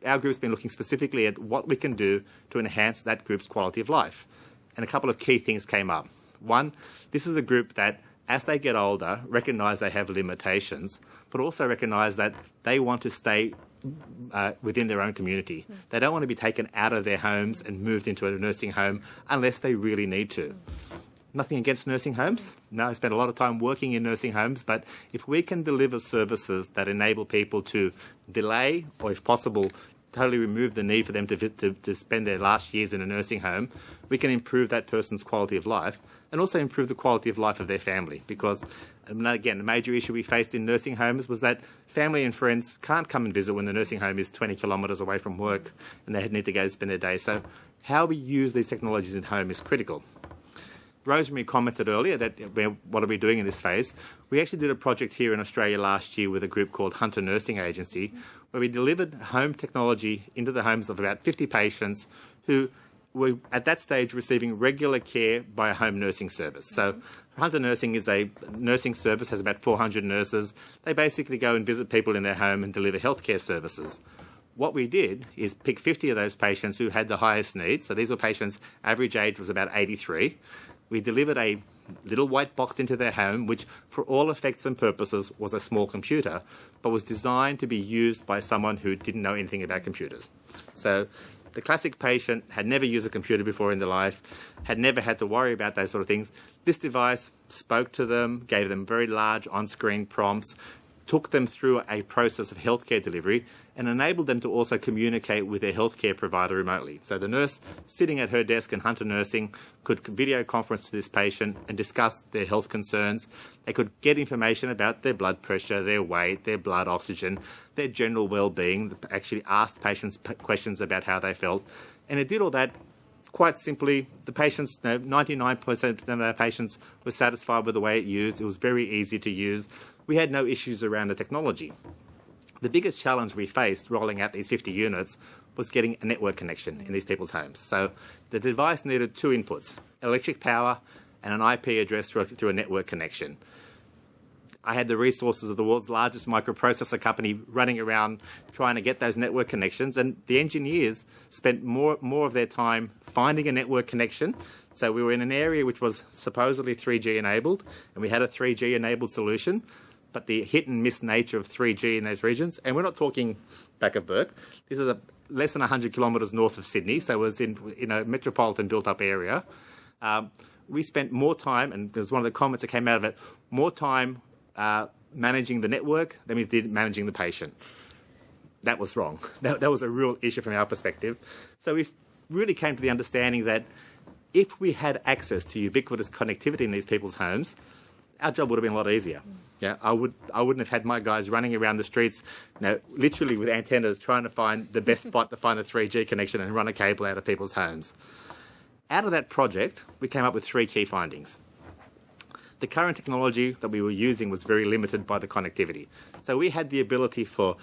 Our group's been looking specifically at what we can do to enhance that group's quality of life. And a couple of key things came up. One, this is a group that as they get older, recognise they have limitations, but also recognise that they want to stay within their own community. They don't want to be taken out of their homes and moved into a nursing home unless they really need to. Nothing against nursing homes. No, I spent a lot of time working in nursing homes, but if we can deliver services that enable people to delay or, if possible, totally remove the need for them to spend their last years in a nursing home, we can improve that person's quality of life and also improve the quality of life of their family. Because, again, the major issue we faced in nursing homes was that family and friends can't come and visit when the nursing home is 20 kilometres away from work and they need to go spend their day. So how we use these technologies in home is critical. Rosemary commented earlier that what are we doing in this phase? We actually did a project here in Australia last year with a group called Hunter Nursing Agency, where we delivered home technology into the homes of about 50 patients who were at that stage receiving regular care by a home nursing service. So Hunter Nursing is a nursing service, has about 400 nurses. They basically go and visit people in their home and deliver healthcare services. What we did is pick 50 of those patients who had the highest needs. So these were patients, average age was about 83. We delivered a little white box into their home, which for all effects and purposes was a small computer, but was designed to be used by someone who didn't know anything about computers. So the classic patient had never used a computer before in their life, had never had to worry about those sort of things. This device spoke to them, gave them very large on-screen prompts, took them through a process of healthcare delivery and enabled them to also communicate with their healthcare provider remotely. So the nurse sitting at her desk in Hunter Nursing could video conference to this patient and discuss their health concerns. They could get information about their blood pressure, their weight, their blood oxygen, their general well-being, actually asked patients questions about how they felt. And it did all that quite simply. The patients, 99% of our patients were satisfied with the way it used. It was very easy to use. We had no issues around the technology. The biggest challenge we faced rolling out these 50 units was getting a network connection in these people's homes. So the device needed two inputs, electric power and an IP address through a network connection. I had the resources of the world's largest microprocessor company running around trying to get those network connections, and the engineers spent more of their time finding a network connection. So we were in an area which was supposedly 3G enabled, and we had a 3G enabled solution, but the hit and miss nature of 3G in those regions, and we're not talking back of Bourke, this is less than 100 kilometres north of Sydney, so it was in a metropolitan built-up area. We spent more time, and there's one of the comments that came out of it, more time managing the network than we did managing the patient. That was wrong. That was a real issue from our perspective. So we really came to the understanding that if we had access to ubiquitous connectivity in these people's homes, our job would have been a lot easier. Yeah, I wouldn't have had my guys running around the streets, literally with antennas trying to find the best spot to find a 3G connection and run a cable out of people's homes. Out of that project, we came up with three key findings. The current technology that we were using was very limited by the connectivity. So we had the ability for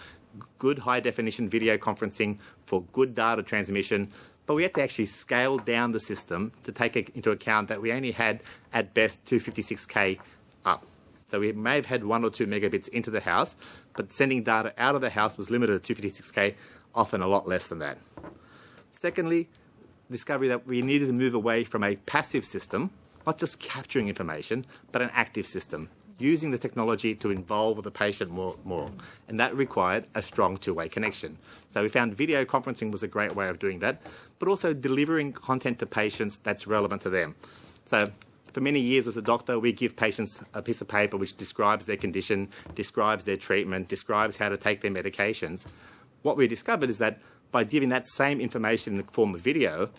good high-definition video conferencing, for good data transmission, but we had to actually scale down the system to take into account that we only had, at best, 256K up. So we may have had 1 or 2 megabits into the house, but sending data out of the house was limited to 256K, often a lot less than that. Secondly, discovery that we needed to move away from a passive system, not just capturing information, but an active system, using the technology to involve the patient more. And that required a strong two-way connection. So we found video conferencing was a great way of doing that, but also delivering content to patients that's relevant to them. So for many years as a doctor, we give patients a piece of paper which describes their condition, describes their treatment, describes how to take their medications. What we discovered is that by giving that same information in the form of video,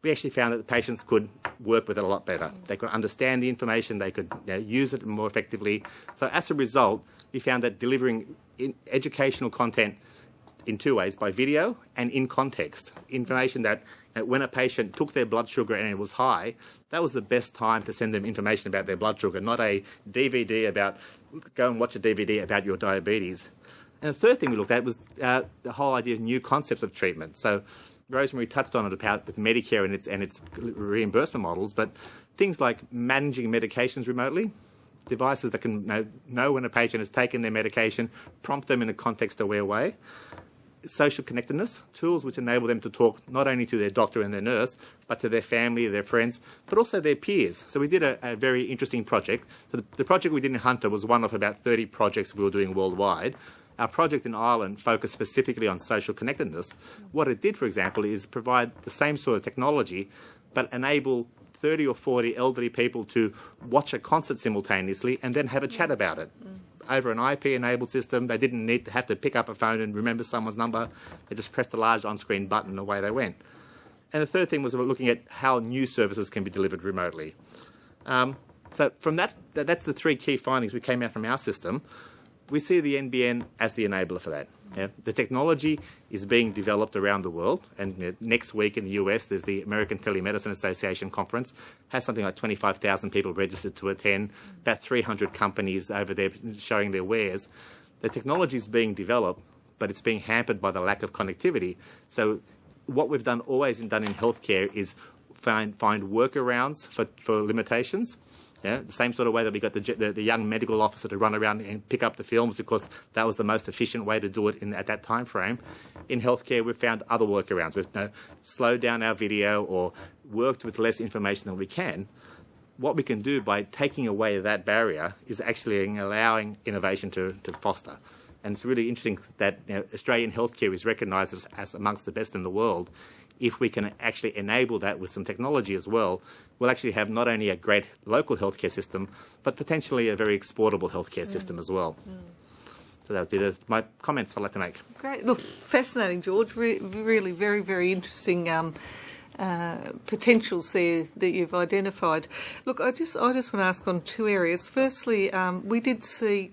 we actually found that the patients could work with it a lot better. They could understand the information, they could use it more effectively. So as a result, we found that delivering educational content in two ways, by video and in context, information that when a patient took their blood sugar and it was high, that was the best time to send them information about their blood sugar, not a DVD about, go and watch a DVD about your diabetes. And the third thing we looked at was the whole idea of new concepts of treatment. So Rosemary touched on it about with Medicare and its reimbursement models, but things like managing medications remotely, devices that can know when a patient has taken their medication, prompt them in a context-aware way, social connectedness, tools which enable them to talk not only to their doctor and their nurse, but to their family, their friends, but also their peers. So we did a very interesting project. So the project we did in Hunter was one of about 30 projects we were doing worldwide. Our project in Ireland focused specifically on social connectedness. What it did, for example, is provide the same sort of technology, but enable 30 or 40 elderly people to watch a concert simultaneously and then have a chat about it. Over an IP-enabled system, they didn't need to have to pick up a phone and remember someone's number. They just pressed a large on-screen button and away they went. And the third thing was looking at how new services can be delivered remotely. So from that's the three key findings we came out from our system. We see the NBN as the enabler for that. Yeah? The technology is being developed around the world, and next week in the US there's the American Telemedicine Association conference, has something like 25,000 people registered to attend, about 300 companies over there showing their wares. The technology is being developed, but it's being hampered by the lack of connectivity. So what we've always done in healthcare is find workarounds for limitations. Yeah, the same sort of way that we got the young medical officer to run around and pick up the films because that was the most efficient way to do it at that time frame. In healthcare, we've found other workarounds. We've slowed down our video or worked with less information than we can. What we can do by taking away that barrier is actually allowing innovation to foster. And it's really interesting that Australian healthcare is recognised as amongst the best in the world. If we can actually enable that with some technology as well, we'll actually have not only a great local healthcare system, but potentially a very exportable healthcare system as well. So that would be my comments I'd like to make. Great. Look, fascinating, George. Really very, very interesting potentials there that you've identified. Look, I just want to ask on two areas. Firstly, we did see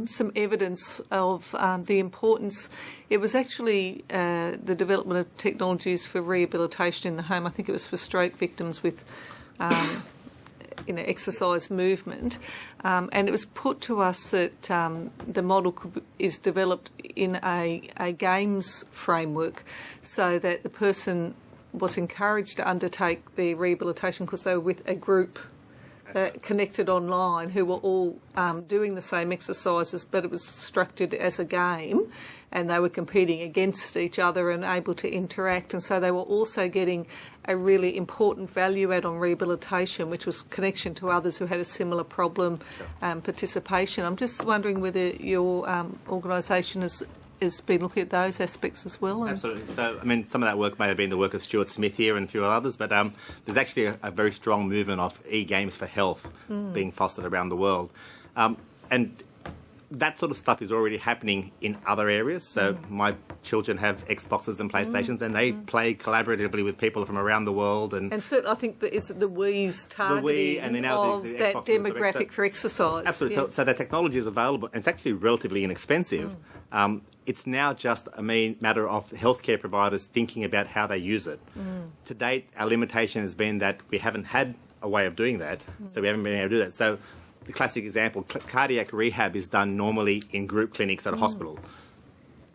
some evidence of the importance. It was actually the development of technologies for rehabilitation in the home. I think it was for stroke victims with exercise movement. And it was put to us that the model is developed in a games framework so that the person was encouraged to undertake the rehabilitation because they were with a group connected online who were all doing the same exercises, but it was structured as a game and they were competing against each other and able to interact. And so they were also getting a really important value add on rehabilitation, which was connection to others who had a similar problem, participation. I'm just wondering whether your organisation has been looking at those aspects as well. Absolutely. So, I mean, some of that work may have been the work of Stuart Smith here and a few others, but there's actually a very strong movement of e-games for health being fostered around the world. And that sort of stuff is already happening in other areas. So my children have Xboxes and PlayStations and they play collaboratively with people from around the world. And certainly I think that is the Wii's targeting and then now of that demographic for exercise. Absolutely. Yeah. So the technology is available and it's actually relatively inexpensive. It's now just a matter of healthcare providers thinking about how they use it. To date, our limitation has been that we haven't had a way of doing that, so we haven't been able to do that. So the classic example, cardiac rehab is done normally in group clinics at a hospital.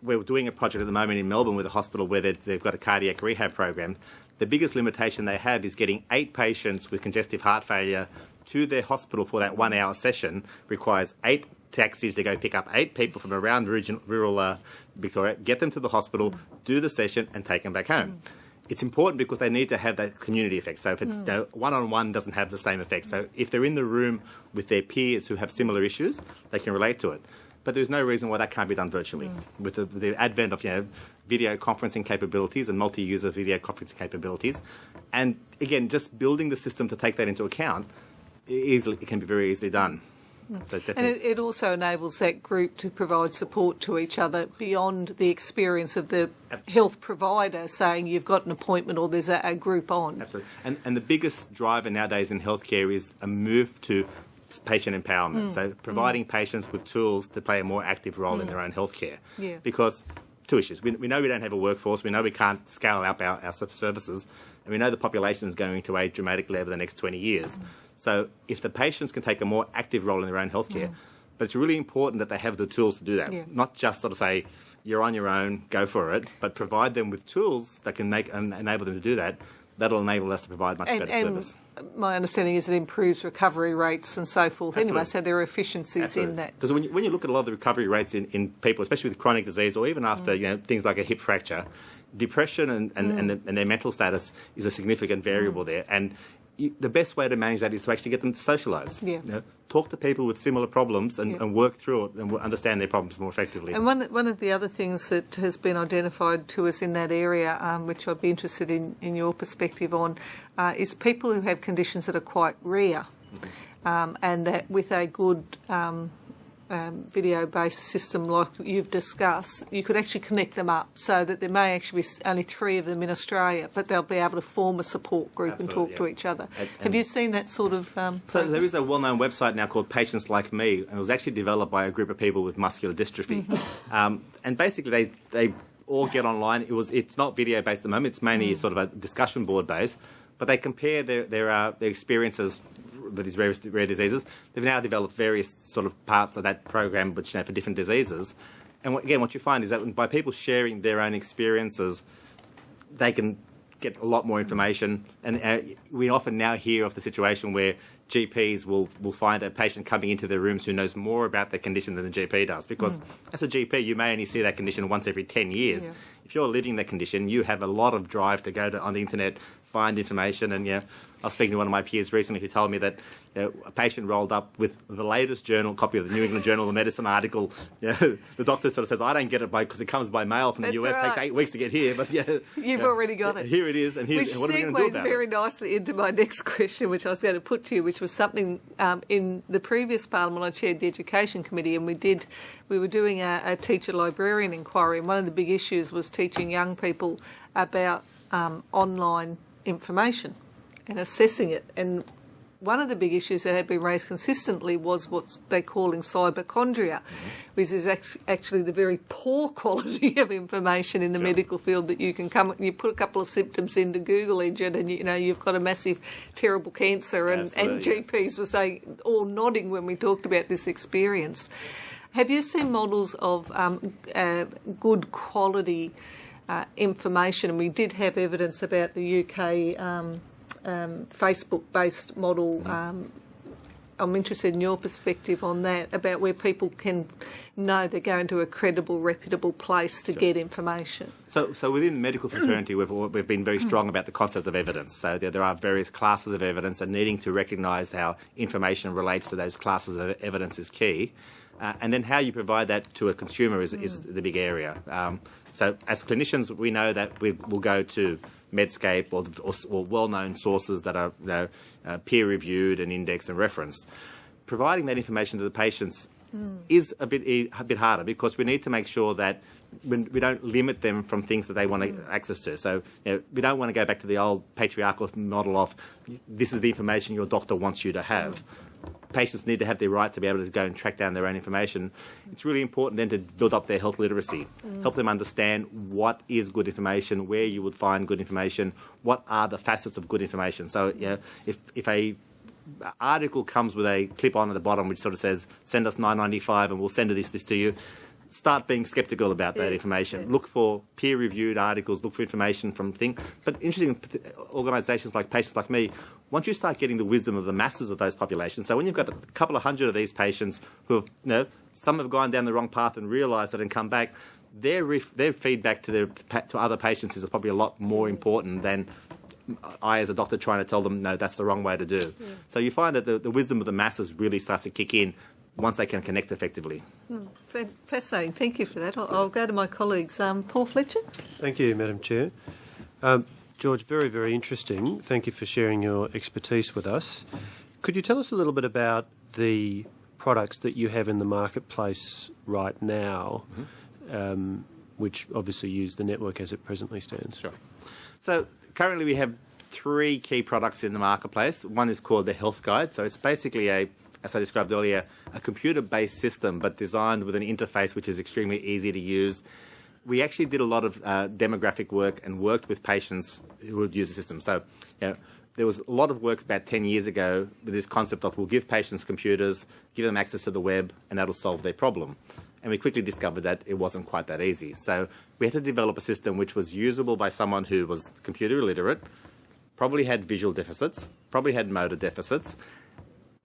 We're doing a project at the moment in Melbourne with a hospital where they've got a cardiac rehab program. The biggest limitation they have is getting 8 patients with congestive heart failure to their hospital for that 1 hour session requires 8 taxis to go pick up 8 people from around rural Victoria, get them to the hospital, do the session and take them back home. It's important because they need to have that community effect. So if it's one-on-one doesn't have the same effect. So if they're in the room with their peers who have similar issues, they can relate to it. But there's no reason why that can't be done virtually. With the advent of video conferencing capabilities and multi-user video conferencing capabilities. And again, just building the system to take that into account, it can be very easily done. So and it also enables that group to provide support to each other beyond the experience of the health provider saying you've got an appointment or there's a group on. Absolutely. And the biggest driver nowadays in healthcare is a move to patient empowerment. So providing patients with tools to play a more active role in their own healthcare. Yeah. Because 2 issues. We know we don't have a workforce. We know we can't scale up our services. And we know the population is going to age dramatically over the next 20 years. So if the patients can take a more active role in their own healthcare, but it's really important that they have the tools to do that. Not just sort of say, you're on your own, go for it, but provide them with tools that can enable them to do that. that'll enable us to provide much better service. My understanding is it improves recovery rates and so forth. Absolutely. Anyway, so there are efficiencies in that. Because when you look at a lot of the recovery rates in people, especially with chronic disease or even after things like a hip fracture, depression and their mental status is a significant variable there. And the best way to manage that is to actually get them to socialise. Yeah. You know, talk to people with similar problems and work through it and understand their problems more effectively. And one of the other things that has been identified to us in that area, which I'd be interested in your perspective on, is people who have conditions that are quite rare, and that with a good video-based system like you've discussed, you could actually connect them up so that there may actually be only 3 of them in Australia, but they'll be able to form a support group and talk to each other. Have you seen that sort of... So there is a well-known website now called Patients Like Me, and it was actually developed by a group of people with muscular dystrophy. And basically they all get online. It's not video-based at the moment, it's mainly sort of a discussion board-based, but they compare their experiences with these rare diseases. They've now developed various sort of parts of that program which for different diseases. And again, what you find is that by people sharing their own experiences, they can get a lot more information. And we often now hear of the situation where GPs will find a patient coming into their rooms who knows more about their condition than the GP does. Because as a GP, you may only see that condition once every 10 years. Yeah. If you're living that condition, you have a lot of drive to go on the internet, find information. And I was speaking to one of my peers recently who told me that a patient rolled up with the latest copy of the New England Journal of Medicine article. The doctor sort of says, I don't get it because it comes by mail from the US. It takes 8 weeks to get here. But You've already got it. Here it is. And which what are we going to do about it? segues very nicely into my next question, which I was going to put to you, which was something in the previous Parliament I chaired the Education Committee, and we were doing a teacher librarian inquiry, and one of the big issues was teaching young people about online information and assessing it. And one of the big issues that had been raised consistently was what they're calling cyberchondria, which is actually the very poor quality of information in the medical field that you put a couple of symptoms into Google engine and you've got a massive, terrible cancer, and GPs were saying, all nodding when we talked about this experience. Have you seen models of good quality information? And we did have evidence about the UK Facebook-based model. I'm interested in your perspective on that, about where people can know they're going to a credible, reputable place to get information. So within the medical fraternity, we've been very strong about the concept of evidence. So there are various classes of evidence, and needing to recognise how information relates to those classes of evidence is key. And then how you provide that to a consumer is the big area. So as clinicians, we know that we'll go to Medscape or well-known sources that are peer-reviewed and indexed and referenced. Providing that information to the patients is a bit harder, because we need to make sure that we don't limit them from things that they want access to. So we don't want to go back to the old patriarchal model of this is the information your doctor wants you to have. Patients need to have the right to be able to go and track down their own information. It's really important then to build up their health literacy, help them understand what is good information, where you would find good information, what are the facets of good information. So if a article comes with a clip on at the bottom which sort of says, send us $9.95 and we'll send this to you, start being sceptical about that information. Look for peer-reviewed articles, look for information from things. But interesting, organisations like Patients Like Me, once you start getting the wisdom of the masses of those populations, so when you've got a couple of hundred of these patients who have, some have gone down the wrong path and realised it and come back, their feedback to other patients is probably a lot more important than I, as a doctor, trying to tell them, no, that's the wrong way to do. Yeah. So you find that the wisdom of the masses really starts to kick in once they can connect effectively. Fascinating. Thank you for that. I'll go to my colleagues. Paul Fletcher. Thank you, Madam Chair. George, very, very interesting. Thank you for sharing your expertise with us. Could you tell us a little bit about the products that you have in the marketplace right now, which obviously use the network as it presently stands? Sure. So currently we have 3 key products in the marketplace. One is called the Health Guide. So it's basically as I described earlier, a computer-based system, but designed with an interface which is extremely easy to use. We actually did a lot of demographic work and worked with patients who would use the system. So there was a lot of work about 10 years ago with this concept of we'll give patients computers, give them access to the web, and that'll solve their problem. And we quickly discovered that it wasn't quite that easy. So we had to develop a system which was usable by someone who was computer illiterate, probably had visual deficits, probably had motor deficits,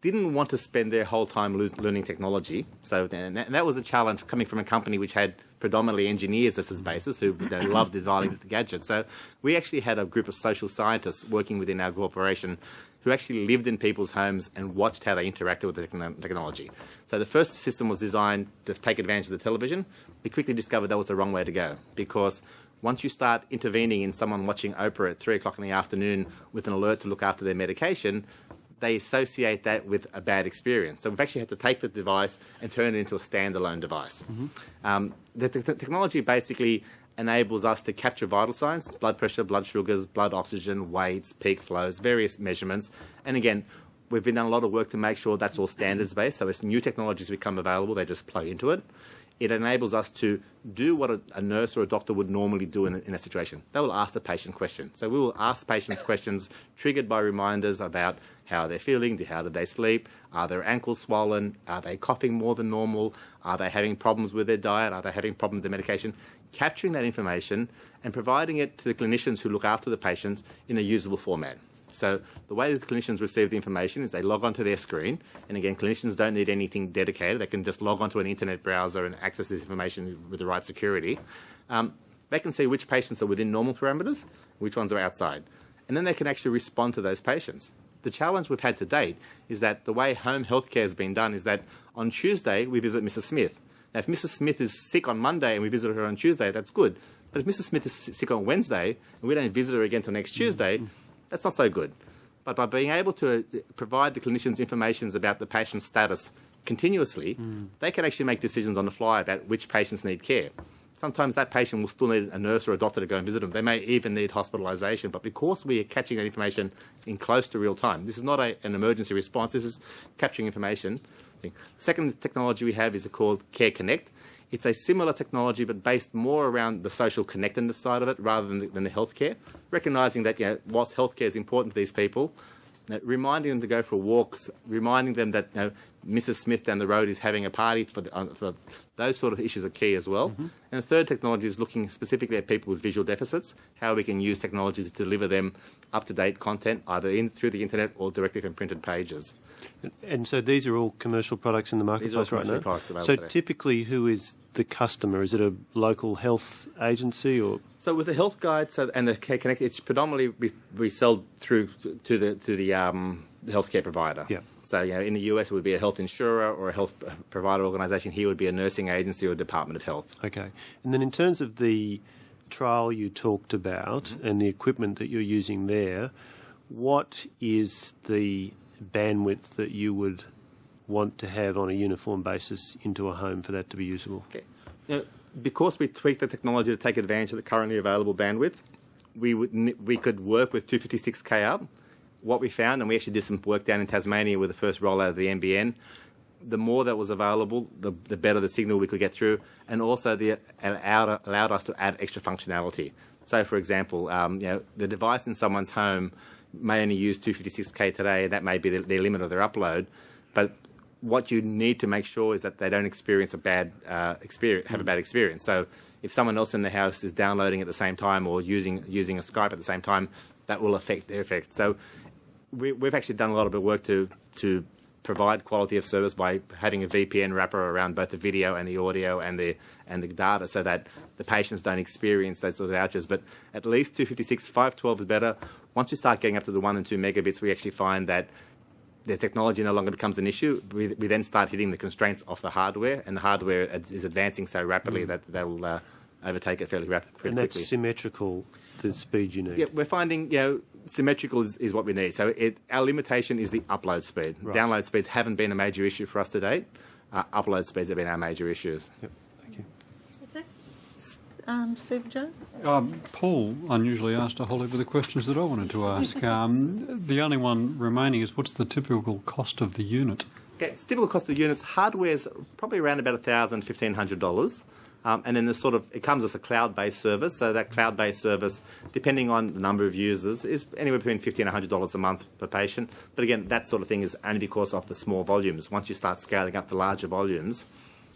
didn't want to spend their whole time learning technology. So and that was a challenge coming from a company which had predominantly engineers as its basis who loved designing the gadgets. So we actually had a group of social scientists working within our corporation who actually lived in people's homes and watched how they interacted with the technology. So the first system was designed to take advantage of the television. We quickly discovered that was the wrong way to go, because once you start intervening in someone watching Oprah at 3 o'clock in the afternoon with an alert to look after their medication, they associate that with a bad experience. So we've actually had to take the device and turn it into a standalone device. The technology basically enables us to capture vital signs, blood pressure, blood sugars, blood oxygen, weights, peak flows, various measurements. And again, we've been done a lot of work to make sure that's all standards-based. So as new technologies become available, they just plug into it. It enables us to do what a nurse or a doctor would normally do in a situation. They will ask the patient questions. So we will ask patients questions triggered by reminders about how they're feeling, how did they sleep, are their ankles swollen, are they coughing more than normal, are they having problems with their diet, are they having problems with their medication. Capturing that information and providing it to the clinicians who look after the patients in a usable format. So the way the clinicians receive the information is they log onto their screen, and again, clinicians don't need anything dedicated. They can just log onto an internet browser and access this information with the right security. They can see which patients are within normal parameters, which ones are outside, and then they can actually respond to those patients. The challenge we've had to date is that the way home healthcare has been done is that on Tuesday we visit Mrs. Smith. Now, if Mrs. Smith is sick on Monday and we visit her on Tuesday, that's good. But if Mrs. Smith is sick on Wednesday and we don't visit her again until next Tuesday, that's not so good. But by being able to provide the clinicians information about the patient's status continuously, they can actually make decisions on the fly about which patients need care. Sometimes that patient will still need a nurse or a doctor to go and visit them. They may even need hospitalisation. But because we are catching that information in close to real time, this is not an emergency response, this is capturing information. The second technology we have is called Care Connect. It's a similar technology, but based more around the social connectedness side of it rather than the healthcare, recognising that whilst healthcare is important to these people, reminding them to go for walks, reminding them that Mrs. Smith down the road is having a party, for those sort of issues are key as well. And the third technology is looking specifically at people with visual deficits, how we can use technology to deliver them up-to-date content, either through the internet or directly from printed pages. And so these are all commercial products in the marketplace right now? So typically who is the customer? Is it a local health agency or...? So with the Health Guide and the Care Connect, it's predominantly we sell through to the healthcare provider. Yeah. So in the US it would be a health insurer or a health provider organisation. Here would be a nursing agency or a Department of Health. Okay. And then in terms of the trial you talked about and the equipment that you're using there, what is the bandwidth that you would want to have on a uniform basis into a home for that to be usable? Okay. Because we tweaked the technology to take advantage of the currently available bandwidth, we could work with 256k up. What we found, and we actually did some work down in Tasmania with the first rollout of the NBN, the more that was available, the better the signal we could get through, and also allowed us to add extra functionality. So, for example, the device in someone's home may only use 256k today, and that may be their limit of their upload, but what you need to make sure is that they don't experience a bad experience. So if someone else in the house is downloading at the same time or using a Skype at the same time, that will affect their effect. So we've actually done a lot of work to provide quality of service by having a VPN wrapper around both the video and the audio and the data, so that the patients don't experience those sort of outages. But at least 256, 512 is better. Once we start getting up to the 1 and 2 megabits, we actually find that the technology no longer becomes an issue. We then start hitting the constraints of the hardware, and the hardware is advancing so rapidly that they will overtake it fairly quickly. And that's symmetrical, the speed you need? Yeah, we're finding, symmetrical is what we need. So our limitation is the upload speed. Right. Download speeds haven't been a major issue for us to date. Upload speeds have been our major issues. Yep. Thank you. Okay. Stephen Joe? Paul unusually asked a whole heap of the questions that I wanted to ask. The only one remaining is, what's the typical cost of the unit? Okay, it's typical cost of the units. Hardware's probably around about $1,000, $1,500. And then it comes as a cloud-based service. So that cloud-based service, depending on the number of users, is anywhere between $50 and $100 a month per patient. But again, that sort of thing is only because of the small volumes. Once you start scaling up the larger volumes,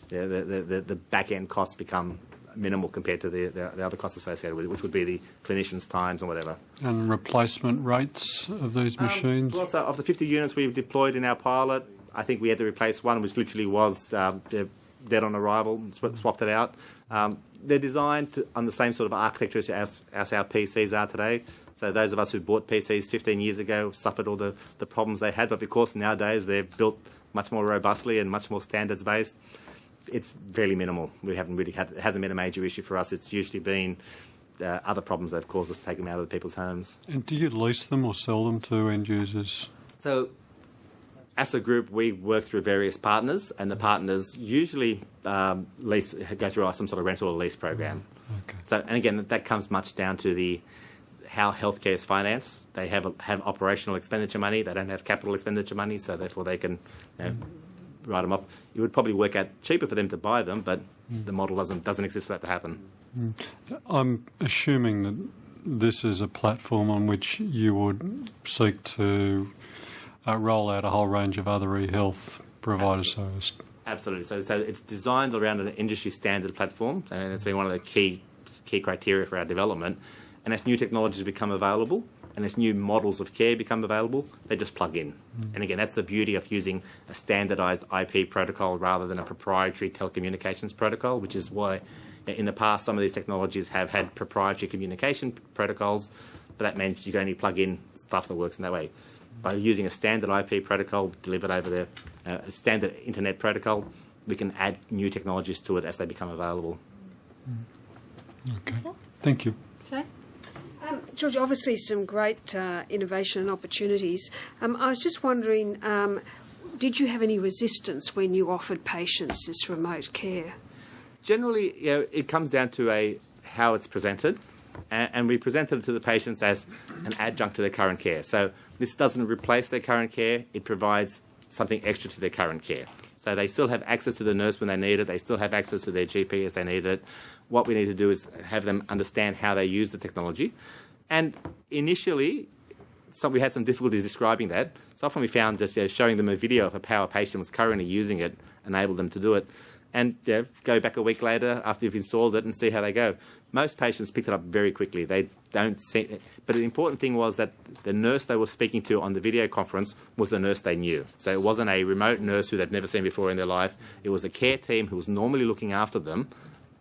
the back-end costs become minimal compared to the other costs associated with it, which would be the clinicians' times and whatever. And replacement rates of these machines? Well, so of the 50 units we've deployed in our pilot, I think we had to replace one, which literally was dead on arrival, swapped it out. They're designed on the same sort of architecture as our PCs are today. So those of us who bought PCs 15 years ago suffered all the problems they had, but because nowadays they're built much more robustly and much more standards-based, it's fairly minimal. We haven't really it hasn't been a major issue for us. It's usually been other problems that have caused us to take them out of the people's homes. And do you lease them or sell them to end users? So, as a group, we work through various partners, and the partners usually go through some sort of rental or lease program. Okay. So, and again, that comes much down to how healthcare is financed. They have operational expenditure money. They don't have capital expenditure money, so therefore they can write them up. It would probably work out cheaper for them to buy them, but the model doesn't exist for that to happen. I'm assuming that this is a platform on which you would seek to roll out a whole range of other e-health providers. Absolutely. So it's designed around an industry standard platform, and it's been one of the key criteria for our development. And as new technologies become available, and as new models of care become available, they just plug in. And again, that's the beauty of using a standardised IP protocol rather than a proprietary telecommunications protocol, which is why in the past some of these technologies have had proprietary communication protocols, but that means you can only plug in stuff that works in that way. By using a standard IP protocol delivered over a standard internet protocol, we can add new technologies to it as they become available. Okay, thank you. Jane? George, obviously some great innovation and opportunities. I was just wondering, did you have any resistance when you offered patients this remote care? Generally, it comes down to how it's presented, and we presented it to the patients as an adjunct to their current care. So this doesn't replace their current care, it provides something extra to their current care. So they still have access to the nurse when they need it, they still have access to their GP as they need it. What we need to do is have them understand how they use the technology. And initially, we had some difficulties describing that. So often we found just showing them a video of how a patient was currently using it enabled them to do it. And go back a week later after you've installed it and see how they go. Most patients picked it up very quickly. They don't see it. But the important thing was that the nurse they were speaking to on the video conference was the nurse they knew. So it wasn't a remote nurse who they'd never seen before in their life. It was the care team who was normally looking after them.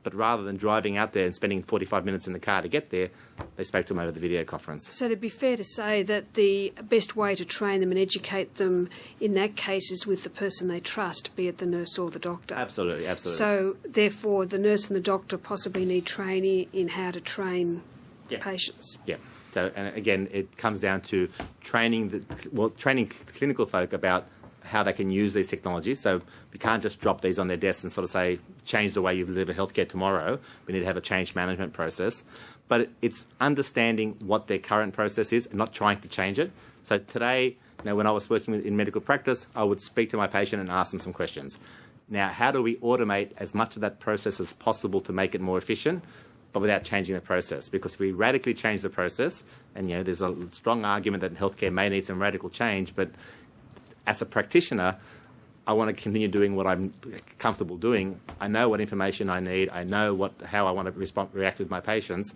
But rather than driving out there and spending 45 minutes in the car to get there, they spoke to them over the video conference. So it'd be fair to say that the best way to train them and educate them in that case is with the person they trust, be it the nurse or the doctor. Absolutely, absolutely. So therefore the nurse and the doctor possibly need training in how to train patients. Yeah. So, and again, it comes down to training clinical folk about how they can use these technologies. So we can't just drop these on their desks and sort of say, change the way you deliver healthcare tomorrow. We need to have a change management process. But it's understanding what their current process is and not trying to change it. So today, when I was working in medical practice, I would speak to my patient and ask them some questions. Now, how do we automate as much of that process as possible to make it more efficient, but without changing the process? Because if we radically change the process, and there's a strong argument that healthcare may need some radical change, but as a practitioner, I want to continue doing what I'm comfortable doing. I know what information I need. I know how I want to react with my patients.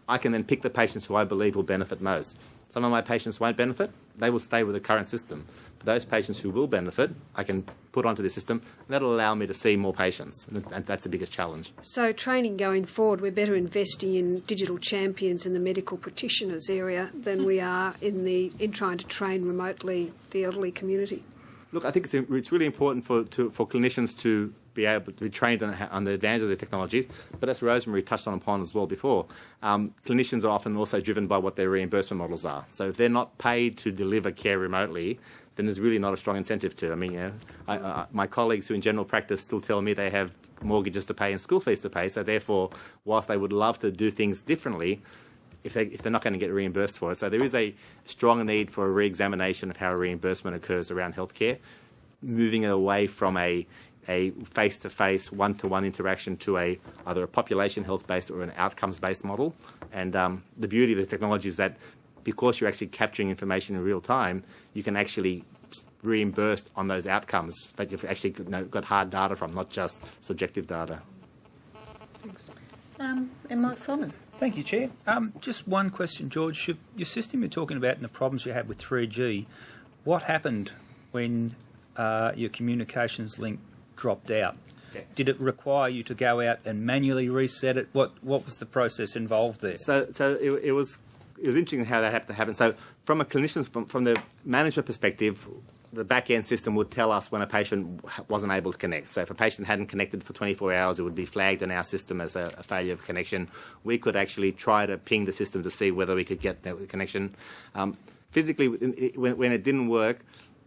I can then pick the patients who I believe will benefit most. Some of my patients won't benefit. They will stay with the current system. But those patients who will benefit, I can put onto the system. And that'll allow me to see more patients. And that's the biggest challenge. So training going forward, we're better investing in digital champions in the medical practitioners area than we are in trying to train remotely the elderly community. Look, I think it's really important for clinicians to be able to be trained on the advantage of the technologies, but as Rosemary touched upon as well before, clinicians are often also driven by what their reimbursement models are. So if they're not paid to deliver care remotely, then there's really not a strong incentive to. I mean, my colleagues who in general practice still tell me they have mortgages to pay and school fees to pay, so therefore, whilst they would love to do things differently, if they're not going to get reimbursed for it. So there is a strong need for a re-examination of how reimbursement occurs around healthcare, moving it away from a face-to-face, one-to-one interaction to either a population health-based or an outcomes-based model. And the beauty of the technology is that because you're actually capturing information in real time, you can actually reimburse on those outcomes that you've actually got hard data from, not just subjective data. Thanks. And Mike Simon. Thank you, Chair. Just one question, George. Your system you're talking about and the problems you had with 3G, what happened when your communications link dropped out? Okay. Did it require you to go out and manually reset it? What was the process involved there? So it was interesting how that happened to happen. So from a clinician's, from the management perspective, the back-end system would tell us when a patient wasn't able to connect. So if a patient hadn't connected for 24 hours, it would be flagged in our system as a failure of connection. We could actually try to ping the system to see whether we could get that connection. Physically, when it didn't work,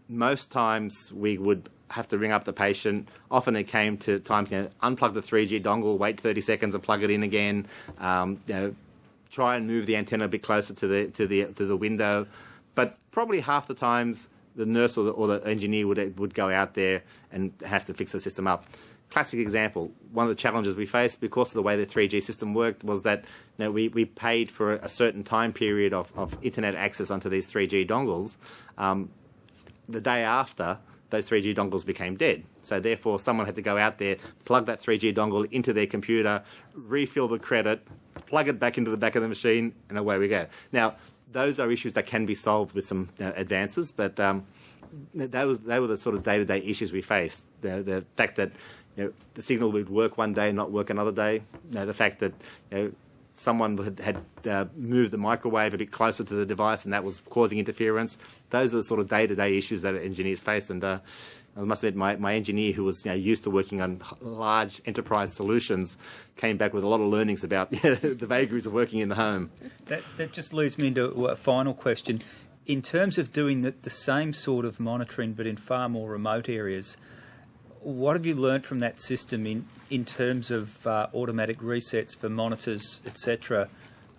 most times we would have to ring up the patient. Often it came to times, unplug the 3G dongle, wait 30 seconds and plug it in again. Try and move the antenna a bit closer to the window. But probably half the times, the nurse or the engineer would go out there and have to fix the system up. Classic example, one of the challenges we faced because of the way the 3G system worked was that we paid for a certain time period of internet access onto these 3G dongles. The day after, those 3G dongles became dead. So therefore, someone had to go out there, plug that 3G dongle into their computer, refill the credit, plug it back into the back of the machine, and away we go. Now, those are issues that can be solved with some advances, but they were the sort of day-to-day issues we faced. The fact that the signal would work one day and not work another day. The fact that someone had moved the microwave a bit closer to the device and that was causing interference. Those are the sort of day-to-day issues that engineers face. And I must admit, my engineer, who was used to working on large enterprise solutions, came back with a lot of learnings about the vagaries of working in the home. That just leads me into a final question. In terms of doing the same sort of monitoring but in far more remote areas, what have you learnt from that system in terms of automatic resets for monitors, etc.?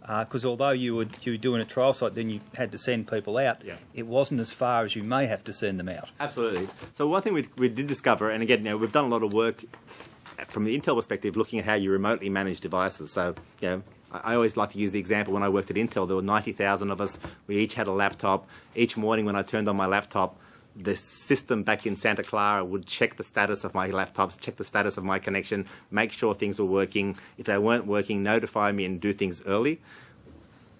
Because although you were doing a trial site, then you had to send people out. Yeah. It wasn't as far as you may have to send them out. Absolutely. So one thing we did discover, and again, we've done a lot of work from the Intel perspective, looking at how you remotely manage devices. So, I always like to use the example when I worked at Intel, there were 90,000 of us. We each had a laptop. Each morning when I turned on my laptop, the system back in Santa Clara would check the status of my laptops, check the status of my connection, make sure things were working. If they weren't working, notify me and do things early.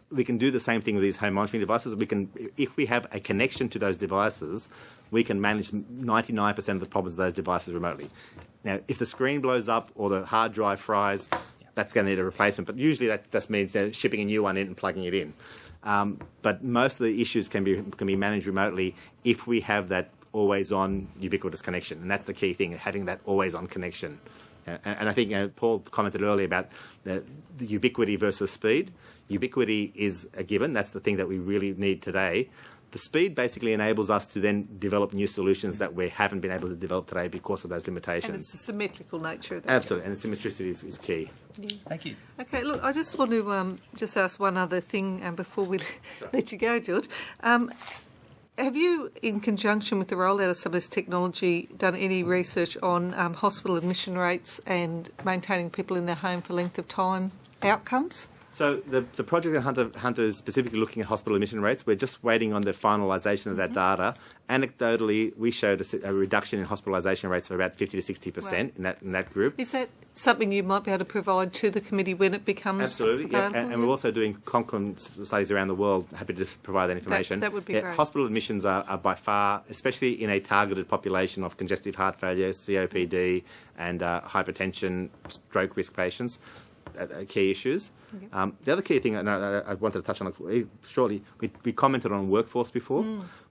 We can do the same thing with these home monitoring devices. If we have a connection to those devices, we can manage 99% of the problems of those devices remotely. Now, if the screen blows up or the hard drive fries, that's going to need a replacement. But usually that just means shipping a new one in and plugging it in. But most of the issues can be managed remotely if we have that always-on ubiquitous connection, and that's the key thing, having that always-on connection. And I think Paul commented earlier about the ubiquity versus speed. Ubiquity is a given. That's the thing that we really need today. The speed basically enables us to then develop new solutions that we haven't been able to develop today because of those limitations. And it's the symmetrical nature of that. Absolutely, and the symmetricity is key. Yeah. Thank you. Okay, look, I just want to just ask one other thing before we let you go, George. Have you, in conjunction with the rollout of some of this technology, done any research on hospital admission rates and maintaining people in their home for length of time outcomes? So the project at Hunter is specifically looking at hospital admission rates. We're just waiting on the finalisation of that data. Anecdotally, we showed a reduction in hospitalisation rates of about 50 to 60% in that group. Is that something you might be able to provide to the committee when it becomes Absolutely, available? yeah. And we're also doing Conklin studies around the world. Happy to provide that information. That would be great. Hospital admissions are by far, especially in a targeted population of congestive heart failure, COPD, and hypertension, stroke risk patients, key issues. Okay. The other key thing I wanted to touch on shortly, we commented on workforce before.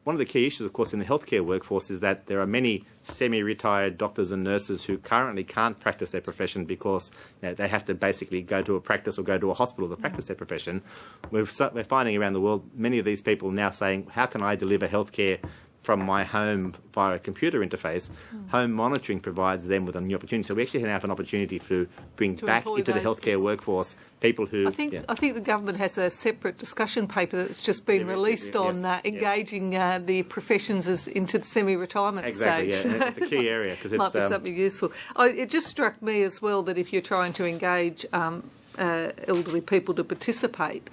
One of the key issues, of course, in the healthcare workforce is that there are many semi-retired doctors and nurses who currently can't practice their profession because they have to basically go to a practice or go to a hospital to practice their profession. We're finding around the world many of these people now saying, how can I deliver healthcare from my home via a computer interface? Home monitoring provides them with a new opportunity. So we actually have an opportunity to bring back into the healthcare workforce people who... I think the government has a separate discussion paper that's just been released on engaging the professions into the semi-retirement stage. Exactly, yeah. It's a key area because it's... might be something useful. It just struck me as well that if you're trying to engage elderly people to participate,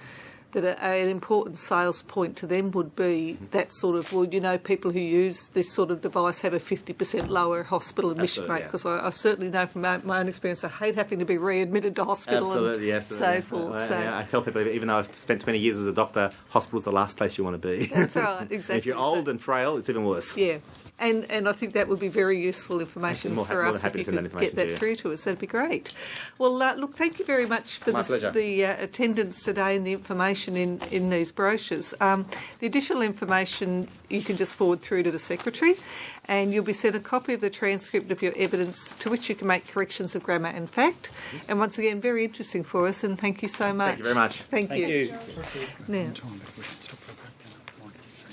that an important sales point to them would be that sort of, well, you know, people who use this sort of device have a 50% lower hospital admission rate, because I certainly know from my own experience, I hate having to be readmitted to hospital and so forth. I tell people, even though I've spent 20 years as a doctor, hospital's the last place you want to be. That's right, exactly. And if you're old and frail, it's even worse. Yeah. And I think that would be very useful information for us if you could get that through to us. That'd be great. Well, look, thank you very much for the attendance today and the information in these brochures. The additional information you can just forward through to the Secretary, and you'll be sent a copy of the transcript of your evidence to which you can make corrections of grammar and fact. And once again, very interesting for us, and thank you so much. Thank you very much. Thank you. Now,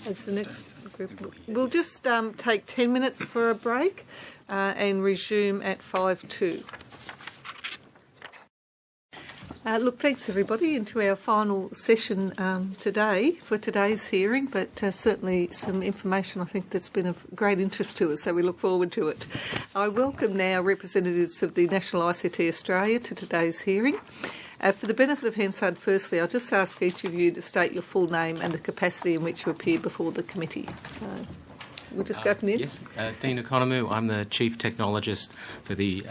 as the next group, we'll just take 10 minutes for a break and resume at 5:02. Look, thanks everybody, into our final session today for today's hearing, but certainly some information I think that's been of great interest to us, so we look forward to it. I welcome now representatives of the National ICT Australia to today's hearing. For the benefit of Hansard, firstly, I'll just ask each of you to state your full name and the capacity in which you appear before the committee. So we'll just go from there. Yes, Dean Economou. I'm the Chief Technologist for the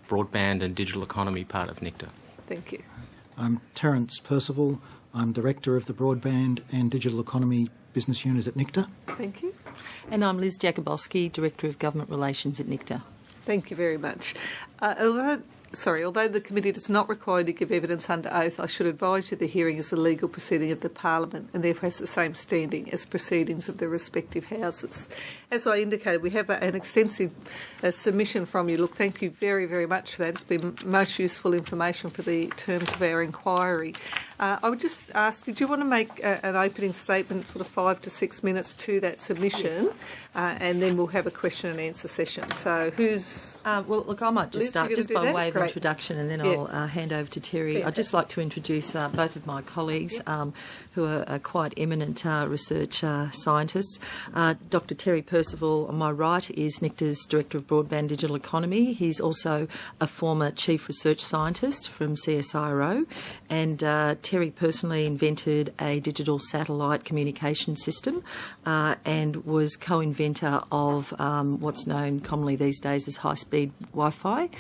Broadband and Digital Economy part of NICTA. Thank you. I'm Terence Percival. I'm Director of the Broadband and Digital Economy Business Unit at NICTA. Thank you. And I'm Liz Jakubowski, Director of Government Relations at NICTA. Thank you very much. Although the committee does not require to give evidence under oath, I should advise you the hearing is a legal proceeding of the Parliament and therefore has the same standing as proceedings of the respective houses. As I indicated, we have an extensive submission from you. Look, thank you very, very much for that. It's been most useful information for the terms of our inquiry. I would just ask, did you want to make an opening statement, sort of 5 to 6 minutes to that submission, and then we'll have a question and answer session. So who's... well, look, I might just Liz, start just by way of Great. Introduction, and then I'll hand over to Terry. Fantastic. I'd just like to introduce both of my colleagues who are quite eminent research scientists. Dr. Terry Percival, on my right, is NICTA's Director of Broadband Digital Economy. He's also a former Chief Research Scientist from CSIRO, and Terry personally invented a digital satellite communication system and was co-inventor of what's known commonly these days as high-speed Wi-Fi.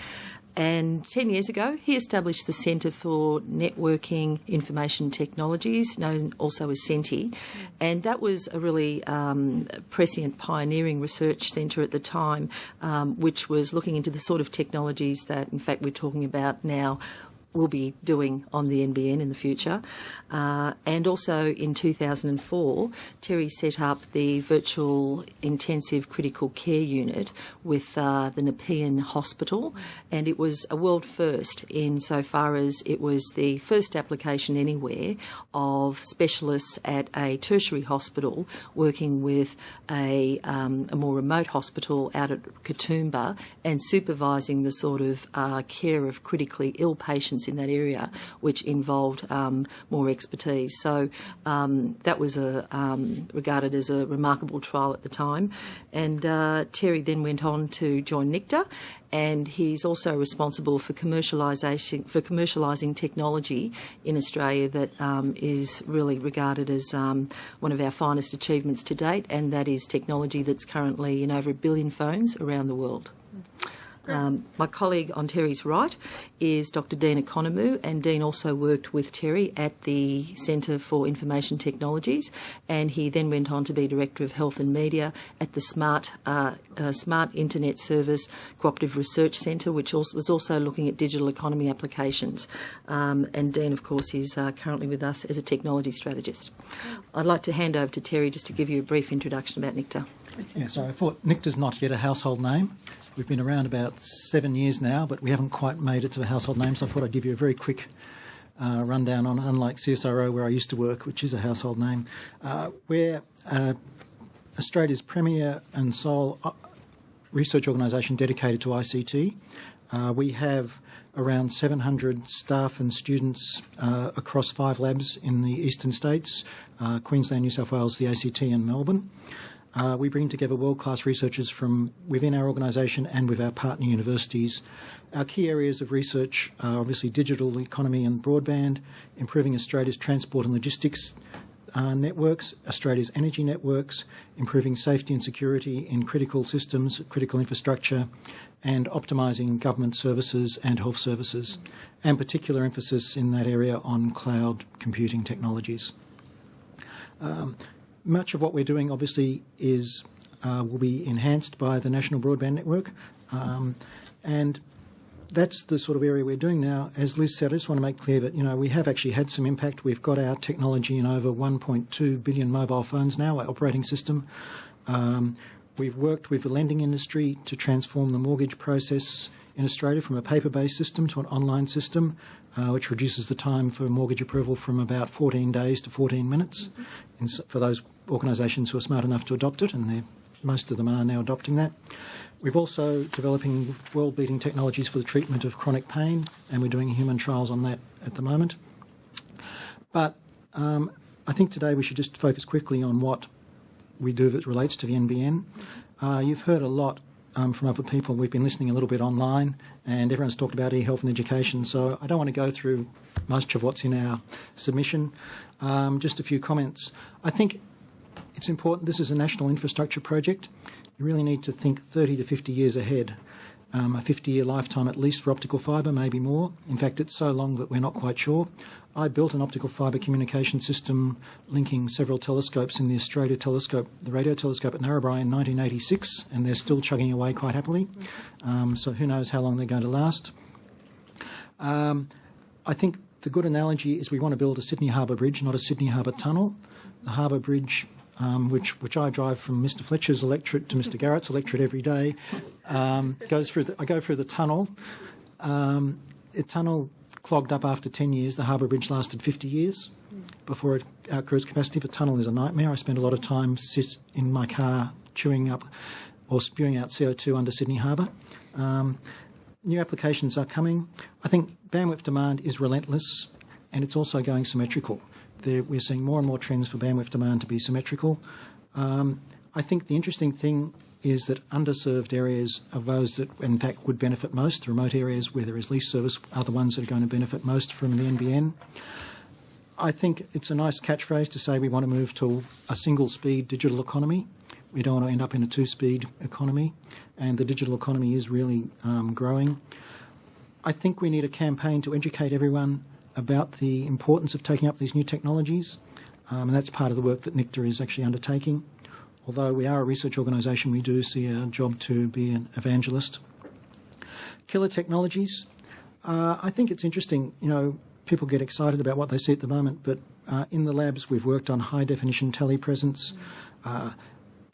And 10 years ago, he established the Centre for Networking Information Technologies, known also as CENTI, and that was a really prescient, pioneering research centre at the time, which was looking into the sort of technologies that, in fact, we're talking about now will be doing on the NBN in the future. And also in 2004, Terry set up the Virtual Intensive Critical Care Unit with the Nepean Hospital, and it was a world first insofar as it was the first application anywhere of specialists at a tertiary hospital working with a more remote hospital out at Katoomba and supervising the sort of care of critically ill patients in that area, which involved more expertise. So that was regarded as a remarkable trial at the time. And Terry then went on to join NICTA, and he's also responsible for commercialising technology in Australia that is really regarded as one of our finest achievements to date, and that is technology that's currently in over 1 billion phones around the world. My colleague on Terry's right is Dr. Dean Economou, and Dean also worked with Terry at the Centre for Information Technologies, and he then went on to be Director of Health and Media at the Smart Internet Service Cooperative Research Centre, which was also looking at digital economy applications. And Dean, of course, is currently with us as a technology strategist. I'd like to hand over to Terry just to give you a brief introduction about NICTA. Yeah, so I thought NICTA's not yet a household name. We've been around about 7 years now, but we haven't quite made it to a household name, so I thought I'd give you a very quick rundown on, unlike CSIRO, where I used to work, which is a household name. We're Australia's premier and sole research organisation dedicated to ICT. We have around 700 staff and students across 5 labs in the eastern states, Queensland, New South Wales, the ACT and Melbourne. we bring together world-class researchers from within our organisation and with our partner universities. Our key areas of research are obviously digital economy and broadband, improving Australia's transport and logistics networks, Australia's energy networks, improving safety and security in critical systems, critical infrastructure, and optimising government services and health services, and particular emphasis in that area on cloud computing technologies. Much of what we're doing obviously is will be enhanced by the National Broadband Network, and that's the sort of area we're doing now. As Liz said, I just want to make clear that, we have actually had some impact. We've got our technology in over 1.2 billion mobile phones now, our operating system. We've worked with the lending industry to transform the mortgage process in Australia from a paper-based system to an online system, which reduces the time for mortgage approval from about 14 days to 14 minutes for those organisations who are smart enough to adopt it, and most of them are now adopting that. We're also developing world-beating technologies for the treatment of chronic pain, and we're doing human trials on that at the moment. But I think today we should just focus quickly on what we do that relates to the NBN. You've heard a lot from other people. We've been listening a little bit online, and everyone's talked about e-health and education, so I don't want to go through much of what's in our submission. Just a few comments. I think it's important. This is a national infrastructure project. You really need to think 30 to 50 years ahead. A 50-year lifetime at least for optical fibre, maybe more. In fact, it's so long that we're not quite sure. I built an optical fibre communication system linking several telescopes in the Australia telescope, the radio telescope at Narrabri in 1986, and they're still chugging away quite happily. So who knows how long they're going to last. I think the good analogy is we want to build a Sydney Harbour Bridge, not a Sydney Harbour Tunnel. The Harbour Bridge, which I drive from Mr Fletcher's electorate to Mr Garrett's electorate every day, I go through the tunnel. The tunnel clogged up after 10 years. The Harbour Bridge lasted 50 years before it outgrew its capacity. The tunnel is a nightmare. I spend a lot of time in my car chewing up or spewing out CO2 under Sydney Harbour. New applications are coming. I think bandwidth demand is relentless, and it's also going symmetrical. We're seeing more and more trends for bandwidth demand to be symmetrical. I think the interesting thing is that underserved areas are those that, in fact, would benefit most. The remote areas where there is least service are the ones that are going to benefit most from the NBN. I think it's a nice catchphrase to say we want to move to a single-speed digital economy. We don't want to end up in a two-speed economy, and the digital economy is really growing. I think we need a campaign to educate everyone about the importance of taking up these new technologies, and that's part of the work that NICTA is actually undertaking. Although we are a research organisation, we do see our job to be an evangelist. Killer technologies. I think it's interesting, people get excited about what they see at the moment, but in the labs we've worked on high-definition telepresence.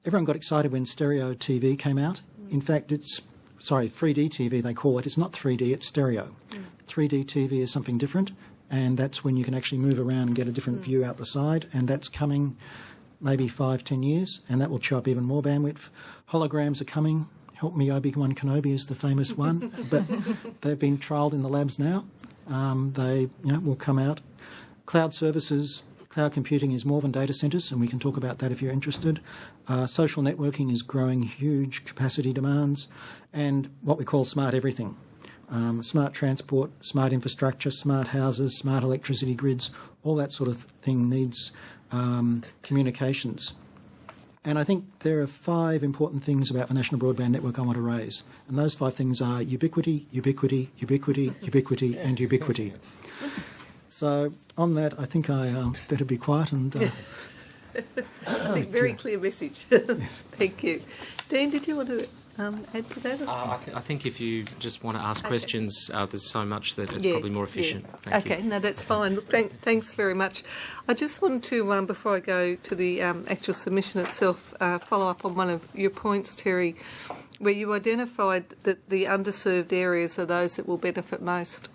Everyone got excited when stereo TV came out. In fact, 3D TV they call it. It's not 3D, it's stereo. 3D TV is something different, and that's when you can actually move around and get a different view out the side, and that's coming maybe 5-10 years, and that will chew up even more bandwidth. Holograms are coming. Help me, Obi-Wan Kenobi is the famous one, but they've been trialled in the labs now. They will come out. Cloud services, cloud computing is more than data centres, and we can talk about that if you're interested. Social networking is growing huge capacity demands, and what we call smart everything. Smart transport, smart infrastructure, smart houses, smart electricity grids, all that sort of thing needs communications. And I think there are 5 important things about the National Broadband Network I want to raise. And those 5 things are ubiquity, ubiquity, ubiquity, ubiquity, and ubiquity. So on that, I think I better be quiet and... I think very clear message. Thank you. Dean, did you want to add to that? I think if you just want to ask questions, there's so much that it's probably more efficient. Yeah. No, that's fine. Look, thanks very much. I just wanted to, before I go to the actual submission itself, follow up on one of your points, Terry, where you identified that the underserved areas are those that will benefit most.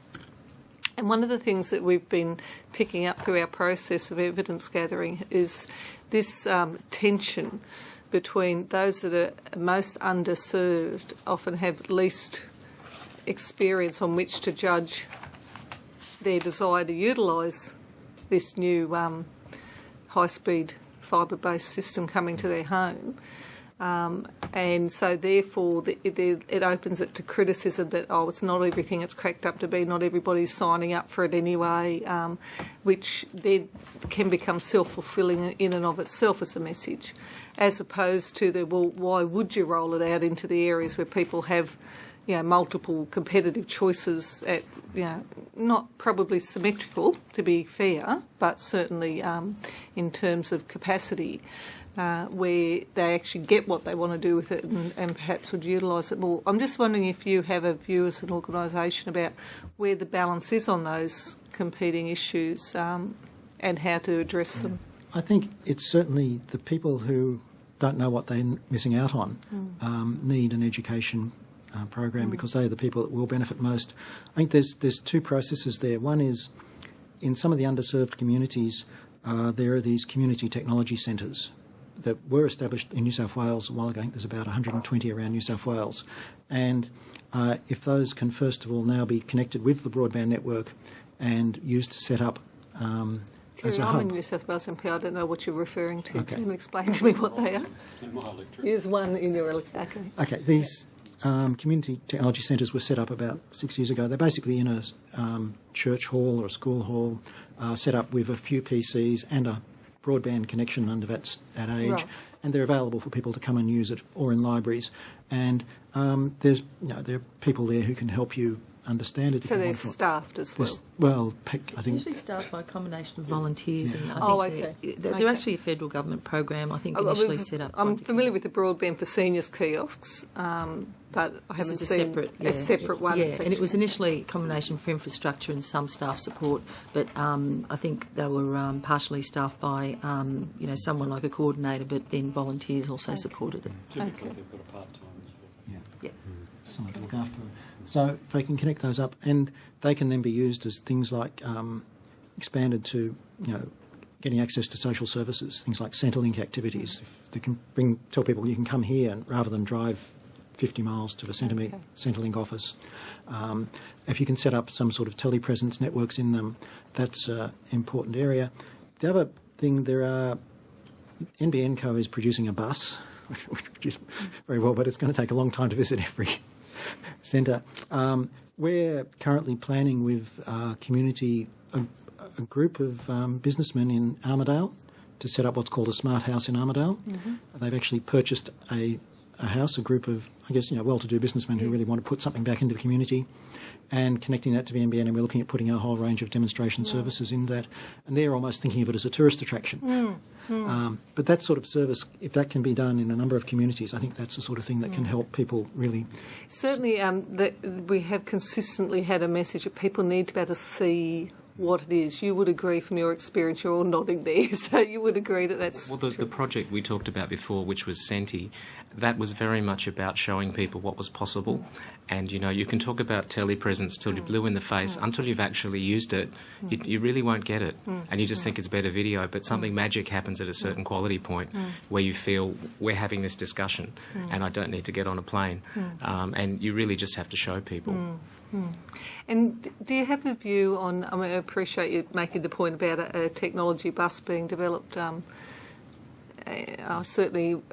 And one of the things that we've been picking up through our process of evidence gathering is this tension between those that are most underserved often have least experience on which to judge their desire to utilise this new high-speed fibre-based system coming to their home. And so therefore it opens it to criticism that, it's not everything it's cracked up to be, not everybody's signing up for it anyway, which then can become self-fulfilling in and of itself as a message, as opposed to why would you roll it out into the areas where people have multiple competitive choices at, not probably symmetrical, to be fair, but certainly in terms of capacity, where they actually get what they want to do with it and perhaps would utilise it more. I'm just wondering if you have a view as an organisation about where the balance is on those competing issues and how to address them. I think it's certainly the people who don't know what they're missing out on need an education program because they are the people that will benefit most. I think there's two processes there. One is in some of the underserved communities, there are these community technology centres that were established in New South Wales a while ago. I think there's about 120 around New South Wales. And if those can first of all now be connected with the broadband network and used to set up as a hub. I'm in New South Wales MP. I don't know what you're referring to. Okay. Can you explain to me what they are? There's one in your electorate. Okay, these community technology centres were set up about 6 years ago. They're basically in a church hall or a school hall, set up with a few PCs and a broadband connection under that age, right. And they're available for people to come and use it, or in libraries. And there are people there who can help you understand it. So they're staffed as well? Well, I think... Usually staffed by a combination of volunteers. And I think they're actually a federal government program, I think, initially set up. I'm familiar with the Broadband for Seniors kiosks, but I haven't seen a separate one. Yeah, and it was initially a combination for infrastructure and some staff support, but I think they were partially staffed by, someone like a coordinator, but then volunteers also supported it. Typically they've got a part-time as well. Yeah. Someone to look after them. So if they can connect those up, and they can then be used as things like expanded to, getting access to social services, things like Centrelink activities. If they can tell people you can come here and, rather than drive 50 miles to the Centrelink office. If you can set up some sort of telepresence networks in them, that's an important area. The other thing, NBN Co is producing a bus, which is very well, but it's going to take a long time to visit every centre. We're currently planning with community, a group of businessmen in Armidale to set up what's called a smart house in Armidale. Mm-hmm. They've actually purchased a house, a group of, well-to-do businessmen who really want to put something back into the community, and connecting that to the NBN, and we're looking at putting a whole range of demonstration services in that. And they're almost thinking of it as a tourist attraction. But that sort of service, if that can be done in a number of communities, I think that's the sort of thing that can help people really. Certainly, we have consistently had a message that people need to be able to see what it is. You would agree from your experience, you're all nodding there, so you would agree that that's Well, the project we talked about before, which was Senti, that was very much about showing people what was possible. And, you can talk about telepresence till you're blue in the face. Until you've actually used it, you really won't get it. And you just think it's better video, but something magic happens at a certain quality point where you feel we're having this discussion and I don't need to get on a plane. And you really just have to show people. And do you have a view on, I appreciate you making the point about a technology bus being developed. I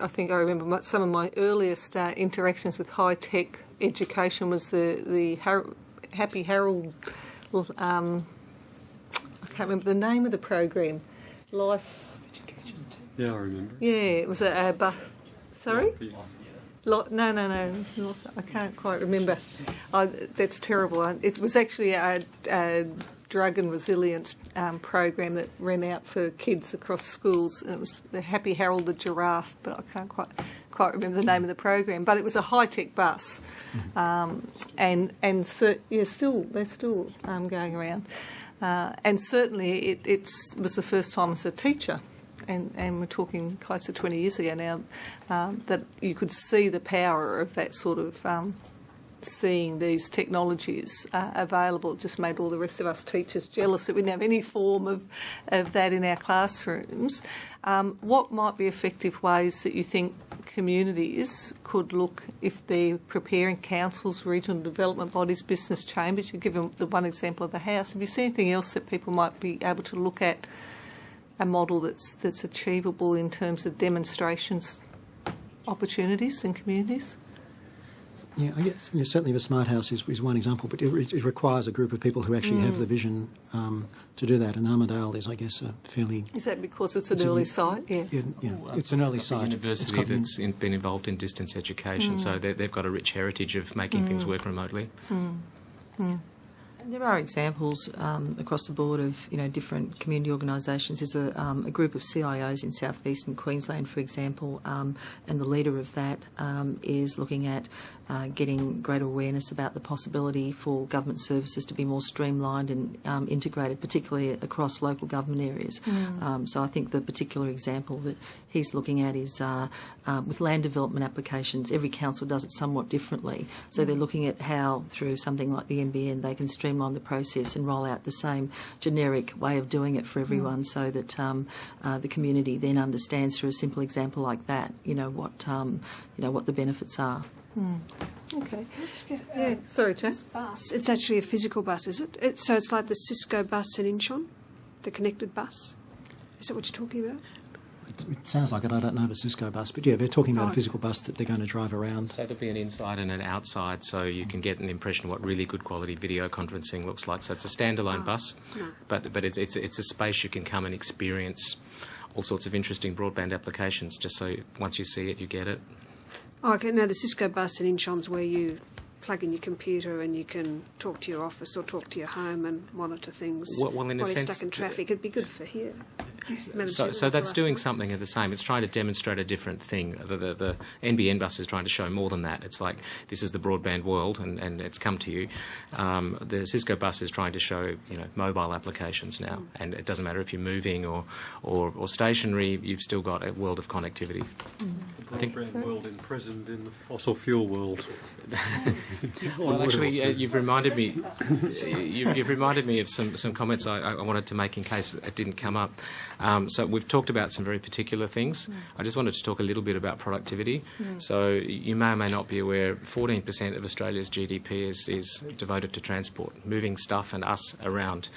think I remember some of my earliest interactions with high-tech education was the Happy Harold, I can't remember the name of the program, Life Education. Yeah, I remember. Yeah, it was a bus. Sorry? No, I can't quite remember. That's terrible. It was actually a drug and resilience program that ran out for kids across schools. And it was the Happy Harold the Giraffe, but I can't quite remember the name of the program. But it was a high-tech bus, they're still going around. And certainly it was the first time as a teacher. And we're talking close to 20 years ago now, that you could see the power of that sort of seeing these technologies available. It just made all the rest of us teachers jealous that we didn't have any form of that in our classrooms. What might be effective ways that you think communities could look, if they're preparing councils, regional development bodies, business chambers? You give them the one example of the house. Have you seen anything else that people might be able to look at a model that's achievable in terms of demonstrations opportunities in communities? Yeah, I guess certainly the smart house is one example, but it requires a group of people who actually have the vision to do that. And Armidale is, I guess, a fairly... Is that because it's an early site? Yeah. It's an early site. University that's been involved in distance education, so they've got a rich heritage of making things work remotely. There are examples across the board of different community organisations. There's a group of CIOs in southeastern Queensland, for example, and the leader of that is looking at getting greater awareness about the possibility for government services to be more streamlined and integrated, particularly across local government areas. So I think the particular example that he's looking at is with land development applications. Every council does it somewhat differently. So they're looking at how, through something like the NBN, they can streamline the process and roll out the same generic way of doing it for everyone, so that the community then understands through a simple example like that, what the benefits are. Okay. Yeah. Sorry, Jess. Bus. It's actually a physical bus, is it? So it's like the Cisco bus in Inchon, the connected bus. Is that what you're talking about? It sounds like it. I don't know the Cisco bus, but yeah, they're talking about a physical bus that they're going to drive around. So there'll be an inside and an outside, so you can get an impression of what really good quality video conferencing looks like. So it's a standalone bus, but it's a space you can come and experience all sorts of interesting broadband applications. Just so once you see it, you get it. Oh, okay. No, the Cisco bus in Inchon's where you plug in your computer and you can talk to your office or talk to your home and monitor things well, in while a you're sense, stuck in traffic. It'd be good for here. So that's doing something of the same. It's trying to demonstrate a different thing. The NBN bus is trying to show more than that. It's like, this is the broadband world and it's come to you. The Cisco bus is trying to show mobile applications now, and it doesn't matter if you're moving or stationary, you've still got a world of connectivity. The broadband world imprisoned in the fossil fuel world. Well, actually, you've reminded me. You've reminded me of some comments I wanted to make in case it didn't come up. So we've talked about some very particular things. I just wanted to talk a little bit about productivity. So you may or may not be aware, 14% of Australia's GDP is devoted to transport, moving stuff and us around.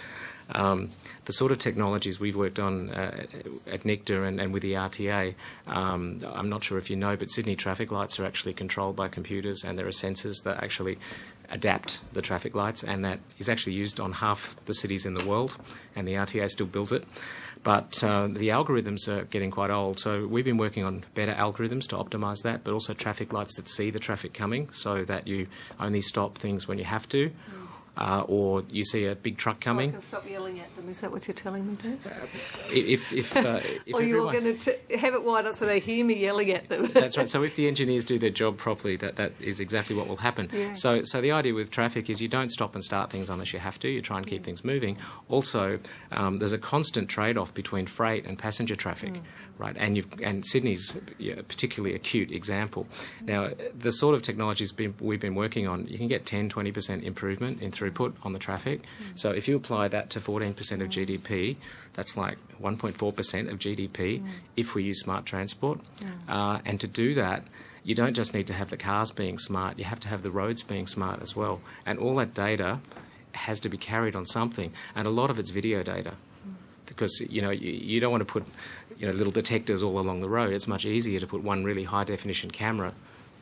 The sort of technologies we've worked on at NICTA and with the RTA, I'm not sure if you know, but Sydney traffic lights are actually controlled by computers, and there are sensors that actually adapt the traffic lights, and that is actually used on half the cities in the world, and the RTA still builds it. But the algorithms are getting quite old, so we've been working on better algorithms to optimise that, but also traffic lights that see the traffic coming, so that you only stop things when you have to. Or you see a big truck coming. So I can stop yelling at them. Is that what you're telling me to? If or you're going to have it wide up so they hear me yelling at them. That's right. So if the engineers do their job properly, that is exactly what will happen. Yeah. So the idea with traffic is you don't stop and start things unless you have to. You try and keep things moving. Also, there's a constant trade-off between freight and passenger traffic. Right, and Sydney's a particularly acute example. Now, the sort of technologies we've been working on, you can get 10-20% improvement in throughput on the traffic. So if you apply that to 14% of GDP, that's like 1.4% of GDP if we use smart transport. And to do that, you don't just need to have the cars being smart, you have to have the roads being smart as well. And all that data has to be carried on something, and a lot of it's video data. Because you don't want to put little detectors all along the road. It's much easier to put one really high definition camera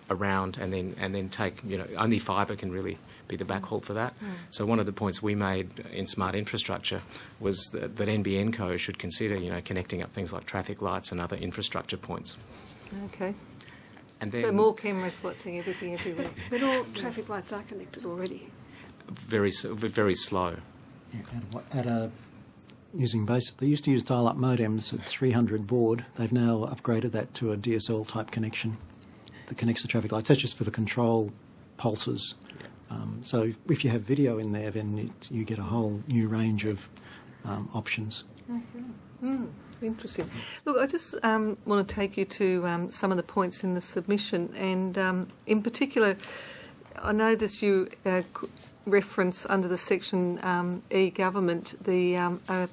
around and then take only fibre can really be the backhaul for that. So one of the points we made in smart infrastructure was that NBN Co should consider connecting up things like traffic lights and other infrastructure points. Okay. And then so more cameras watching everything everywhere. But all traffic lights are connected already. Very slow. Yeah, they used to use dial-up modems at 300 baud. They've now upgraded that to a DSL type connection that connects the traffic lights. That's just for the control pulses. Yeah. So if you have video in there, then you get a whole new range of options. Okay. Interesting. Look, I just want to take you to some of the points in the submission, and in particular, I noticed you reference under the section e-government the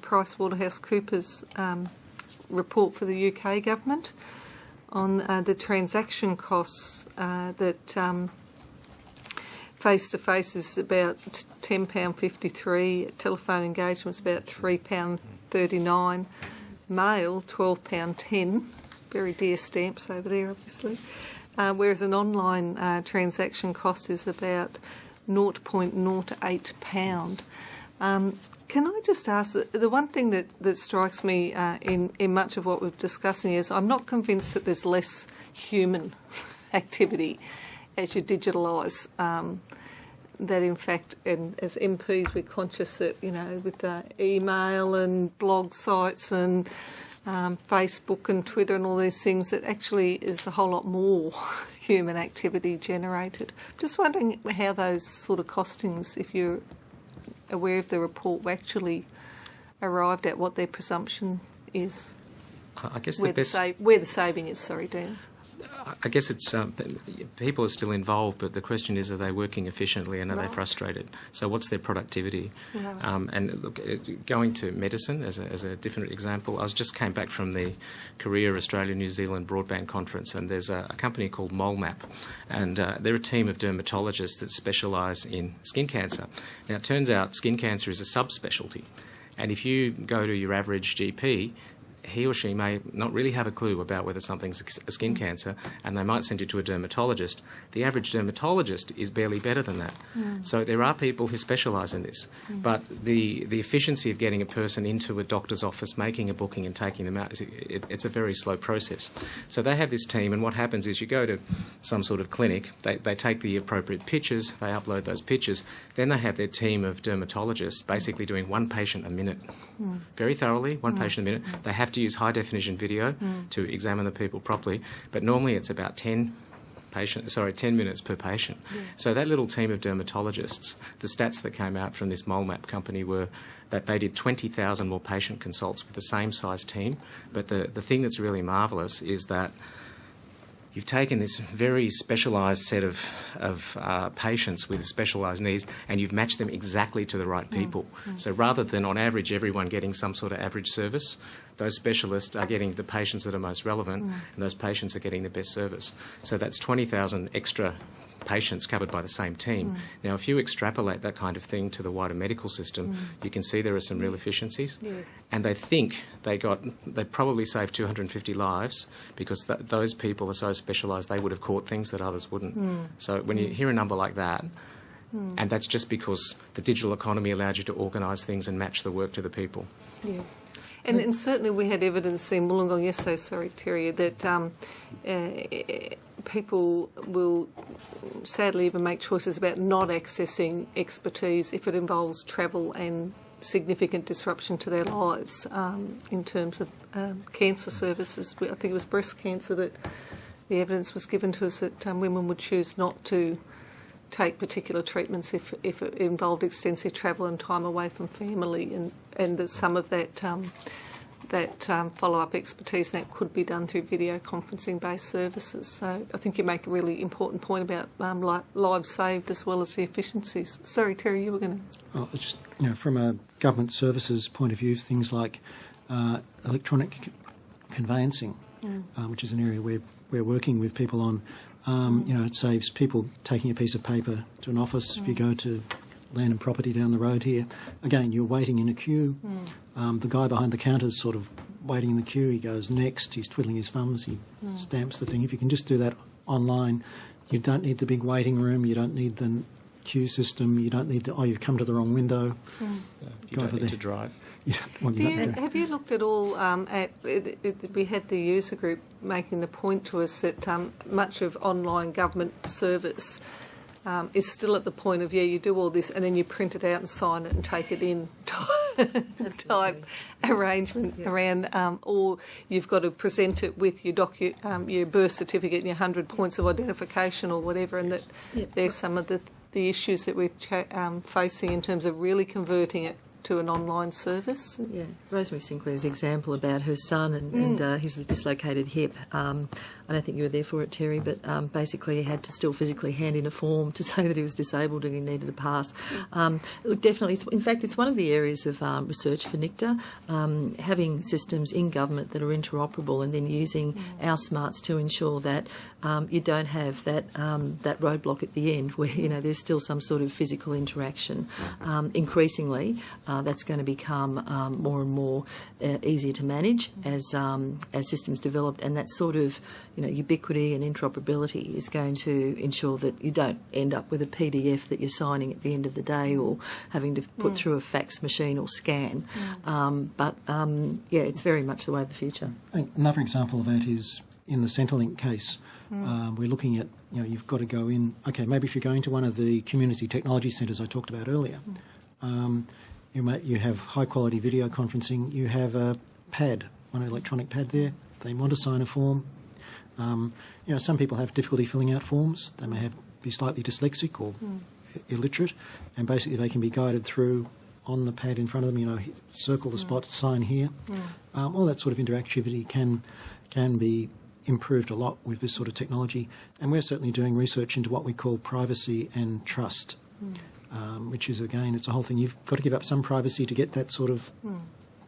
PricewaterhouseCoopers report for the UK government on the transaction costs that face-to-face is about £10.53, telephone engagement's about £3.39, mail, £12.10, very dear stamps over there, obviously, whereas an online transaction cost is about £0.08. Can I just ask, the one thing that strikes me in much of what we're discussing is I'm not convinced that there's less human activity as you digitalise. That in fact, and as MPs, we're conscious that, you know, with the email and blog sites and Facebook and Twitter and all these things, that actually is a whole lot more human activity generated. Just wondering how those sort of costings, if you're aware of the report, were actually arrived at, what their presumption is. I guess where the saving is. Sorry, Dennis. I guess it's people are still involved, but the question is, are they working efficiently and are they frustrated? So what's their productivity? And look, going to medicine as a different example, I just came back from the Korea, Australia, New Zealand Broadband Conference, and there's a company called MoleMap, and they're a team of dermatologists that specialise in skin cancer. Now, it turns out skin cancer is a subspecialty, and if you go to your average GP, he or she may not really have a clue about whether something's a skin cancer, and they might send you to a dermatologist. The average dermatologist is barely better than that. So there are people who specialise in this, but the efficiency of getting a person into a doctor's office, making a booking and taking them out, it's a very slow process. So they have this team, and what happens is you go to some sort of clinic, they take the appropriate pictures, they upload those pictures, then they have their team of dermatologists basically doing one patient a minute. Very thoroughly, one patient a minute. They have to use high-definition video to examine the people properly, but normally it's about 10 minutes per patient. So that little team of dermatologists, the stats that came out from this MoleMap company were that they did 20,000 more patient consults with the same size team. But the thing that's really marvellous is that you've taken this very specialised set of patients with specialised needs, and you've matched them exactly to the right people. So rather than on average everyone getting some sort of average service, those specialists are getting the patients that are most relevant, and those patients are getting the best service. So that's 20,000 extra patients covered by the same team. Now, if you extrapolate that kind of thing to the wider medical system, you can see there are some real efficiencies. And they think they probably saved 250 lives because those people are so specialised they would have caught things that others wouldn't. So when you hear a number like that, and that's just because the digital economy allowed you to organise things and match the work to the people. And certainly we had evidence in Wollongong yesterday, sorry, Terry, that people will sadly even make choices about not accessing expertise if it involves travel and significant disruption to their lives in terms of cancer services. I think it was breast cancer that the evidence was given to us that women would choose not to take particular treatments if it involved extensive travel and time away from family, and that some of that follow-up expertise and that could be done through video conferencing-based services. So I think you make a really important point about lives saved as well as the efficiencies. Sorry, Terry, you were going to... Just from a government services point of view, things like electronic conveyancing, which is an area we're working with people on. It saves people taking a piece of paper to an office. If you go to Land and Property down the road here, again, you're waiting in a queue. The guy behind the counter is sort of waiting in the queue. He goes next. He's twiddling his thumbs. He stamps the thing. If you can just do that online, you don't need the big waiting room. You don't need the queue system. You don't need you've come to the wrong window. You don't need to drive. Have you looked at all at... we had the user group making the point to us that much of online government service is still at the point of, you do all this and then you print it out and sign it and take it in type arrangement around, or you've got to present it with your birth certificate and your 100 points of identification or whatever, and that there's some of the issues that we're facing in terms of really converting it to an online service. Rosemary Sinclair's example about her son and his dislocated hip. I don't think you were there for it, Terry, but basically he had to still physically hand in a form to say that he was disabled and he needed a pass. Look, definitely, in fact, it's one of the areas of research for NICTA, having systems in government that are interoperable and then using our smarts to ensure that you don't have that roadblock at the end where, there's still some sort of physical interaction increasingly. that's going to become more and more easier to manage as systems develop, and that sort of ubiquity and interoperability is going to ensure that you don't end up with a PDF that you're signing at the end of the day or having to put through a fax machine or scan. It's very much the way of the future. Another example of that is in the Centrelink case. We're looking at, you've got to go in, okay, maybe if you're going to one of the community technology centres I talked about earlier, you have high-quality video conferencing, you have a pad, one electronic pad there, they want to sign a form. Some people have difficulty filling out forms, they may be slightly dyslexic or illiterate, and basically they can be guided through on the pad in front of them, circle the spot, sign here. All that sort of interactivity can be improved a lot with this sort of technology, and we're certainly doing research into what we call privacy and trust, which is, again, it's a whole thing. You've got to give up some privacy to get that sort of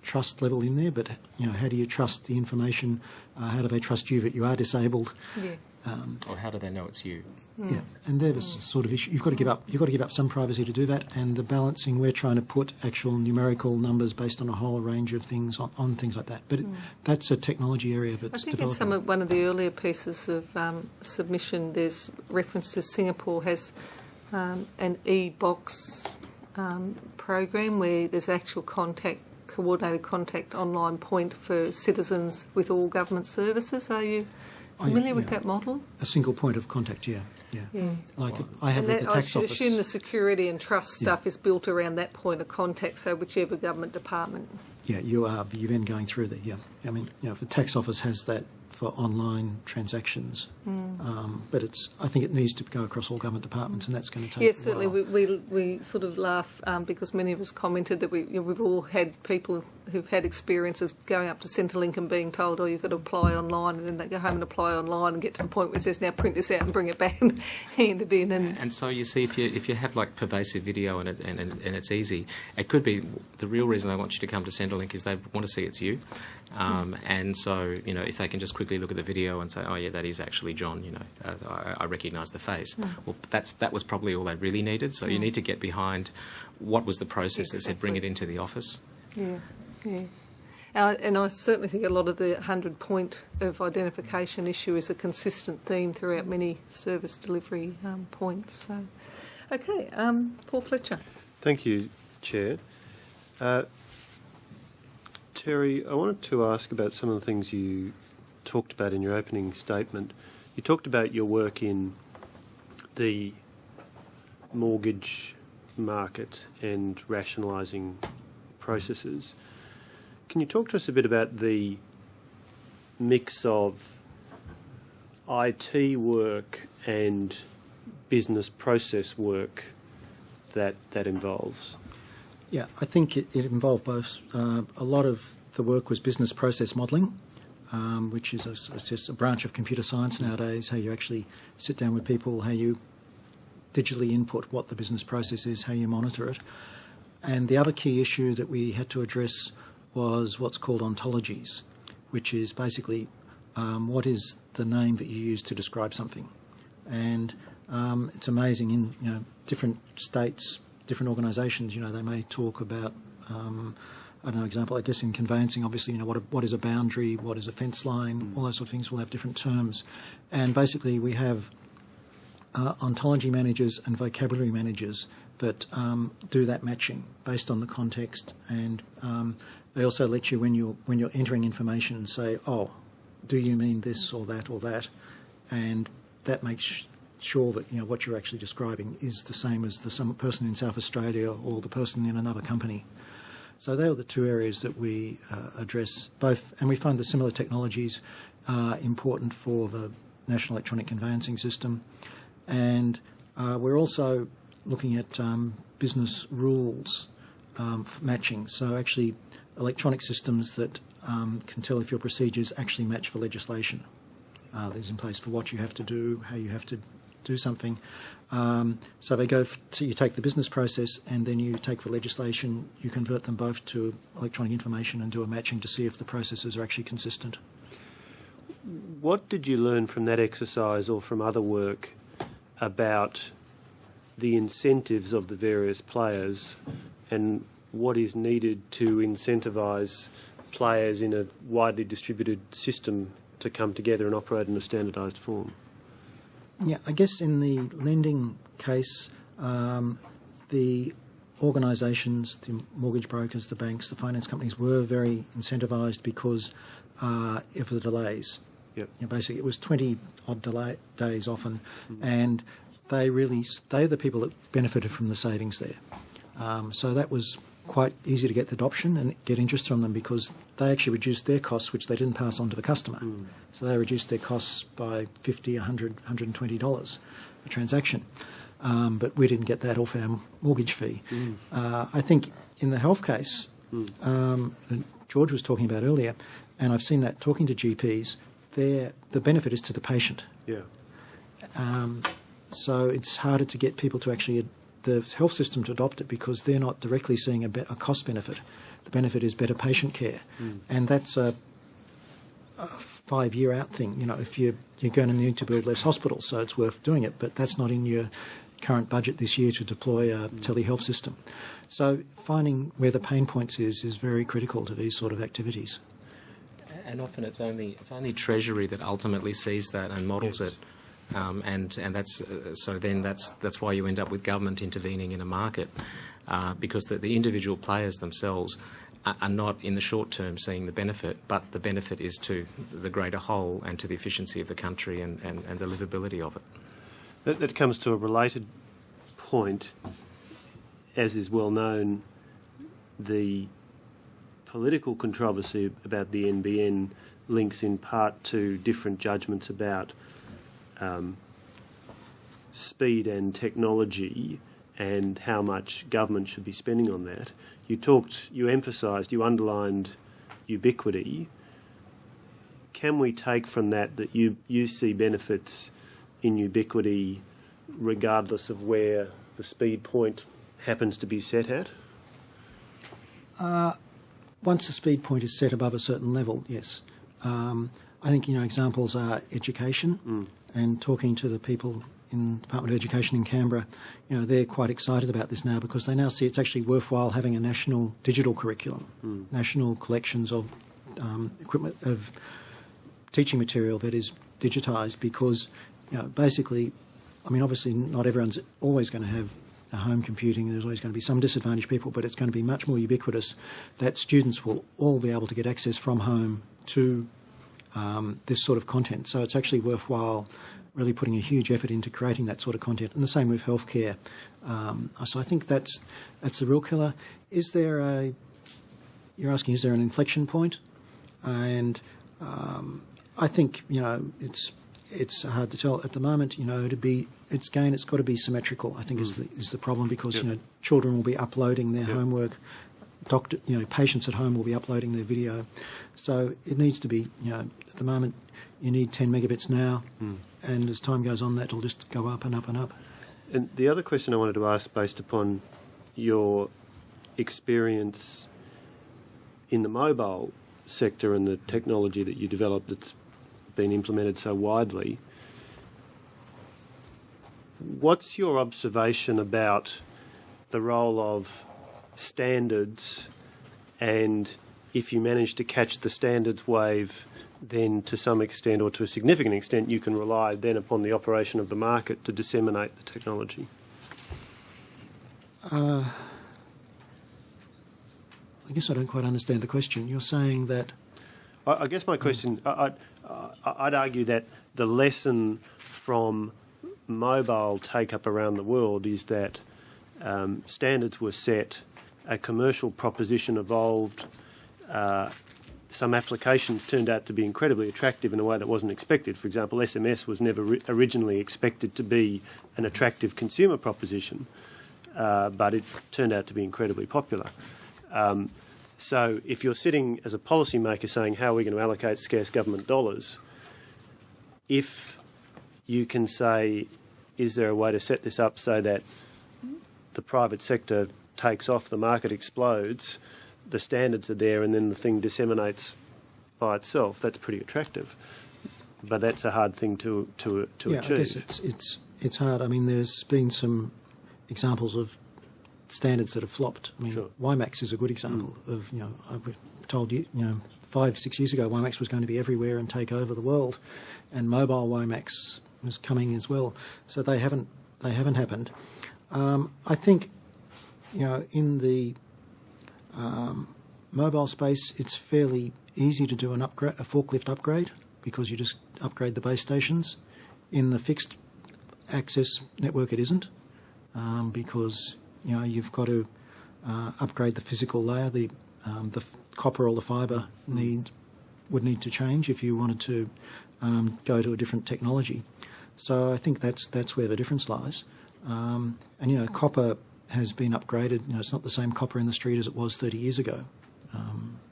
trust level in there, but how do you trust the information? How do they trust you that you are disabled? Or how do they know it's you? Yeah, and they're the sort of issue. You've got to give up some privacy to do that, and the balancing, we're trying to put actual numerical numbers based on a whole range of things on things like that. But that's a technology area that's developing. I think in one of the earlier pieces of submission, there's reference to Singapore has an e-box program where there's actual coordinated contact online point for citizens with all government services. Are you familiar with that model? A single point of contact, yeah. Like I have at the tax office. I assume the security and trust stuff is built around that point of contact, so whichever government department. Yeah, you're then going through that, yeah. I mean, the tax office has that for online transactions, but I think it needs to go across all government departments, and that's going to take Yes, certainly. We sort of laugh because many of us commented that we've all had people who've had experience of going up to Centrelink and being told, you've got to apply online, and then they go home and apply online and get to the point where it says, now print this out and bring it back and hand it in. And so you see, if you have like pervasive video and it's easy, it could be the real reason they want you to come to Centrelink is they want to see it's you. And so, if they can just quickly look at the video and say, oh, yeah, that is actually John, I recognise the face. Well, that was probably all they really needed. So you need to get behind what was the process that said bring it into the office. Yeah. And I certainly think a lot of the 100-point of identification issue is a consistent theme throughout many service delivery points. So, okay, Paul Fletcher. Thank you, Chair. Terry, I wanted to ask about some of the things you talked about in your opening statement. You talked about your work in the mortgage market and rationalising processes. Can you talk to us a bit about the mix of IT work and business process work that involves? Yeah, I think it involved both. A lot of the work was business process modelling, which is just a branch of computer science nowadays, how you actually sit down with people, how you digitally input what the business process is, how you monitor it. And the other key issue that we had to address was what's called ontologies, which is basically what is the name that you use to describe something. And it's amazing in different states, different organisations, they may talk about, example, I guess in conveyancing, obviously, what is a boundary, what is a fence line, all those sort of things will have different terms. And basically we have ontology managers and vocabulary managers that do that matching based on the context, and they also let you, when you're entering information, say, do you mean this or that, and that makes sure that what you're actually describing is the same as the person in South Australia or the person in another company. So they are the two areas that we address both, and we find the similar technologies are important for the National Electronic Conveyancing System, and we're also looking at business rules matching. So actually electronic systems that can tell if your procedures actually match for legislation. There's in place for what you have to do, how you have to do something. So they go you take the business process and then you take the legislation, you convert them both to electronic information and do a matching to see if the processes are actually consistent. What did you learn from that exercise or from other work about the incentives of the various players and what is needed to incentivise players in a widely distributed system to come together and operate in a standardised form? Yeah, I guess in the lending case, the organisations, the mortgage brokers, the banks, the finance companies were very incentivised because of the delays. Yep. Basically, it was 20-odd days often, and they're the people that benefited from the savings there. So that was quite easy to get adoption and get interest from them because they actually reduced their costs, which they didn't pass on to the customer. So they reduced their costs by $50, $100, $120 a transaction. But we didn't get that off our mortgage fee. I think in the health case, George was talking about earlier, and I've seen that talking to GPs, the benefit is to the patient. Yeah. So it's harder to get people to actually, the health system to adopt it because they're not directly seeing a cost benefit. The benefit is better patient care. And that's a 5-year out thing. If you're going to need to build less hospitals, so it's worth doing it, but that's not in your current budget this year to deploy a telehealth system. So finding where the pain points is very critical to these sort of activities. And often it's only Treasury that ultimately sees that and models it, and that's so then that's why you end up with government intervening in a market, because the individual players themselves are not in the short term seeing the benefit, but the benefit is to the greater whole and to the efficiency of the country and the livability of it. That comes to a related point, as is well known, the political controversy about the NBN links in part to different judgments about speed and technology and how much government should be spending on that. You emphasised, you underlined ubiquity. Can we take from that you see benefits in ubiquity regardless of where the speed point happens to be set at? Once the speed point is set above a certain level, yes. I think, examples are education and talking to the people in the Department of Education in Canberra. They're quite excited about this now because they now see it's actually worthwhile having a national digital curriculum, national collections of equipment, of teaching material that is digitised because, basically, obviously not everyone's always going to have a home computing. There's always going to be some disadvantaged people, but it's going to be much more ubiquitous that students will all be able to get access from home to this sort of content. So it's actually worthwhile really putting a huge effort into creating that sort of content. And the same with healthcare. So I think that's the real killer. You're asking, is there an inflection point? And I think, it's hard to tell at the moment. It's got to be symmetrical, I think, is the problem because children will be uploading their homework, patients at home will be uploading their video, so it needs to be. At the moment, you need 10 megabits now, and as time goes on, that'll just go up and up and up. And the other question I wanted to ask, based upon your experience in the mobile sector and the technology that you developed that's been implemented so widely, what's your observation about the role of standards, and if you manage to catch the standards wave, then to some extent or to a significant extent you can rely then upon the operation of the market to disseminate the technology? I guess I don't quite understand the question. You're saying that... I guess my question, I'd argue that the lesson from mobile take-up around the world is that standards were set, a commercial proposition evolved, some applications turned out to be incredibly attractive in a way that wasn't expected. For example, SMS was never originally expected to be an attractive consumer proposition, but it turned out to be incredibly popular. So if you're sitting as a policymaker saying how are we going to allocate scarce government dollars, if you can say, is there a way to set this up so that the private sector takes off, the market explodes, the standards are there, and then the thing disseminates by itself, that's pretty attractive. But that's a hard thing to achieve. I guess it's hard. There's been some examples of standards that have flopped. I mean, Sure. WiMAX is a good example of, I told you, 5-6 years ago, WiMAX was going to be everywhere and take over the world, and mobile WiMAX was coming as well. So they haven't happened. I think, in the mobile space, it's fairly easy to do a forklift upgrade, because you just upgrade the base stations. In the fixed access network, it isn't, because you've got to upgrade the physical layer. The copper or the fibre would need to change if you wanted to go to a different technology. So I think that's where the difference lies. And copper has been upgraded. It's not the same copper in the street as it was 30 years ago,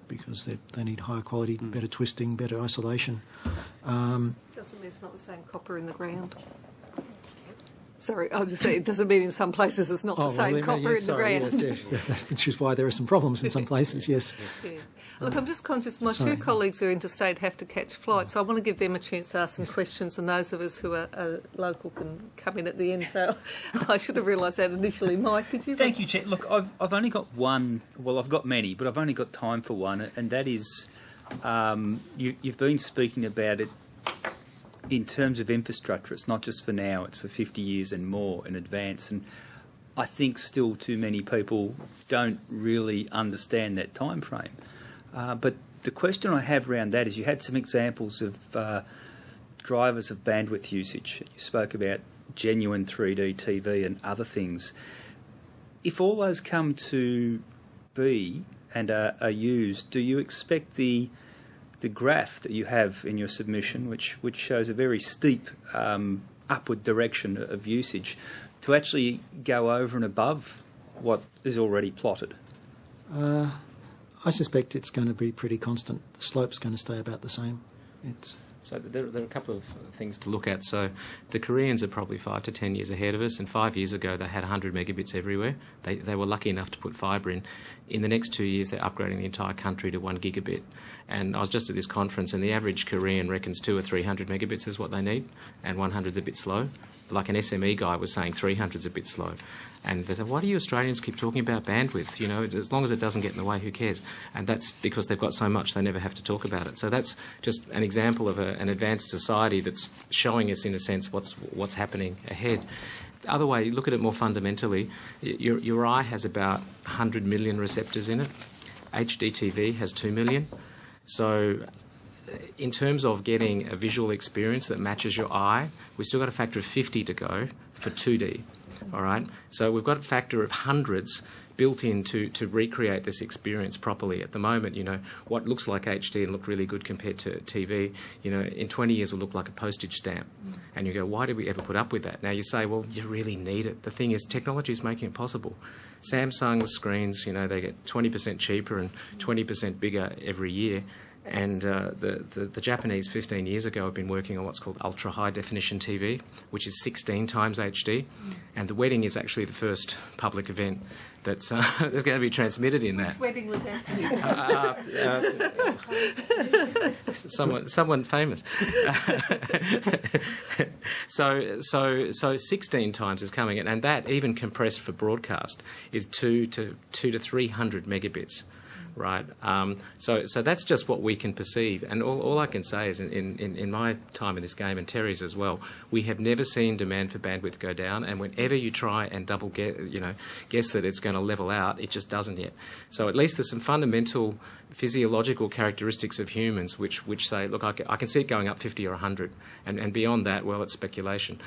because they need higher quality, better twisting, better isolation. Doesn't mean it's not the same copper in the ground. Sorry, I'll just say it doesn't mean in some places it's not the same copper in the ground. Yes, which is why there are some problems in some places, yes. Yeah. Look, I'm just conscious my two colleagues who are interstate have to catch flights, so I want to give them a chance to ask some questions, and those of us who are local can come in at the end. So I should have realised that initially. Mike, did you? Thank you, Chair. Look, I've only got one. Well, I've got many, but I've only got time for one, and that is you've been speaking about it in terms of infrastructure. It's not just for now, it's for 50 years and more in advance. And I think still too many people don't really understand that time frame. But the question I have around that is you had some examples of drivers of bandwidth usage. You spoke about genuine 3D TV and other things. If all those come to be and are used, do you expect the graph that you have in your submission, which shows a very steep upward direction of usage, to actually go over and above what is already plotted? I suspect it's going to be pretty constant. The slope's going to stay about the same. So there are a couple of things to look at. So the Koreans are probably 5 to 10 years ahead of us, and 5 years ago they had 100 megabits everywhere. They were lucky enough to put fibre in. In the next 2 years, they're upgrading the entire country to 1 gigabit. And I was just at this conference, and the average Korean reckons 200 or 300 megabits is what they need, and 100's a bit slow. Like an SME guy was saying 300's a bit slow. And they said, why do you Australians keep talking about bandwidth? As long as it doesn't get in the way, who cares? And that's because they've got so much they never have to talk about it. So that's just an example of an advanced society that's showing us, in a sense, what's happening ahead. The other way, look at it more fundamentally. Your eye has about 100 million receptors in it. HDTV has 2 million. So in terms of getting a visual experience that matches your eye, we've still got a factor of 50 to go for 2D. All right, so we've got a factor of hundreds built in to recreate this experience properly. At the moment, what looks like HD and look really good compared to TV, in 20 years will look like a postage stamp. And you go, why did we ever put up with that? Now you say, well, you really need it. The thing is, technology is making it possible. Samsung's screens, they get 20% cheaper and 20% bigger every year. And the Japanese 15 years ago have been working on what's called ultra-high definition TV, which is 16 times HD. And the wedding is actually the first public event that's going to be transmitted in that. Which wedding was that? Someone famous. So 16 times is coming, and that, even compressed for broadcast, is 200 to 300 megabits. Right, so that's just what we can perceive, and all I can say is, in my time in this game, and Terry's as well, we have never seen demand for bandwidth go down, and whenever you try and guess that it's going to level out, it just doesn't yet. So at least there's some fundamental physiological characteristics of humans which say, look, I can see it going up 50 or 100, and beyond that, well, it's speculation.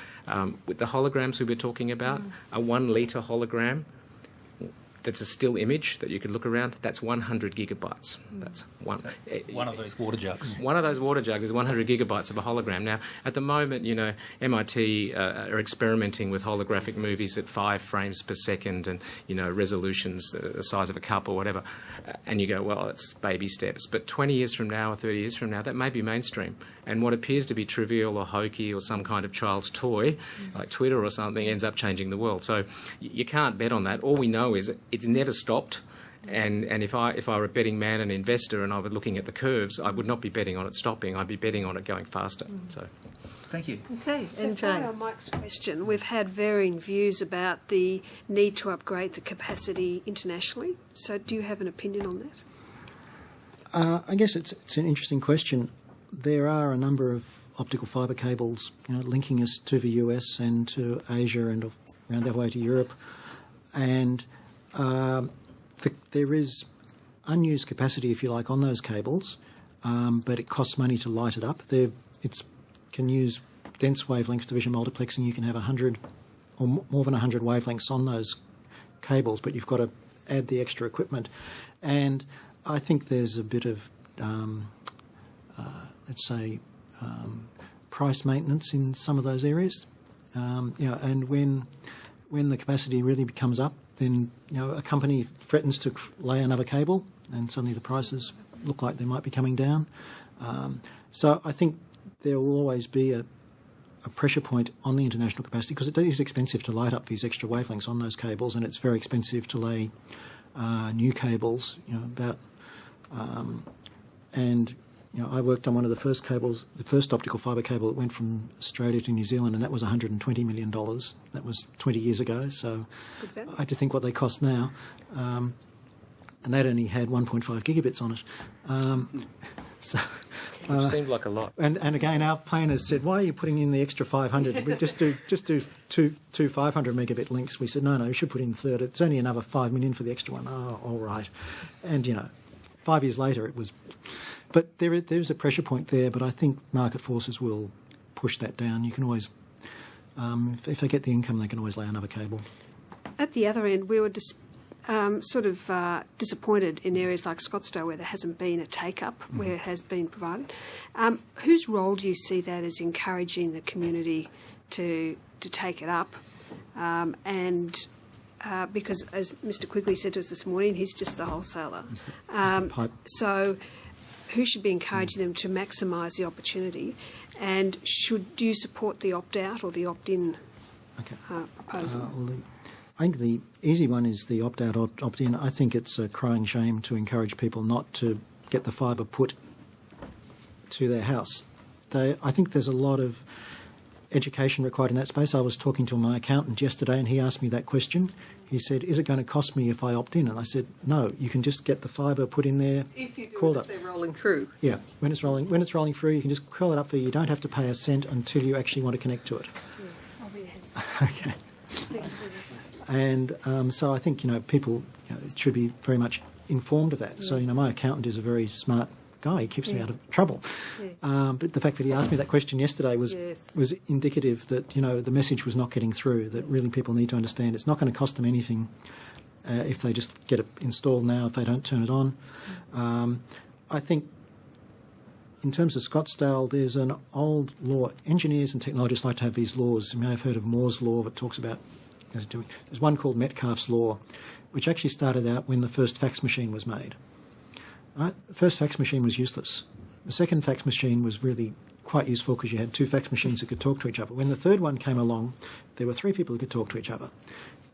With the holograms we were talking about, a 1 litre hologram that's a still image that you could look around, that's 100 gigabytes. That's one of those water jugs. One of those water jugs is 100 gigabytes of a hologram. Now, at the moment, MIT are experimenting with holographic movies at 5 frames per second and, resolutions the size of a cup or whatever. And you go, well, it's baby steps. But 20 years from now or 30 years from now, that may be mainstream. And what appears to be trivial or hokey or some kind of child's toy, like Twitter or something, ends up changing the world. So you can't bet on that. All we know is it's never stopped. And if I were a betting man and investor and I were looking at the curves, I would not be betting on it stopping. I'd be betting on it going faster. So. Thank you. Okay, So and following Jane. on Mike's question, we've had varying views about the need to upgrade the capacity internationally. So do you have an opinion on that? I guess it's an interesting question. There are a number of optical fibre cables, linking us to the US and to Asia and around that way to Europe, and there is unused capacity, if you like, on those cables, but it costs money to light it up. It can use dense wavelength division multiplexing. You can have 100 or more than 100 wavelengths on those cables, but you've got to add the extra equipment. And I think there's a bit of, let's say, price maintenance in some of those areas. And when the capacity really comes up, then a company threatens to lay another cable, and suddenly the prices look like they might be coming down. So I think there will always be a pressure point on the international capacity, because it is expensive to light up these extra wavelengths on those cables, and it's very expensive to lay new cables. I worked on one of the first cables, the first optical fibre cable that went from Australia to New Zealand, and that was $120 million. That was 20 years ago, so I had to think what they cost now. And that only had 1.5 gigabits on it. Which seemed like a lot. And again, our planners said, "Why are you putting in the extra 500? We just do two 500 megabit links." We said, "No, you should put in 30. It's only another $5 million for the extra one." Oh, all right. And 5 years later, it was. But there's a pressure point there. But I think market forces will push that down. You can always, if they get the income, they can always lay another cable. At the other end, we were disappointed in areas like Scottsdale where there hasn't been a take-up, where it has been provided. Whose role do you see that as encouraging the community to take it up? Because, as Mr Quigley said to us this morning, he's just the wholesaler. So who should be encouraging them to maximise the opportunity? And do you support the opt-out or the opt-in proposal? I think the easy one is the opt-out, opt-in. I think it's a crying shame to encourage people not to get the fibre put to their house. I think there's a lot of education required in that space. I was talking to my accountant yesterday and he asked me that question. He said, "Is it going to cost me if I opt in?" And I said, "No, you can just get the fibre put in there." If you do it as they're rolling through. Yeah, when it's rolling through, you can just curl it up there. You don't have to pay a cent until you actually want to connect to it. Yeah. Okay. And so I think people should be very much informed of that. Yeah. So my accountant is a very smart guy. He keeps me out of trouble. Yeah. But the fact that he asked me that question yesterday was indicative that the message was not getting through. That really people need to understand it's not going to cost them anything if they just get it installed now. If they don't turn it on, I think. In terms of Scottsdale, there's an old law. Engineers and technologists like to have these laws. You may have heard of Moore's law that talks about. There's one called Metcalfe's law, which actually started out when the first fax machine was made. Right? The first fax machine was useless. The second fax machine was really quite useful because you had two fax machines that could talk to each other. When the third one came along, there were three people who could talk to each other.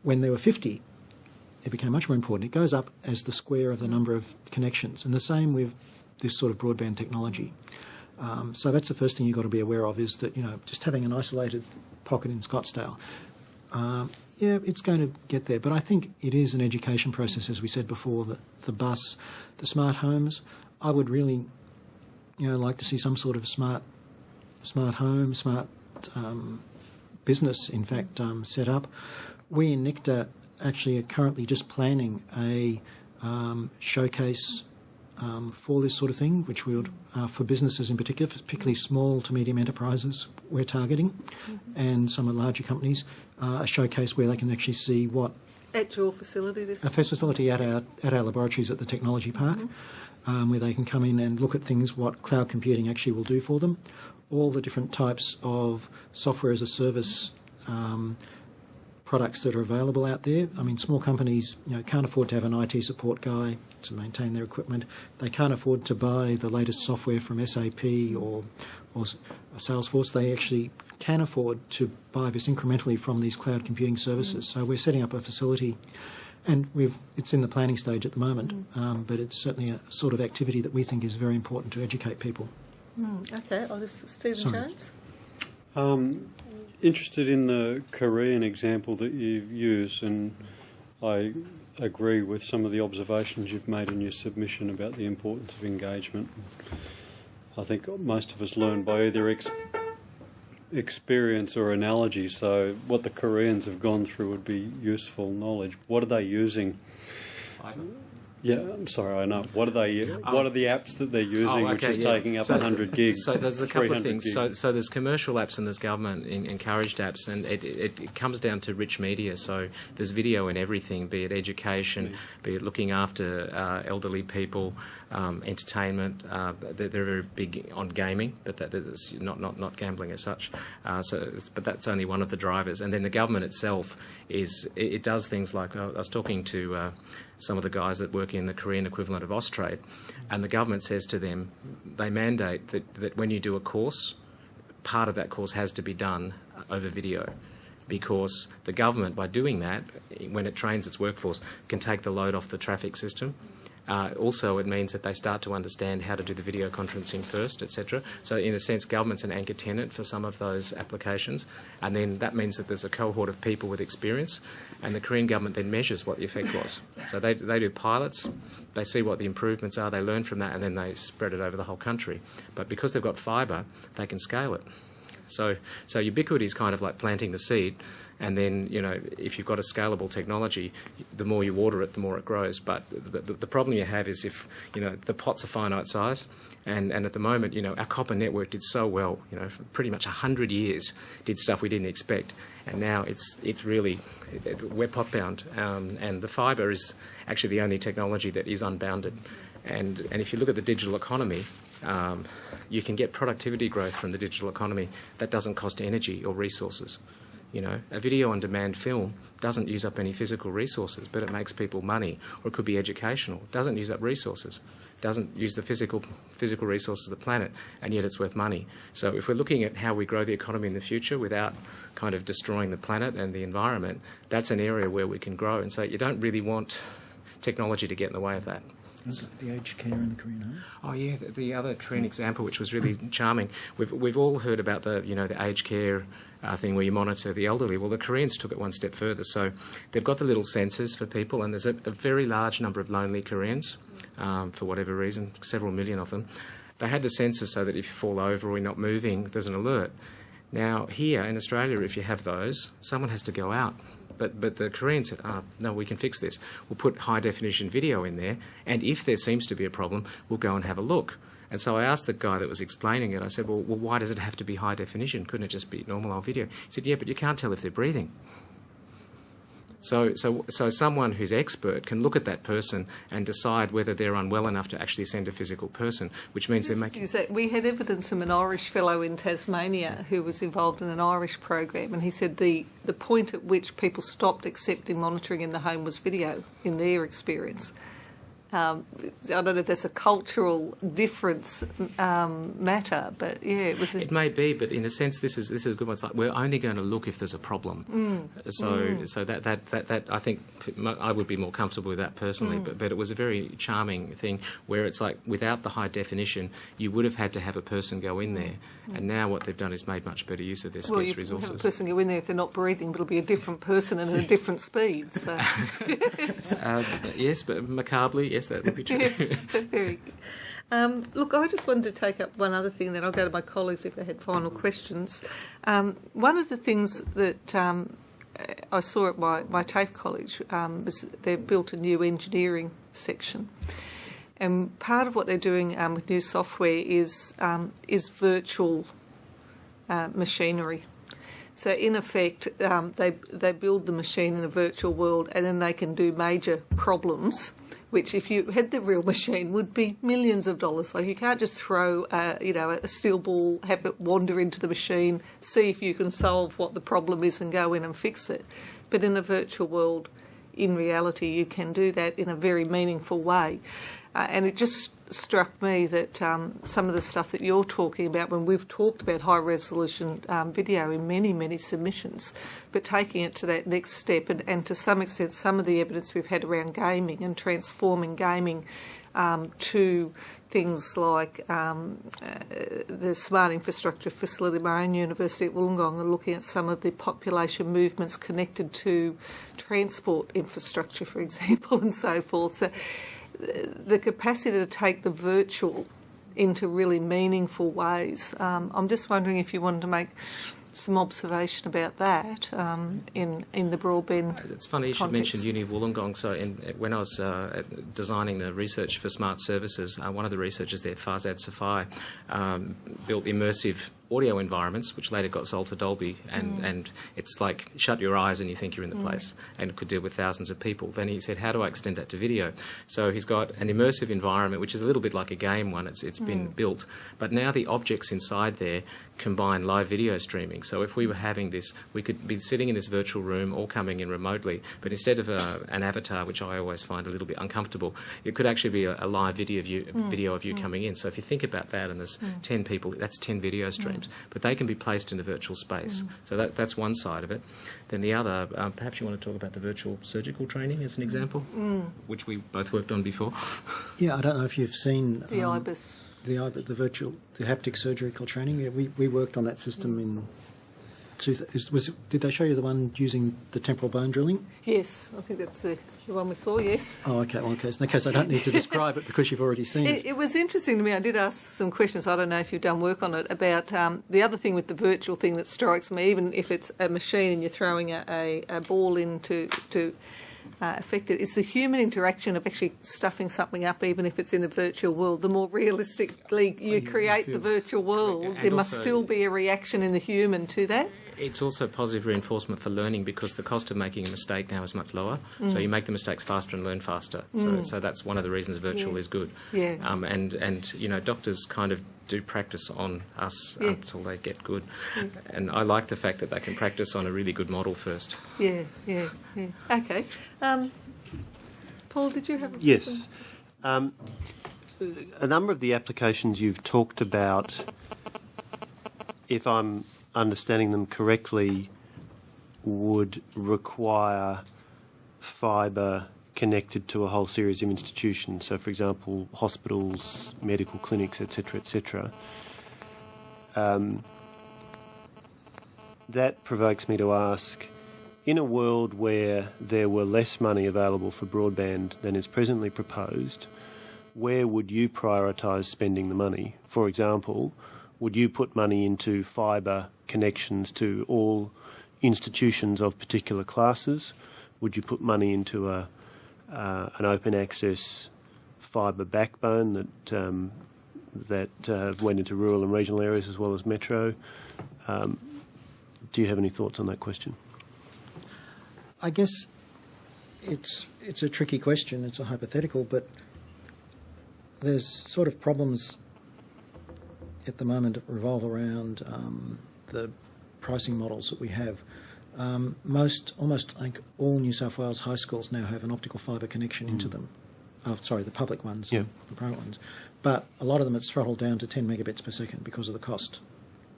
When there were 50, it became much more important. It goes up as the square of the number of connections, and the same with this sort of broadband technology. So that's the first thing you've got to be aware of, is that just having an isolated pocket in Scottsdale. It's going to get there, but I think it is an education process, as we said before. The bus, the smart homes. I would really, like to see some sort of smart home, smart business. In fact, set up. We in NICTA actually are currently just planning a showcase for this sort of thing, which we would, for businesses in particular, particularly small to medium enterprises, we're targeting, and some of the larger companies, a showcase where they can actually see what... At your facility? A facility at our laboratories at the Technology Park, where they can come in and look at things, what cloud computing actually will do for them, all the different types of software as a service products that are available out there. I mean, small companies can't afford to have an IT support guy to maintain their equipment. They can't afford to buy the latest software from SAP or Salesforce. They actually can afford to buy this incrementally from these cloud computing services. So we're setting up a facility, and it's in the planning stage at the moment, but it's certainly a sort of activity that we think is very important to educate people. Okay, Stephen Jones. Interested in the Korean example that you've used, and I agree with some of the observations you've made in your submission about the importance of engagement. I think most of us learn by either experience or analogy, so what the Koreans have gone through would be useful knowledge. What are they using? Yeah, I'm sorry, I know. What are they? What are the apps that they're using, which is taking up 100 gigs? So there's a couple of things. So there's commercial apps and there's government encouraged apps, and it comes down to rich media. So there's video in everything, be it education, be it looking after elderly people, entertainment. They're very big on gaming, but that's not gambling as such. But that's only one of the drivers. And then the government itself it does things like I was talking to some of the guys that work in the Korean equivalent of Austrade, and the government says to them, they mandate that when you do a course, part of that course has to be done over video, because the government, by doing that, when it trains its workforce, can take the load off the traffic system. Also, it means that they start to understand how to do the video conferencing first, etc. So, in a sense, government's an anchor tenant for some of those applications, and then that means that there's a cohort of people with experience, and the Korean government then measures what the effect was. So they do pilots, they see what the improvements are, they learn from that, and then they spread it over the whole country. But because they've got fibre, they can scale it. So ubiquity is kind of like planting the seed. And then, if you've got a scalable technology, the more you water it, the more it grows. But the problem you have is if, the pot's a finite size, and at the moment, our copper network did so well, for pretty much 100 years, did stuff we didn't expect. And now we're pot-bound. And the fibre is actually the only technology that is unbounded. And if you look at the digital economy, you can get productivity growth from the digital economy that doesn't cost energy or resources. A video-on-demand film doesn't use up any physical resources, but it makes people money, or it could be educational. It doesn't use up resources, doesn't use the physical resources of the planet, and yet it's worth money. So if we're looking at how we grow the economy in the future without kind of destroying the planet and the environment, that's an area where we can grow. And so you don't really want technology to get in the way of that. The aged care in the Korean home. Oh yeah, the other Korean example, which was really charming. We've all heard about the aged care thing where you monitor the elderly. Well, the Koreans took it one step further. So they've got the little sensors for people, and there's a very large number of lonely Koreans for whatever reason, several million of them. They had the sensors so that if you fall over or you're not moving, there's an alert. Now here in Australia, if you have those, someone has to go out. But the Koreans said, no, we can fix this. We'll put high-definition video in there, and if there seems to be a problem, we'll go and have a look. And so I asked the guy that was explaining it, I said, well, why does it have to be high-definition? Couldn't it just be normal old video? He said, yeah, but you can't tell if they're breathing. So someone who's expert can look at that person and decide whether they're unwell enough to actually send a physical person, which means they're making... We had evidence from an Irish fellow in Tasmania who was involved in an Irish program, and he said the point at which people stopped accepting monitoring in the home was video, in their experience. I don't know if that's a cultural difference matter, but yeah, it was. It may be, but in a sense, this is a good one. It's like we're only going to look if there's a problem. So that I think I would be more comfortable with that personally. But it was a very charming thing where it's like without the high definition, you would have had to have a person go in there, and now what they've done is made much better use of their scarce resources. Have a person go in there if they're not breathing, but it'll be a different person and at a different speed. So. Yes, but macabrely. Yes, that would be true. Yes, very good. Look, I just wanted to take up one other thing, then I'll go to my colleagues if they had final questions. One of the things that I saw at my TAFE college was they've built a new engineering section. And part of what they're doing with new software is virtual machinery. So in effect, they build the machine in a virtual world, and then they can do major problems, which if you had the real machine would be millions of dollars. Like you can't just throw a steel ball, have it wander into the machine, see if you can solve what the problem is and go in and fix it. But in a virtual world, in reality, you can do that in a very meaningful way. And it just struck me that some of the stuff that you're talking about, when we've talked about high-resolution video in many, many submissions, but taking it to that next step, and to some extent some of the evidence we've had around gaming and transforming gaming to things like the smart infrastructure facility at my own university at Wollongong are looking at some of the population movements connected to transport infrastructure, for example, and so forth. So the capacity to take the virtual into really meaningful ways. I'm just wondering if you wanted to make some observation about that in the broadband. It's funny you should mention Uni Wollongong. So when I was designing the research for smart services, one of the researchers there, Farzad Safai, built immersive audio environments, which later got sold to Dolby, and it's like shut your eyes and you think you're in the place, and could deal with thousands of people. Then he said, how do I extend that to video? So he's got an immersive environment, which is a little bit like a game one. It's been built, but now the objects inside there combine live video streaming. So if we were having this, we could be sitting in this virtual room, all coming in remotely, but instead of an avatar, which I always find a little bit uncomfortable, it could actually be a live video of you coming in. So if you think about that, and there's 10 people, that's 10 video streams, but they can be placed in a virtual space. So that's one side of it. Then the other, perhaps you want to talk about the virtual surgical training as an example, which we both worked on before. Yeah, I don't know if you've seen the IBIS. The haptic surgical training. Yeah, we worked on that system in. Did they show you the one using the temporal bone drilling? Yes, I think that's the one we saw. Yes. Oh, okay. Well, okay. So in that case, I don't need to describe it because you've already seen it. It was interesting to me. I did ask some questions. I don't know if you've done work on it about the other thing with the virtual thing that strikes me. Even if it's a machine and you're throwing a ball in to affect it, is the human interaction of actually stuffing something up, even if it's in a virtual world. The more realistically you create the virtual world, there must still be a reaction in the human to that. It's also positive reinforcement for learning because the cost of making a mistake now is much lower. So you make the mistakes faster and learn faster. So that's one of the reasons virtual is good. Yeah. And you know, doctors kind of do practice on us until they get good. And I like the fact that they can practice on a really good model first. Yeah. Okay. Paul, did you have a Yes. A number of the applications you've talked about, if I'm understanding them correctly, would require fibre connected to a whole series of institutions. So, for example, hospitals, medical clinics, etc., etc. That provokes me to ask, in a world where there were less money available for broadband than is presently proposed, where would you prioritise spending the money? For example, would you put money into fibre connections to all institutions of particular classes? Would you put money into an open access fibre backbone that went into rural and regional areas as well as metro? Do you have any thoughts on that question? I guess it's a tricky question. It's a hypothetical, but there's sort of problems at the moment that revolve around the pricing models that we have. Almost I think all New South Wales high schools now have an optical fibre connection into them. The public ones, the private ones. But a lot of them it's throttled down to 10 megabits per second because of the cost,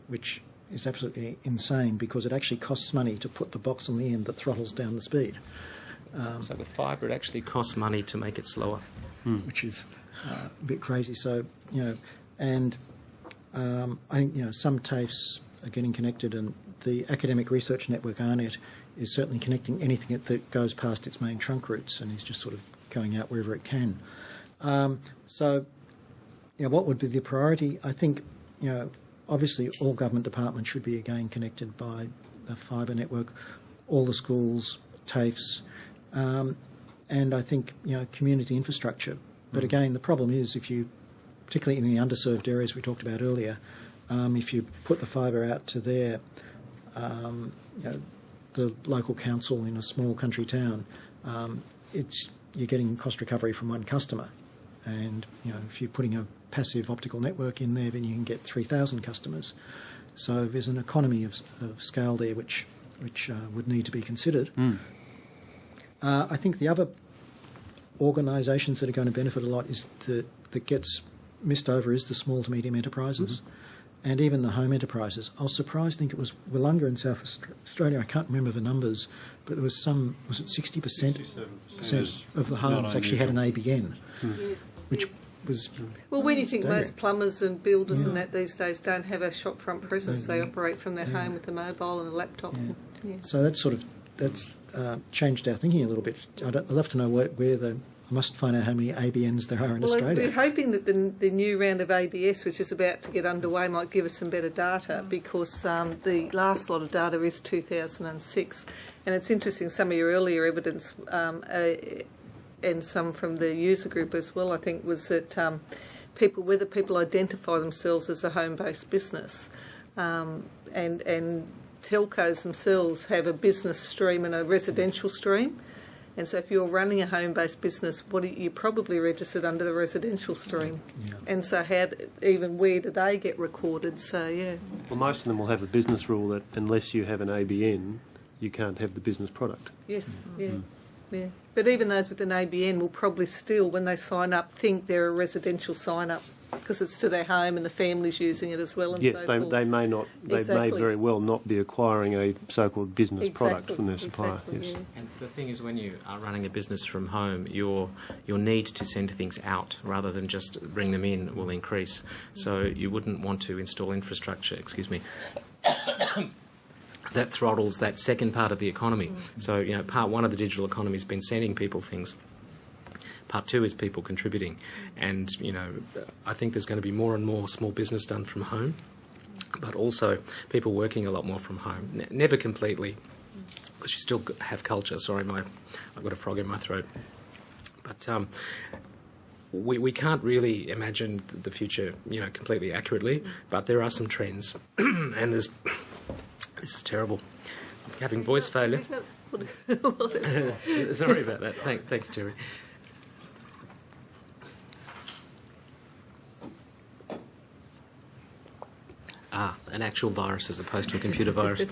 which is absolutely insane because it actually costs money to put the box on the end that throttles down the speed. So with fibre, it actually costs money to make it slower, which is a bit crazy. So, and I think, some TAFEs are getting connected, and the Academic Research Network, ARNet, is certainly connecting anything that goes past its main trunk routes and is just sort of going out wherever it can. So, what would be the priority? I think, obviously all government departments should be again connected by the fibre network, all the schools, TAFEs, and I think, community infrastructure. But again, the problem is particularly in the underserved areas we talked about earlier, if you put the fibre out to there, the local council in a small country town, you're getting cost recovery from one customer. And, if you're putting a passive optical network in there, then you can get 3,000 customers. So there's an economy of scale there which would need to be considered. I think the other organisations that are going to benefit a lot is that gets missed over is the small to medium enterprises and even the home enterprises. I was surprised, I think it was Wollonga in South Australia, I can't remember the numbers, but there was was it 60% of the homes actually had an ABN, was. Well, when you think staggering. most plumbers and builders and that these days don't have a shop front presence, they operate from their home with a mobile and a laptop. Yeah. So that's changed our thinking a little bit. I'd love to know where I must find out how many ABNs there are in Australia. We're hoping that the new round of ABS, which is about to get underway, might give us some better data, because the last lot of data is 2006. And it's interesting, some of your earlier evidence and some from the user group as well, I think, was that whether people identify themselves as a home-based business, and telcos themselves have a business stream and a residential stream. And so if you're running a home-based business, you're probably registered under the residential stream. Yeah. And so where do they get recorded? So, yeah. Well, most of them will have a business rule that unless you have an ABN, you can't have the business product. Yes, yeah. But even those with an ABN will probably still, when they sign up, think they're a residential sign-up because it's to their home and the family's using it as well. And yes, so they may not. They may very well not be acquiring a so-called business product from their supplier. Yes. Yeah. And the thing is, when you are running a business from home, your need to send things out rather than just bring them in will increase. So you wouldn't want to install infrastructure. That throttles that second part of the economy. So, part one of the digital economy has been sending people things. Part two is people contributing. And, I think there's going to be more and more small business done from home, but also people working a lot more from home. Never completely, because you still have culture. Sorry, I've got a frog in my throat. But we can't really imagine the future, completely accurately, but there are some trends. And this is terrible. I'm having voice failure. Sorry about that. Thanks, Terry. An actual virus as opposed to a computer virus.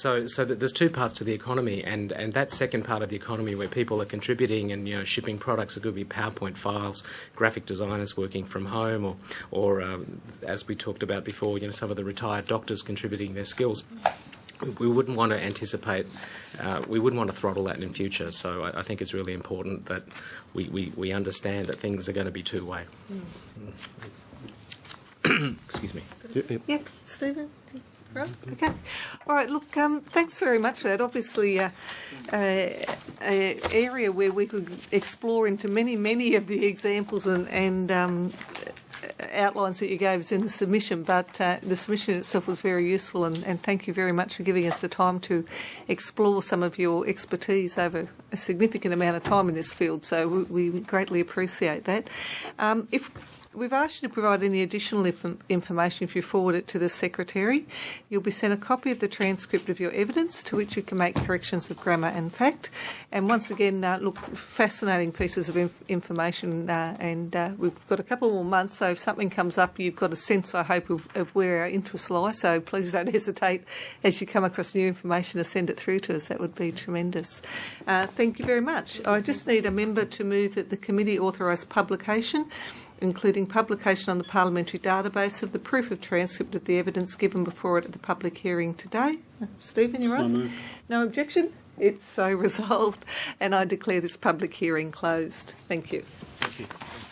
So there's two parts to the economy, and that second part of the economy where people are contributing and shipping products. It could be PowerPoint files, graphic designers working from home, or as we talked about before, some of the retired doctors contributing their skills. We wouldn't want to anticipate. We wouldn't want to throttle that in future. So I think it's really important that we understand that things are going to be two-way. Excuse me. Yeah, Stephen? Right, okay. All right, look, thanks very much for that. Obviously, an area where we could explore into many of the examples and outlines that you gave us in the submission, but the submission itself was very useful, and thank you very much for giving us the time to explore some of your expertise over a significant amount of time in this field, so we greatly appreciate that. We've asked you to provide any additional information if you forward it to the Secretary. You'll be sent a copy of the transcript of your evidence, to which you can make corrections of grammar and fact. And once again, fascinating pieces of information, and we've got a couple more months, so if something comes up, you've got a sense, I hope, of where our interests lie, so please don't hesitate as you come across new information to send it through to us. That would be tremendous. Thank you very much. I just need a member to move that the committee authorise publication, including publication on the parliamentary database of the proof of transcript of the evidence given before it at the public hearing today. Stephen, you're right? No objection? It's so resolved, and I declare this public hearing closed. Thank you. Thank you.